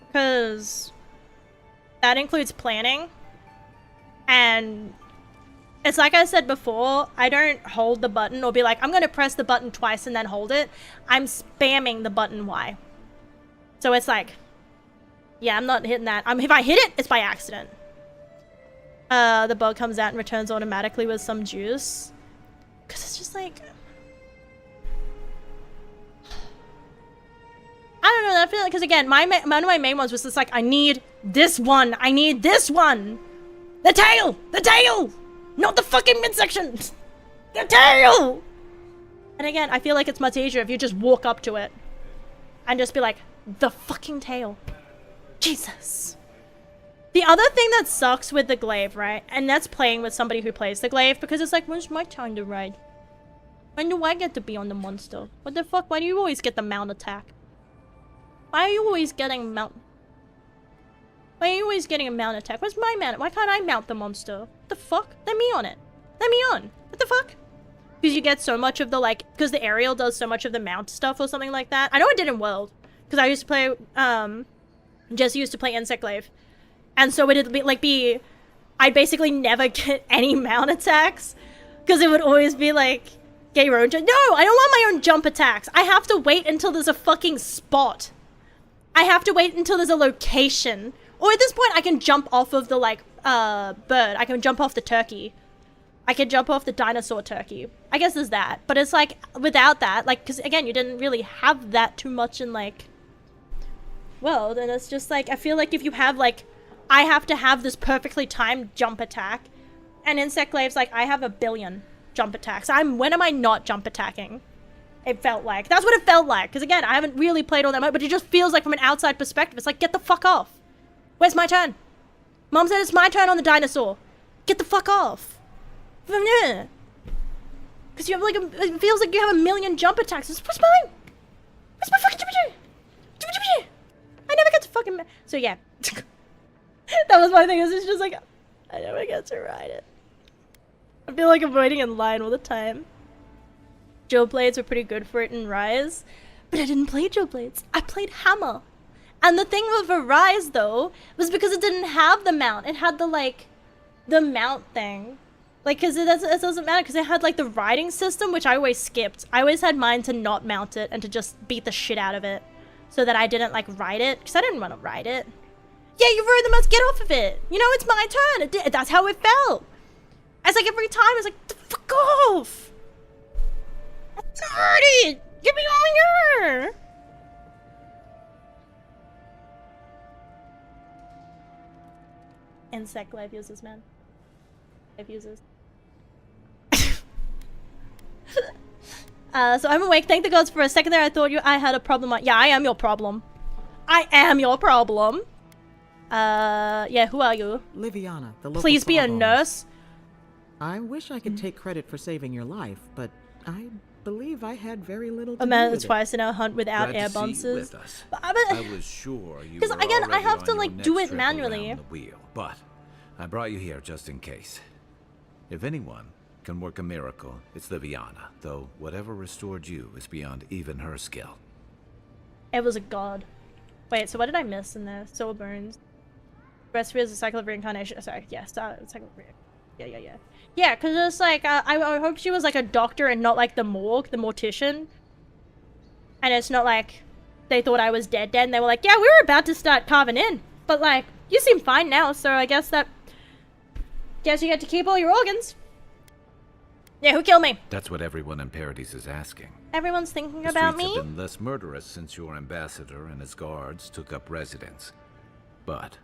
because that includes planning. And it's like I said before, I don't hold the button or be like, I'm going to press the button twice and then hold it. I'm spamming the button Y. So it's like, yeah, I'm not hitting that. If I hit it, it's by accident. The bug comes out and returns automatically with some juice. Because it's just like... I don't know, I feel like, because again, one of my main ones was just like, I need this one. I need this one. The tail! The tail! Not the fucking midsection! The tail! And again, I feel like it's much easier if you just walk up to it. And just be like, the fucking tail. Jesus. The other thing that sucks with the glaive, right? And that's playing with somebody who plays the glaive, because it's like, when's my time to ride? When do I get to be on the monster? What the fuck? Why do you always get the mount attack? Why are you always getting mount? Why are you always getting a mount attack? Where's my mount? Why can't I mount the monster? What the fuck? Let me on it. Let me on. What the fuck? Because you get so much of the, like, because the aerial does so much of the mount stuff or something like that. I know I did in World. Because I used to play, Jesse used to play Insect Glaive. And so it'd be, I'd basically never get any mount attacks. Because it would always be like, get your own jump. No, I don't want my own jump attacks. I have to wait until there's a fucking spot. I have to wait until there's a location. Or at this point, I can jump off of the, like, bird. I can jump off the turkey. I can jump off the dinosaur turkey. I guess there's that. But it's like, without that, like, because again, you didn't really have that too much in, like, World. And it's just like, I feel like if you have, like, I have to have this perfectly timed jump attack. And Insect Glaive's like, I have a billion jump attacks. When am I not jump attacking? It felt like. That's what it felt like. Because again, I haven't really played all that much, but it just feels like from an outside perspective, it's like, get the fuck off. Where's my turn? Mom said it's my turn on the dinosaur. Get the fuck off. Because you have like, it feels like you have a million jump attacks. Where's mine? Where's my fucking jump attack? I never get to fucking... So yeah. That was my thing. It's just like, I never get to ride it. I feel like I'm waiting in line all the time. Joe Blades were pretty good for it in Rise. But I didn't play Joe Blades. I played Hammer. And the thing with Rise, though, was because it didn't have the mount. It had the, like, the mount thing. Like, because it doesn't matter, because it had, like, the riding system, which I always skipped. I always had mine to not mount it and to just beat the shit out of it. So that I didn't, like, ride it. Because I didn't want to ride it. Yeah, you rode the mouse, get off of it. You know, it's my turn. That's how it felt. It's like every time, it's like, fuck off. I'm not ready. Get me on here. Insect Glaive uses, man. Glaive uses. So I'm awake. Thank the gods. For a second there, I thought I had a problem. Yeah, I am your problem. I am your problem. Yeah, who are you? Liviana, the local Please be a sawbones. nurse. I wish I could take credit for saving your life, but I believe I had very little to A do man with that's it. twice in our hunt without Glad air to see you bounces. with us. But, I was sure you were because again, I already have on to your like do next it trip manually. around the wheel, but I brought you here just in case. If anyone can work a miracle, it's Liviana, though whatever restored you is beyond even her skill. It was a god. Wait, so what did I miss in there? Soul burns. Breastfeed is a cycle of reincarnation. Sorry, yes, cycle of reincarnation. Yeah. Yeah, because it's like, I hope she was like a doctor and not like the morgue, the mortician. And it's not like they thought I was dead and they were like, yeah, we were about to start carving in. But like, you seem fine now, so I guess you get to keep all your organs. Yeah, who killed me? That's what everyone in Paradise is asking. Everyone's thinking The about streets me? have been less murderous since your ambassador and his guards took up residence. But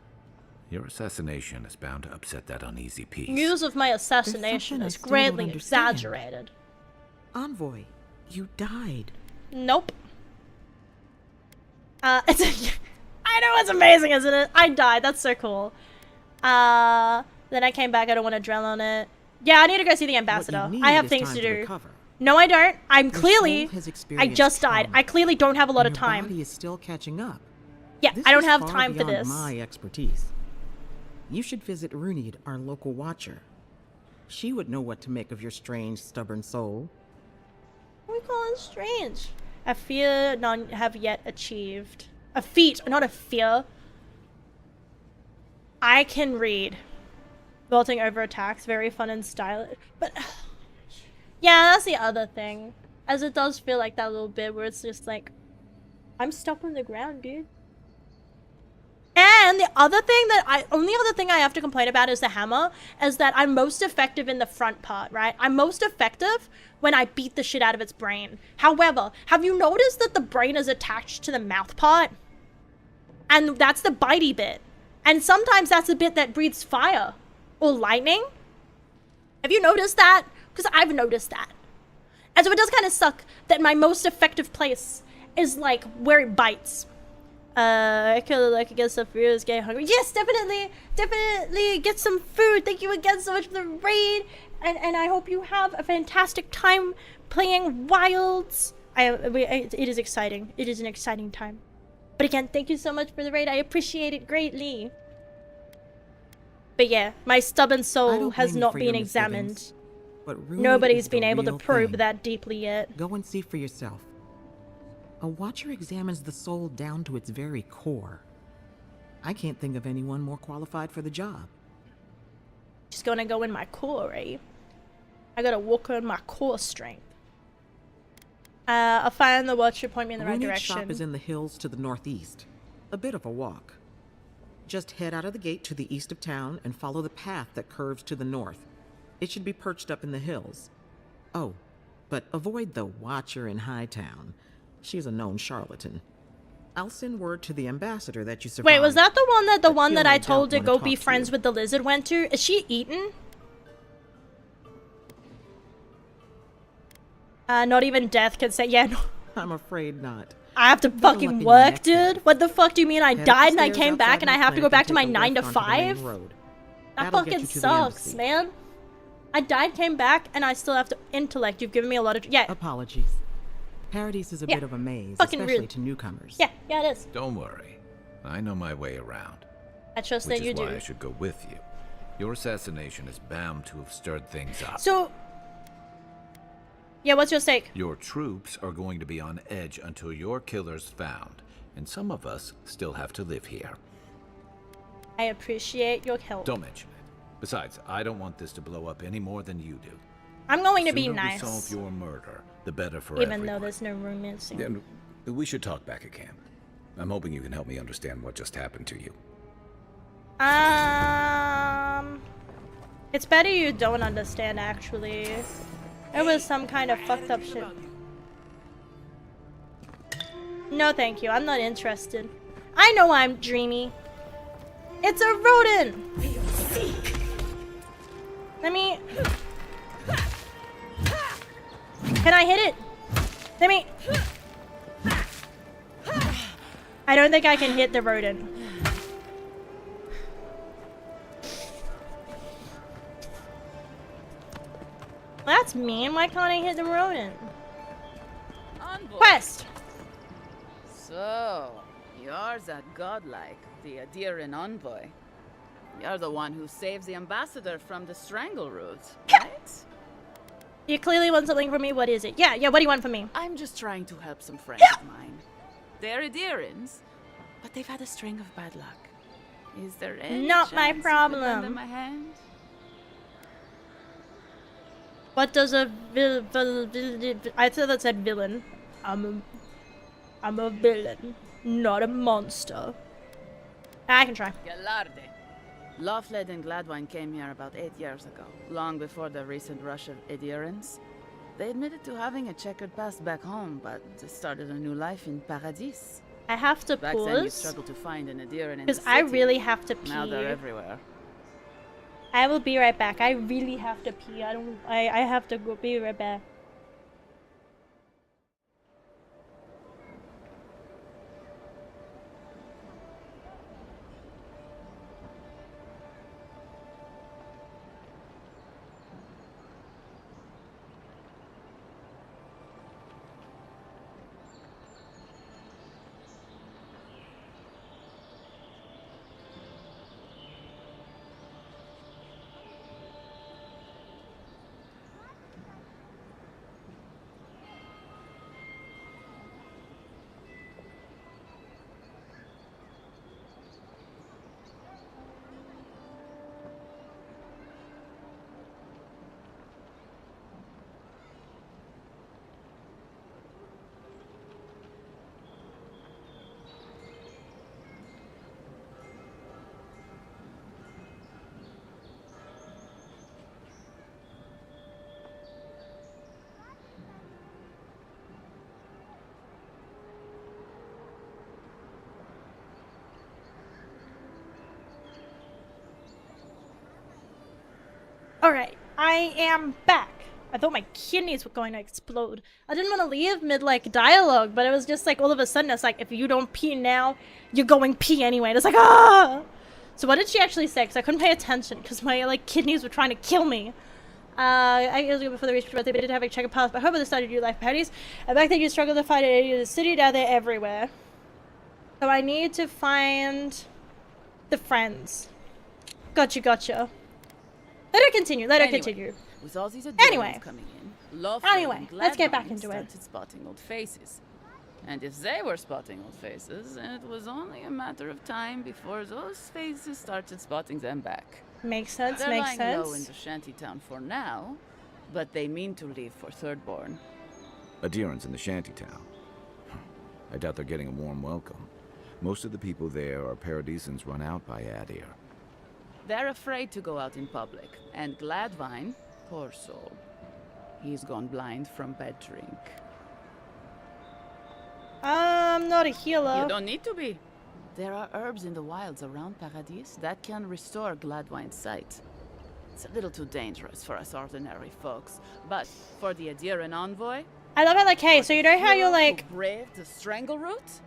your assassination is bound to upset that uneasy peace. News of my assassination is greatly exaggerated. Envoy, you died. Nope. I know, it's amazing, isn't it? I died. That's so cool. Then I came back. I don't want to dwell on it. Yeah, I need to go see the ambassador. I have things to do. No, I don't. I just died. I clearly don't have a lot of time. Your body is still catching up. Yeah, This I don't is have far time for beyond this. my expertise. You should visit Runid, our local watcher. She would know what to make of your strange, stubborn soul. What do we call it strange? A fear none have yet achieved. A feat, not a fear. I can read. Vaulting over attacks, very fun and stylish. But yeah, that's the other thing. As it does feel like that little bit where it's just like, I'm stuck on the ground, dude. And the other thing only other thing I have to complain about is the hammer, is that I'm most effective in the front part, right? I'm most effective when I beat the shit out of its brain. However, have you noticed that the brain is attached to the mouth part? And that's the bitey bit. And sometimes that's the bit that breathes fire or lightning. Have you noticed that? Because I've noticed that. And so it does kind of suck that my most effective place is like where it bites. I feel like I guess the food is getting hungry. Yes, definitely get some food. Thank you again so much for the raid, and I hope you have a fantastic time playing Wilds. It is exciting. It is an exciting time. But again, thank you so much for the raid. I appreciate it greatly. But yeah, my stubborn soul has not been examined. But nobody's been able to probe that deeply yet. Go and see for yourself. A watcher examines the soul down to its very core. I can't think of anyone more qualified for the job. Just gonna go in my core, eh? I gotta walk on my core strength. I'll find the watcher, point me in the right direction. Shop is in the hills to the northeast. A bit of a walk. Just head out of the gate to the east of town and follow the path that curves to the north. It should be perched up in the hills. Oh, but avoid the watcher in Hightown. She's a known charlatan. I'll send word to the ambassador that you survived. Wait, was that the one that I told to go be friends with the lizard went to? Is she eaten? Not even death can say, yeah, no. I'm afraid not. I have to fucking work, dude? What the fuck do you mean I died and I came back and I have to go back to my 9 to 5? That fucking sucks, man. I died, came back, and I still have to intellect. You've given me a lot of... Yeah. Apologies. Paradise is a bit of a maze, especially to newcomers. Yeah, it is. Don't worry. I know my way around. I trust that you do. Which is why I should go with you. Your assassination is bound to have stirred things up. So... Yeah, what's your stake? Your troops are going to be on edge until your killer's found. And some of us still have to live here. I appreciate your help. Don't mention it. Besides, I don't want this to blow up any more than you do. I'm going to be nice. The sooner we solve your murder, the better for everyone. Even though there's no romancing. And we should talk back at camp. I'm hoping you can help me understand what just happened to you. It's better you don't understand, actually. It was some kind of fucked up shit. No, thank you. I'm not interested. I know I'm dreamy. It's a rodent! Let me... Can I hit it? Let me... I don't think I can hit the rodent. That's mean. Why can't I hit the rodent? Envoy. Quest! So, you're that godlike, the Adiran envoy. You're the one who saves the ambassador from the strangle roots, right? You clearly want something from me. What is it? Yeah, what do you want from me? I'm just trying to help some friends of mine. They're Adirans, but they've had a string of bad luck. Is there any Not my chance you could problem. lend them a hand? What does a I thought that said villain. I'm a villain, not a monster. I can try. Galarde. Loffled and Gladwine came here about 8 years ago, long before the recent rush of adherents. They admitted to having a checkered past back home, but started a new life in Paradis. I have to Back then, you pause struggled to find an adherent in the because city. I really have to pee. Now they're everywhere. I will be right back. I really have to pee. I have to go. Be right back. Alright, I am back. I thought my kidneys were going to explode. I didn't want to leave mid, like, dialogue, but it was just like, all of a sudden, it's like, if you don't pee now, you're going pee anyway. And it's like, ah! So what did she actually say? Because I couldn't pay attention, because my, like, kidneys were trying to kill me. I usually before the reach birthday, but did have a check path, but I hope they started your life parties. And back then you struggled to find it in the city, now they're everywhere. So I need to find the friends. Gotcha. Let her continue. Continue. With all these Anyway. coming in, Anyway, let's get back into it. Started spotting old faces. And if they were spotting old faces, it was only a matter of time before those faces started spotting them back. Makes sense, They're makes lying low sense. in the shantytown for now, but they mean to leave for Thirdborn. Adherents in the shantytown. I doubt they're getting a warm welcome. Most of the people there are paradisans run out by Adir. They're afraid to go out in public, and Gladwine, poor soul, he's gone blind from bad drink. I'm not a healer. You don't need to be. There are herbs in the wilds around Paradis that can restore Gladwine's sight. It's a little too dangerous for us ordinary folks, but for the Adiran envoy... I love it, like, hey, so you know how you're like... brave the strangle route?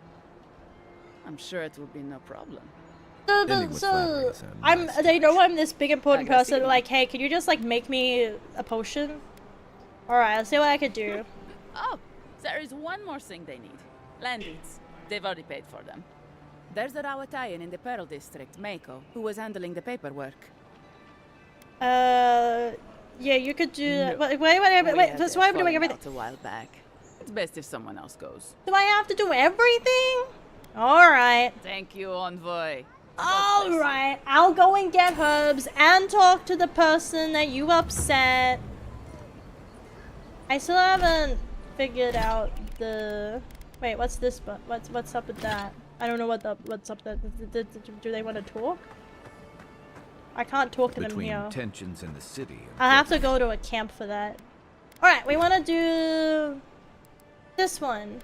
I'm sure it will be no problem. So they know I'm this big important person, like, hey, can you just, like, make me a potion? Alright, let's see what I could do. Oh, there is one more thing they need. Land deeds. They've already paid for them. There's a Rawatayan in the Pearl District, Mako, who was handling the paperwork. Yeah, you could do that. Wait, that's why I'm doing everything. A while back. It's best if someone else goes. Do I have to do everything? Alright. Thank you, envoy. Alright, I'll go and get herbs and talk to the person that you upset. I still haven't figured out the... Wait, what's this? What's up with that? I don't know what's up there. Do they want to talk? I can't talk to them here. Between tensions in the city. I'll have to go to a camp for that. Alright, we want to do this one.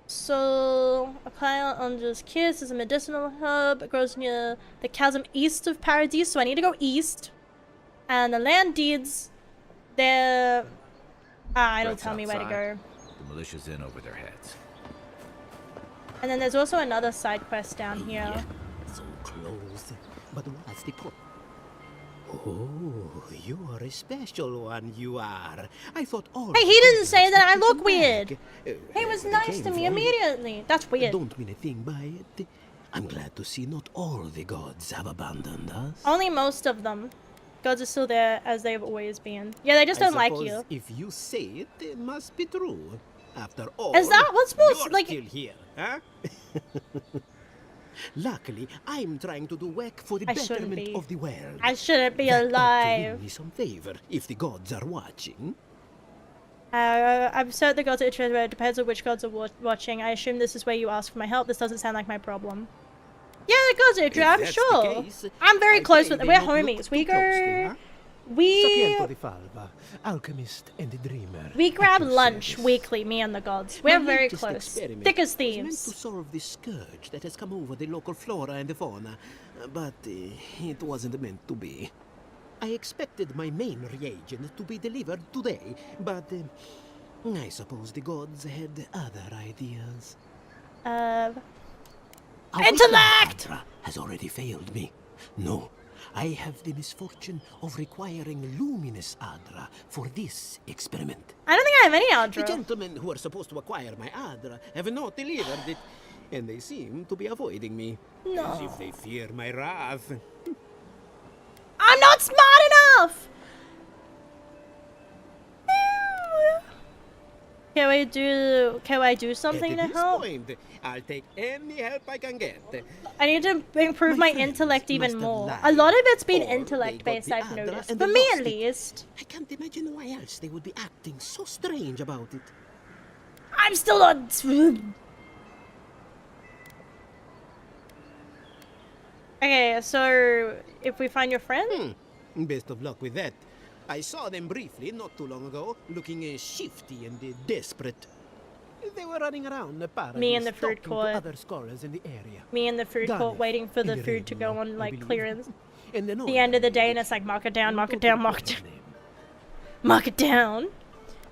So, a pile Undra's Kiss is a medicinal herb. It grows near the chasm east of Paradis, so I need to go east. And the land deeds, they're... it'll tell me where to go. The militia's in over their heads. And then there's also another side quest down here. So close. But what's the point? Oh, you are a special one, you are. I thought all... Hey, he didn't say that I look weird! He was nice to me immediately. That's weird. Don't mean a thing by it. I'm glad to see not all the gods have abandoned us. Only most of them. Gods are still there as they've always been. Yeah, they just don't like you. If you say it, it must be true. After all, is that what's supposed you're like still here, huh? Luckily, I'm trying to do work for the betterment of the world. I shouldn't be that ought to alive. do me some favor if the gods are watching. I'm certain the gods are interested, but it depends on which gods are watching. I assume this is where you ask for my help. This doesn't sound like my problem. Yeah, the gods are interested, I'm sure. I'm very close with them. We're homies. We go... Alchemist and dreamer. We grab lunch weekly, me and the gods. We're very close. Thick as thieves. Meant to solve the scourge that has come over the local flora and fauna, but it wasn't meant to be. I expected my main reagent to be delivered today, but I suppose the gods had other ideas. Intellect! Has already failed me. No, I have the misfortune of requiring luminous Adra for this experiment. I don't think I have any Adra. The gentlemen who are supposed to acquire my Adra have not delivered it, and they seem to be avoiding me. No. As if they fear my wrath. I'm not smart enough! Can I do something to help? Point, I'll take any help I can get. I need to improve my intellect even more. A lot of it's been intellect based, I've noticed. For me at least. I can't imagine why else they would be acting so strange about it. I'm still not... Okay, so if we find your friend? Best of luck with that. I saw them briefly not too long ago, looking shifty and desperate. They were running around the paradise, Me in the food talking court. to other scholars in the area. Me in the food court waiting for the food to go on like clearance. In the end of the day, and it's like mark it down, mark it down, mark it down. Mark it down.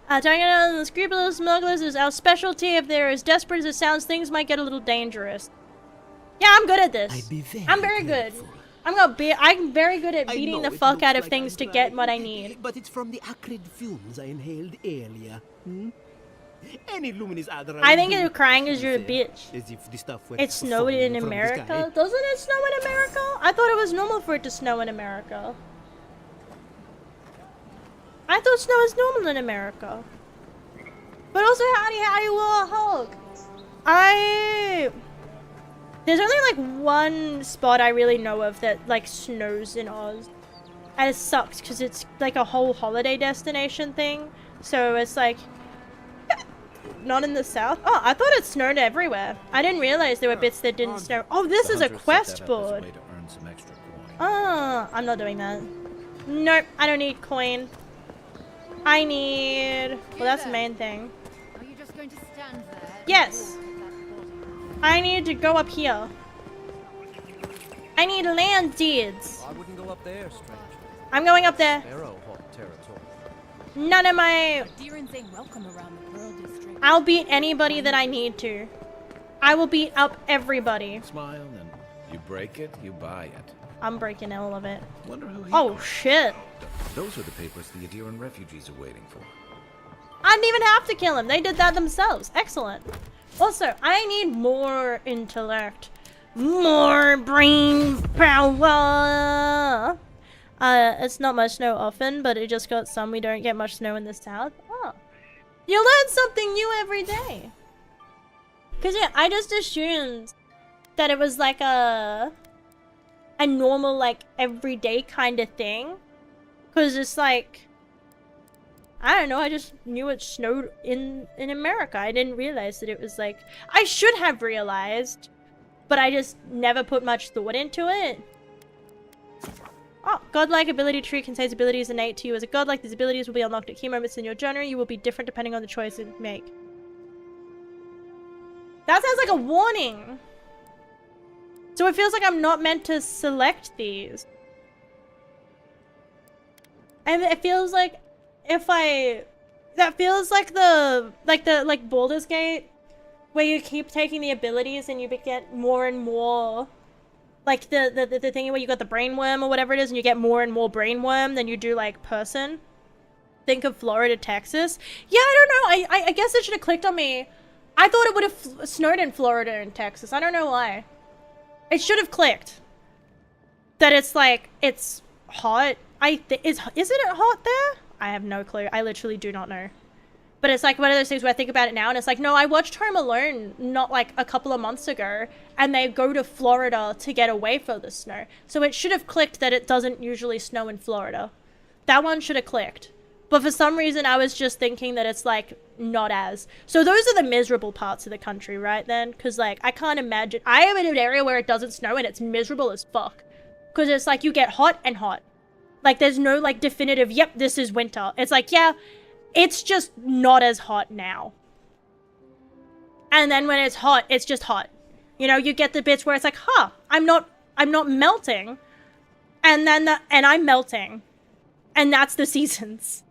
Talking about the scrupulous smugglers is our specialty. If they're as desperate as it sounds, things might get a little dangerous. Yeah, I'm good at this. I'm very good. I'm very good at beating the fuck out of things to get what I need. But it's from the acrid fumes I inhaled earlier. Any luminous Adra. I think you're crying because you're a bitch. As if the stuff it snowed in America? Doesn't it snow in America? I thought it was normal for it to snow in America. I thought snow is normal in America. But also, howdy, Hulk. There's only like one spot I really know of that like snows in Oz. And it sucks because it's like a whole holiday destination thing. So it's like not in the south. Oh, I thought it snowed everywhere. I didn't realize there were bits that didn't snow. Oh, this is a quest board. Oh, I'm not doing that. Nope, I don't need coin. I need... Well, that's the main thing. Are you just going to stand there? Yes. I need to go up here. I need land deeds. I wouldn't go up there, stranger. I'm going up there. Arrowhawk territory. None of my... Deerans ain't welcome around the Pearl District. I'll beat anybody that I need to. I will beat up everybody. Smile and you break it, you buy it. I'm breaking all of it. Wonder who he Oh shit. Those are the papers the Adiran refugees are waiting for. I didn't even have to kill him. They did that themselves. Excellent. Also, I need more intellect. More brain power. It's not much snow often, but it just got some. We don't get much snow in the south. Oh. You learn something new every day. Cause yeah, I just assumed that it was like a normal, like, everyday kind of thing. Cause it's like, I don't know, I just knew it snowed in America. I didn't realize that it was like, I should have realized, but I just never put much thought into it. Oh, godlike ability tree contains abilities innate to you. As a godlike, these abilities will be unlocked at key moments in your journey. You will be different depending on the choice you make. That sounds like a warning. So it feels like I'm not meant to select these. And it feels like that feels like like Baldur's Gate, where you keep taking the abilities and you get more and more, like the thing where you got the brainworm or whatever it is, and you get more and more brainworm than you do like person. Think of Florida, Texas. Yeah, I don't know. I guess it should have clicked on me. I thought it would have snowed in Florida and Texas. I don't know why. It should have clicked that it's like it's hot. Is it hot there? I have no clue. I literally do not know. But it's like one of those things where I think about it now and it's like, no, I watched Home Alone not like a couple of months ago and they go to Florida to get away from the snow. So it should have clicked that it doesn't usually snow in Florida. That one should have clicked. But for some reason, I was just thinking that it's, like, not as. So those are the miserable parts of the country, right, then? Because, like, I can't imagine. I am in an area where it doesn't snow and it's miserable as fuck. Because it's like you get hot and hot. Like, there's no, like, definitive, yep, this is winter. It's like, yeah, it's just not as hot now. And then when it's hot, it's just hot. You know, you get the bits where it's like, huh, I'm not melting. And then, and I'm melting. And that's the seasons.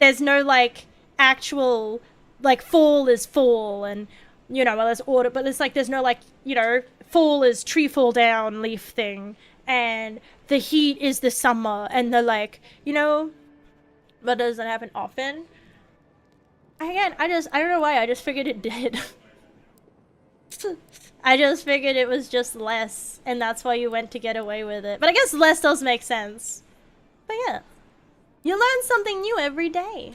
There's no, like, actual, like, fall is fall, and, you know, well, there's autumn, but it's like, there's no, like, you know, fall is tree fall down leaf thing, and the heat is the summer, and the, like, you know, but doesn't happen often. Again, I don't know why, I just figured it did. I just figured it was just less, and that's why you went to get away with it. But I guess less does make sense. But yeah. You learn something new every day.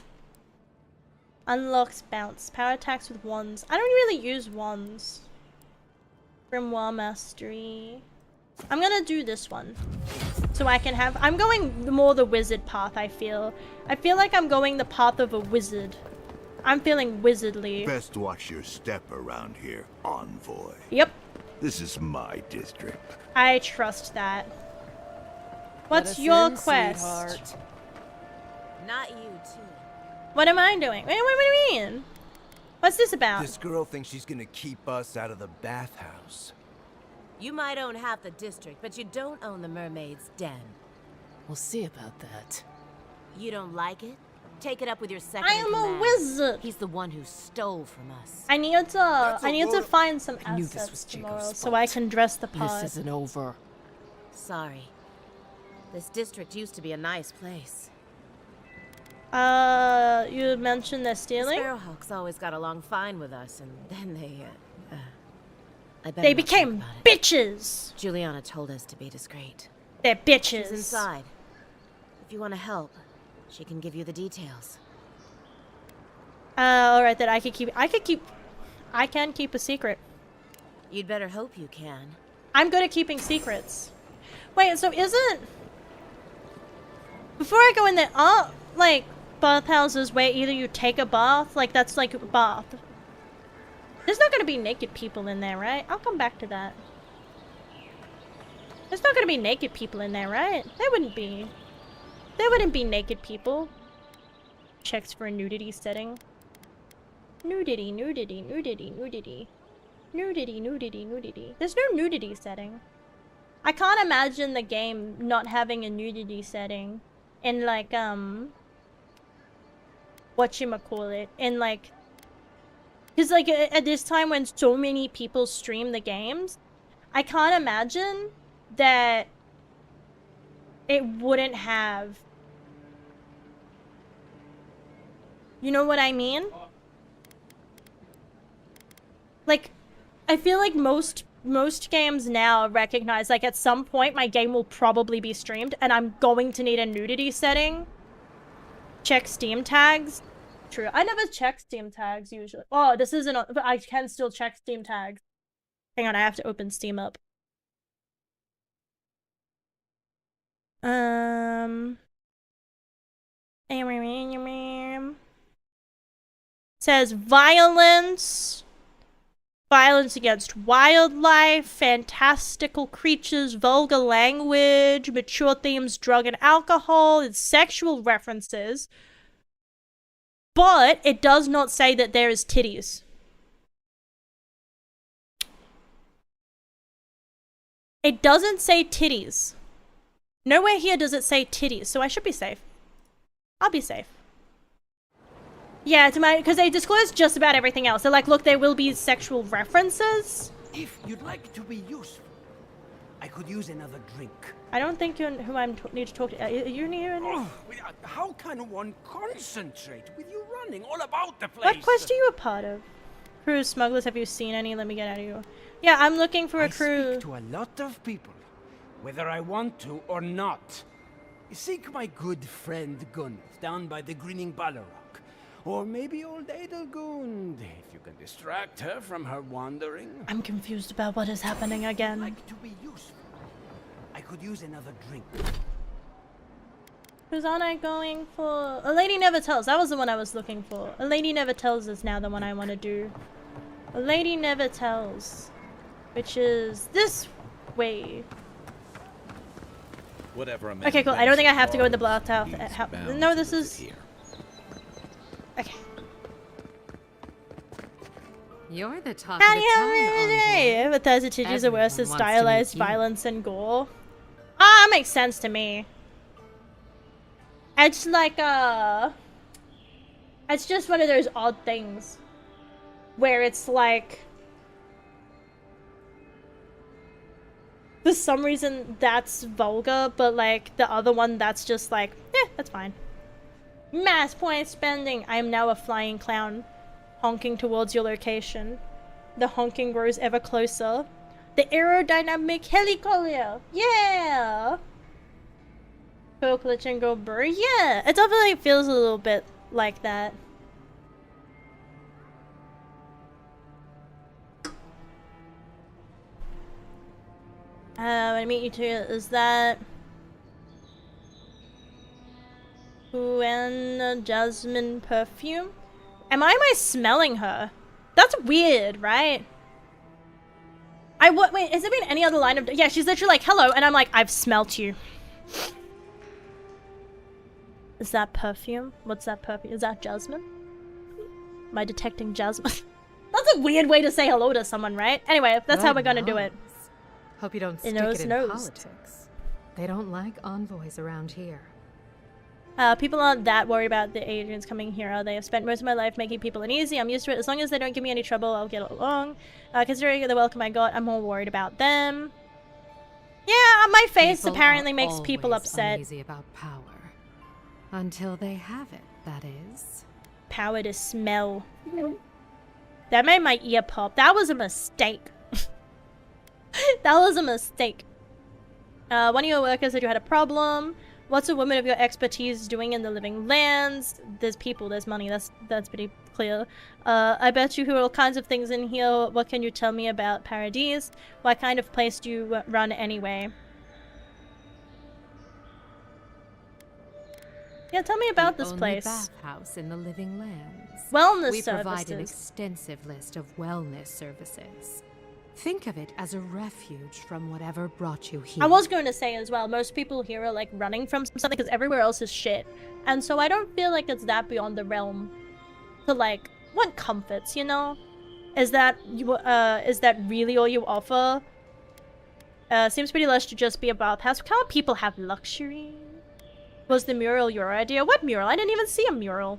Unlocks bounce. Power attacks with wands. I don't really use wands. Grimoire Mastery. I'm gonna do this one. So I can have... I'm going more the wizard path, I feel. I feel like I'm going the path of a wizard. I'm feeling wizardly. Best watch your step around here, envoy. Yep. This is my district. I trust that. What's your quest? Sweetheart. Not you, too. What am I doing? Wait, what do you mean? What's this about? This girl thinks she's gonna keep us out of the bathhouse. You might own half the district, but you don't own the mermaid's den. We'll see about that. You don't like it? Take it up with your second I am a wizard. He's the one who stole from us. I need to find some I knew this assets was tomorrow Jacob's so I can dress the part. This isn't over. Sorry. This district used to be a nice place. You mentioned they're stealing? The Sparrowhawks always got along fine with us, and then they became bitches! Juliana told us to be discreet. They're bitches. She's inside. If you want to help, she can give you the details. Alright, then I can keep a secret. You'd better hope you can. I'm good at keeping secrets. Wait, so isn't... Before I go in there, aren't, like, bathhouses where either you take a bath, like, that's like a bath. There's not gonna be naked people in there, right? I'll come back to that. There's not gonna be naked people in there, right? There wouldn't be. There wouldn't be naked people. Checks for a nudity setting. Nudity, nudity, nudity, nudity. Nudity, nudity, nudity. There's no nudity setting. I can't imagine the game not having a nudity setting in, like, whatchamacallit, in, like, because, like, at this time when so many people stream the games, I can't imagine that it wouldn't have, you know what I mean? Like, I feel like most games now recognize, like, at some point my game will probably be streamed and I'm going to need a nudity setting. Check Steam tags. True. I never check Steam tags usually. Oh, this isn't, but I can still check Steam tags. Hang on, I have to open Steam up. Says violence against wildlife, fantastical creatures, vulgar language, mature themes, drug and alcohol, and sexual references. But it does not say that there is titties. It doesn't say titties. Nowhere here does it say titties, so I should be safe. I'll be safe. Yeah, because they disclose just about everything else. They're like, look, there will be sexual references. If you'd like to be useful, I could use another drink. I don't think you're who I need to talk to. You need how can one concentrate with you running all about the place? What quest are you a part of? Crew smugglers, have you seen any? Let me get out of you. Yeah, I'm looking for a crew. I speak to a lot of people, whether I want to or not. Seek my good friend Gunneth down by the grinning Balrog. Or maybe old Adelgund, if you can distract her from her wandering. I'm confused about what is happening again. Like to be useful. I could use another drink. Whose aren't I going for? A Lady Never Tells. That was the one I was looking for. A Lady Never Tells is now the one I want to do. A Lady Never Tells. Which is this way. Whatever. Okay, cool. I don't think I have to go in the blockhouse. No, this is... Okay. You're the talk How of do the you town, have envoy. it? Bethesda teaches the worst is Everyone wants to meet stylized you. violence and gore. Ah, that makes sense to me. It's like, it's just one of those odd things. Where it's like... For some reason, that's vulgar, but like, the other one, that's just like, that's fine. Mass point spending! I am now a flying clown. Honking towards your location. The honking grows ever closer. The aerodynamic helicollier! Yeah! Go glitch and go burr. Yeah! It definitely feels a little bit like that. When I meet you two, is that... When jasmine perfume? Am I smelling her? That's weird, right? Wait, has there been any other line of... Yeah, she's literally like, hello, and I'm like, I've smelt you. Is that perfume? What's that perfume? Is that jasmine? Am I detecting jasmine? That's a weird way to say hello to someone, right? Anyway, that's how we're gonna do it. Hope you don't stick Nose it in nosed. politics. They don't like envoys around here. People aren't that worried about the aliens coming here, are they? I've spent most of my life making people uneasy. I'm used to it. As long as they don't give me any trouble, I'll get along. Considering the welcome I got, I'm more worried about them. Yeah, my face People apparently are makes people always upset. Uneasy about power. Until they have it, that is. Power to smell. That made my ear pop. That was a mistake. That was a mistake. One of your workers said you had a problem. What's a woman of your expertise doing in the living lands? There's people, there's money. That's pretty clear. I bet you hear all kinds of things in here. What can you tell me about Paradise? What kind of place do you run anyway? Yeah, tell me about this place. Bathhouse in the living lands. Wellness we provide an services. extensive list of wellness services. Think of it as a refuge from whatever brought you here. I was going to say as well, most people here are like running from something because everywhere else is shit. And so I don't feel like it's that beyond the realm to like want comforts, you know? Is that really all you offer? Seems pretty lush to just be a bathhouse. Can't people have luxury? Was the mural your idea? What mural? I didn't even see a mural.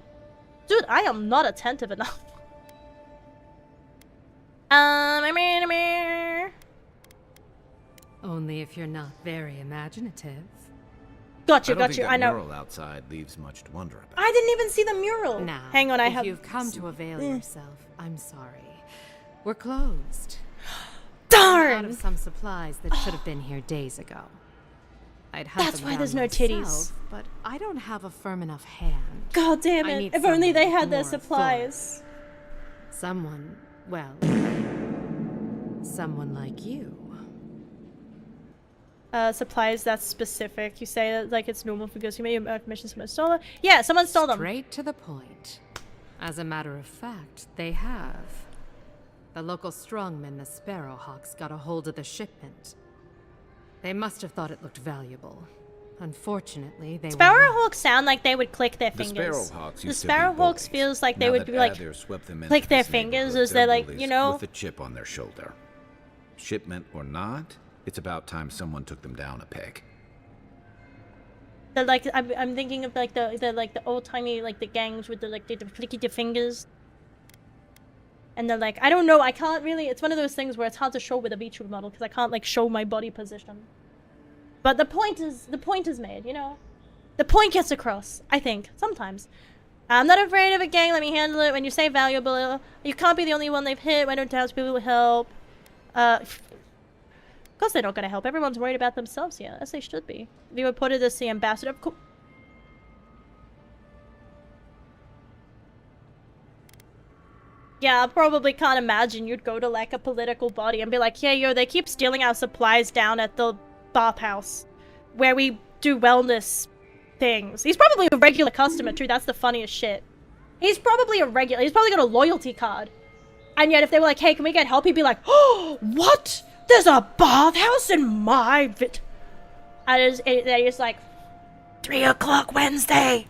Dude, I am not attentive enough. Only if you're not very imaginative. Got you. I know. Mural outside leaves much to wonder about. I didn't even see the mural. Now, hang on, if you've come to avail yourself, I'm sorry. We're closed. Darn! I'm out of some supplies that should have been here days ago. I'd hunt That's them why down there's no myself, titties. But I don't have a firm enough hand. God damn I it! need If only they someone had their more supplies. Someone, well, someone like you. Supplies that's specific. You say that like it's normal for ghosts. You made a commission someone stole it. Yeah, someone stole them. Straight to the point. As a matter of fact, they have. The local strongmen, the Sparrowhawks, got a hold of the shipment. They must have thought it looked valuable. Unfortunately, they Sparrowhawks sound like they would click their The fingers. Sparrowhawks The used to be Sparrowhawks bullies. feels like they Now would that be like Adair swept them into click their this fingers neighborhood, as they're like, bullies you know. with a chip on their shoulder. Shipment or not, it's about time someone took them down a peg. They're like I'm thinking of like the old timey like the gangs with the like the flicky the fingers. And they're like, I don't know, I can't really. It's one of those things where it's hard to show with a VTuber model because I can't like show my body position. But the point is made, you know. The point gets across, I think, sometimes. I'm not afraid of a gang, let me handle it. When you say valuable, you can't be the only one they've hit. Why don't townspeople help? Of course they're not gonna help. Everyone's worried about themselves here, as they should be. If you reported this to the ambassador, of course. Yeah, I probably can't imagine you'd go to like a political body and be like, yeah, yo, they keep stealing our supplies down at the bathhouse where we do wellness things. He's probably a regular customer too, that's the funniest shit. He's probably he's probably got a loyalty card. And yet if they were like, hey, can we get help? He'd be like, oh, what? There's a bathhouse in my and they're just like, 3 o'clock Wednesday.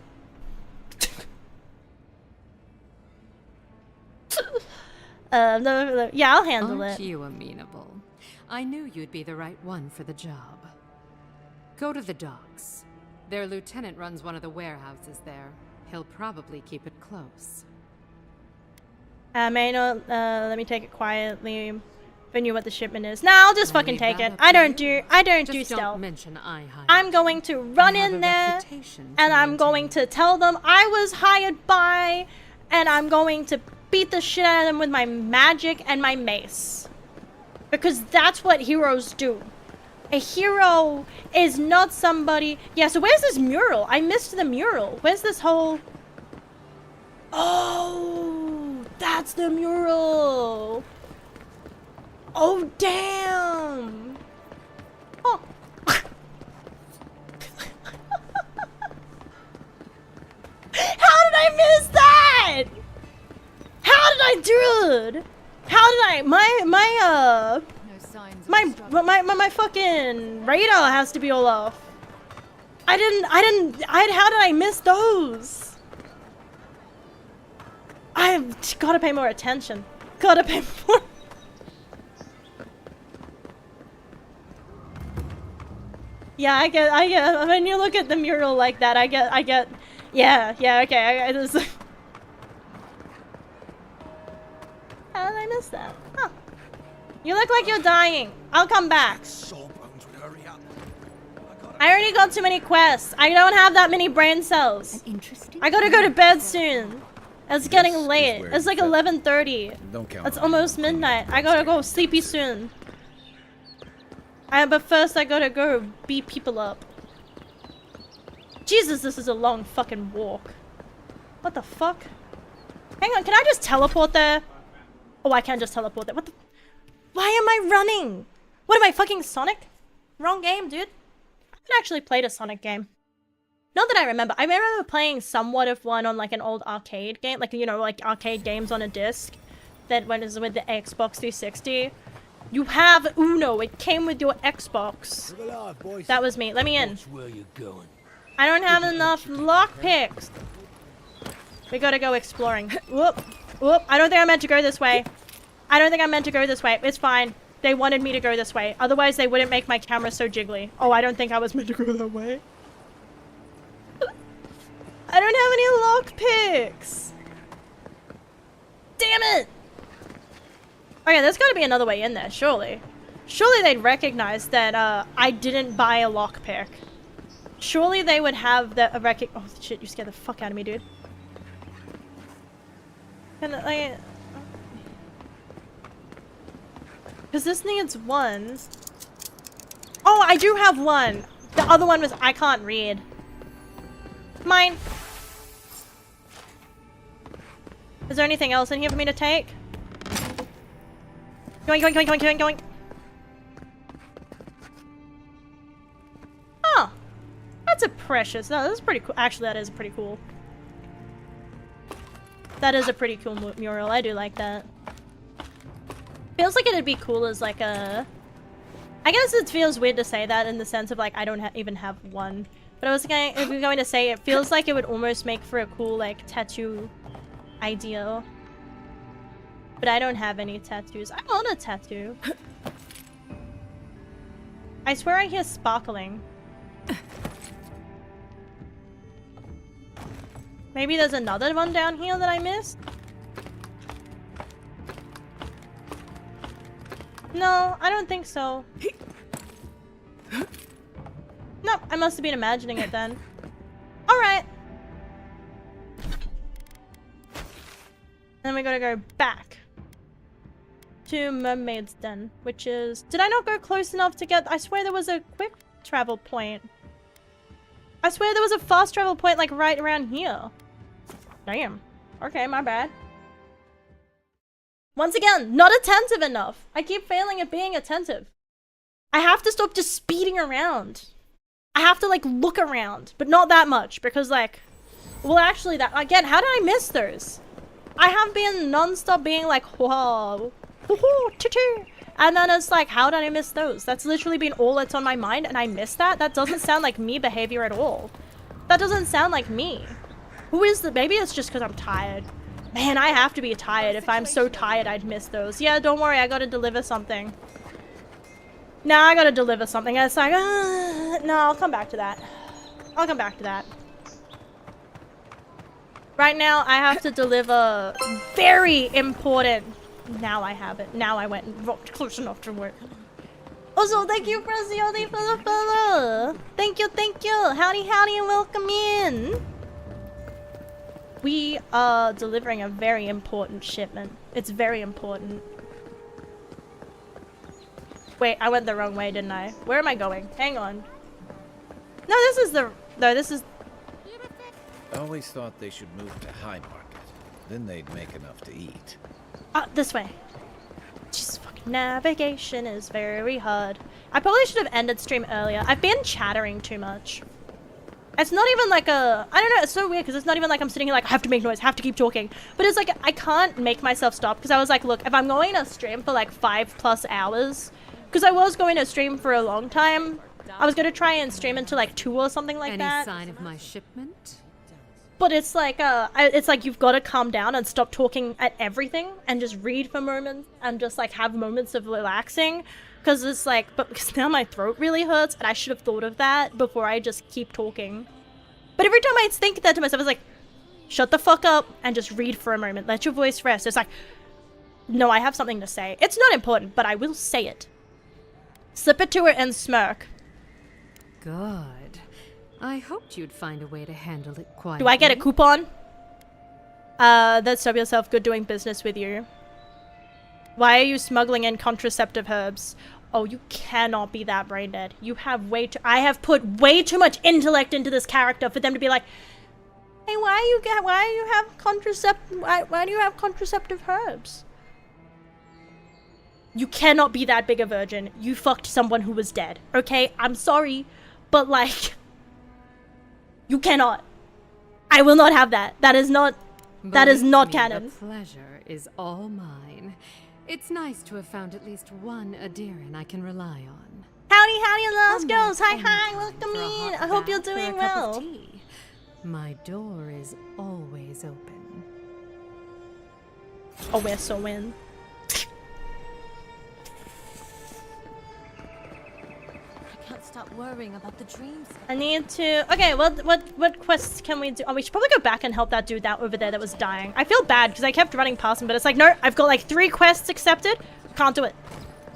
Yeah, I'll handle Aren't it. you amenable? I knew you'd be the right one for the job. Go to the docks. Their lieutenant runs one of the warehouses there. He'll probably keep it close. May not, let me take it quietly. If I knew what the shipment is. Nah, I'll just fucking take it. I don't do stealth. I'm going to run in there, and I'm going to tell them I was hired by, and I'm going to beat the shit out of them with my magic and my mace. Because that's what heroes do. A hero is not somebody... Yeah, so where's this mural? I missed the mural. Where's this whole... Oh, that's the mural. Oh, damn. Oh. How did I miss that? How did I do it? How did I... My fucking radar has to be all off. How did I miss those? I've gotta pay more attention. Gotta pay more. Yeah, I get, when you look at the mural like that, I get, yeah, okay, I just... How did I miss that? Huh. You look like you're dying. I'll come back. I already got too many quests. I don't have that many brain cells. I gotta go to bed soon. It's getting late. It's like 11:30. It's almost midnight. I gotta go sleepy soon. But first I gotta go beat people up. Jesus, this is a long fucking walk. What the fuck? Hang on, can I just teleport there? Oh, I can't just teleport there. What the... Why am I running? What am I, fucking Sonic? Wrong game, dude. I haven't actually played a Sonic game. Not that I remember. I remember playing somewhat of one on like an old arcade game. Like, you know, like arcade games on a disc. That was with the Xbox 360. You have Uno. It came with your Xbox. That was me. Let me in. I don't have enough lockpicks. We gotta go exploring. Whoop. Whoop. I don't think I meant to go this way. I don't think I meant to go this way. It's fine. They wanted me to go this way. Otherwise, they wouldn't make my camera so jiggly. Oh, I don't think I was meant to go that way. I don't have any lockpicks. Damn it. Okay, there's gotta be another way in there, surely. Surely they'd recognize that I didn't buy a lockpick. Surely they would have the oh shit, you scared the fuck out of me, dude. Can I... Because this needs one. Oh, I do have one. The other one was... I can't read. Mine. Is there anything else in here for me to take? Going, going, going, going, going, going. Oh. That's a precious... No, this is pretty cool. Actually, that is pretty cool. That is a pretty cool mural. I do like that. Feels like it'd be cool as like a... I guess it feels weird to say that in the sense of like I don't even have one. But I was going to say it feels like it would almost make for a cool like tattoo idea. But I don't have any tattoos. I want a tattoo. I swear I hear sparkling. Maybe there's another one down here that I missed? No, I don't think so. Nope, I must have been imagining it then. Alright. Then we gotta go back to Mermaid's Den, which is... Did I not go close enough to get... I swear there was a quick travel point. I swear there was a fast travel point like right around here. Damn. Okay, my bad. Once again, not attentive enough. I keep failing at being attentive. I have to stop just speeding around. I have to like look around, but not that much because like, well actually that, again, how did I miss those? I have been non-stop being like, whoa, and then it's like, how did I miss those? That's literally been all that's on my mind and I missed that? That doesn't sound like me behavior at all. That doesn't sound like me. Who is the, maybe it's just because I'm tired. Man, I have to be tired. If I'm so tired, I'd miss those. Yeah, don't worry, I gotta deliver something. Now I gotta deliver something. And it's like, no, I'll come back to that. I'll come back to that. Right now, I have to deliver very important. Now I have it. Now I went and walked close enough to work. Also, thank you, Presione, for the follow. Thank you, thank you. Howdy, howdy, and welcome in. We are delivering a very important shipment. It's very important. Wait, I went the wrong way, didn't I? Where am I going? Hang on. No, this is the... No, this is... I always thought they should move to High Market. Then they'd make enough to eat. This way. Just fucking navigation is very hard. I probably should have ended stream earlier. I've been chattering too much. It's not even like a... I don't know, it's so weird because it's not even like I'm sitting here like, I have to make noise, I have to keep talking. But it's like, I can't make myself stop because I was like, look, if I'm going to stream for like 5+ hours... Because I was going to stream for a long time. I was going to try and stream until like 2 or something like that. Any sign of my shipment? But it's like, you've got to calm down and stop talking at everything and just read for moments and just like have moments of relaxing. Because it's like, but because now my throat really hurts and I should have thought of that before I just keep talking. But every time I think that to myself, it's like, shut the fuck up and just read for a moment. Let your voice rest. It's like, no, I have something to say. It's not important, but I will say it. Slip it to her and smirk. Good. I hoped you'd find a way to handle it quietly. Do I get a coupon? That's stop yourself good doing business with you. Why are you smuggling in contraceptive herbs? Oh, you cannot be that brain dead. You have way too... I have put way too much intellect into this character for them to be like, hey, why do you have contraceptive herbs? You cannot be that big a virgin. You fucked someone who was dead. Okay? I'm sorry. But like... You cannot. I will not have that. That is not... That is not canon. The pleasure is all mine. It's nice to have found at least one Adiran I can rely on. Howdy, howdy, lost girls. Hi, welcome in. I hope you're doing well. My door is always open. Oh, we're so in. Stop worrying about the dreams. I need to... Okay, what quests can we do? Oh, we should probably go back and help that dude over there that was dying. I feel bad because I kept running past him, but it's like, no, I've got like 3 quests accepted. Can't do it.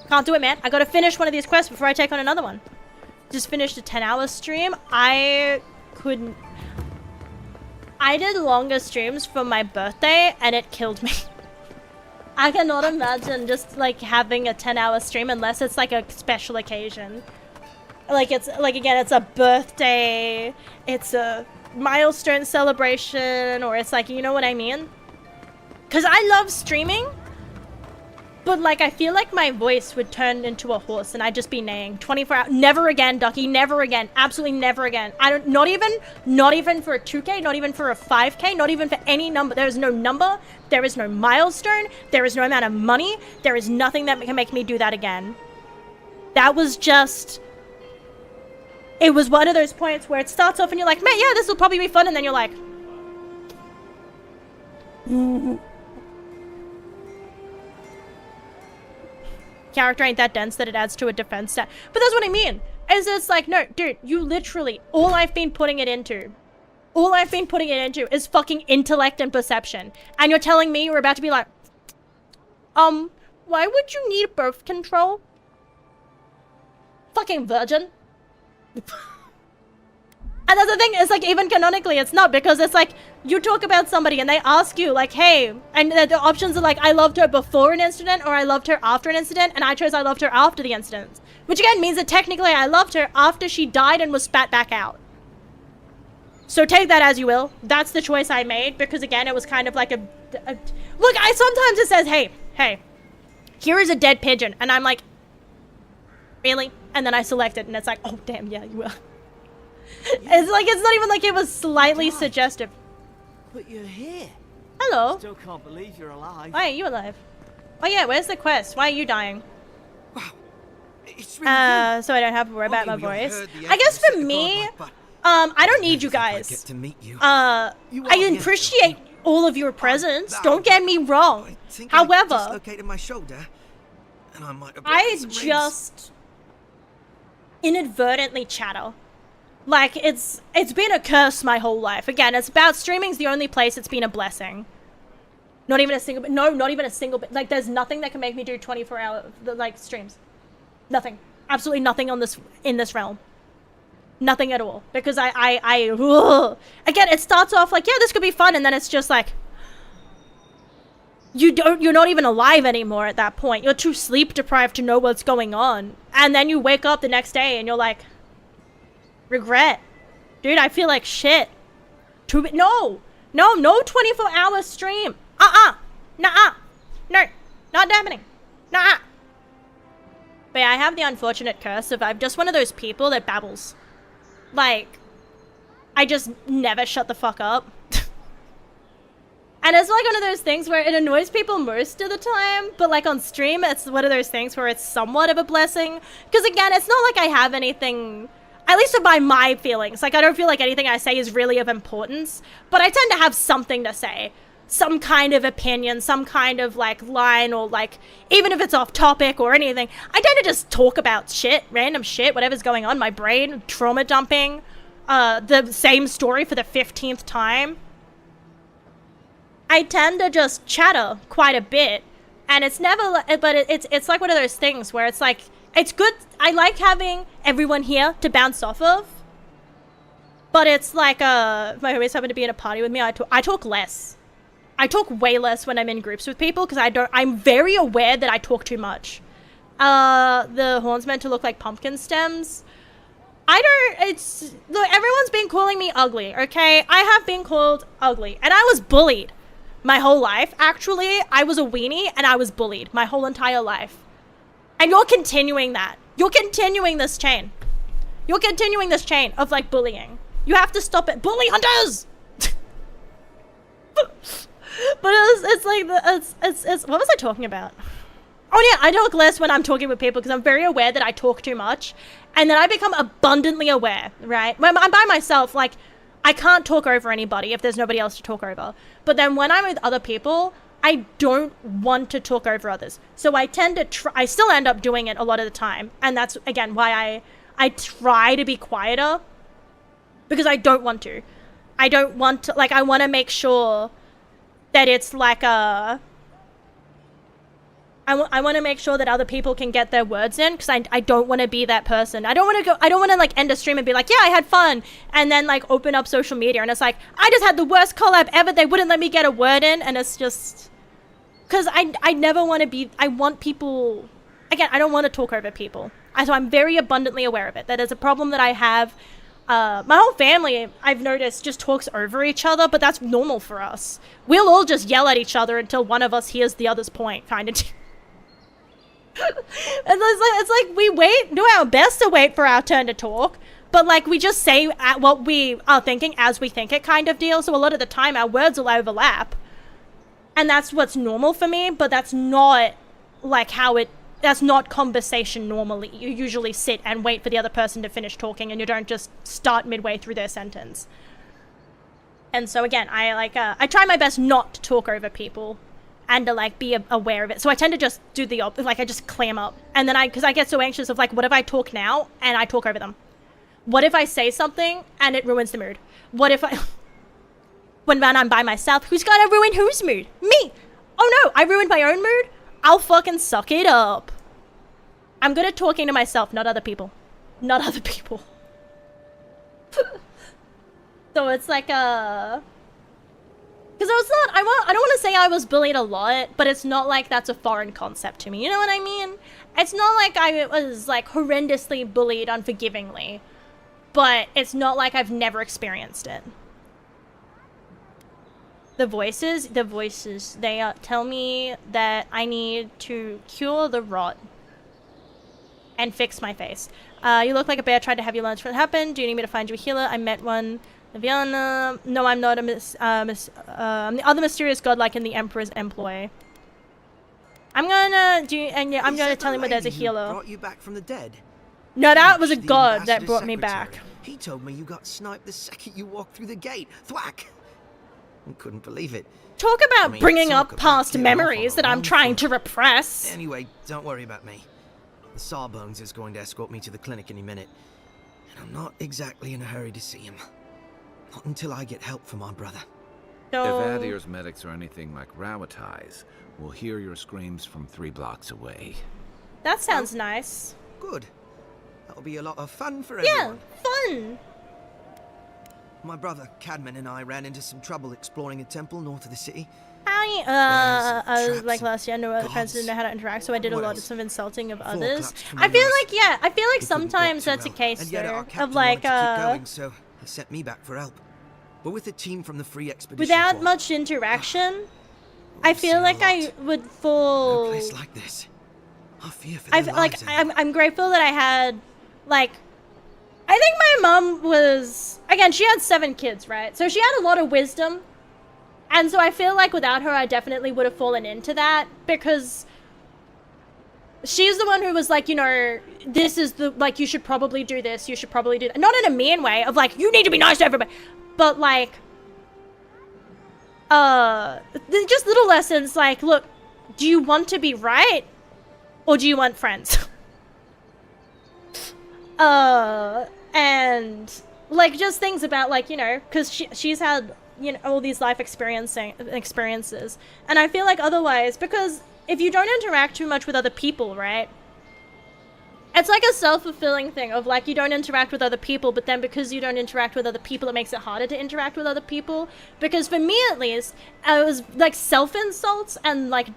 Can't do it, man. I gotta finish one of these quests before I take on another one. Just finished a 10-hour stream. I couldn't... I did longer streams for my birthday and it killed me. I cannot imagine just like having a 10-hour stream unless it's like a special occasion. Like, it's, like, again, it's a birthday, it's a milestone celebration, or it's like, you know what I mean? Because I love streaming, but, like, I feel like my voice would turn into a horse and I'd just be neighing 24 hours. Never again, Ducky, never again. Absolutely never again. I don't, not even for a 2K, not even for a 5K, not even for any number. There is no number, there is no milestone, there is no amount of money, there is nothing that can make me do that again. That was just... It was one of those points where it starts off and you're like, man, yeah, this will probably be fun, and then you're like... Character ain't that dense that it adds to a defense stat. But that's what I mean. Is it's like, no, dude, you literally, all I've been putting it into is fucking intellect and perception. And you're telling me you're about to be like, why would you need birth control? Fucking virgin. And that's the thing, it's like, even canonically it's not, because it's like, you talk about somebody and they ask you like, hey, and the options are like, I loved her before an incident or I loved her after an incident, and I chose I loved her after the incident, which again means that technically I loved her after she died and was spat back out. So take that as you will. That's the choice I made, because again, it was kind of like look, sometimes it says, hey, here is a dead pigeon, and I'm like, really? And then I select it and it's like, oh damn, yeah, you will. It's like, it's not even like it was slightly suggestive. But you're here. Hello. Still can't believe you're alive. Why are you alive? Oh yeah, where's the quest? Why are you dying? It's really So I don't have to worry about my voice. I guess for me, I don't need you guys. I appreciate all of your presence. Don't get me wrong. However, dislocated my shoulder, and I might have I just inadvertently chatter. Like, it's been a curse my whole life. Again, it's about streaming's the only place it's been a blessing. Not even a single bit. No, not even a single bit. Like, there's nothing that can make me do 24-hour, like, streams. Nothing. Absolutely nothing in this realm. Nothing at all. Because ugh. Again, it starts off like, yeah, this could be fun, and then it's just like, you're not even alive anymore at that point. You're too sleep deprived to know what's going on. And then you wake up the next day and you're like, regret. Dude, I feel like shit. No 24-hour stream. Nuh-uh. No, not happening. Nuh-uh. But yeah, I have the unfortunate curse of I'm just one of those people that babbles. Like, I just never shut the fuck up. And it's like one of those things where it annoys people most of the time, but like on stream, it's one of those things where it's somewhat of a blessing. Because again, it's not like I have anything, at least by my feelings. Like, I don't feel like anything I say is really of importance, but I tend to have something to say. Some kind of opinion, some kind of like line, or like, even if it's off topic or anything, I tend to just talk about shit, random shit, whatever's going on in my brain, trauma dumping, the same story for the 15th time. I tend to just chatter quite a bit, and it's never, but it's like one of those things where it's like, it's good, I like having everyone here to bounce off of, but it's like, if my homies happen to be in a party with me, I talk less. I talk way less when I'm in groups with people, because I'm very aware that I talk too much. The horn's meant to look like pumpkin stems. Look, everyone's been calling me ugly, okay? I have been called ugly, and I was bullied my whole life. Actually, I was a weenie, and I was bullied my whole entire life. And you're continuing that. You're continuing this chain. You're continuing this chain of, like, bullying. You have to stop it. Bully hunters! But it's like, what was I talking about? Oh yeah, I talk less when I'm talking with people because I'm very aware that I talk too much. And then I become abundantly aware, right? When I'm by myself, like, I can't talk over anybody if there's nobody else to talk over. But then when I'm with other people, I don't want to talk over others. So I tend to I still end up doing it a lot of the time. And that's, again, why I try to be quieter. Because I don't want to. I don't want to, like, I want to make sure that it's like I want to make sure that other people can get their words in, because I don't want to be that person. I don't want to like end a stream and be like, yeah, I had fun, and then like open up social media and it's like, I just had the worst collab ever, they wouldn't let me get a word in, and it's just, because I never want to be, I want people, again, I don't want to talk over people. So I'm very abundantly aware of it. That is a problem that I have. My whole family, I've noticed, just talks over each other, but that's normal for us. We'll all just yell at each other until one of us hears the other's point, kind of. It's like we do our best to wait for our turn to talk, but like we just say what we are thinking as we think it, kind of deal. So a lot of the time our words will overlap, and that's what's normal for me, but that's not like that's not conversation normally. You usually sit and wait for the other person to finish talking, and you don't just start midway through their sentence. And so again, I try my best not to talk over people and to like be aware of it. So I tend to just do the opposite, like I just clam up. And then because I get so anxious of like, what if I talk now and I talk over them? What if I say something and it ruins the mood? What if when I'm by myself, who's gonna ruin whose mood? Me! Oh no, I ruined my own mood? I'll fucking suck it up. I'm good at talking to myself, not other people. Not other people. So it's like because it's not, I don't want to say I was bullied a lot, but it's not like that's a foreign concept to me. You know what I mean? It's not like I was like horrendously bullied unforgivingly, but it's not like I've never experienced it. The voices, they tell me that I need to cure the rot and fix my face. You look like a bear tried to have you lunch. What happened? Do you need me to find you a healer? I met one. Viana. No, I'm not I'm the other mysterious god like in the Emperor's employ. I'm gonna do, and yeah, I'm gonna tell him where there's a healer. Brought you back from the dead. No, that was a The god that ambassador's brought me secretary. back. He told me you got sniped the second you walked through the gate. Thwack! I couldn't believe it. Talk about I mean, bringing talk up about past getting off on memories a that I'm wrong trying foot. to repress. Anyway, don't worry about me. The Sawbones is going to escort me to the clinic any minute. And I'm not exactly in a hurry to see him. Not until I get help from our brother. If Adir's medics are anything like Rawatais, we'll hear your screams from 3 blocks away. That sounds nice. Good. That'll be a lot of fun for Yeah, everyone. fun. My brother, Cadman, and I ran into some trouble exploring a temple north of the city. Like last year, no other friends didn't know how to interact, so I did a What lot else? of insulting of Four others. claps from I feel yours. like, yeah, I feel like We couldn't walk sometimes too that's a well, case and yet our though, captain of like, wanted to keep going, so he sent me back for help. But with a team from the Free Expedition without Corps, much interaction, I feel like I would fall. no place like this. I fear for I've their like lives, I'm grateful that I had like I think my mom was again she had 7 kids, right? So she had a lot of wisdom. And so I feel like without her I definitely would have fallen into that because she's the one who was like, you know, this is the like you should probably do this, you should probably do that. Not in a mean way of like you need to be nice to everybody, but like just little lessons like, look, do you want to be right or do you want friends? And like just things about like, you know, because she's had, you know, all these life experiences, and I feel like otherwise, because if you don't interact too much with other people, right, it's like a self-fulfilling thing of like you don't interact with other people, but then because you don't interact with other people it makes it harder to interact with other people. Because for me at least, it was like self-insults and like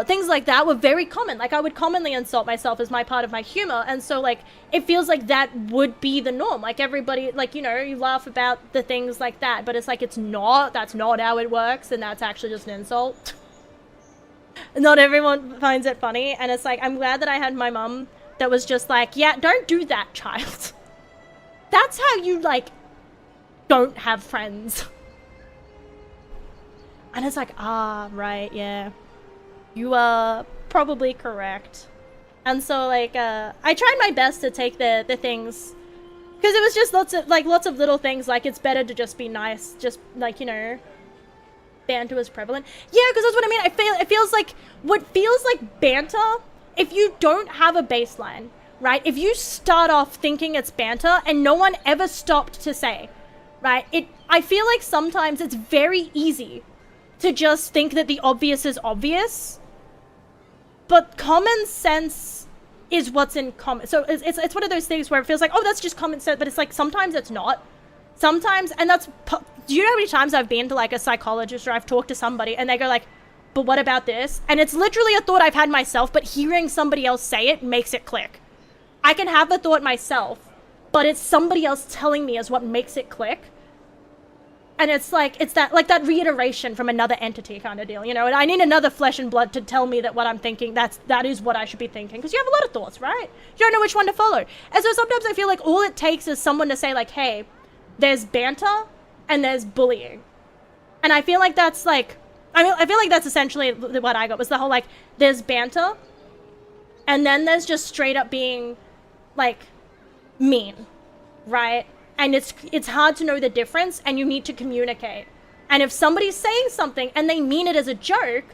things like that were very common. Like I would commonly insult myself as my part of my humor, and so like it feels like that would be the norm. Like everybody, like, you know, you laugh about the things like that, but it's like it's not. That's not how it works, and that's actually just an insult. Not everyone finds it funny, and it's like I'm glad that I had my mum that was just like, yeah, don't do that, child. That's how you like don't have friends. And it's like, ah, right, yeah. You are probably correct. And so like I tried my best to take the things, because it was just lots of little things like it's better to just be nice, just like, you know, banter was prevalent. Yeah, because that's what I mean. It feels like what feels like banter, if you don't have a baseline, right? If you start off thinking it's banter and no one ever stopped to say, right? I feel like sometimes it's very easy to just think that the obvious is obvious. But common sense is what's in common. So it's one of those things where it feels like, oh, that's just common sense, but it's like sometimes it's not. Sometimes, and that's, do you know how many times I've been to like a psychologist or I've talked to somebody and they go like, but what about this? And it's literally a thought I've had myself, but hearing somebody else say it makes it click. I can have the thought myself, but it's somebody else telling me is what makes it click. And it's like, it's that, like that reiteration from another entity kind of deal, you know? And I need another flesh and blood to tell me that what I'm thinking, that is what I should be thinking. Because you have a lot of thoughts, right? You don't know which one to follow. And so sometimes I feel like all it takes is someone to say like, hey, there's banter and there's bullying. And I feel like that's like, I feel like that's essentially what I got, was the whole like, there's banter and then there's just straight up being like mean, right? And it's hard to know the difference, and you need to communicate. And if somebody's saying something and they mean it as a joke,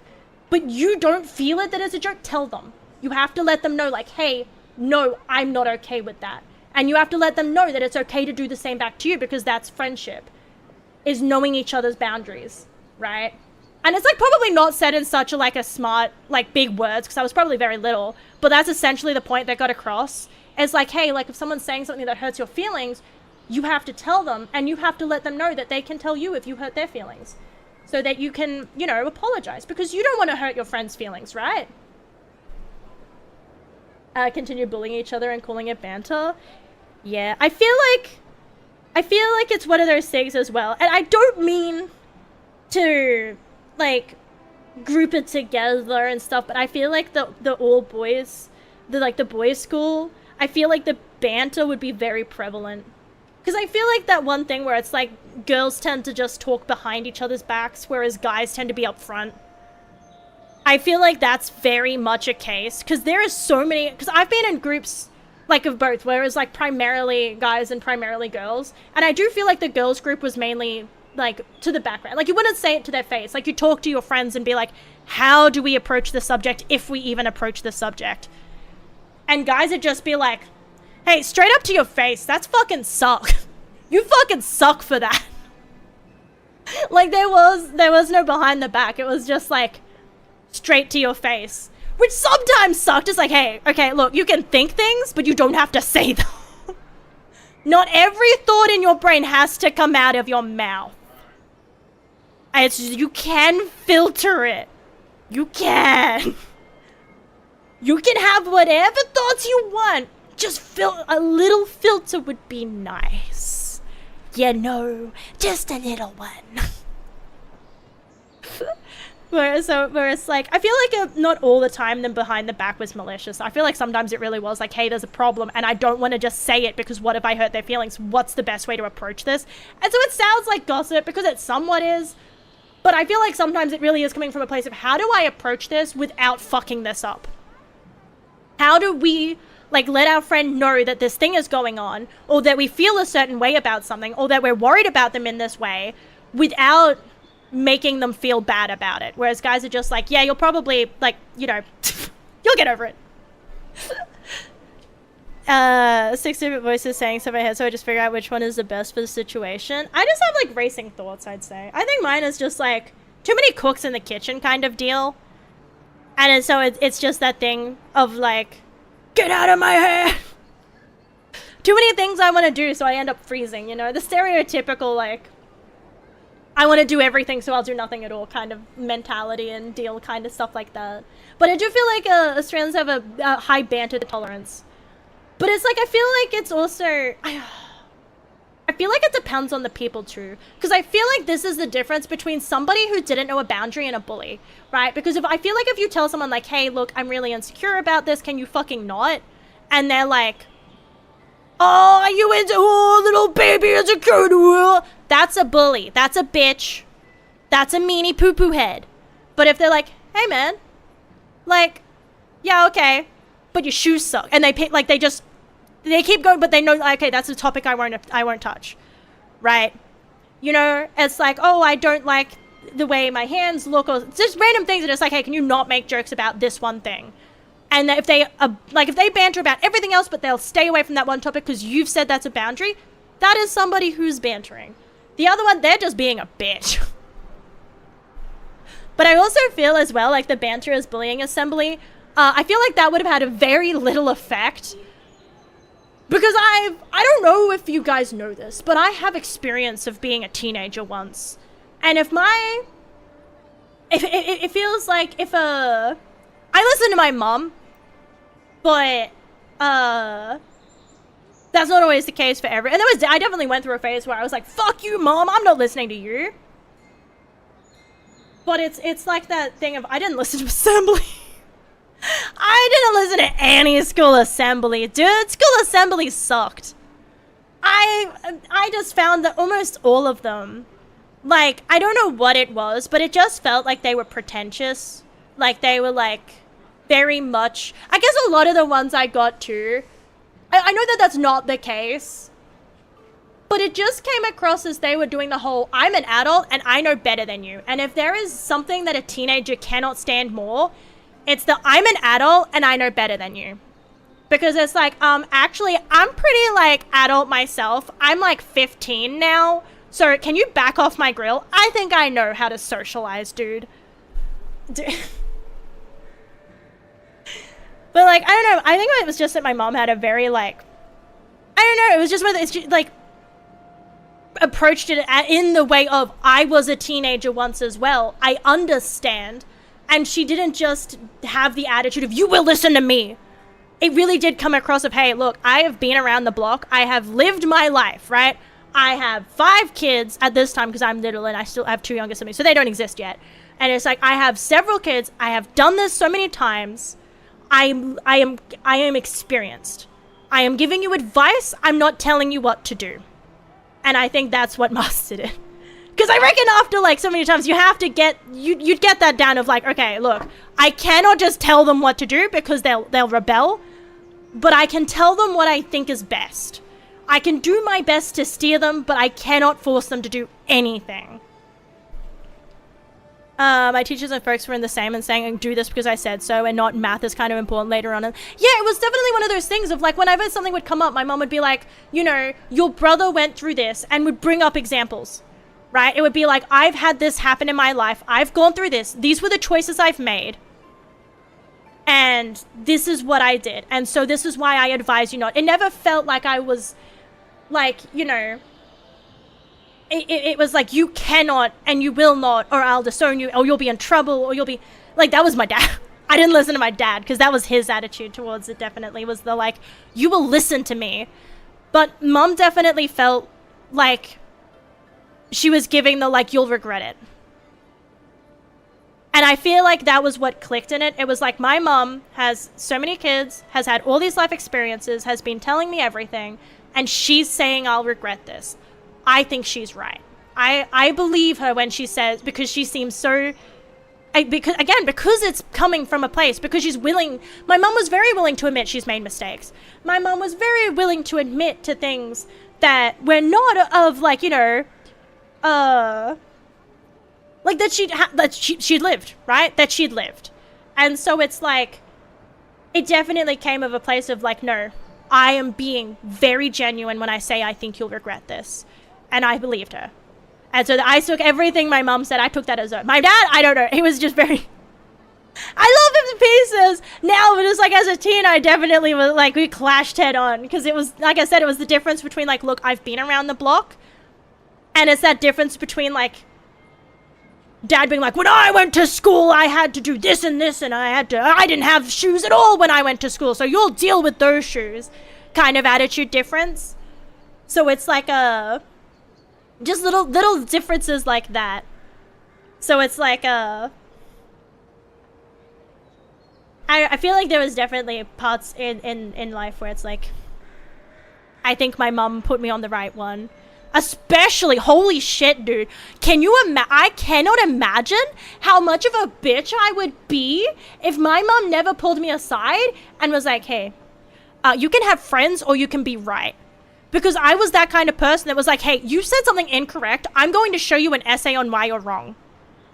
but you don't feel it that it's a joke, tell them. You have to let them know like, hey, no, I'm not okay with that. And you have to let them know that it's okay to do the same back to you, because that's friendship, is knowing each other's boundaries, right? And it's like probably not said in such a like a smart, like big words, because I was probably very little, but that's essentially the point that got across. It's like, hey, like if someone's saying something that hurts your feelings, you have to tell them, and you have to let them know that they can tell you if you hurt their feelings, so that you can, you know, apologize, because you don't want to hurt your friends' feelings, right? Continue bullying each other and calling it banter. Yeah, I feel like it's one of those things as well, and I don't mean to like group it together and stuff, but I feel like the all boys, the boys' school, I feel like the banter would be very prevalent. Because I feel like that one thing where it's like girls tend to just talk behind each other's backs, whereas guys tend to be up front. I feel like that's very much a case, because there is so many, because I've been in groups like of both, where it's like primarily guys and primarily girls, and I do feel like the girls group was mainly like to the background. Like you wouldn't say it to their face, like you talk to your friends and be like, how do we approach the subject, if we even approach the subject? And guys would just be like, hey, straight up to your face, that's fucking suck. You fucking suck for that. Like there was no behind the back, it was just like straight to your face, which sometimes sucked. It's like, hey, okay, look, you can think things, but you don't have to say them. Not every thought in your brain has to come out of your mouth. It's just, you can filter it. You can. You can have whatever thoughts you want. Just a little filter would be nice. You know, just a little one. Where it's like, I feel like not all the time the behind the back was malicious. I feel like sometimes it really was like, hey, there's a problem and I don't want to just say it because what if I hurt their feelings? What's the best way to approach this? And so it sounds like gossip because it somewhat is, but I feel like sometimes it really is coming from a place of how do I approach this without fucking this up? How do we like let our friend know that this thing is going on, or that we feel a certain way about something, or that we're worried about them in this way without making them feel bad about it? Whereas guys are just like, yeah, you'll probably, like, you know, you'll get over it. 6 different voices saying stuff in my head, so I just figure out which one is the best for the situation. I just have, like, racing thoughts, I'd say. I think mine is just, like, too many cooks in the kitchen kind of deal. And so it's just that thing of, like, get out of my head! Too many things I want to do, so I end up freezing, you know? The stereotypical, like, I want to do everything, so I'll do nothing at all kind of mentality and deal kind of stuff like that. But I do feel like Australians have a high banter tolerance. But it's like, I feel like it's also... I feel like it depends on the people too. Because I feel like this is the difference between somebody who didn't know a boundary and a bully, right? Because I feel like if you tell someone like, hey, look, I'm really insecure about this, can you fucking not? And they're like, oh, are you into, oh, little baby insecure? That's a bully. That's a bitch. That's a meanie poo-poo head. But if they're like, hey man, like, yeah, okay, but your shoes suck. And they pick, like, they keep going, but they know, okay, that's a topic I won't touch, right? You know, it's like, oh, I don't like the way my hands look, or just random things. And it's like, hey, can you not make jokes about this one thing? And if they if they banter about everything else, but they'll stay away from that one topic because you've said that's a boundary, that is somebody who's bantering. The other one, they're just being a bitch. But I also feel as well, like the banter as bullying assembly, I feel like that would have had a very little effect. Because I don't know if you guys know this, but I have experience of being a teenager once. And if it feels like if I listen to my mom, but that's not always the case for every, and I definitely went through a phase where I was like, fuck you, mom, I'm not listening to you. But it's like that thing of, I didn't listen to assembly. I didn't listen to any school assembly, dude. School assembly sucked. I just found that almost all of them, like, I don't know what it was, but it just felt like they were pretentious. Like, they were, like, very much... I guess a lot of the ones I got to, I know that that's not the case, but it just came across as they were doing the whole, I'm an adult and I know better than you. And if there is something that a teenager cannot stand more, it's the I'm an adult and I know better than you. Because it's like, actually, I'm pretty, like, adult myself. I'm, like, 15 now. So can you back off my grill? I think I know how to socialize, dude. But, like, I don't know. I think it was just that my mom had a very, like... I don't know. It was just whether it's just, like... approached it in the way of, I was a teenager once as well. I understand. And she didn't just have the attitude of, you will listen to me. It really did come across of, hey, look, I have been around the block. I have lived my life, right? I have 5 kids at this time because I'm little and I still have 2 younger siblings, so they don't exist yet. And it's like, I have several kids. I have done this so many times. I am experienced. I am giving you advice. I'm not telling you what to do. And I think that's what mastered it. Because I reckon after like so many times, you have to get, you'd get that down of like, okay, look, I cannot just tell them what to do because they'll rebel, but I can tell them what I think is best. I can do my best to steer them, but I cannot force them to do anything. My teachers and folks were in the same and saying, do this because I said so, and not math is kind of important later on. And yeah, it was definitely one of those things of like, whenever something would come up, my mom would be like, you know, your brother went through this, and would bring up examples, right? It would be like, I've had this happen in my life. I've gone through this. These were the choices I've made. And this is what I did. And so this is why I advise you not. It never felt like I was like, you know, it was like, you cannot and you will not, or I'll disown you, or you'll be in trouble, or you'll be like, that was my dad. I didn't listen to my dad because that was his attitude towards it. Definitely was the like, you will listen to me. But mom definitely felt like she was giving the like, you'll regret it. And I feel like that was what clicked in it. It was like, my mom has so many kids, has had all these life experiences, has been telling me everything, and she's saying I'll regret this. I think she's right. I believe her when she says, because she seems so, because it's coming from a place, because she's willing, my mom was very willing to admit she's made mistakes. My mom was very willing to admit to things that were not of like, you know, like that she'd lived, right? That she'd lived. And so it's like, it definitely came of a place of like, no, I am being very genuine when I say I think you'll regret this. And I believed her. And so I took everything my mom said, I took that as a, my dad, I don't know, he was just very, I love him to pieces now, but it's like as a teen, I definitely was like, we clashed head on. Because it was, like I said, it was the difference between like, look, I've been around the block. And it's that difference between like, dad being like, when I went to school, I had to do this and this, and I didn't have shoes at all when I went to school, so you'll deal with those shoes kind of attitude difference. So it's like just little differences like that. So it's like I feel like there was definitely parts in life where it's like, I think my mom put me on the right one. Especially, holy shit, dude. Can you I cannot imagine how much of a bitch I would be if my mom never pulled me aside and was like, hey, you can have friends or you can be right. Because I was that kind of person that was like, hey, you said something incorrect. I'm going to show you an essay on why you're wrong.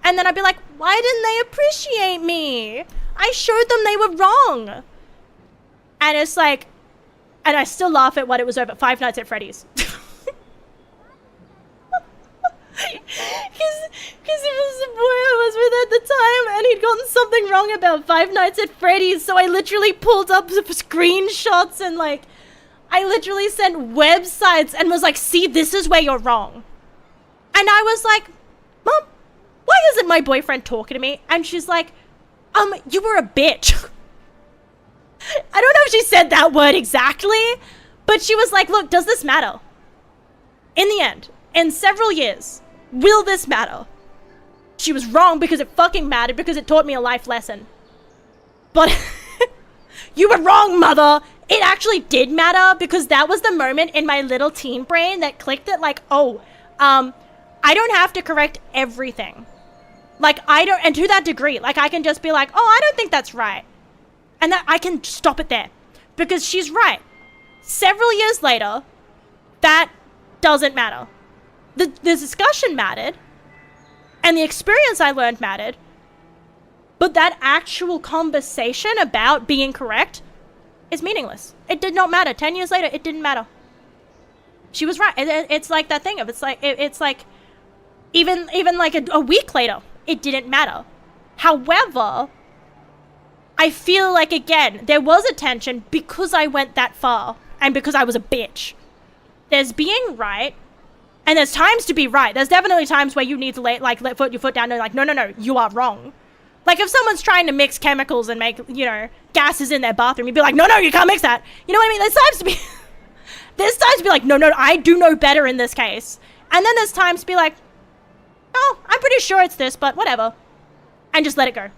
And then I'd be like, why didn't they appreciate me? I showed them they were wrong. And it's like, and I still laugh at what it was over, 5 Nights at Freddy's. Because it was the boy I was with at the time, and he'd gotten something wrong about 5 Nights at Freddy's, so I literally pulled up the screenshots and like, I literally sent websites and was like, see, this is where you're wrong. And I was like, Mom, why isn't my boyfriend talking to me? And she's like, you were a bitch. I don't know if she said that word exactly, but she was like, look, does this matter? In the end, in several years, will this matter? She was wrong because it fucking mattered, because it taught me a life lesson. But you were wrong, mother. It actually did matter, because that was the moment in my little teen brain that clicked that like, oh, I don't have to correct everything. Like, and to that degree, like I can just be like, oh, I don't think that's right. And that I can stop it there, because she's right. Several years later, that doesn't matter. The discussion mattered, and the experience I learned mattered, but that actual conversation about being correct is meaningless. It did not matter. 10 years later, it didn't matter. She was right. It's like that thing of, it's like, even like a week later, it didn't matter. However, I feel like, again, there was a tension because I went that far, and because I was a bitch. There's being right, and there's times to be right. There's definitely times where you need to put your foot down and like, no, you are wrong. Like if someone's trying to mix chemicals and make, you know, gases in their bathroom, you'd be like, no, you can't mix that. You know what I mean? There's times to be like, no, I do know better in this case. And then there's times to be like, oh, I'm pretty sure it's this, but whatever. And just let it go.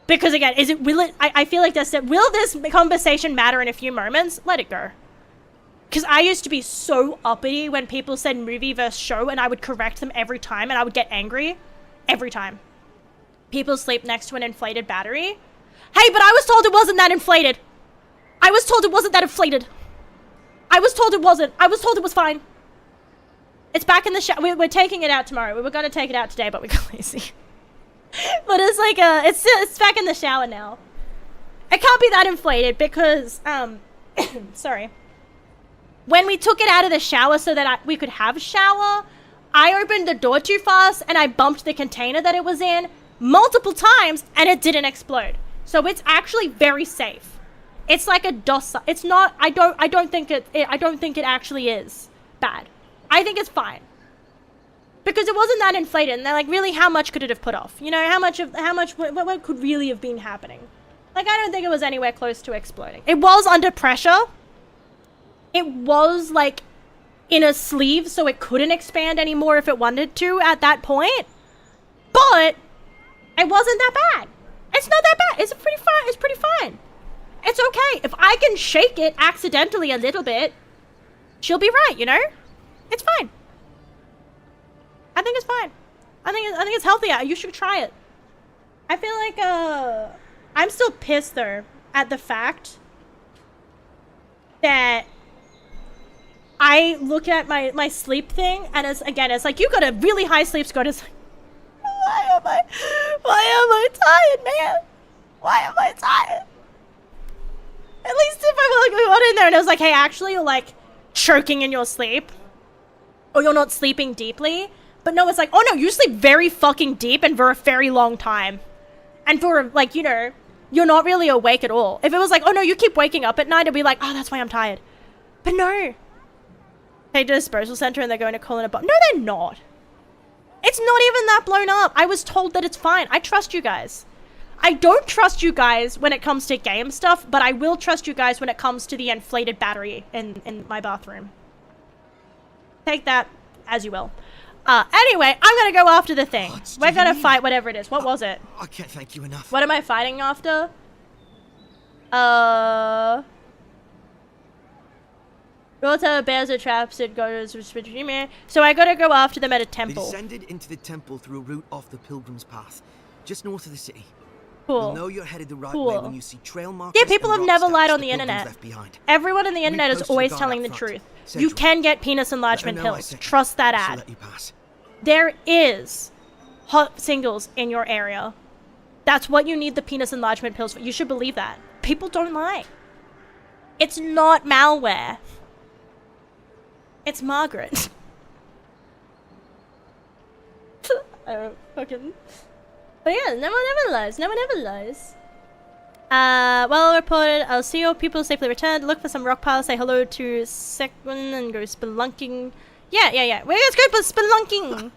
Because again, I feel like will this conversation matter in a few moments? Let it go. Because I used to be so uppity when people said movie versus show, and I would correct them every time, and I would get angry every time. People sleep next to an inflated battery. Hey, but I was told it wasn't that inflated. I was told it wasn't that inflated. I was told it wasn't. I was told it was fine. It's back in the shower. We're taking it out tomorrow. We were going to take it out today, but we got lazy. But it's like, it's back in the shower now. It can't be that inflated because, sorry. When we took it out of the shower so that we could have a shower, I opened the door too fast and I bumped the container that it was in multiple times and it didn't explode. So it's actually very safe. It's like a DOS. It's not, I don't think it actually is bad. I think it's fine. Because it wasn't that inflated, and they're like, really, how much could it have put off? You know, what could really have been happening? Like, I don't think it was anywhere close to exploding. It was under pressure. It was, like, in a sleeve, so it couldn't expand anymore if it wanted to at that point. But it wasn't that bad. It's not that bad. It's pretty fine. It's pretty fine. It's okay. If I can shake it accidentally a little bit, she'll be right, you know? It's fine. I think it's fine. I think it's healthy. You should try it. I feel like I'm still pissed though at the fact that I look at my sleep thing and it's like, you got a really high sleep score. It's like, why am I tired, man? Why am I tired? At least if I like got in there and it was like, hey, actually you're like choking in your sleep, or you're not sleeping deeply. But no, it's like, oh no, you sleep very fucking deep and for a very long time. And for, like, you know, you're not really awake at all. If it was like, oh no, you keep waking up at night, it'd be like, oh, that's why I'm tired. But no. They do a disposal center and they're going to call in a bomb. No, they're not. It's not even that blown up. I was told that it's fine. I trust you guys. I don't trust you guys when it comes to game stuff, but I will trust you guys when it comes to the inflated battery in my bathroom. Take that as you will. Anyway, I'm gonna go after the thing. We're gonna fight whatever it is. What was it? I can't thank you enough. What am I fighting after? Water bears are traps and goes so I gotta go after them at a temple. They descended into the temple through a route off the Pilgrim's Path, just north of the city. Cool. You'll know you're headed the right way when you see trail markers. Yeah, people have never lied on the Pilgrims internet. left behind. Everyone on the internet is always telling the truth. You can get penis enlargement pills. Trust that ad. There is hot singles in your area. That's what you need the penis enlargement pills for. You should believe that. People don't lie. It's not malware. It's Margaret. I don't fucking... But yeah, no one ever lies. No one ever lies. Well reported. I'll see your people safely returned. Look for some rock piles. Say hello to Sekun and go spelunking. Yeah. Let's go for spelunking.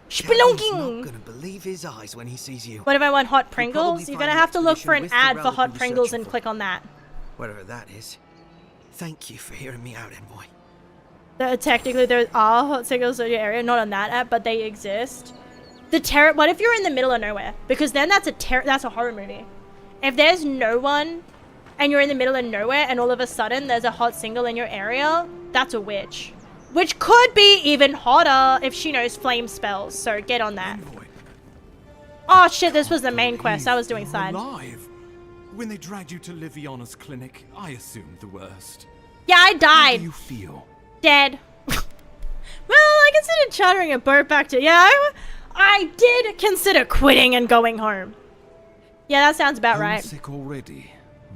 Spelunking. Not gonna believe his eyes when he sees you. What if I want hot Pringles? You're gonna have to look for an ad for hot Pringles and click on that. Whatever that is. Thank you for hearing me out, Envoy. Technically, there are hot singles in your area, not on that app, but they exist. What if you're in the middle of nowhere? Because then that's a horror movie. If there's no one, and you're in the middle of nowhere, and all of a sudden there's a hot single in your area, that's a witch. Which could be even hotter if she knows flame spells, so get on that. Oh shit, this was the main quest. I was doing side. Alive. When they dragged you to Liviana's clinic, I assumed the worst. Yeah, I died. How do you feel? Dead. Well, I considered chartering a boat back to... Yeah, I did consider quitting and going home. Yeah, that sounds about right. Sick already.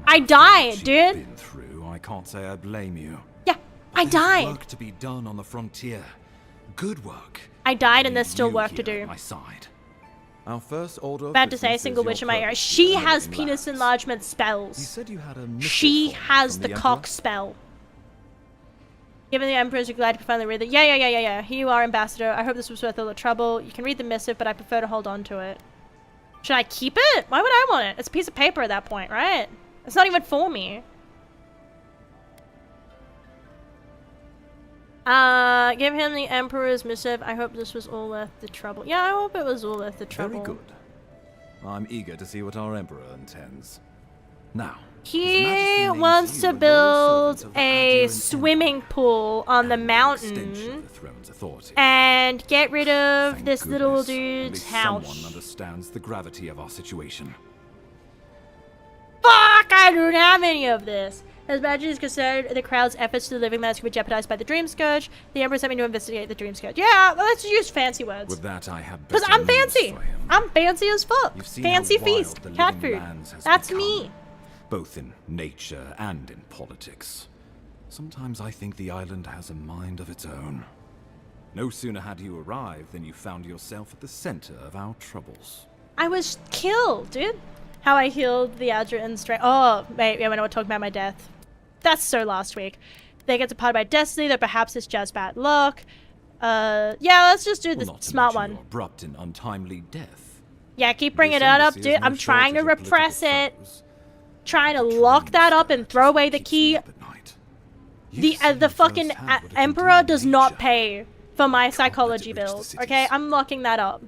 I died, dude. Been through. I can't say I blame you. Yeah, I died. Work to be done on the frontier. Good work. I died, and there's still work to do. My side. Our first order. Bad to say, a single witch in my area. She has penis enlargement spells. You said you had a she has the cock spell. Given the Emperors, you're glad to finally read it. Yeah. Here you are, Ambassador. I hope this was worth all the trouble. You can read the missive, but I prefer to hold on to it. Should I keep it? Why would I want it? It's a piece of paper at that point, right? It's not even for me. Give him the Emperor's missive. I hope this was all worth the trouble. Yeah, I hope it was all worth the trouble. Very good. I'm eager to see what our Emperor intends. Now, He wants to build a swimming pool on the mountain and get rid of this little dude's house. Someone understands the gravity of our situation. Fuck! I don't have any of this. His Majesty is concerned the crowd's efforts to the living lands could be jeopardized by the Dream Scourge. The Emperor sent me to investigate the Dream Scourge. Yeah, let's use fancy words. With that, I have because I'm fancy. I'm fancy as fuck. Fancy feast, cat food. That's me. Both in nature and in politics. Sometimes I think the island has a mind of its own. No sooner had you arrived than you found yourself at the center of our troubles. I was killed, dude. How I healed the Adrian strength. Oh, wait, yeah, when I was talking about my death. That's so last week. They get departed by destiny, though perhaps it's just bad luck. Yeah, let's just do the smart one. Abrupt and untimely death. Yeah, keep bringing that up, dude. I'm trying to repress it. Trying to lock that up and throw away the key. The fucking Emperor does not pay for my psychology bills. Okay, I'm locking that up.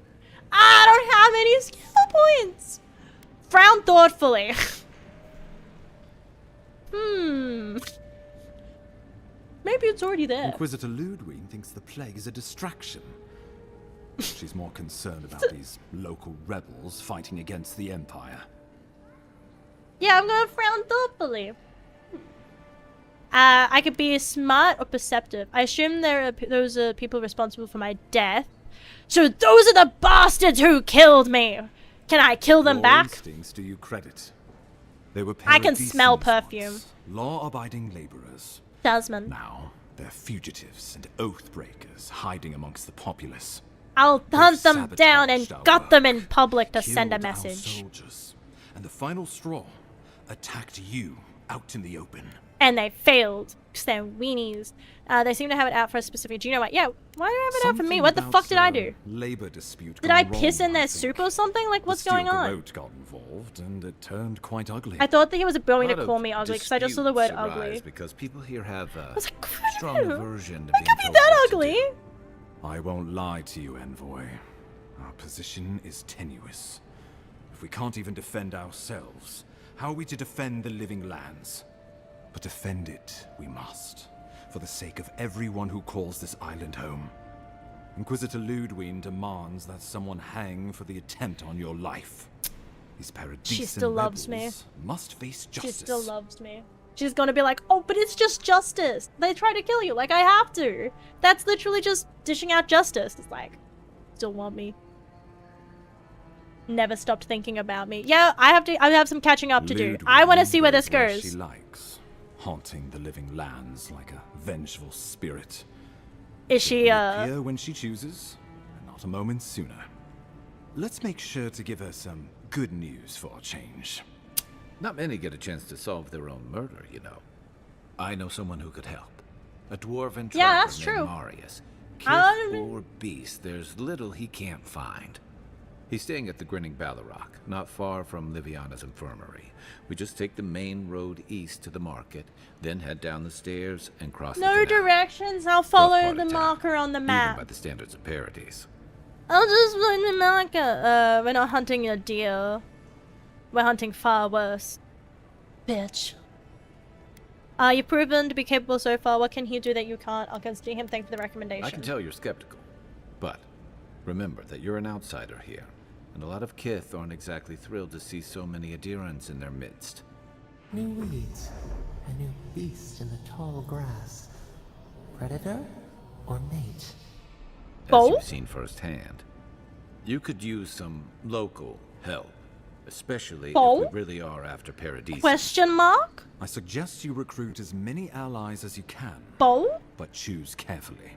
I don't have any skill points. Frown thoughtfully. Maybe it's already there. Inquisitor Ludwig thinks the plague is a distraction. She's more concerned about these local rebels fighting against the Empire. Yeah, I'm gonna frown thoughtfully. I could be smart or perceptive. I assume those are people responsible for my death. So those are the bastards who killed me. Can I kill them back? Instincts do you credit? They were I can smell perfume. Law-abiding laborers. Desmond. Now they're fugitives and oath breakers hiding amongst the populace. I'll hunt them down and gut them in public to send a Killed our message. soldiers, and the final straw attacked you out in the open. And they failed because they're weenies. They seem to have it out for a specific. Do you know what? Yeah, why do they have it out for me? What the fuck did I do? Labor dispute. Did I piss in their soup or something? Like, what's going on? The got involved, and it turned quite ugly. I thought that he was going to call me ugly because I just saw the word ugly. Because people here have a was like, strong aversion to I being could be told that what to ugly. do. I won't lie to you, Envoy. Our position is tenuous. If we can't even defend ourselves, how are we to defend the living lands? But defend it we must, for the sake of everyone who calls this island home. Inquisitor Ludwig demands that someone hang for the attempt on your life. These paradisian She still loves me. rebels must face justice. She still loves me. She's gonna be like, oh, but it's just justice. They try to kill you, like I have to. That's literally just dishing out justice. It's like, still want me. Never stopped thinking about me. Yeah, I have some catching up to do. I want to see where this goes. She likes, haunting the living lands like a vengeful spirit. Is she, Here when she chooses, and not a moment sooner. Let's make sure to give her some good news for a change. Not many get a chance to solve their own murder, you know. I know someone who could help. A dwarven Yeah, traveler that's named true. Marius. Kith or beast, there's little he can't find. He's staying at the Grinning Ballarrock, not far from Liviana's infirmary. We just take the main road east to the market, then head down the stairs and cross the No canal. directions. I'll follow the marker on the Even map. by the standards of Paradise. I'll just find the marker. We're not hunting a deer. We're hunting far worse. Bitch. You've proven to be capable so far. What can he do that you can't? I'll consider him. Thanks for the recommendation. I can tell you're skeptical, but remember that you're an outsider here, and a lot of Kith aren't exactly thrilled to see so many Adherents in their midst. New weeds, a new beast in the tall grass. Predator or mate? As you've seen firsthand. You could use some local help, especially if we really are after Paradise. Question mark? I suggest you recruit as many allies as you can. But choose carefully.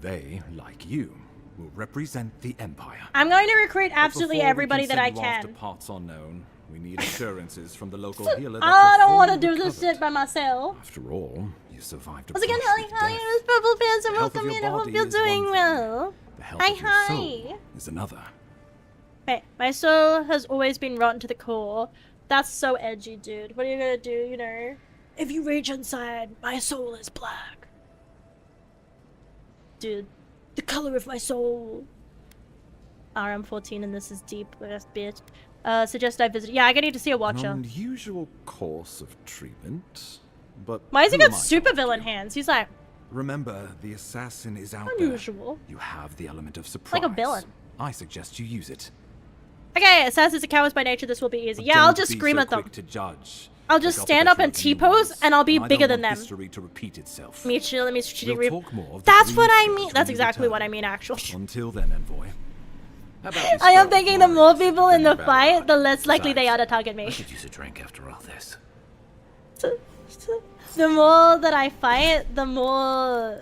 They, like you, will represent the Empire. I'm going to recruit absolutely But before everybody we that I send you off can. to parts unknown, we need assurances from the local healer that I you're don't want to fully do this recovered. shit by myself. After all, you survived a Once again, brush Holly, with death. Miss Purple Pants, and The health welcome of in. your I hope body you're is doing one well. The health Hi, of your hi. soul is another. Hey, my soul has always been rotten to the core. That's so edgy, dude. What are you gonna do, you know? If you reach inside, my soul is black. Dude, the color of my soul. I'm 14 and this is deep, bitch. Suggest I visit. Yeah, I need to see a Watcher. An unusual course of treatment, but Why has he who am got I to super villain hands? He's like Remember, the assassin is out unusual. there. You have the element of surprise. Like a villain. I suggest you use it. Okay, assassins are cowards by nature. This will be easy. Yeah, I'll just scream at them. Quick to judge. I'll just stand up and T-pose, and I'll be bigger than them. History to repeat itself. Mutual, strategic. We'll talk more of That's the what I green mean. when That's we exactly return. what I mean, actually. Until then, envoy. I am thinking the more people in the fight, the less likely they are to target me. I could use a drink after all this. The more that I fight, the more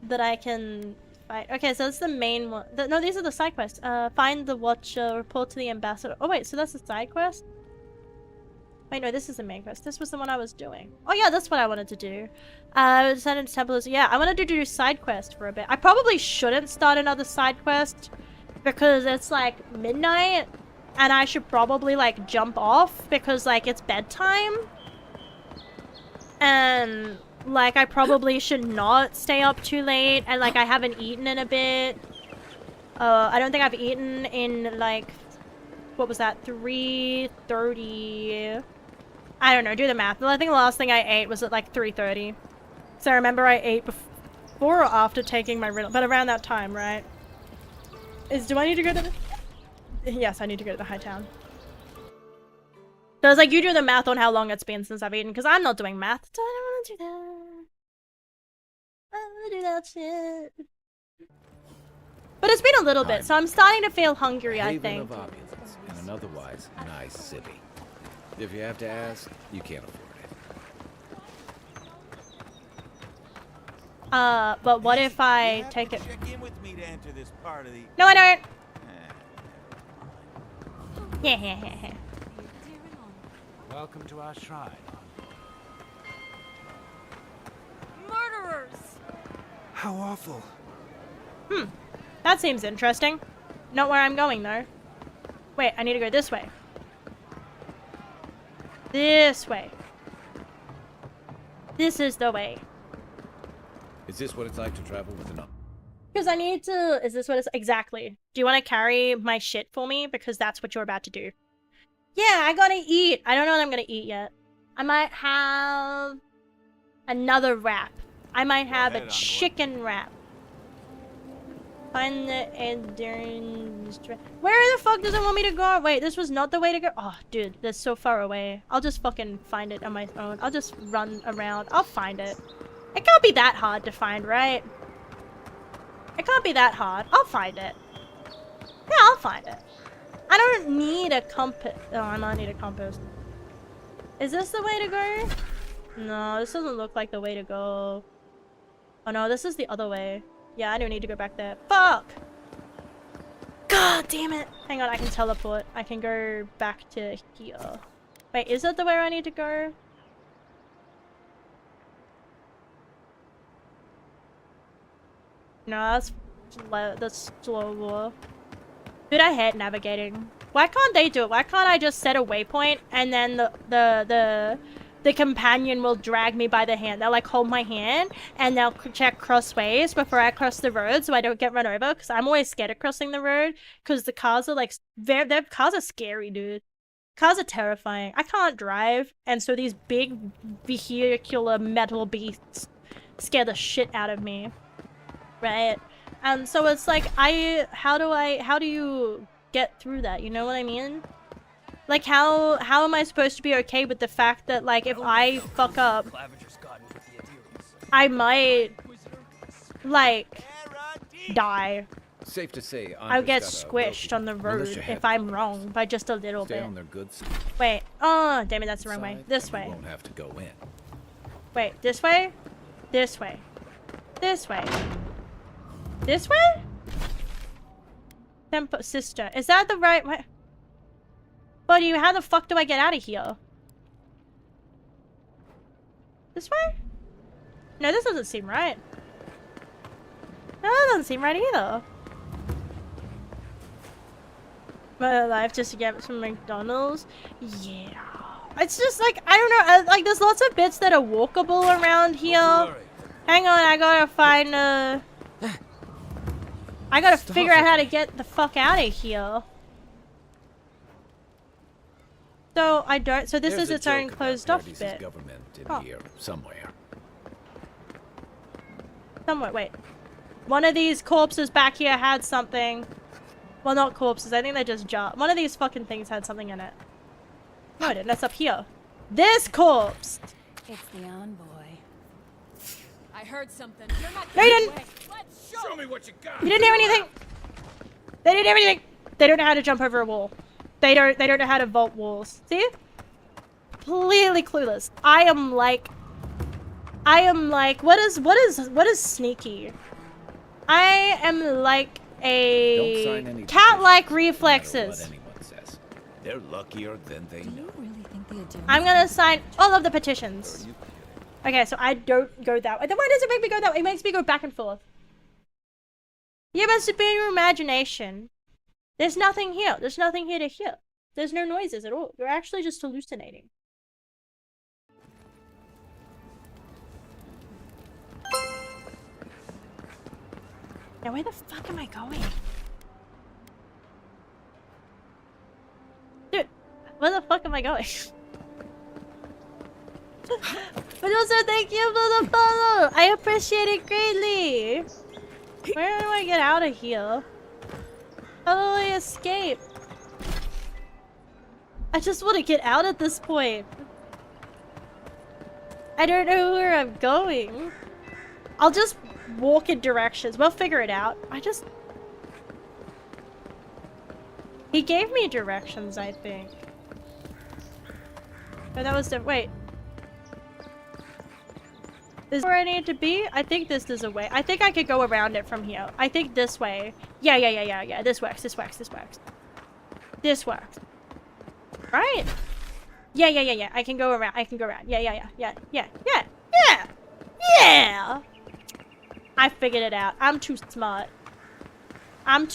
that I can fight. Okay, so that's the main one. No, these are the side quests. Find the Watcher, report to the ambassador. Oh wait, so that's the side quest? Wait, no, this is the main quest. This was the one I was doing. Oh yeah, that's what I wanted to do. Send into temples. Yeah, I wanted to do side quest for a bit. I probably shouldn't start another side quest because it's like midnight and I should probably like jump off because like it's bedtime. And like I probably should not stay up too late, and like I haven't eaten in a bit. I don't think I've eaten in like, what was that, 3:30? I don't know, do the math. I think the last thing I ate was at like 3:30. So I remember I ate before or after taking my riddle, but around that time, right? Do I need to go to the... Yes, I need to go to the high town. So I was like, you do the math on how long it's been since I've eaten, because I'm not doing math, so I don't want to do that. I don't want to do that shit. But it's been a little bit, so I'm starting to feel hungry, I Haven think. of opulence in an otherwise nice city. If you have to ask, you can't afford it. But what if I take it? Check in with me to enter this part of the... No, I don't! Yeah. Welcome to our shrine. Murderers! How awful. That seems interesting. Not where I'm going, though. Wait, I need to go this way. This way. This is the way. Is this what it's like to travel with an... Because I need to... Is this what it's... Exactly. Do you want to carry my shit for me? Because that's what you're about to do. Yeah, I gotta eat. I don't know what I'm gonna eat yet. I might have... another wrap. I might have a chicken wrap. Find the enduring... Where the fuck does it want me to go? Wait, this was not the way to go? Oh, dude, that's so far away. I'll just fucking find it on my own. I'll just run around. I'll find it. It can't be that hard to find, right? It can't be that hard. I'll find it. Yeah, I'll find it. I don't need a compass. Oh, I might need a compass. Is this the way to go? No, this doesn't look like the way to go. Oh no, this is the other way. Yeah, I don't need to go back there. Fuck! God damn it! Hang on, I can teleport. I can go back to here. Wait, is that the way I need to go? No, that's slower. Dude, I hate navigating. Why can't they do it? Why can't I just set a waypoint and then the companion will drag me by the hand? They'll like hold my hand and they'll check crossways before I cross the road so I don't get run over, because I'm always scared of crossing the road because the cars are like, their cars are scary, dude. Cars are terrifying. I can't drive, and so these big vehicular metal beasts scare the shit out of me. Right? And so it's like, how do you get through that? You know what I mean? Like, how am I supposed to be okay with the fact that, like, if I fuck up, I might, like, die. Safe to say, I'll get squished on the road if I'm wrong by just a little Stay bit. on their good side. Wait, oh, damn it, that's the wrong way. This way. You won't have to go in. Wait, this way? This way. This way. This way? Tempo sister. Is that the right way? Buddy, how the fuck do I get out of here? This way? No, this doesn't seem right. No, that doesn't seem right either. My life just to get some McDonald's? Yeah. It's just like, I don't know, like there's lots of bits that are walkable around here. Hang on, I gotta find a... I gotta figure out how to get the fuck out of here. So I don't. So this is its own closed off bit. Government in Oh. here somewhere. Somewhere. Wait. One of these corpses back here had something. Well, not corpses. I think they're just jars. One of these fucking things had something in it. No, it didn't. That's up here. This corpse. It's the envoy. I heard something. You're not No, you didn't. Show me what you got. You didn't hear anything. They didn't hear anything. They don't know how to jump over a wall. They don't know how to vault walls. See? Completely clueless. I am like what is sneaky? I am like a cat-like reflexes. They're luckier than they know. I'm gonna sign all of the petitions. Okay, so I don't go that way. Then why does it make me go that way? It makes me go back and forth. You must be in your imagination. There's nothing here. There's nothing here to hear. There's no noises at all. You're actually just hallucinating. Now where the fuck am I going? Dude, where the fuck am I going? But also thank you for the follow! I appreciate it greatly! Where do I get out of here? How do I escape? I just want to get out at this point. I don't know where I'm going. I'll just walk in directions. We'll figure it out. He gave me directions, I think. Oh, that was the- wait. Is where I need to be? I think this is a way. I think I could go around it from here. I think this way. Yeah. This works. This works. Right? Yeah. I can go around. Yeah! I figured it out. I'm too smart. I'm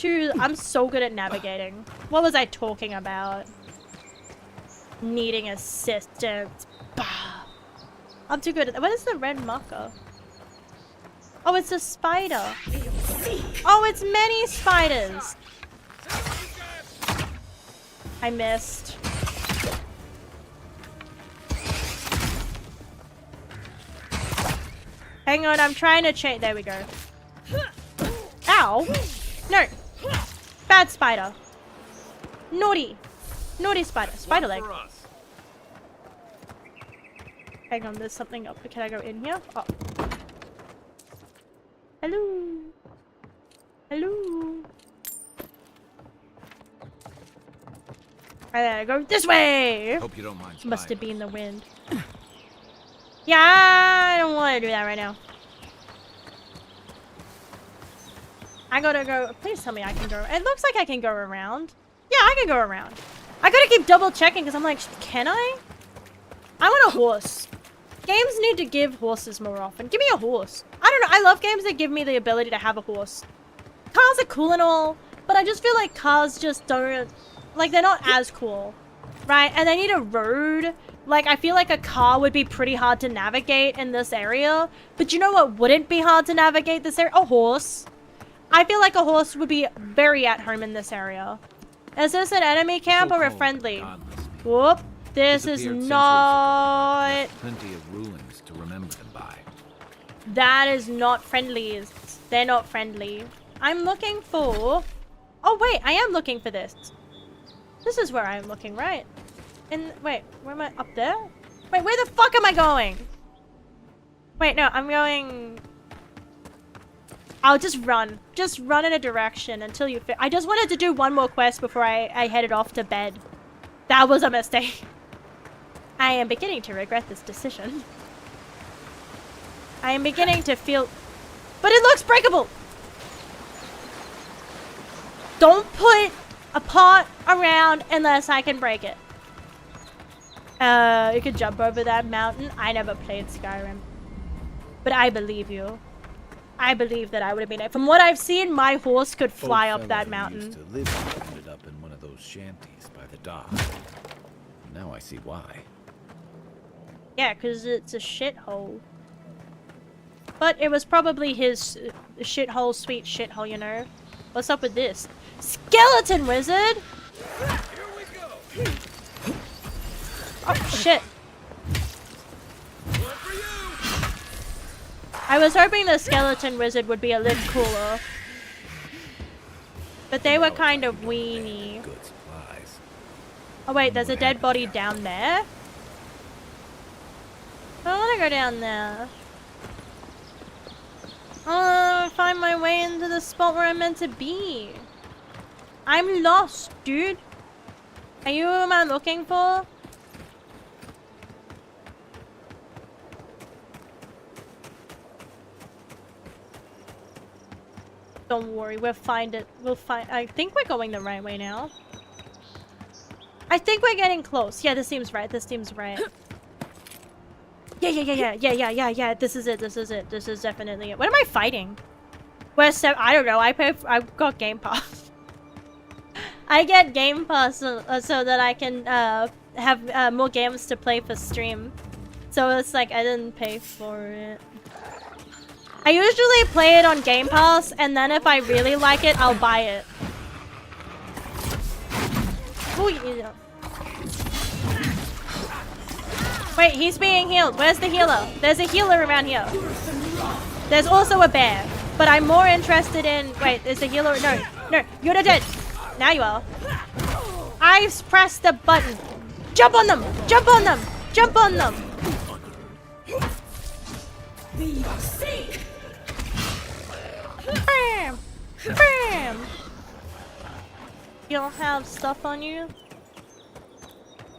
so good at navigating. What was I talking about? Needing assistance. Bah. I'm too good at that. What is the red marker? Oh, it's a spider. Oh, it's many spiders. I missed. Hang on, I'm trying to change. There we go. Ow. No. Bad spider. Naughty. Naughty spider. Spider leg. Hang on, there's something up. Can I go in here? Oh. Hello. Hello. I gotta go this way. Hope you don't mind. Must have been the wind. Yeah, I don't want to do that right now. I gotta go. Please tell me I can go. It looks like I can go around. Yeah, I can go around. I gotta keep double checking because I'm like, can I? I want a horse. Games need to give horses more often. Give me a horse. I don't know. I love games that give me the ability to have a horse. Cars are cool and all, but I just feel like cars just don't... Like, they're not as cool. Right? And they need a road. Like, I feel like a car would be pretty hard to navigate in this area. But you know what wouldn't be hard to navigate this area? A horse. I feel like a horse would be very at home in this area. Is this an enemy camp or a friendly? Whoop. This is not... Plenty of rulings to remember them by. That is not friendlies. They're not friendly. I'm looking for... Oh, wait. I am looking for this. This is where I'm looking, right? And wait, where am I? Up there? Wait, where the fuck am I going? Wait, no, I'm going... I'll just run. Just run in a direction until you fit. I just wanted to do one more quest before I headed off to bed. That was a mistake. I am beginning to regret this decision. I am beginning to feel... But it looks breakable! Don't put a pot around unless I can break it. You could jump over that mountain. I never played Skyrim. But I believe you. I believe that I would have been... From what I've seen, my horse could fly up that mountain. Used to live here ended up in one of those shanties by the dock. Now I see why. Yeah, because it's a shithole. But it was probably his shithole, sweet shithole, you know? What's up with this? Skeleton wizard? Oh, shit. I was hoping the skeleton wizard would be a little cooler. But they were kind of weenie. Oh wait, there's a dead body down there? I don't want to go down there. I want to find my way into the spot where I'm meant to be. I'm lost, dude. Are you who am I looking for? Don't worry, we'll find it. We'll find. I think we're going the right way now. I think we're getting close. Yeah, this seems right. This seems right. Yeah. This is it. This is it. This is definitely it. What am I fighting? Where's I don't know. I've got Game Pass. I get Game Pass so that I can have more games to play for stream. So it's like I didn't pay for it. I usually play it on Game Pass, and then if I really like it, I'll buy it. Oh, yeah. Wait, he's being healed. Where's the healer? There's a healer around here. There's also a bear, but I'm more interested in... Wait, there's a healer... No, you're dead. Now you are. I pressed the button. Jump on them! Jump on them! Jump on them! Bam! Bam! You don't have stuff on you?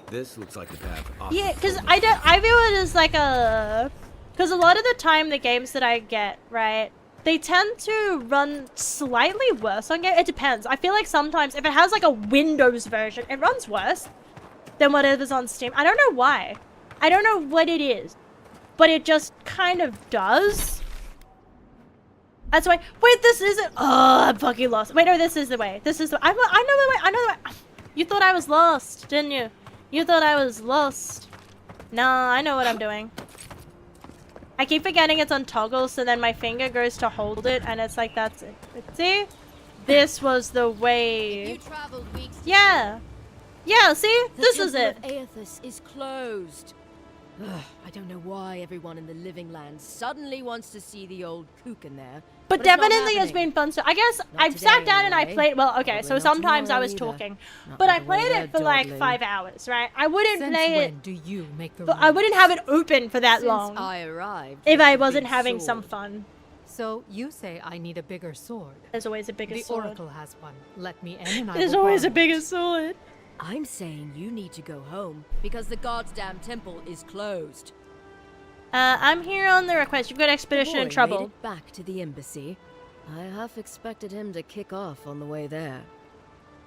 This looks like the path off. Yeah, because I view it as like a... Because a lot of the time the games that I get, right, they tend to run slightly worse on game. It depends. I feel like sometimes if it has like a Windows version, it runs worse than whatever's on Steam. I don't know why. I don't know what it is. But it just kind of does. That's why... Wait, this isn't... Oh, I'm fucking lost. Wait, no, this is the way. This is the... I know the way. I know the way. You thought I was lost, didn't you? You thought I was lost. No, I know what I'm doing. I keep forgetting it's on toggle, so then my finger goes to hold it, and it's like, that's it. See? This was the way. You traveled weeks. Yeah. Yeah, see? This is it. The Temple of Aethys is closed. Ugh, I don't know why everyone in the living land suddenly wants to see the old kook in there. But it's not definitely has happening. been fun. So I guess Not I've sat today, down and I anyway. played. Well, okay, Probably so not sometimes I tomorrow was either. talking, Not but I with the played way it for they're like dawdling. 5 hours, right? I wouldn't Since play when it. do you make the But I wouldn't have it open for that Since long I arrived, if with I the wasn't big having sword. some fun. So you say I need a bigger sword. There's always a bigger the sword. Oracle has one. Let me in and I There's will always a borrow bigger it. sword. I'm saying you need to go home because the goddamn temple is closed. I'm here on the request. You've got The expedition boy in trouble. made it back to the embassy. I half expected him to kick off on the way there.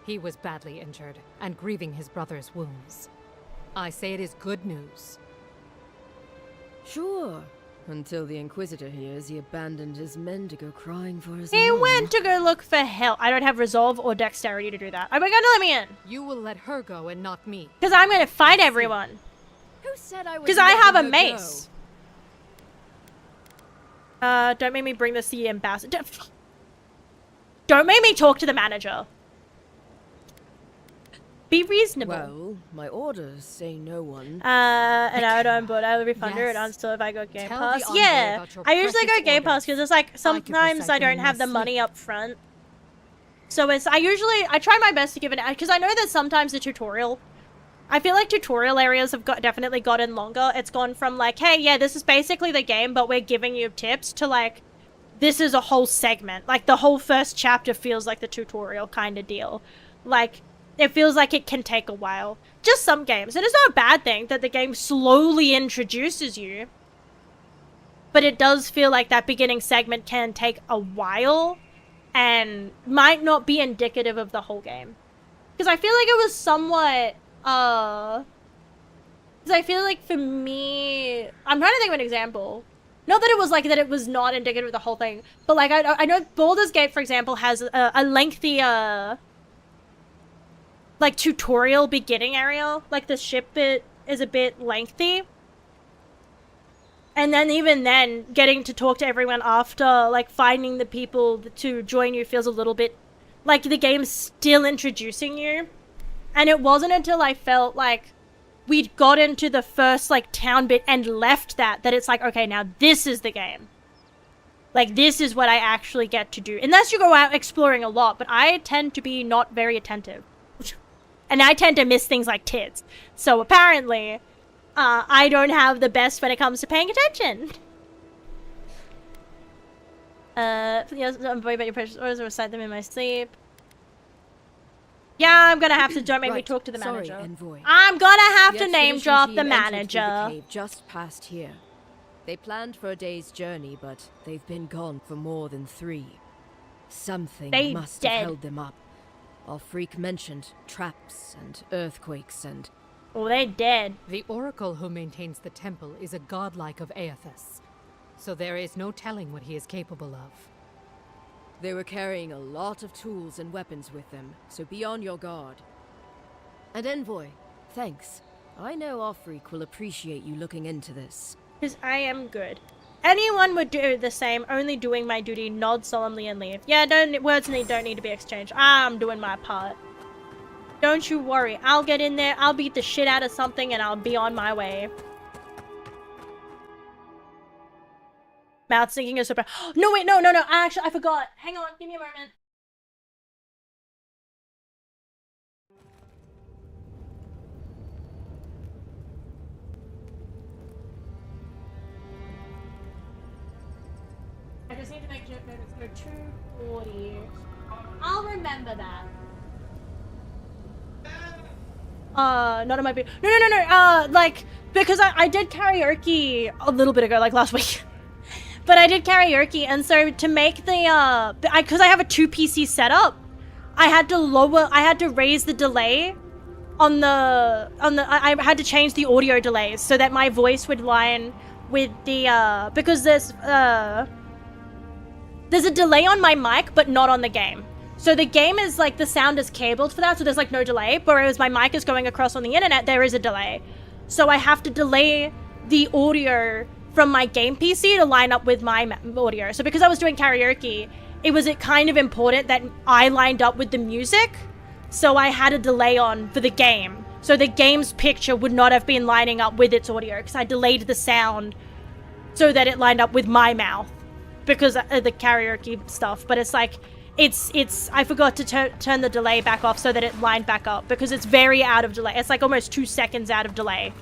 He was badly injured and grieving his brother's wounds. I say it is good news. Sure. Until the Inquisitor hears he abandoned his men to go crying for his He mom. went to go look for help. I don't have resolve or dexterity to do that. Are we gonna let me in? You will let her go and not me. Because I'm gonna fight everyone. Who said I was Because I have a letting her mace. Don't make me bring this to the ambassador. Don't make me talk to the manager. Be reasonable. Well, my orders say no one. And I don't, but I will refund her Yes. and until if I go Game Tell Pass. the envoy Yeah, about your I usually go precious Game Pass because it's like sometimes I recite them don't in have my the money up front. So it's, I try my best to give it, because I know that sometimes the tutorial, I feel like tutorial areas have definitely gotten longer. It's gone from like, hey, yeah, this is basically the game, but we're giving you tips to like, this is a whole segment. Like the whole first chapter feels like the tutorial kind of deal. Like, it feels like it can take a while. Just some games. And it's not a bad thing that the game slowly introduces you. But it does feel like that beginning segment can take a while and might not be indicative of the whole game. Because I feel like it was somewhat, because I feel like for me, I'm trying to think of an example. Not that it was like, that it was not indicative of the whole thing, but like, I know Baldur's Gate, for example, has a lengthy, like tutorial beginning area. Like the ship bit is a bit lengthy. And then even then, getting to talk to everyone after, like finding the people to join you feels a little bit Like, the game's still introducing you. And it wasn't until I felt like we'd got into the first, like, town bit and left that it's like, okay, now this is the game. Like, this is what I actually get to do. Unless you go out exploring a lot, but I tend to be not very attentive. And I tend to miss things like tits. So apparently, I don't have the best when it comes to paying attention. Yes, I'm worried about your precious orders. I recite them in my sleep. Yeah, I'm gonna have to. Don't make me talk to the manager. Sorry, Envoy. I'm gonna have The to name expedition drop team the entered through manager. the cave just past here. They planned for a day's journey, but they've been gone for more than 3. Something They must dead. have held them up. Our freak mentioned traps and earthquakes and... Oh, they dead. The oracle who maintains the temple is a godlike of Aethys, so there is no telling what he is capable of. They were carrying a lot of tools and weapons with them, so be on your guard. And Envoy, thanks. I know our freak will appreciate you looking into this. Because I am good. Anyone would do the same, only doing my duty, nod solemnly and leave. Yeah, words don't need to be exchanged. I'm doing my part. Don't you worry, I'll get in there, I'll beat the shit out of something, and I'll be on my way. Mouth syncing is super. No, wait, no. Actually, I forgot. Hang on, give me a moment. I just need to make sure it's for 240. I'll remember that. Not on my No. Like, because I did karaoke a little bit ago, like last week. But I did karaoke, and so to make the, because I have a 2 PC setup, I had to raise the delay I had to change the audio delays so that my voice would line with the, because there's a delay on my mic, but not on the game. So the game is like, the sound is cabled for that, so there's like no delay, whereas my mic is going across on the internet, there is a delay. So I have to delay the audio from my game PC to line up with my audio. So because I was doing karaoke, it was kind of important that I lined up with the music. So I had a delay on for the game. So the game's picture would not have been lining up with its audio because I delayed the sound so that it lined up with my mouth because of the karaoke stuff. But it's like, I forgot to turn the delay back off so that it lined back up because it's very out of delay. It's like almost 2 seconds out of delay.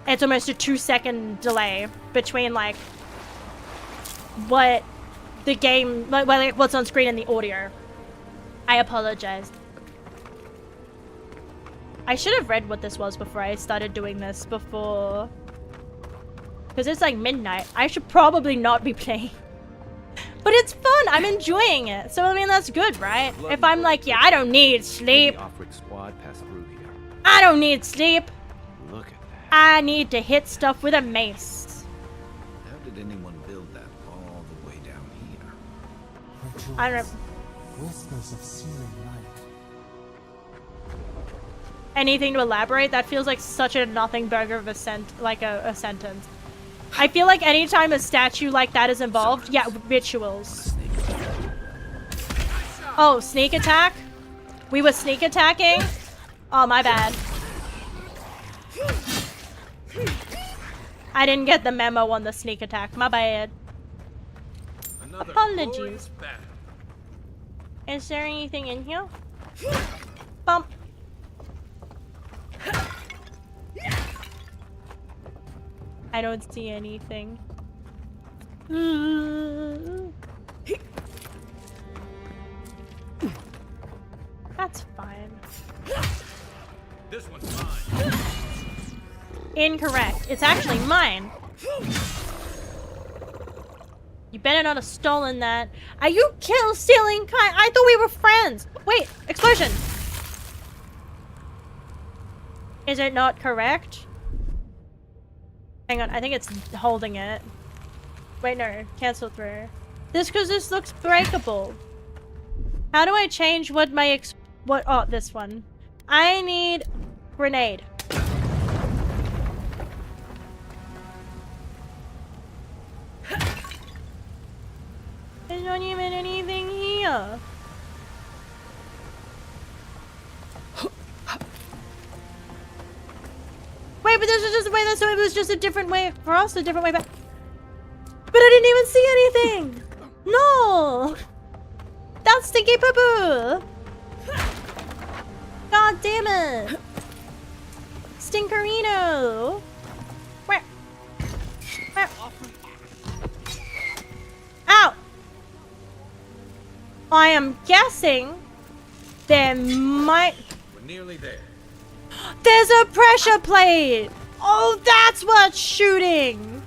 It's almost a 2-second delay between like what the game, like what's on screen and the audio. I apologize. I should have read what this was before I started doing this because it's like midnight. I should probably not be playing. But it's fun. I'm enjoying it. So I mean that's good, right? If I'm like, yeah, I don't need sleep. I don't need sleep. Look at that. I need to hit stuff with a mace. How did anyone build that all the way down here? I don't know. Whispers of searing light. Anything to elaborate? That feels like such a nothing burger of a sentence. I feel like anytime a statue like that is involved, yeah, rituals. Oh, sneak attack? We were sneak attacking? Oh, my bad. I didn't get the memo on the sneak attack. My bad. Apologies. Is there anything in here? Bump. I don't see anything. That's fine. This one's mine. Incorrect. It's actually mine. You better not have stolen that. Are you stealing kind? I thought we were friends. Wait, explosion. Is it not correct? Hang on, I think it's holding it. Wait, no, cancel through. Because this looks breakable. How do I change what my oh, this one. I need grenade. There's not even anything here. was just a different way across, a different way back. But I didn't even see anything! No! That's stinky poo-poo! God damn it! Stinkerino! Where? Where? Ow! I am guessing there might... We're nearly there. There's a pressure plate! Oh, that's what's shooting!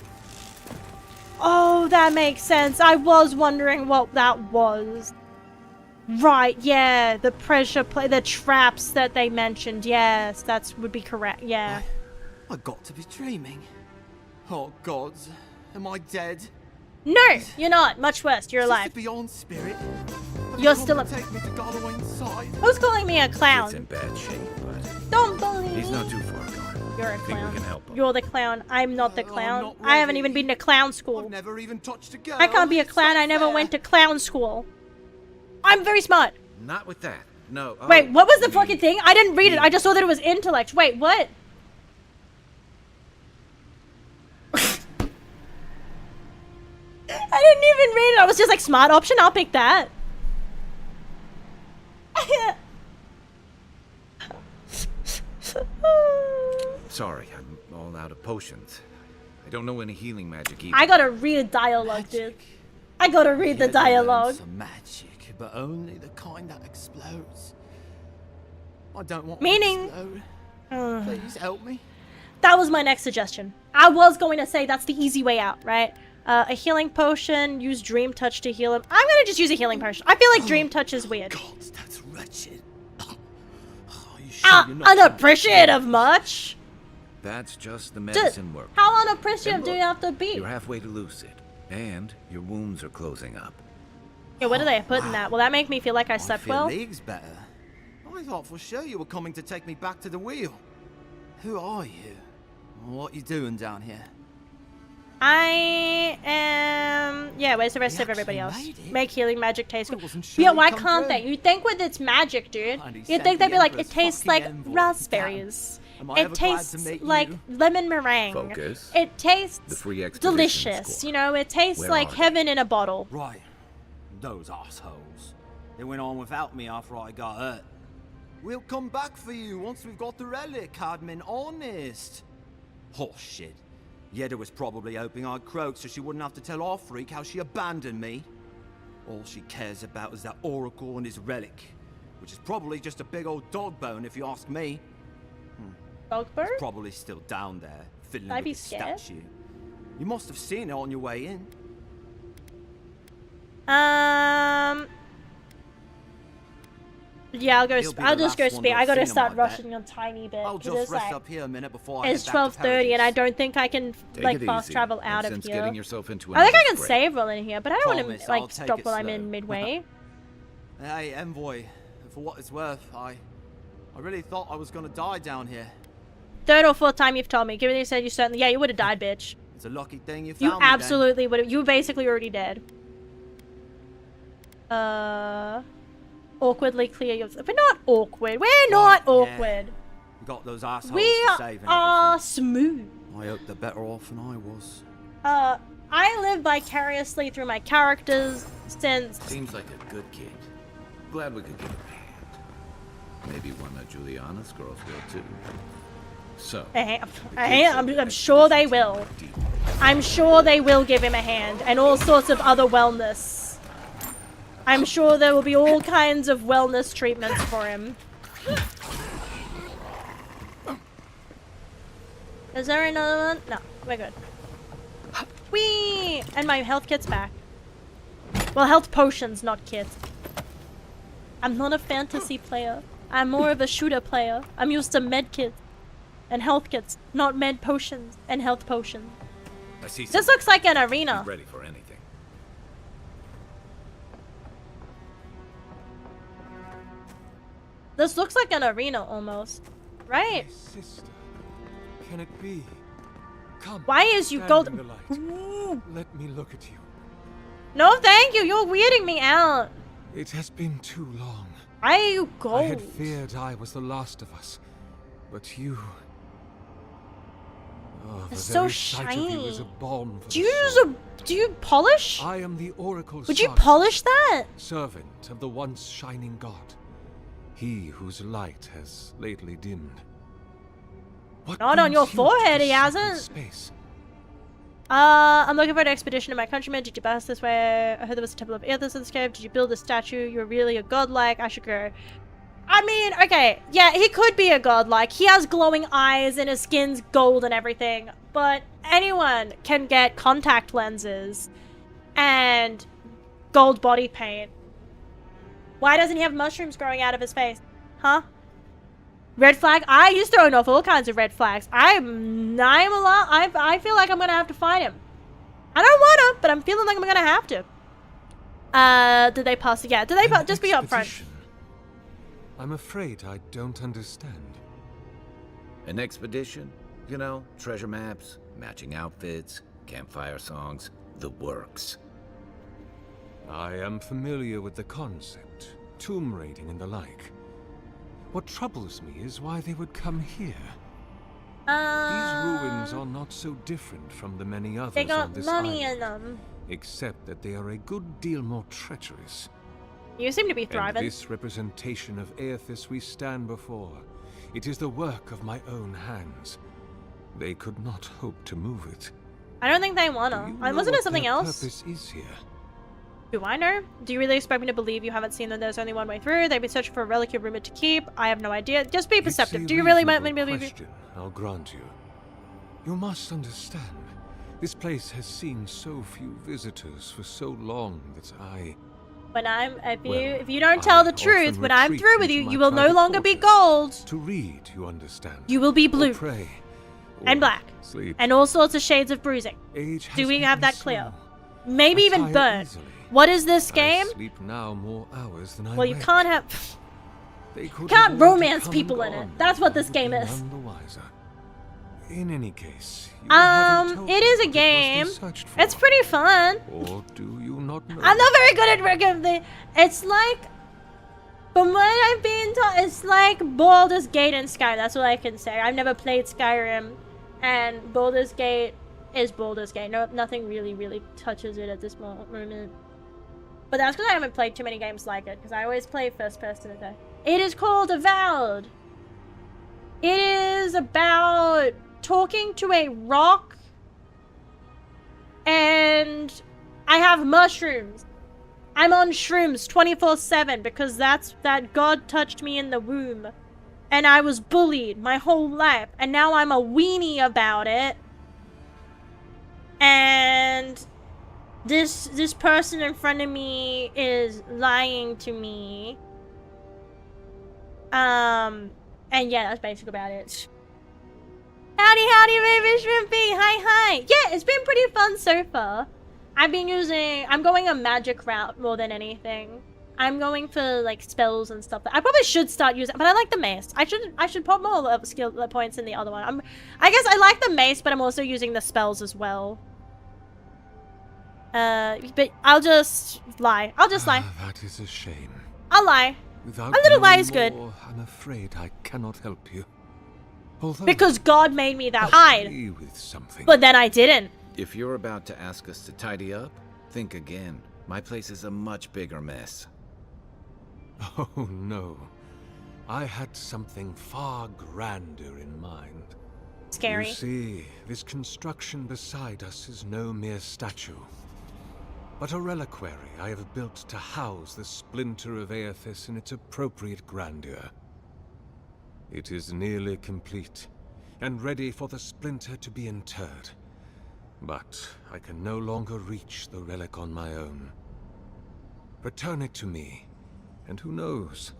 Oh, that makes sense. I was wondering what that was. Right, yeah, the pressure plate, the traps that they mentioned. Yes, that would be correct, yeah. I got to be dreaming. Oh, gods. Am I dead? No, you're not. Much worse. You're alive. Beyond spirit. You're still a... Take me to Galloway inside. Who's calling me a clown? It's in bad shape, but Don't bully me. he's not too far gone. You're a I think we clown. can help him. You're the clown. I'm not the clown. not I haven't ready. even been to clown school. I've never even touched a girl. I can't be a clown. I never went to clown school. I'm very smart. Not with that. No. Wait, oh, what was the me. fucking thing? I didn't read it. I just saw that it was intellect. Wait, what? I didn't even read it. I was just like, smart option. I'll pick that. Sorry, I'm all out of potions. I don't know any healing magic either. I gotta read dialogue, dude. I gotta read the dialogue. Some magic, but only the kind that explodes. I don't want Meaning- to explode. Please help me. That was my next suggestion. I was going to say that's the easy way out, right? A healing potion, use Dream Touch to heal him. I'm gonna just use a healing potion. I feel like Dream Touch is weird. That's wretched. you're not Unappreciative much? That's just the medicine work. How unappreciative do you have to be? You're halfway to lucid, and your wounds are closing up. Yeah, what do they put in that? Will that make me feel like I slept feel well? leagues better. I thought for sure you were coming to take me back to the wheel. Who are you? What you doing down here? I am... Yeah, where's the rest of everybody else? Make healing magic taste good. sure Yeah, you'd why come can't through. they? You'd think with its magic, dude. Bloody You'd sent think they'd the be like, it Emperor's tastes fucking like envoy. raspberries. Am I It ever glad to tastes meet like you? lemon meringue. Focus. It The tastes free expedition delicious. score. You know, it tastes Where like are they? heaven in a bottle. Right. Those assholes. They went on without me after I got hurt. We'll come back for you once we've got the relic, Admin. Honest. Horse shit. Yeda was probably hoping I'd croak so she wouldn't have to tell Offreak how she abandoned me. All she cares about is that Oracle and his relic, which is probably just a big old dog bone if you ask me. Dog bird? It's probably still down there, fiddling I'd with be the scared. statue. You must have seen it on your way in. Yeah, I'll go. He'll be I'll the just go last one speed. to I have gotta seen him, start I bet. rushing a tiny bit. I'll 'cause just it's rest like, up here a minute before I it's head back to 12:30, and I Paradise. don't think I can Take like it fast easy. travel No out of sense here. getting yourself into I think I another can scrape. save while in here, but I don't want Promise, to I'll like take stop it while I'm slow. in midway. Hey, Envoy, for what it's worth, I really thought I was gonna die down here. Third or fourth time you've told me. Given you said you certainly, yeah, you would have died, bitch. It's a lucky thing you found You me then. absolutely would have. You were basically already dead. Awkwardly clear your. We're not awkward. We're not awkward. You got those assholes We to save and are smooth. everything. I hope they're better off than I was. I live vicariously through my characters since. Seems like a good kid. Glad we could give him a hand. Maybe one of Juliana's girls will too. So. I'm sure they will. I'm sure they will give him a hand and all sorts of other wellness. I'm sure there will be all kinds of wellness treatments for him. Is there another one? No, we're good. Whee! And my health kit's back. Well, health potions, not kits. I'm not a fantasy player. I'm more of a shooter player. I'm used to med kits and health kits, not med potions and health potions. I see. This looks like an arena. Be ready for anything. This looks like an arena almost, right? Sister, can it be? Come. Why is you stand gold? in the light. Let me look at you. No, thank you. You're weirding me out. It has been too long. Why are you gold? I had feared I was the last of us, but you Oh, It's the so very sight of you is shiny. a balm for Do the you use soul. do you polish? I am the oracle's Would you son, polish that? servant of the once shining god, he whose light has lately dimmed. What Not on brings your you to forehead, this he sacred hasn't. Space? I'm looking for an expedition of my countrymen. Did you pass this way? I heard there was a temple of Aethys in this cave. Did you build a statue? You're really a godlike. I should go. I mean, okay, yeah, he could be a godlike. He has glowing eyes and his skin's gold and everything. But anyone can get contact lenses and gold body paint. Why doesn't he have mushrooms growing out of his face? Huh? Red flag? He's throwing off all kinds of red flags. I feel like I'm gonna have to fight him. I don't wanna, but I'm feeling like I'm gonna have to. Did they pass? Yeah, did they pass? Just be upfront. I'm afraid I don't understand. An expedition? You know, treasure maps, matching outfits, campfire songs, the works. I am familiar with the concept, tomb raiding and the like. What troubles me is why they would come here. These ruins are not so different from the many others They got on this money island, in them. except that they are a good deal more treacherous. You seem to be And thriving. this representation of Aethys we stand before, it is the work of my own hands. They could not hope to move it. I don't think they wanna. Wasn't it something else? Purpose is here. Do I know? Do you really expect me to believe you haven't seen that there's only one way through? They've been searching for a relic you're rumored to keep. I have no idea. Just be perceptive. Do you really want me to believe you? Question, I'll grant you. You must understand. This place has seen so few visitors for so long that if you don't tell the truth, when I'm through with you, you will no longer be gold. To read, you understand. You will be blue. Pray, and black. Sleep. And all sorts of shades of bruising. Do we have that clear? Maybe even burnt. Easily. What is this game? I sleep now more hours than I Well, you wake. can't have... You can't romance people in it. That's what this game is. None the wiser. In any case, it is a game. It's pretty fun. Or do you not know? I'm not very good at recommending. It's like, from what I've been taught, it's like Baldur's Gate and Skyrim. That's what I can say. I've never played Skyrim, and Baldur's Gate is Baldur's Gate. No, nothing really touches it at this moment. But that's because I haven't played too many games like it, because I always play first person. It is called Avowed. It is about talking to a rock, and I have mushrooms. I'm on shrooms 24/7 because that God touched me in the womb, and I was bullied my whole life, and now I'm a weenie about it. And this person in front of me is lying to me. And yeah, that's basically about it. Howdy, baby shrimpy. Hi. Yeah, it's been pretty fun so far. I'm going a magic route more than anything. I'm going for like spells and stuff. I probably should start using, but I like the mace. I should put more skill points in the other one. I guess I like the mace, but I'm also using the spells as well. But I'll just lie. That is a shame. I'll lie. Without A little lie knowing is good. more, I'm afraid I cannot help you. Although Because God made me that hide. with something. But then I didn't. If you're about to ask us to tidy up, think again. My place is a much bigger mess. Oh no. I had something far grander in mind. Scary. You see, this construction beside us is no mere statue, but a reliquary I have built to house the splinter of Aethys in its appropriate grandeur. It is nearly complete, and ready for the splinter to be interred. But I can no longer reach the relic on my own. Return it to me, and who knows,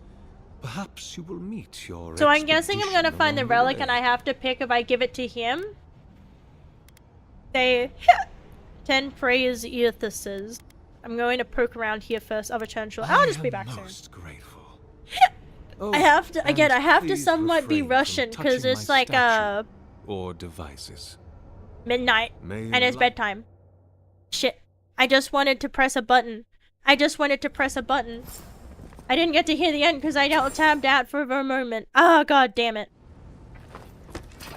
perhaps you will meet your So I'm guessing I'm gonna find the along relic way. and I have to pick if I give it to him. 10 praise Aethyses. I'm going to poke around here first. I'll return shortly. I'll just be back soon. Grateful. I have to, again, I have to please somewhat be refrain from Russian because touching it's my like, statue or devices. midnight May and it's li- bedtime. Shit. I just wanted to press a button. I didn't get to hear the end because I tabbed out for a moment. Oh, god damn it.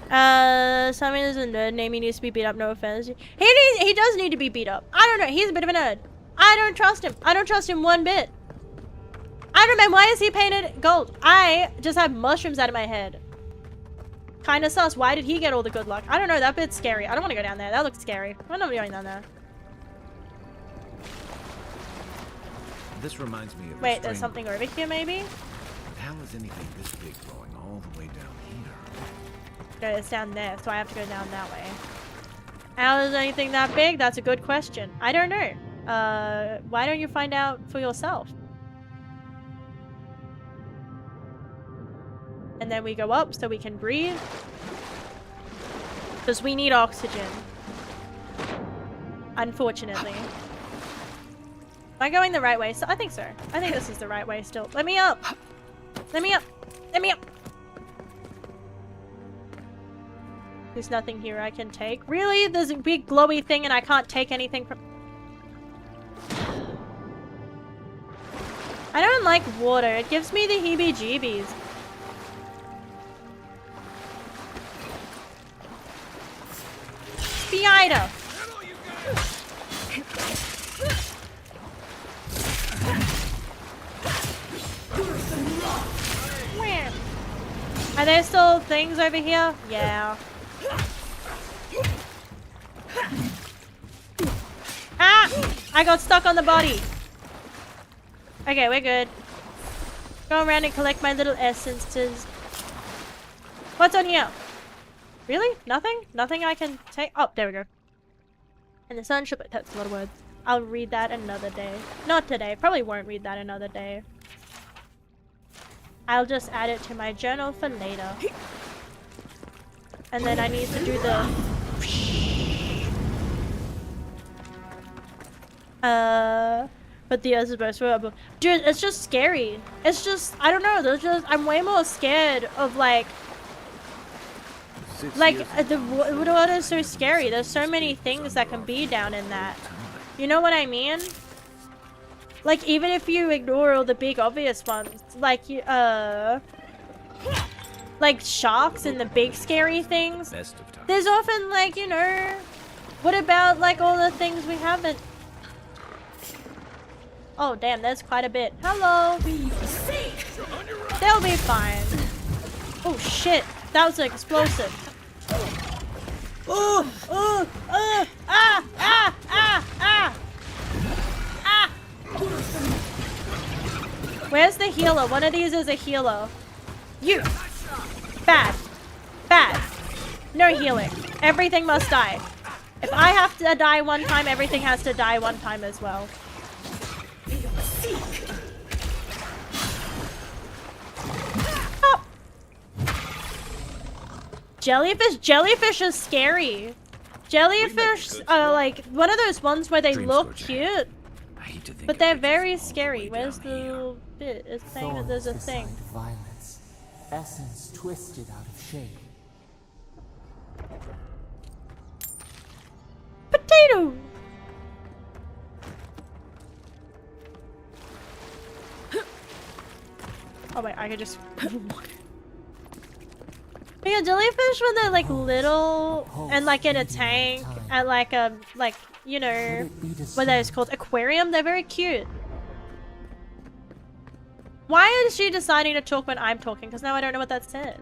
Simon is a nerd. Name he needs to be beat up. No offense. He does need to be beat up. I don't know. He's a bit of a nerd. I don't trust him. I don't trust him one bit. I don't know. Why is he painted gold? I just have mushrooms out of my head. Kinda sus. Why did he get all the good luck? I don't know. That bit's scary. I don't want to go down there. That looks scary. I'm not going down there. This reminds me of. Wait, there's something over here, maybe? How is anything this big growing all the way down here? Okay, it's down there, so I have to go down that way. How is anything that big? That's a good question. I don't know. Why don't you find out for yourself? And then we go up so we can breathe. Because we need oxygen. Unfortunately. Am I going the right way? So I think so. I think this is the right way still. Let me up! Let me up! Let me up! There's nothing here I can take. Really? There's a big glowy thing and I can't take anything from... I don't like water. It gives me the heebie-jeebies. Spider! Where? Are there still things over here? Yeah. Ah! I got stuck on the body. Okay, we're good. Go around and collect my little essences. What's on here? Really? Nothing? Nothing I can take? Oh, there we go. And the sun should... That's a lot of words. I'll read that another day. Not today. Probably won't read that another day. I'll just add it to my journal for later. And then I need to do the... But the other supposed to... Dude, it's just scary. It's just... I don't know. There's just... I'm way more scared of, like... the water is so scary. There's so many things that can be down in that. You know what I mean? Like, even if you ignore all the big obvious ones, like, like sharks and the big scary things, there's often, like, you know, what about, like, all the things we haven't? Oh, damn, there's quite a bit. Hello! They'll be fine. Oh, shit. That was explosive. Oh, oh, ah, ah, ah, ah, ah. Where's the healer? One of these is a healer. You. Bad. Bad. No healing. Everything must die. If I have to die one time, everything has to die one time as well. Jellyfish? Jellyfish is scary. Jellyfish are like one of those ones where they look cute, but they're very scary. Where's the bit? It's saying that there's a thing. Violence, essence twisted out of shape. Potato! Oh wait, I could just... Yeah, jellyfish when they're like little and like in a tank at like a, like, you know, what that is called, aquarium, they're very cute. Why is she deciding to talk when I'm talking? Because now I don't know what that said.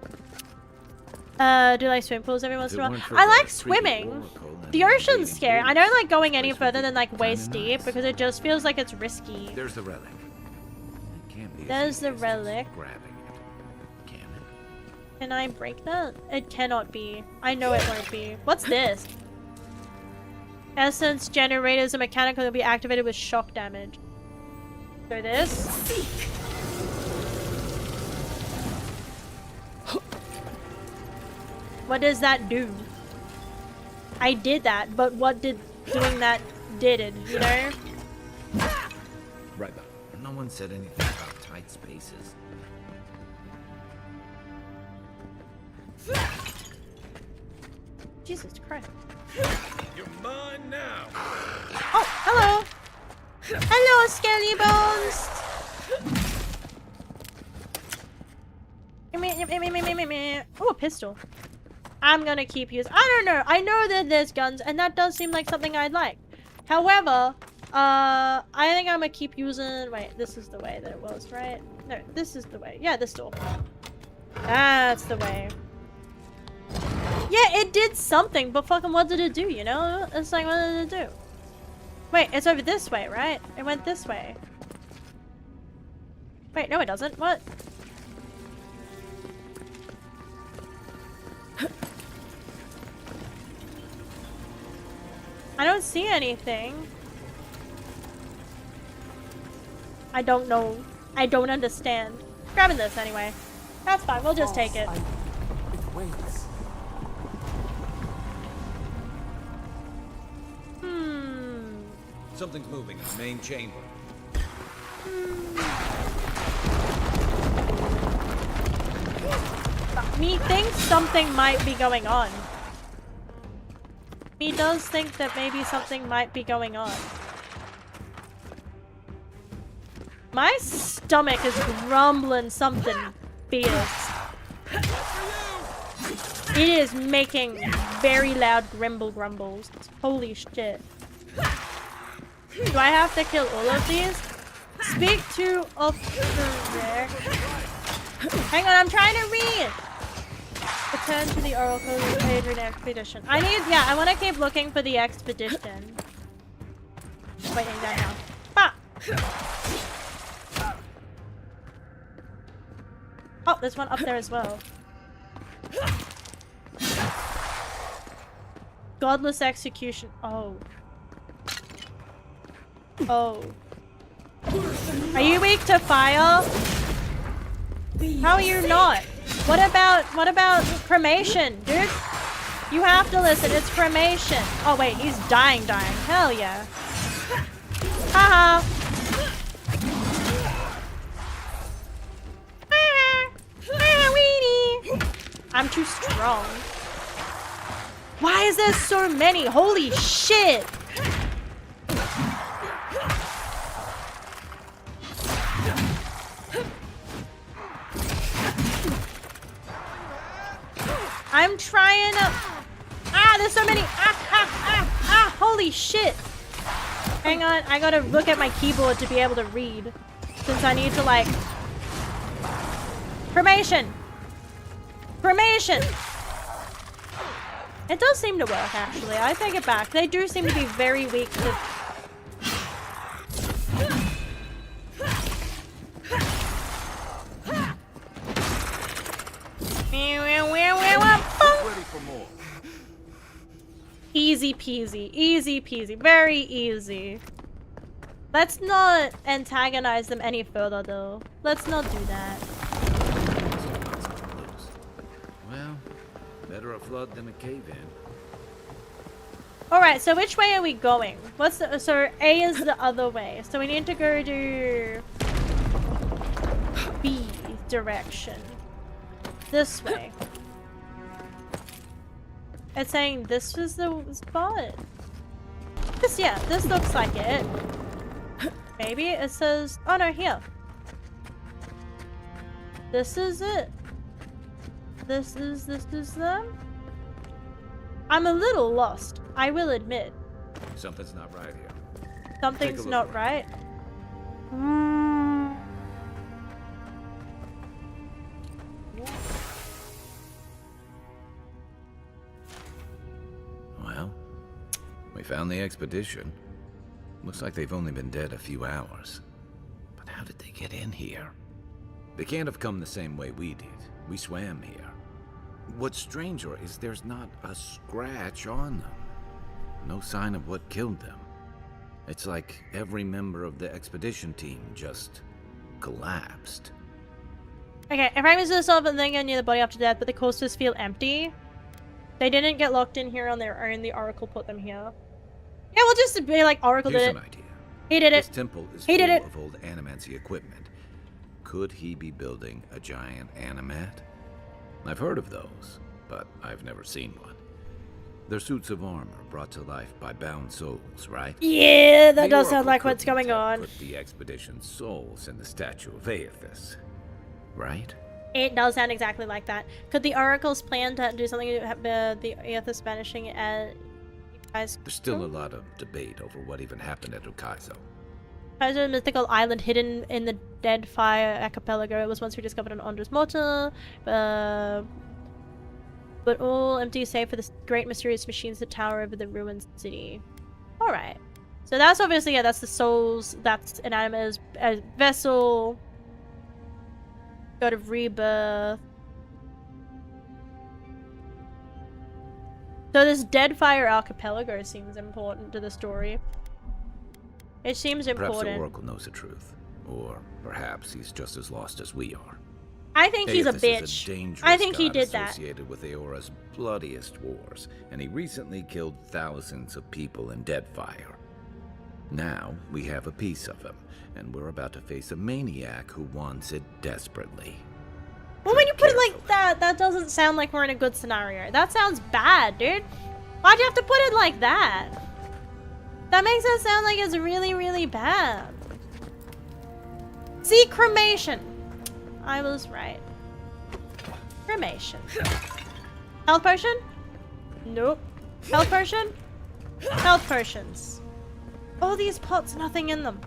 Do you like swimming pools every once in a while? I like swimming. The ocean's scary. I don't like going any further than like waist deep because it just feels like it's risky. There's the relic. There's the relic. Can I break that? It cannot be. I know it won't be. What's this? Essence generators are mechanical. They'll be activated with shock damage. So this. What does that do? I did that, but what did doing that did it, you know? Right, but no one said anything about tight spaces. Jesus Christ. You're mine now. Oh, hello. Hello, Skelly Bones. Oh, a pistol. I'm gonna keep using. I don't know. I know that there's guns, and that does seem like something I'd like. However, I think I'm gonna keep using. Wait, this is the way that it was, right? No, this is the way. Yeah, this door. That's the way. Yeah, it did something, but fucking what did it do, you know? It's like, what did it do? Wait, it's over this way, right? It went this way. Wait, no it doesn't. What? I don't see anything. I don't know. I don't understand. Grabbing this anyway. That's fine, we'll just take it. It waits. Something's moving in the main chamber. Me thinks something might be going on. He does think that maybe something might be going on. My stomach is grumbling something fierce. It is making very loud grumbles. Holy shit. Do I have to kill all of these? Speak to officer there. Hang on, I'm trying to read! Return to the Oracle Adrian expedition. I want to keep looking for the expedition. Waiting down now. Ah! Oh, there's one up there as well. Godless execution. Oh. Oh. Are you weak to fire? How are you not? What about cremation, dude? You have to listen, it's cremation. Oh wait, he's dying. Hell yeah. Haha. Weenie. I'm too strong. Why is there so many? Holy shit. I'm trying to... Ah, there's so many... Holy shit. Hang on, I gotta look at my keyboard to be able to read. Since I need to, like... Cremation! Cremation! It does seem to work, actually. I take it back. They do seem to be very weak to... Easy peasy, very easy. Let's not antagonize them any further though. Let's not do that. Well, better a flood than a cave-in. Alright, so which way are we going? So A is the other way. So we need to go to B direction. This way. It's saying this was the spot. This looks like it. Maybe it says, oh no, here. This is it. This is them. I'm a little lost, I will admit. Something's not right here. Something's not right. Well, we found the expedition. Looks like they've only been dead a few hours. But how did they get in here? They can't have come the same way we did. We swam here. What's stranger is there's not a scratch on them. No sign of what killed them. It's like every member of the expedition team just collapsed. Okay, if I was to solve a thing near the body after death, but the coasters feel empty. They didn't get locked in here on their own. The Oracle put them here. Yeah, we'll just be like Oracle Here's did it. an idea. He did it. This temple is He did full it. of old animancy equipment. Could he be building a giant animat? I've heard of those, but I've never seen one. They're suits of armor brought to life by bound souls, right? Yeah, that The does sound Oracle like what's couldn't going have on. Put the expedition's souls in the statue of Aethys, right? It does sound exactly like that. Could the oracles plan to do something to the Aethys vanishing at guys? There's still a lot of debate over what even happened at Ukaizo. There's a mythical island hidden in the Dead Fire archipelago. It was once rediscovered on Ondra's Mortar, but all empty save for the great mysterious machines that tower over the ruined city. Alright. So that's obviously, yeah, that's the souls, that's inanimate as vessel, god of rebirth. So this Dead Fire archipelago seems important to the story. It seems important. Perhaps the Oracle knows the truth. Or perhaps he's just as lost as we are. I think he's a bitch. Is a dangerous I think he god did that. Associated with Eora's bloodiest wars, and he recently killed thousands of people in Deadfire. Now we have a piece of him, and we're about to face a maniac who wants it desperately. Well, when you put it like that, that doesn't sound like we're in a good scenario. That sounds bad, dude. Why'd you have to put it like that? That makes it sound like it's really, really bad. See, cremation. I was right. Cremation. Health potion? Nope. Health potion? Health potions. All these pots, nothing in them.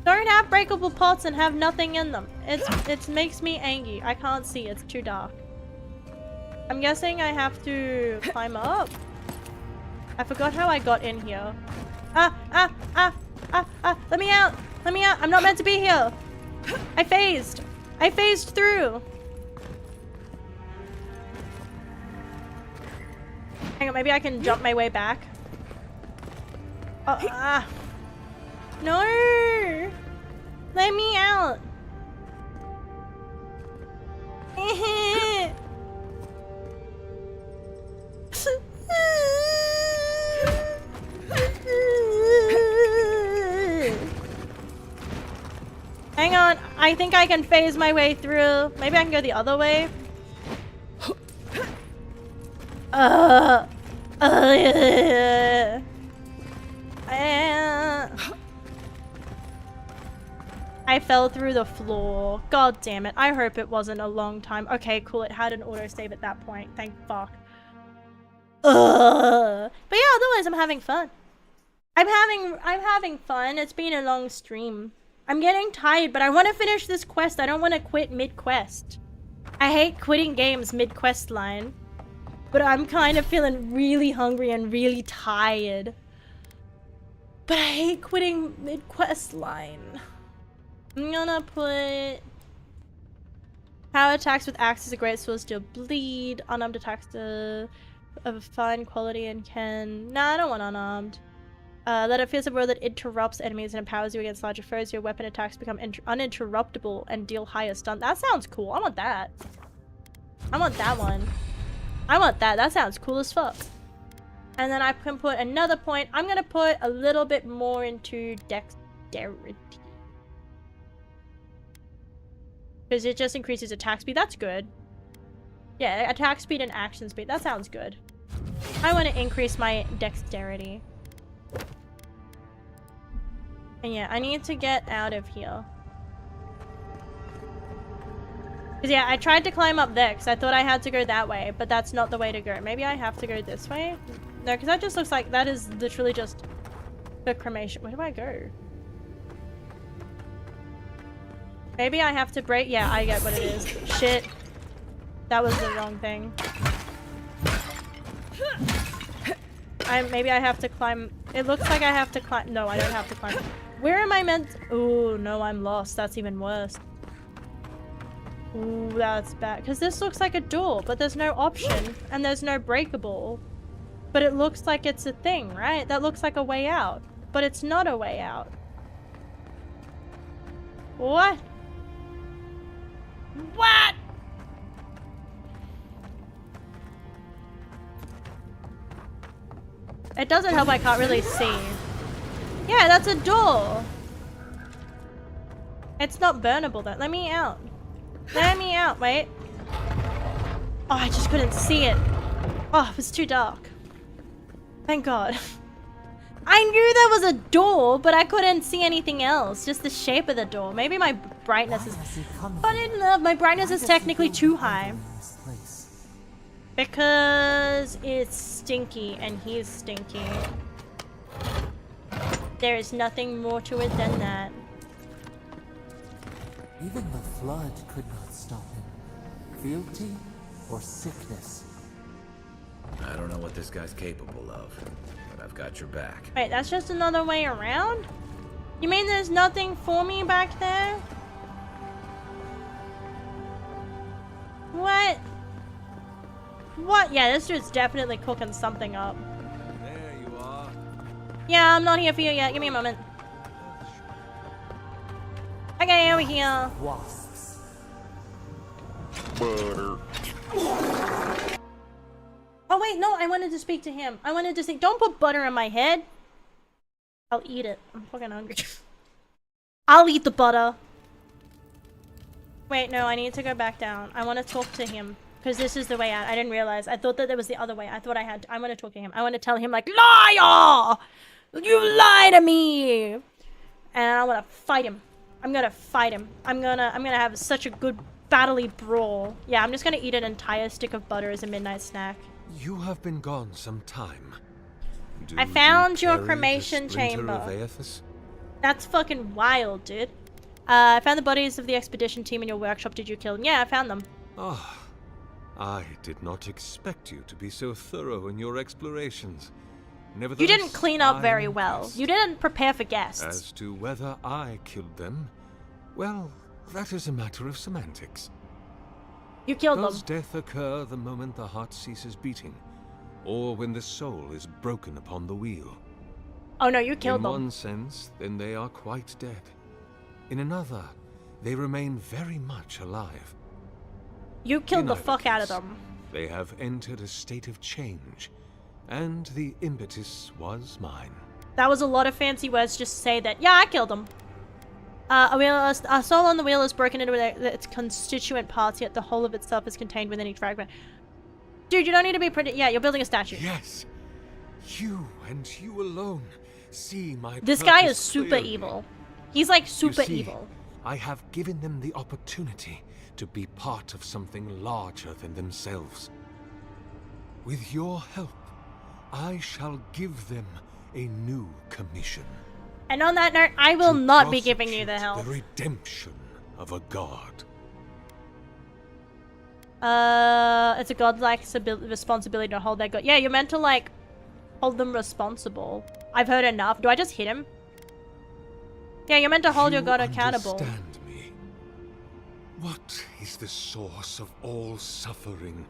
Don't have breakable pots and have nothing in them. It makes me angry. I can't see. It's too dark. I'm guessing I have to climb up. I forgot how I got in here. Let me out. Let me out. I'm not meant to be here. I phased. I phased through. Hang on, maybe I can jump my way back. No! Let me out. Hang on, I think I can phase my way through. Maybe I can go the other way. I fell through the floor. God damn it. I hope it wasn't a long time. Okay, cool. It had an autosave at that point. Thank fuck. But yeah, otherwise I'm having fun. I'm having fun. It's been a long stream. I'm getting tired, but I want to finish this quest. I don't want to quit mid-quest. I hate quitting games mid-quest line. But I'm kind of feeling really hungry and really tired. But I hate quitting mid-quest line. I'm gonna put... Power attacks with axes, a great sword still bleed. Unarmed attacks of a fine quality and can... Nah, I don't want unarmed. Let a fearsome roar that interrupts enemies and empowers you against larger foes. Your weapon attacks become uninterruptible and deal higher stun. That sounds cool. I want that. I want that one. I want that. That sounds cool as fuck. And then I can put another point. I'm gonna put a little bit more into dexterity. Because it just increases attack speed. That's good. Yeah, attack speed and action speed. That sounds good. I want to increase my dexterity. And yeah, I need to get out of here. Because yeah, I tried to climb up there because I thought I had to go that way, but that's not the way to go. Maybe I have to go this way? No, because that just looks like that is literally just the cremation. Where do I go? Maybe I have to break. Yeah, I get what it is. Shit. That was the wrong thing. Maybe I have to climb. It looks like I have to climb. No, I don't have to climb. Where am I meant? Oh, no, I'm lost. That's even worse. Ooh, that's bad. Because this looks like a door, but there's no option. And there's no breakable. But it looks like it's a thing, right? That looks like a way out. But it's not a way out. What? What? It doesn't help I can't really see. Yeah, that's a door. It's not burnable though. Let me out. Let me out, wait. Oh, I just couldn't see it. Oh, it was too dark. Thank God. I knew there was a door, but I couldn't see anything else. Just the shape of the door. Maybe my brightness is. But my brightness is technically too high. Because it's stinky and he's stinky. There is nothing more to it than that. Even the flood could not stop him. Fealty or sickness. I don't know what this guy's capable of, but I've got your back. Wait, that's just another way around? You mean there's nothing for me back there? What? What? Yeah, this dude's definitely cooking something up. There you are. Yeah, I'm not here for you yet. Give me a moment. Okay, over here. Wasps. Butter. Oh wait, no, I wanted to speak to him. I wanted to say, don't put butter on my head. I'll eat it. I'm fucking hungry. I'll eat the butter. Wait, no, I need to go back down. I want to talk to him. Because this is the way out. I didn't realize. I thought that there was the other way. I thought I had to. I want to talk to him. I want to tell him, like, liar! You lie to me! And I want to fight him. I'm gonna fight him. I'm gonna have such a good battley brawl. Yeah, I'm just gonna eat an entire stick of butter as a midnight snack. You have been gone some time. I found your carry the cremation splinter chamber. of Aethys? That's fucking wild, dude. I found the bodies of the expedition team in your workshop. Did you kill them? Yeah, I found them. Ah, I did not expect you to be so thorough in your explorations. You Nevertheless, didn't clean up very I'm well. impressed. You didn't prepare for guests. As to whether I killed them, well, that is a matter of semantics. You killed Does them. death occur the moment the heart ceases beating, or when the soul is broken upon the wheel? Oh no, you killed In them. one sense, then they are quite dead. In another, they remain very much alive. You killed In the either fuck out of case, them. They have entered a state of change, and the impetus was mine. That was a lot of fancy words just to say that, yeah, I killed them. A soul on the wheel is broken into its constituent parts, yet the whole of itself is contained within each fragment. Dude, you don't need to be pretty. Yeah, you're building a statue. Yes, you and you alone see my This guy purpose is super clearly. evil. He's like super You see, evil. I have given them the opportunity to be part of something larger than themselves. With your help, I shall give them a new commission. And on that note, I will not be prosecute giving you the help. The redemption of a god. It's a godlike responsibility to hold that god. Yeah, you're meant to, like, hold them responsible. I've heard enough. Do I just hit him? Yeah, you're meant to hold your god accountable. Understand me? What is the source of all suffering?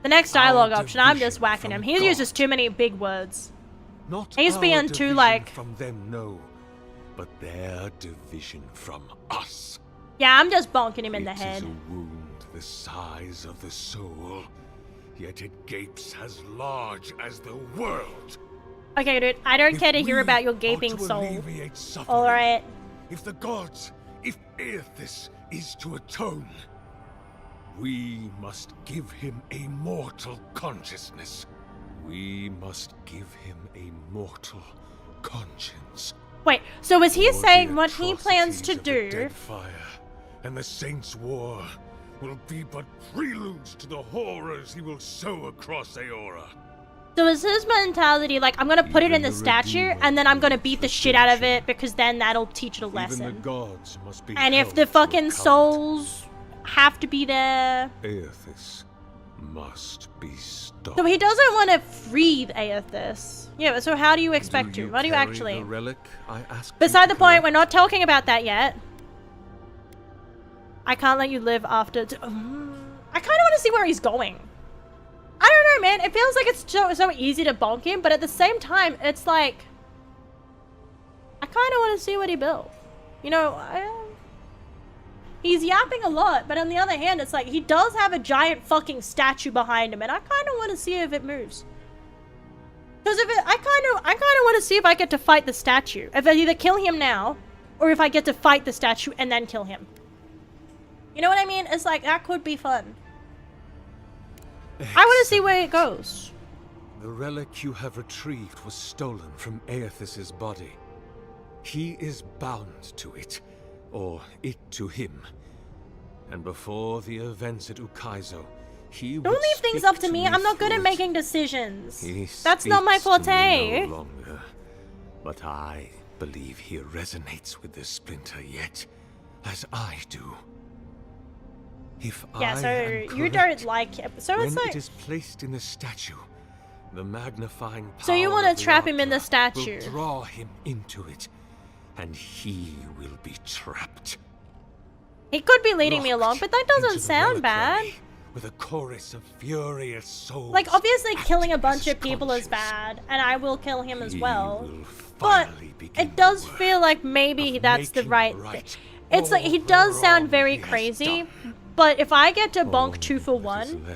The next dialogue Our option, I'm just division whacking him. from He God. uses too many big words. Not He's our being too, division like... from them, no, but their division from us. Yeah, I'm just bonking him in the It head. is a wound the size of the soul, yet it gapes as large as the world. Okay, dude, I don't If care to hear we about your are gaping to soul. alleviate suffering, Alright. If the gods, if Aethys is to atone, we must give him a mortal consciousness. We must give him a mortal conscience. Wait, so is he For saying the what he plans to atrocities of the do? dead fire and the Saints' war will be but preludes to the horrors he will sow across Aora. So is his mentality like, I'm gonna put it in the statue and then I'm gonna beat the shit out of it because then that'll teach it a Even the lesson. gods must be And if held the to fucking account. souls have to be there... Aethys must be stopped. So he doesn't want to free Aethys. Yeah, so how do you expect to? What do you carry actually... the relic I asked Beside you the to point, collect? we're not talking about that yet. I can't let you live after... I kind of want to see where he's going. I don't know, man. It feels like it's so easy to bonk him, but at the same time, it's like... I kind of want to see what he built. You know, he's yapping a lot, but on the other hand, it's like he does have a giant fucking statue behind him, and I kind of want to see if it moves. Because if it, I kind of want to see if I get to fight the statue. If I either kill him now, or if I get to fight the statue and then kill him. You know what I mean? It's like, that could be fun. I want to see where it goes. The relic you have retrieved was stolen from Aethys' body. He is bound to it, or it to him. And before the events at Ukaizo, he would Don't leave things speak up to me. I'm not good at making decisions. He That's not my speaks to me forte. no longer, but I believe he resonates with the splinter yet, as I do. If Yeah, I so am you correct, don't like him. So when it's like, it is placed in the statue, the magnifying power so you want of to the trap him in the Opera statue? will draw him into it, and he will be trapped. He could be leading me along, but that doesn't into the sound bad. reliquary with a chorus of furious souls. Like, obviously killing a bunch of people is bad, and I will kill him as well. But it does feel like maybe that's the right thing. It's like, he does sound very crazy, but if I get to bonk 2 for 1,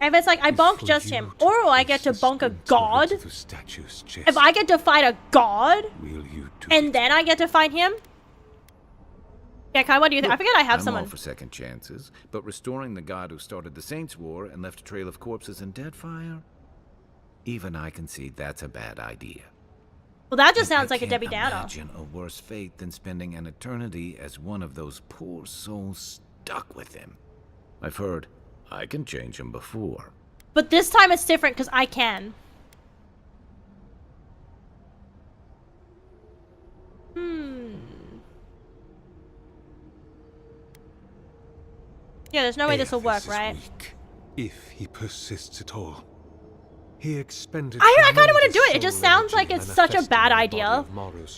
if it's like I bonk just him, or I get to bonk a god, if I get to fight a god, and then I get to fight him. Yeah, Kai, what do you think? I forget I have I'm someone. all for second chances, but restoring the god who started the Saints' War and left a trail of corpses and deadfire? Even I concede that's a bad idea. Well, that just And sounds like a can't Debbie Downer. imagine a worse fate than spending an eternity as one of those poor souls stuck with him. I've heard I can change him before. But this time it's different because I can. Yeah, there's no way this will work, right? Weak, if he persists at all. He expended. I kind of want to do it. It just sounds like it's such a bad idea.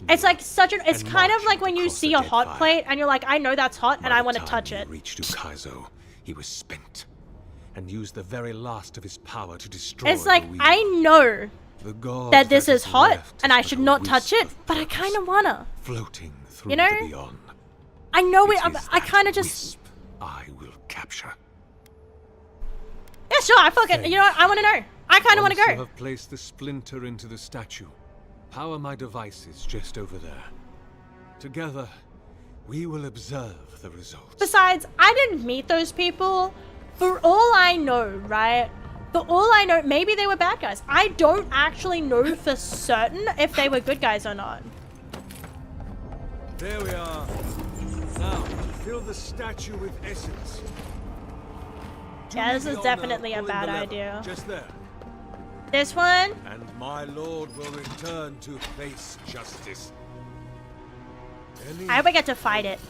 It's like such an. It's kind of like when you see a hot plate and you're like, I know that's hot and I want to touch it. Reached Ukaizo, he was spent, and used the very last of his power to destroy. It's like the wheel. I know The god that this is hot left and I is but should a not touch wisp it, but I kind of wanna. floating through You know? the beyond. I know it. It is I that kind of just. I will capture. Yeah, sure. I fucking. You know what? I want to know. I kind of want to Once you go. have placed the splinter into the statue, power my devices just over there. Together, we will observe the results. Besides, I didn't meet those people. For all I know, right? For all I know, maybe they were bad guys. I don't actually know for certain if they were good guys or not. There we are. Now, fill the statue with essence. Yeah, this is definitely a bad idea. Just there. This one? And my lord will return to face justice. I hope I get to fight it.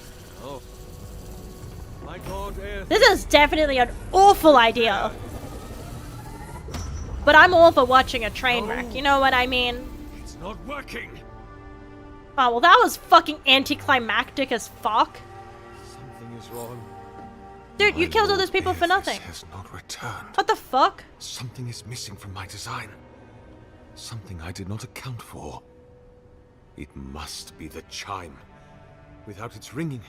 Oh. My god, This is definitely an awful idea. But I'm all for watching a train wreck, you know what I mean? it's not working. Oh, well that was fucking anticlimactic as fuck. Something is wrong. Dude, you killed all those people for nothing. Has not returned. What the fuck? Something is missing from my design. Something I did not account for. It must be the chime. Without its ringing,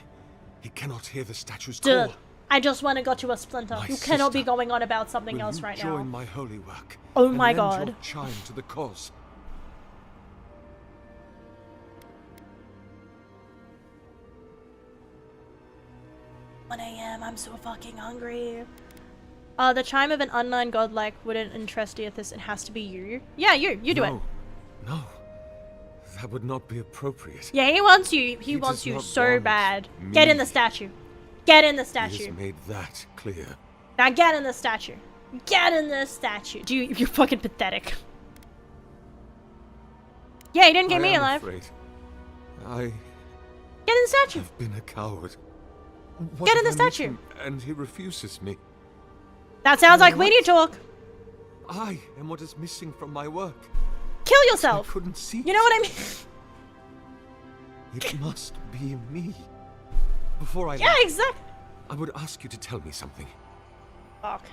he cannot hear the statue's Dude, call. I just want to go to a splinter. My You cannot be sister, going on about something Will else you right join now. my holy work? Oh and my lend god. your chime to the cause. 1 a.m. I'm so fucking hungry. The chime of an unknown godlike wouldn't interest you if this. It has to be you. Yeah, you do it. No. That would not be appropriate. Yeah, he wants you. He wants does you not so want bad. me. Get in the statue. Get in the He statue. has made that clear. Now get in the statue. Get in the statue. You're fucking pathetic. Yeah, he didn't get me I am alive. afraid. I Get in the statue. have been a coward. Get in the if I meet statue. him and he refuses me. That sounds like What? we need talk. I am what is missing from my work. Kill yourself. I couldn't see. You know what I mean? It must be me. Before I Yeah, leave, exactly. I would ask you to tell me something. Fuck.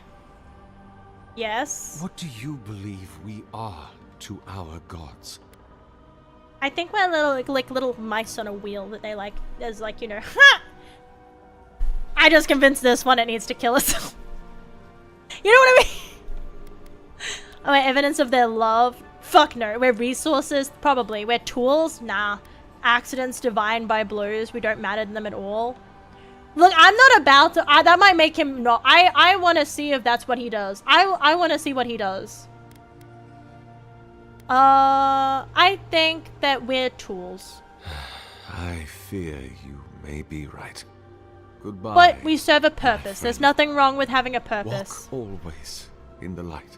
Yes. What do you believe we are to our gods? I think we're little like little mice on a wheel that they like. There's like, you know, ha! I just convinced this one it needs to kill us. You know what I mean? Oh, wait, evidence of their love? Fuck no. We're resources? Probably. We're tools? Nah. Accidents divine by blows. We don't matter to them at all. Look, I'm not about to... that might make him not... I want to see if that's what he does. I want to see what he does. I think that we're tools. I fear you may be right. Goodbye. But we serve a purpose. There's nothing wrong with having a purpose. Walk always in the light.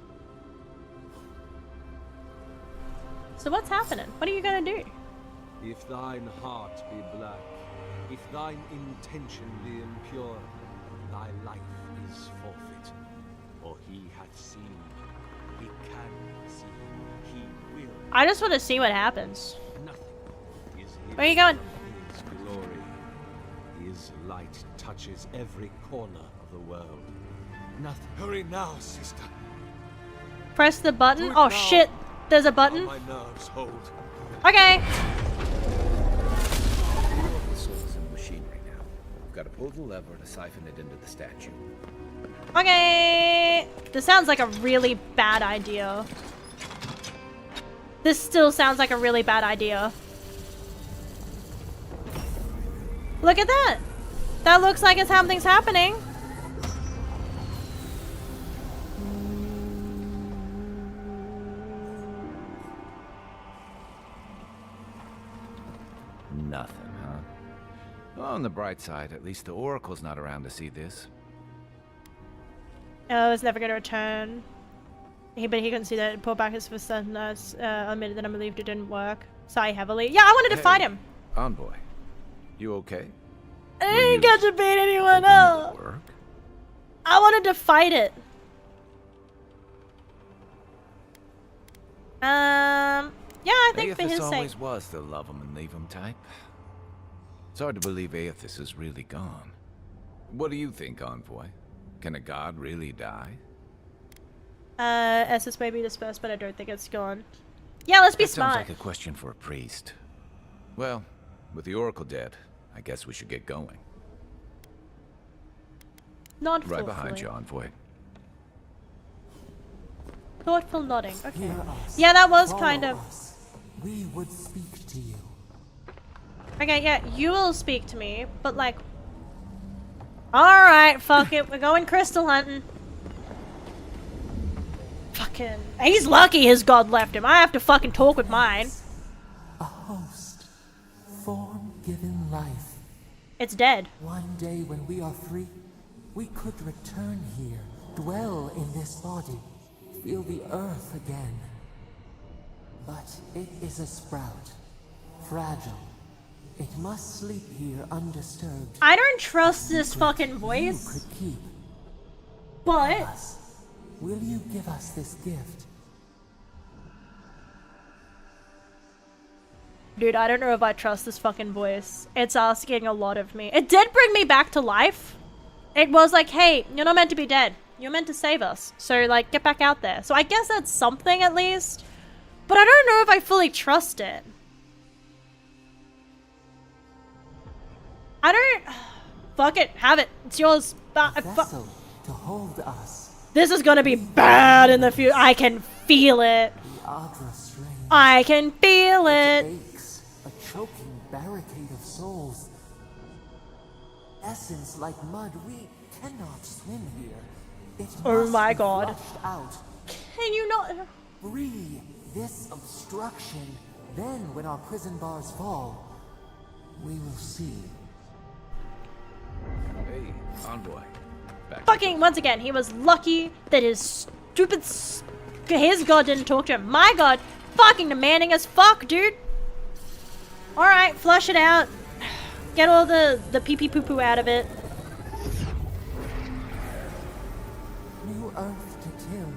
So what's happening? What are you gonna do? If thine heart be black, if thine intention be impure, thy life is forfeit. For he hath seen, he can see, he will. I just want to see what happens. Nothing is hidden Where are you going? from his glory. His light touches every corner of the world. Nothing. Hurry now, sister. Press the button. Oh shit! There's a button. My nerves hold. Okay. The soul's in the machinery now. We've got to pull the lever to siphon it into the statue. Okay. This sounds like a really bad idea. This still sounds like a really bad idea. Look at that. That looks like it's something's happening. Nothing, huh? Well, on the bright side, at least the Oracle's not around to see this. Oh, it's never gonna return. But he couldn't see that. Pulled back his fist and admitted that I believed it didn't work. Sigh heavily. Yeah, I wanted to fight him. Envoy, you okay? I didn't get to beat anyone up. I wanted to fight it. Yeah, I think for his Aethys sake. always was the love 'em and leave 'em type. It's hard to believe Aethys is really gone. What do you think, Envoy? Can a god really die? Essus may be dispersed, but I don't think it's gone. Yeah, let's be That smart. sounds like a question for a priest. Well, with the Oracle dead, I guess we should get going. Nod Right thoughtfully. behind you, Envoy. Thoughtful nodding. Okay. Hear us. Yeah, that was Follow kind of. us. We would speak to you. Okay, yeah, you will speak to me, but like. Alright, fuck it. We're going crystal hunting. Fucking. He's lucky his god left him. I have to fucking talk with mine. A host. Form given life. It's dead. One day when we are free, we could return here, dwell in this body, feel the earth again. But it is a sprout. Fragile. It must sleep here undisturbed. I don't trust this fucking voice. You could keep. But will you give us this gift? dude, I don't know if I trust this fucking voice. It's asking a lot of me. It did bring me back to life. It was like, hey, you're not meant to be dead. You're meant to save us. So, like, get back out there. So I guess that's something at least. But I don't know if I fully trust it. I don't... Fuck it. Have it. It's yours. Vessel to hold us. This is gonna be bad in the future. I can feel it. The Adra strain. I can feel it. Aches, a choking barricade of souls. Essence like mud. We cannot swim here. It Oh must my be god. flushed out. Can you not... Free this obstruction. Then, when our prison bars fall, we will see. Hey, Envoy. Fucking, once again, he was lucky that his stupid... His god didn't talk to him. My god, fucking demanding as fuck, dude. Alright, flush it out. Get all the pee-pee poo-poo out of it. New earth to till.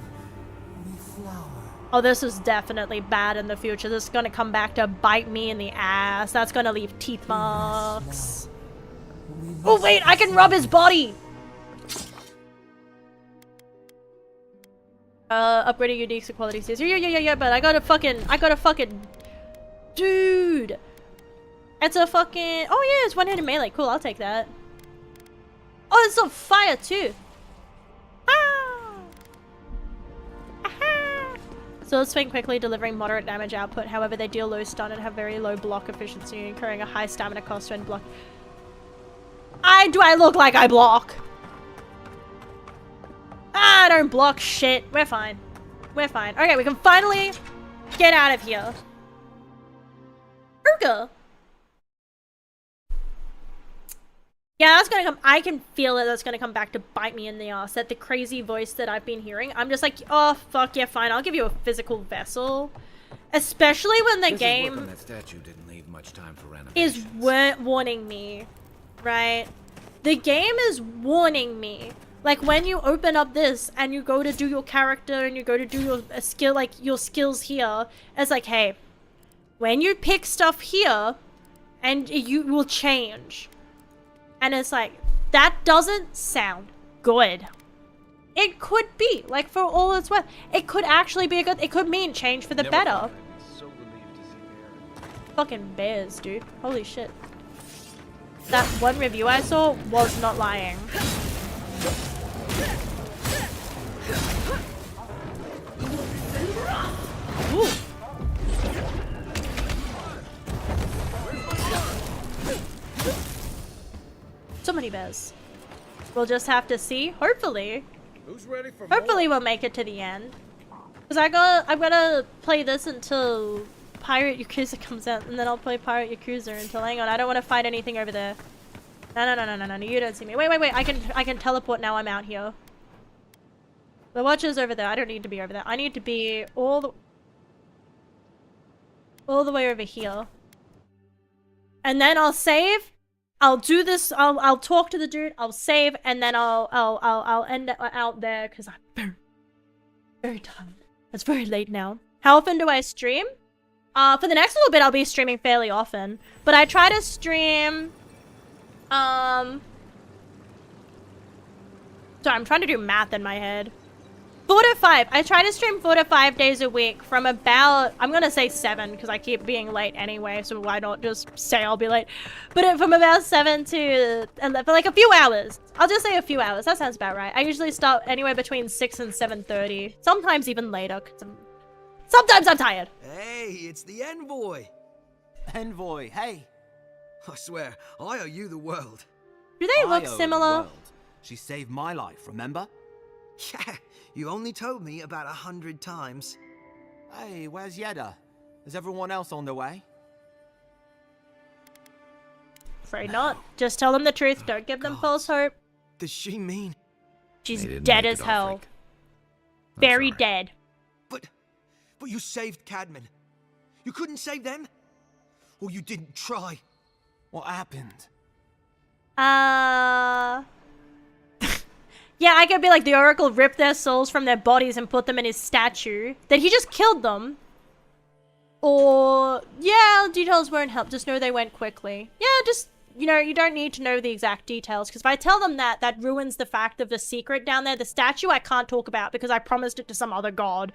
New flower. Oh, this is definitely bad in the future. This is gonna come back to bite me in the ass. That's gonna leave teeth marks. Oh wait, I can rub his body! Upgrading unique equality says, yeah, but I gotta fucking... Dude! It's a fucking... Oh yeah, it's one-handed melee. Cool, I'll take that. Oh, it's on fire too! Ah! Aha! So let's swing quickly, delivering moderate damage output. However, they deal low stun and have very low block efficiency, incurring a high stamina cost when block. Do I look like I block? I don't block shit. We're fine. We're fine. Okay, we can finally get out of here. Urga. Yeah, that's gonna come. I can feel it. That's gonna come back to bite me in the ass. That the crazy voice that I've been hearing. I'm just like, oh fuck yeah, fine. I'll give you a physical vessel. Especially when the game Work on that statue didn't leave much time for is warning me, right? The game is warning me. Like when you open up this and you go to do your character and you go to do your skill, like your skills here, it's like, hey, when you pick stuff here, and you will change. And it's like, that doesn't sound good. It could be, like, for all it's worth. It could actually be a good, it could mean change for the better. Fucking bears, dude. Holy shit. That one review I saw was not lying. Ooh. So many bears. We'll just have to see. Hopefully. Who's ready for Hopefully we'll make it to the end. Cause I'm gonna play this until Pirate Yakuza comes out, and then I'll play Pirate Yakuza until, hang on, I don't want to fight anything over there. No, you don't see me. Wait, I can teleport now. I'm out here. The watcher's over there. I don't need to be over there. I need to be all the way over here. And then I'll save. I'll do this. I'll talk to the dude. I'll save, and then I'll end it out there because I'm very tired. It's very late now. How often do I stream? For the next little bit, I'll be streaming fairly often, but I try to stream. Sorry, I'm trying to do math in my head. 4 to 5. I try to stream 4 to 5 days a week from about, I'm gonna say 7 because I keep being late anyway, so why not just say I'll be late. But from about 7 to 11, for like a few hours. I'll just say a few hours. That sounds about right. I usually start anywhere between 6 and 7:30. Sometimes even later, because sometimes I'm tired. Hey, it's the Envoy. Envoy, hey. I swear, I owe you the world. Do they look I owe similar? the world. She saved my life, remember? Yeah, you only told me about 100 times. Hey, where's Yeda? Is everyone else on their way? Afraid not. Just tell them the truth. Don't give them false hope. Does she mean? She's dead as hell. Very dead. But you saved Cadman. You couldn't save them? Or you didn't try? What happened? Yeah, I could be like, the Oracle ripped their souls from their bodies and put them in his statue. That he just killed them. Or, yeah, details won't help. Just know they went quickly. Yeah, just, you know, you don't need to know the exact details. Because if I tell them that, that ruins the fact of the secret down there. The statue I can't talk about because I promised it to some other god.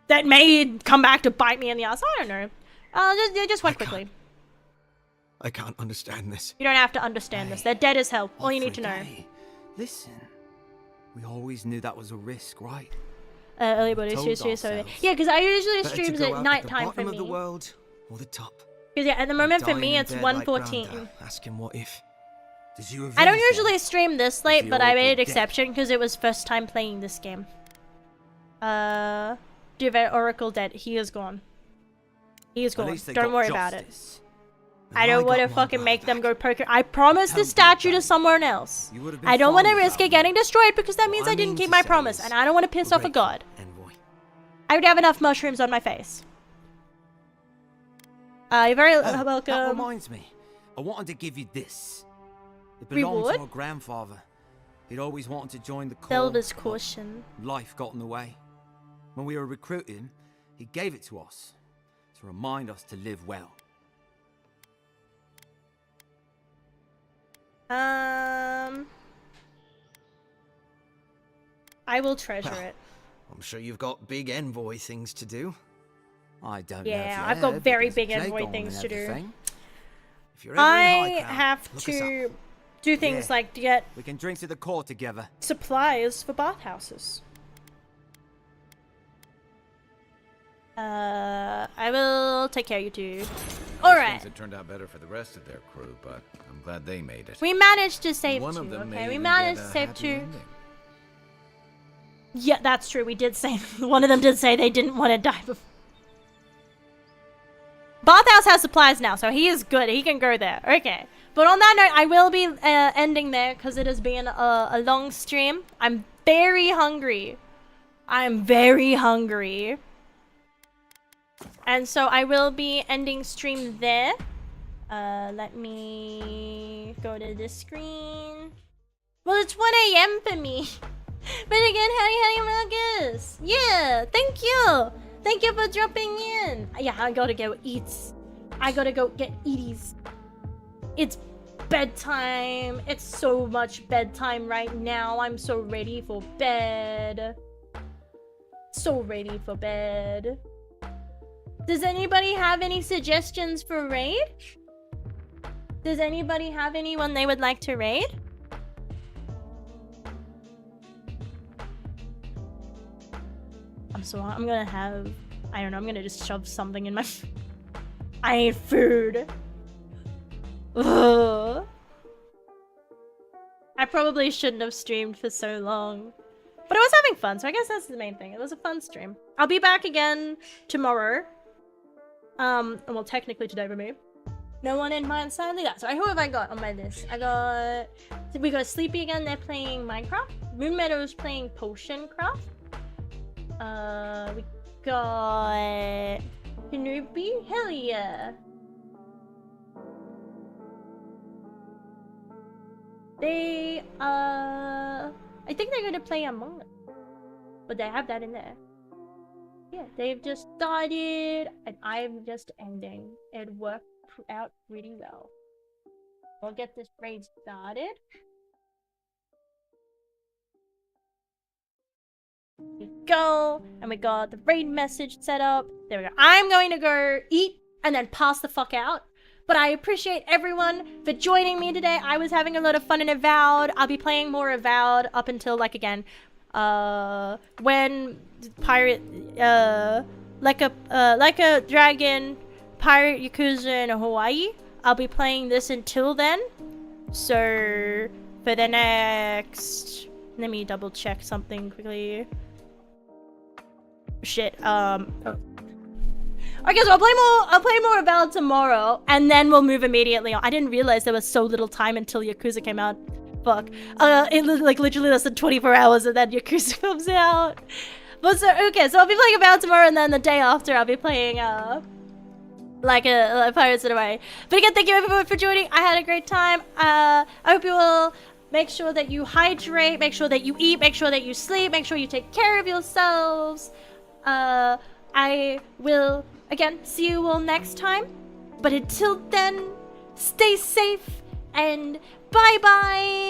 That may come back to bite me in the ass. I don't know. They just went quickly. I can't understand this. You don't have to understand this. They're dead as hell. All you need to know. Listen. We always knew that was a risk, right? Early body stream, so yeah, because I usually streams at night time for me. Of the world or the top. Because yeah, at the moment for me it's 1:14. Asking what if. Did you I don't usually stream this late, but I made an exception because it was first time playing this game. Duvet Oracle dead. He is gone. He is gone. Don't worry about it. I don't want to fucking make them go poker. I promised the statue to someone else. I don't want to risk it getting destroyed because that means I didn't keep my promise, and I don't want to piss off a god. I would have enough mushrooms on my face. You're very welcome. That reminds me. I wanted to give you this. It belonged to our grandfather. He'd always wanted to join the corps. Silver's caution. Life got in the way. When we were recruiting, he gave it to us to remind us to live well. I will treasure it. I'm sure you've got big envoy things to do. I don't know. Yeah, I've got very big envoy things to do. If you're ever I in High Crown, have to do things like to get we can drink to the core together. Supplies for bathhouses. I will take care of you two. Alright. It turned out better for the rest of their crew, but I'm glad they made it. We managed to save One two, of them okay? may We even managed get to a save happy two. ending. Yeah, that's true. We did say, one of them did say they didn't want to die before. Bathhouse has supplies now, so he is good. He can go there. Okay. But on that note, I will be ending there because it has been a long stream. I'm very hungry. I'm very hungry. And so I will be ending stream there. Let me go to this screen. Well, it's 1 AM for me. But again, howdy Marcus. Yeah, thank you. Thank you for dropping in. Yeah, I gotta go eat. I gotta go get eaties. It's bedtime. It's so much bedtime right now. I'm so ready for bed. So ready for bed. Does anybody have any suggestions for raid? Does anybody have anyone they would like to raid? I'm gonna have, I don't know, I'm gonna just shove something in my I need food. Ugh. I probably shouldn't have streamed for so long. But I was having fun, so I guess that's the main thing. It was a fun stream. I'll be back again tomorrow. Well, technically today for me. No one in mind, sadly. That. So who have I got on my list? We got Sleepy again. They're playing Minecraft. Moon Meadow's playing Potion Craft. We got Kenobi. Hell yeah. They I think they're gonna play Among Us, but they have that in there. Yeah, they've just started, and I'm just ending. It worked out pretty well. We'll get this raid started. We go, and we got the raid message set up. There we go. I'm going to go eat and then pass the fuck out. But I appreciate everyone for joining me today. I was having a lot of fun in Avowed. I'll be playing more Avowed up until, like, again, when pirate, like a dragon, pirate Yakuza in Hawaii. I'll be playing this until then. So for the next, let me double check something quickly. Shit. Okay, so I'll play more Avowed tomorrow, and then we'll move immediately on. I didn't realize there was so little time until Yakuza came out. Fuck. It was like literally less than 24 hours and then Yakuza comes out. But so, okay, so I'll be playing Avowed tomorrow, and then the day after I'll be playing, like Pirates of the Way. But again, thank you everyone for joining. I had a great time. I hope you will make sure that you hydrate, make sure that you eat, make sure that you sleep, make sure you take care of yourselves. I will, again, see you all next time. But until then, stay safe and bye-bye!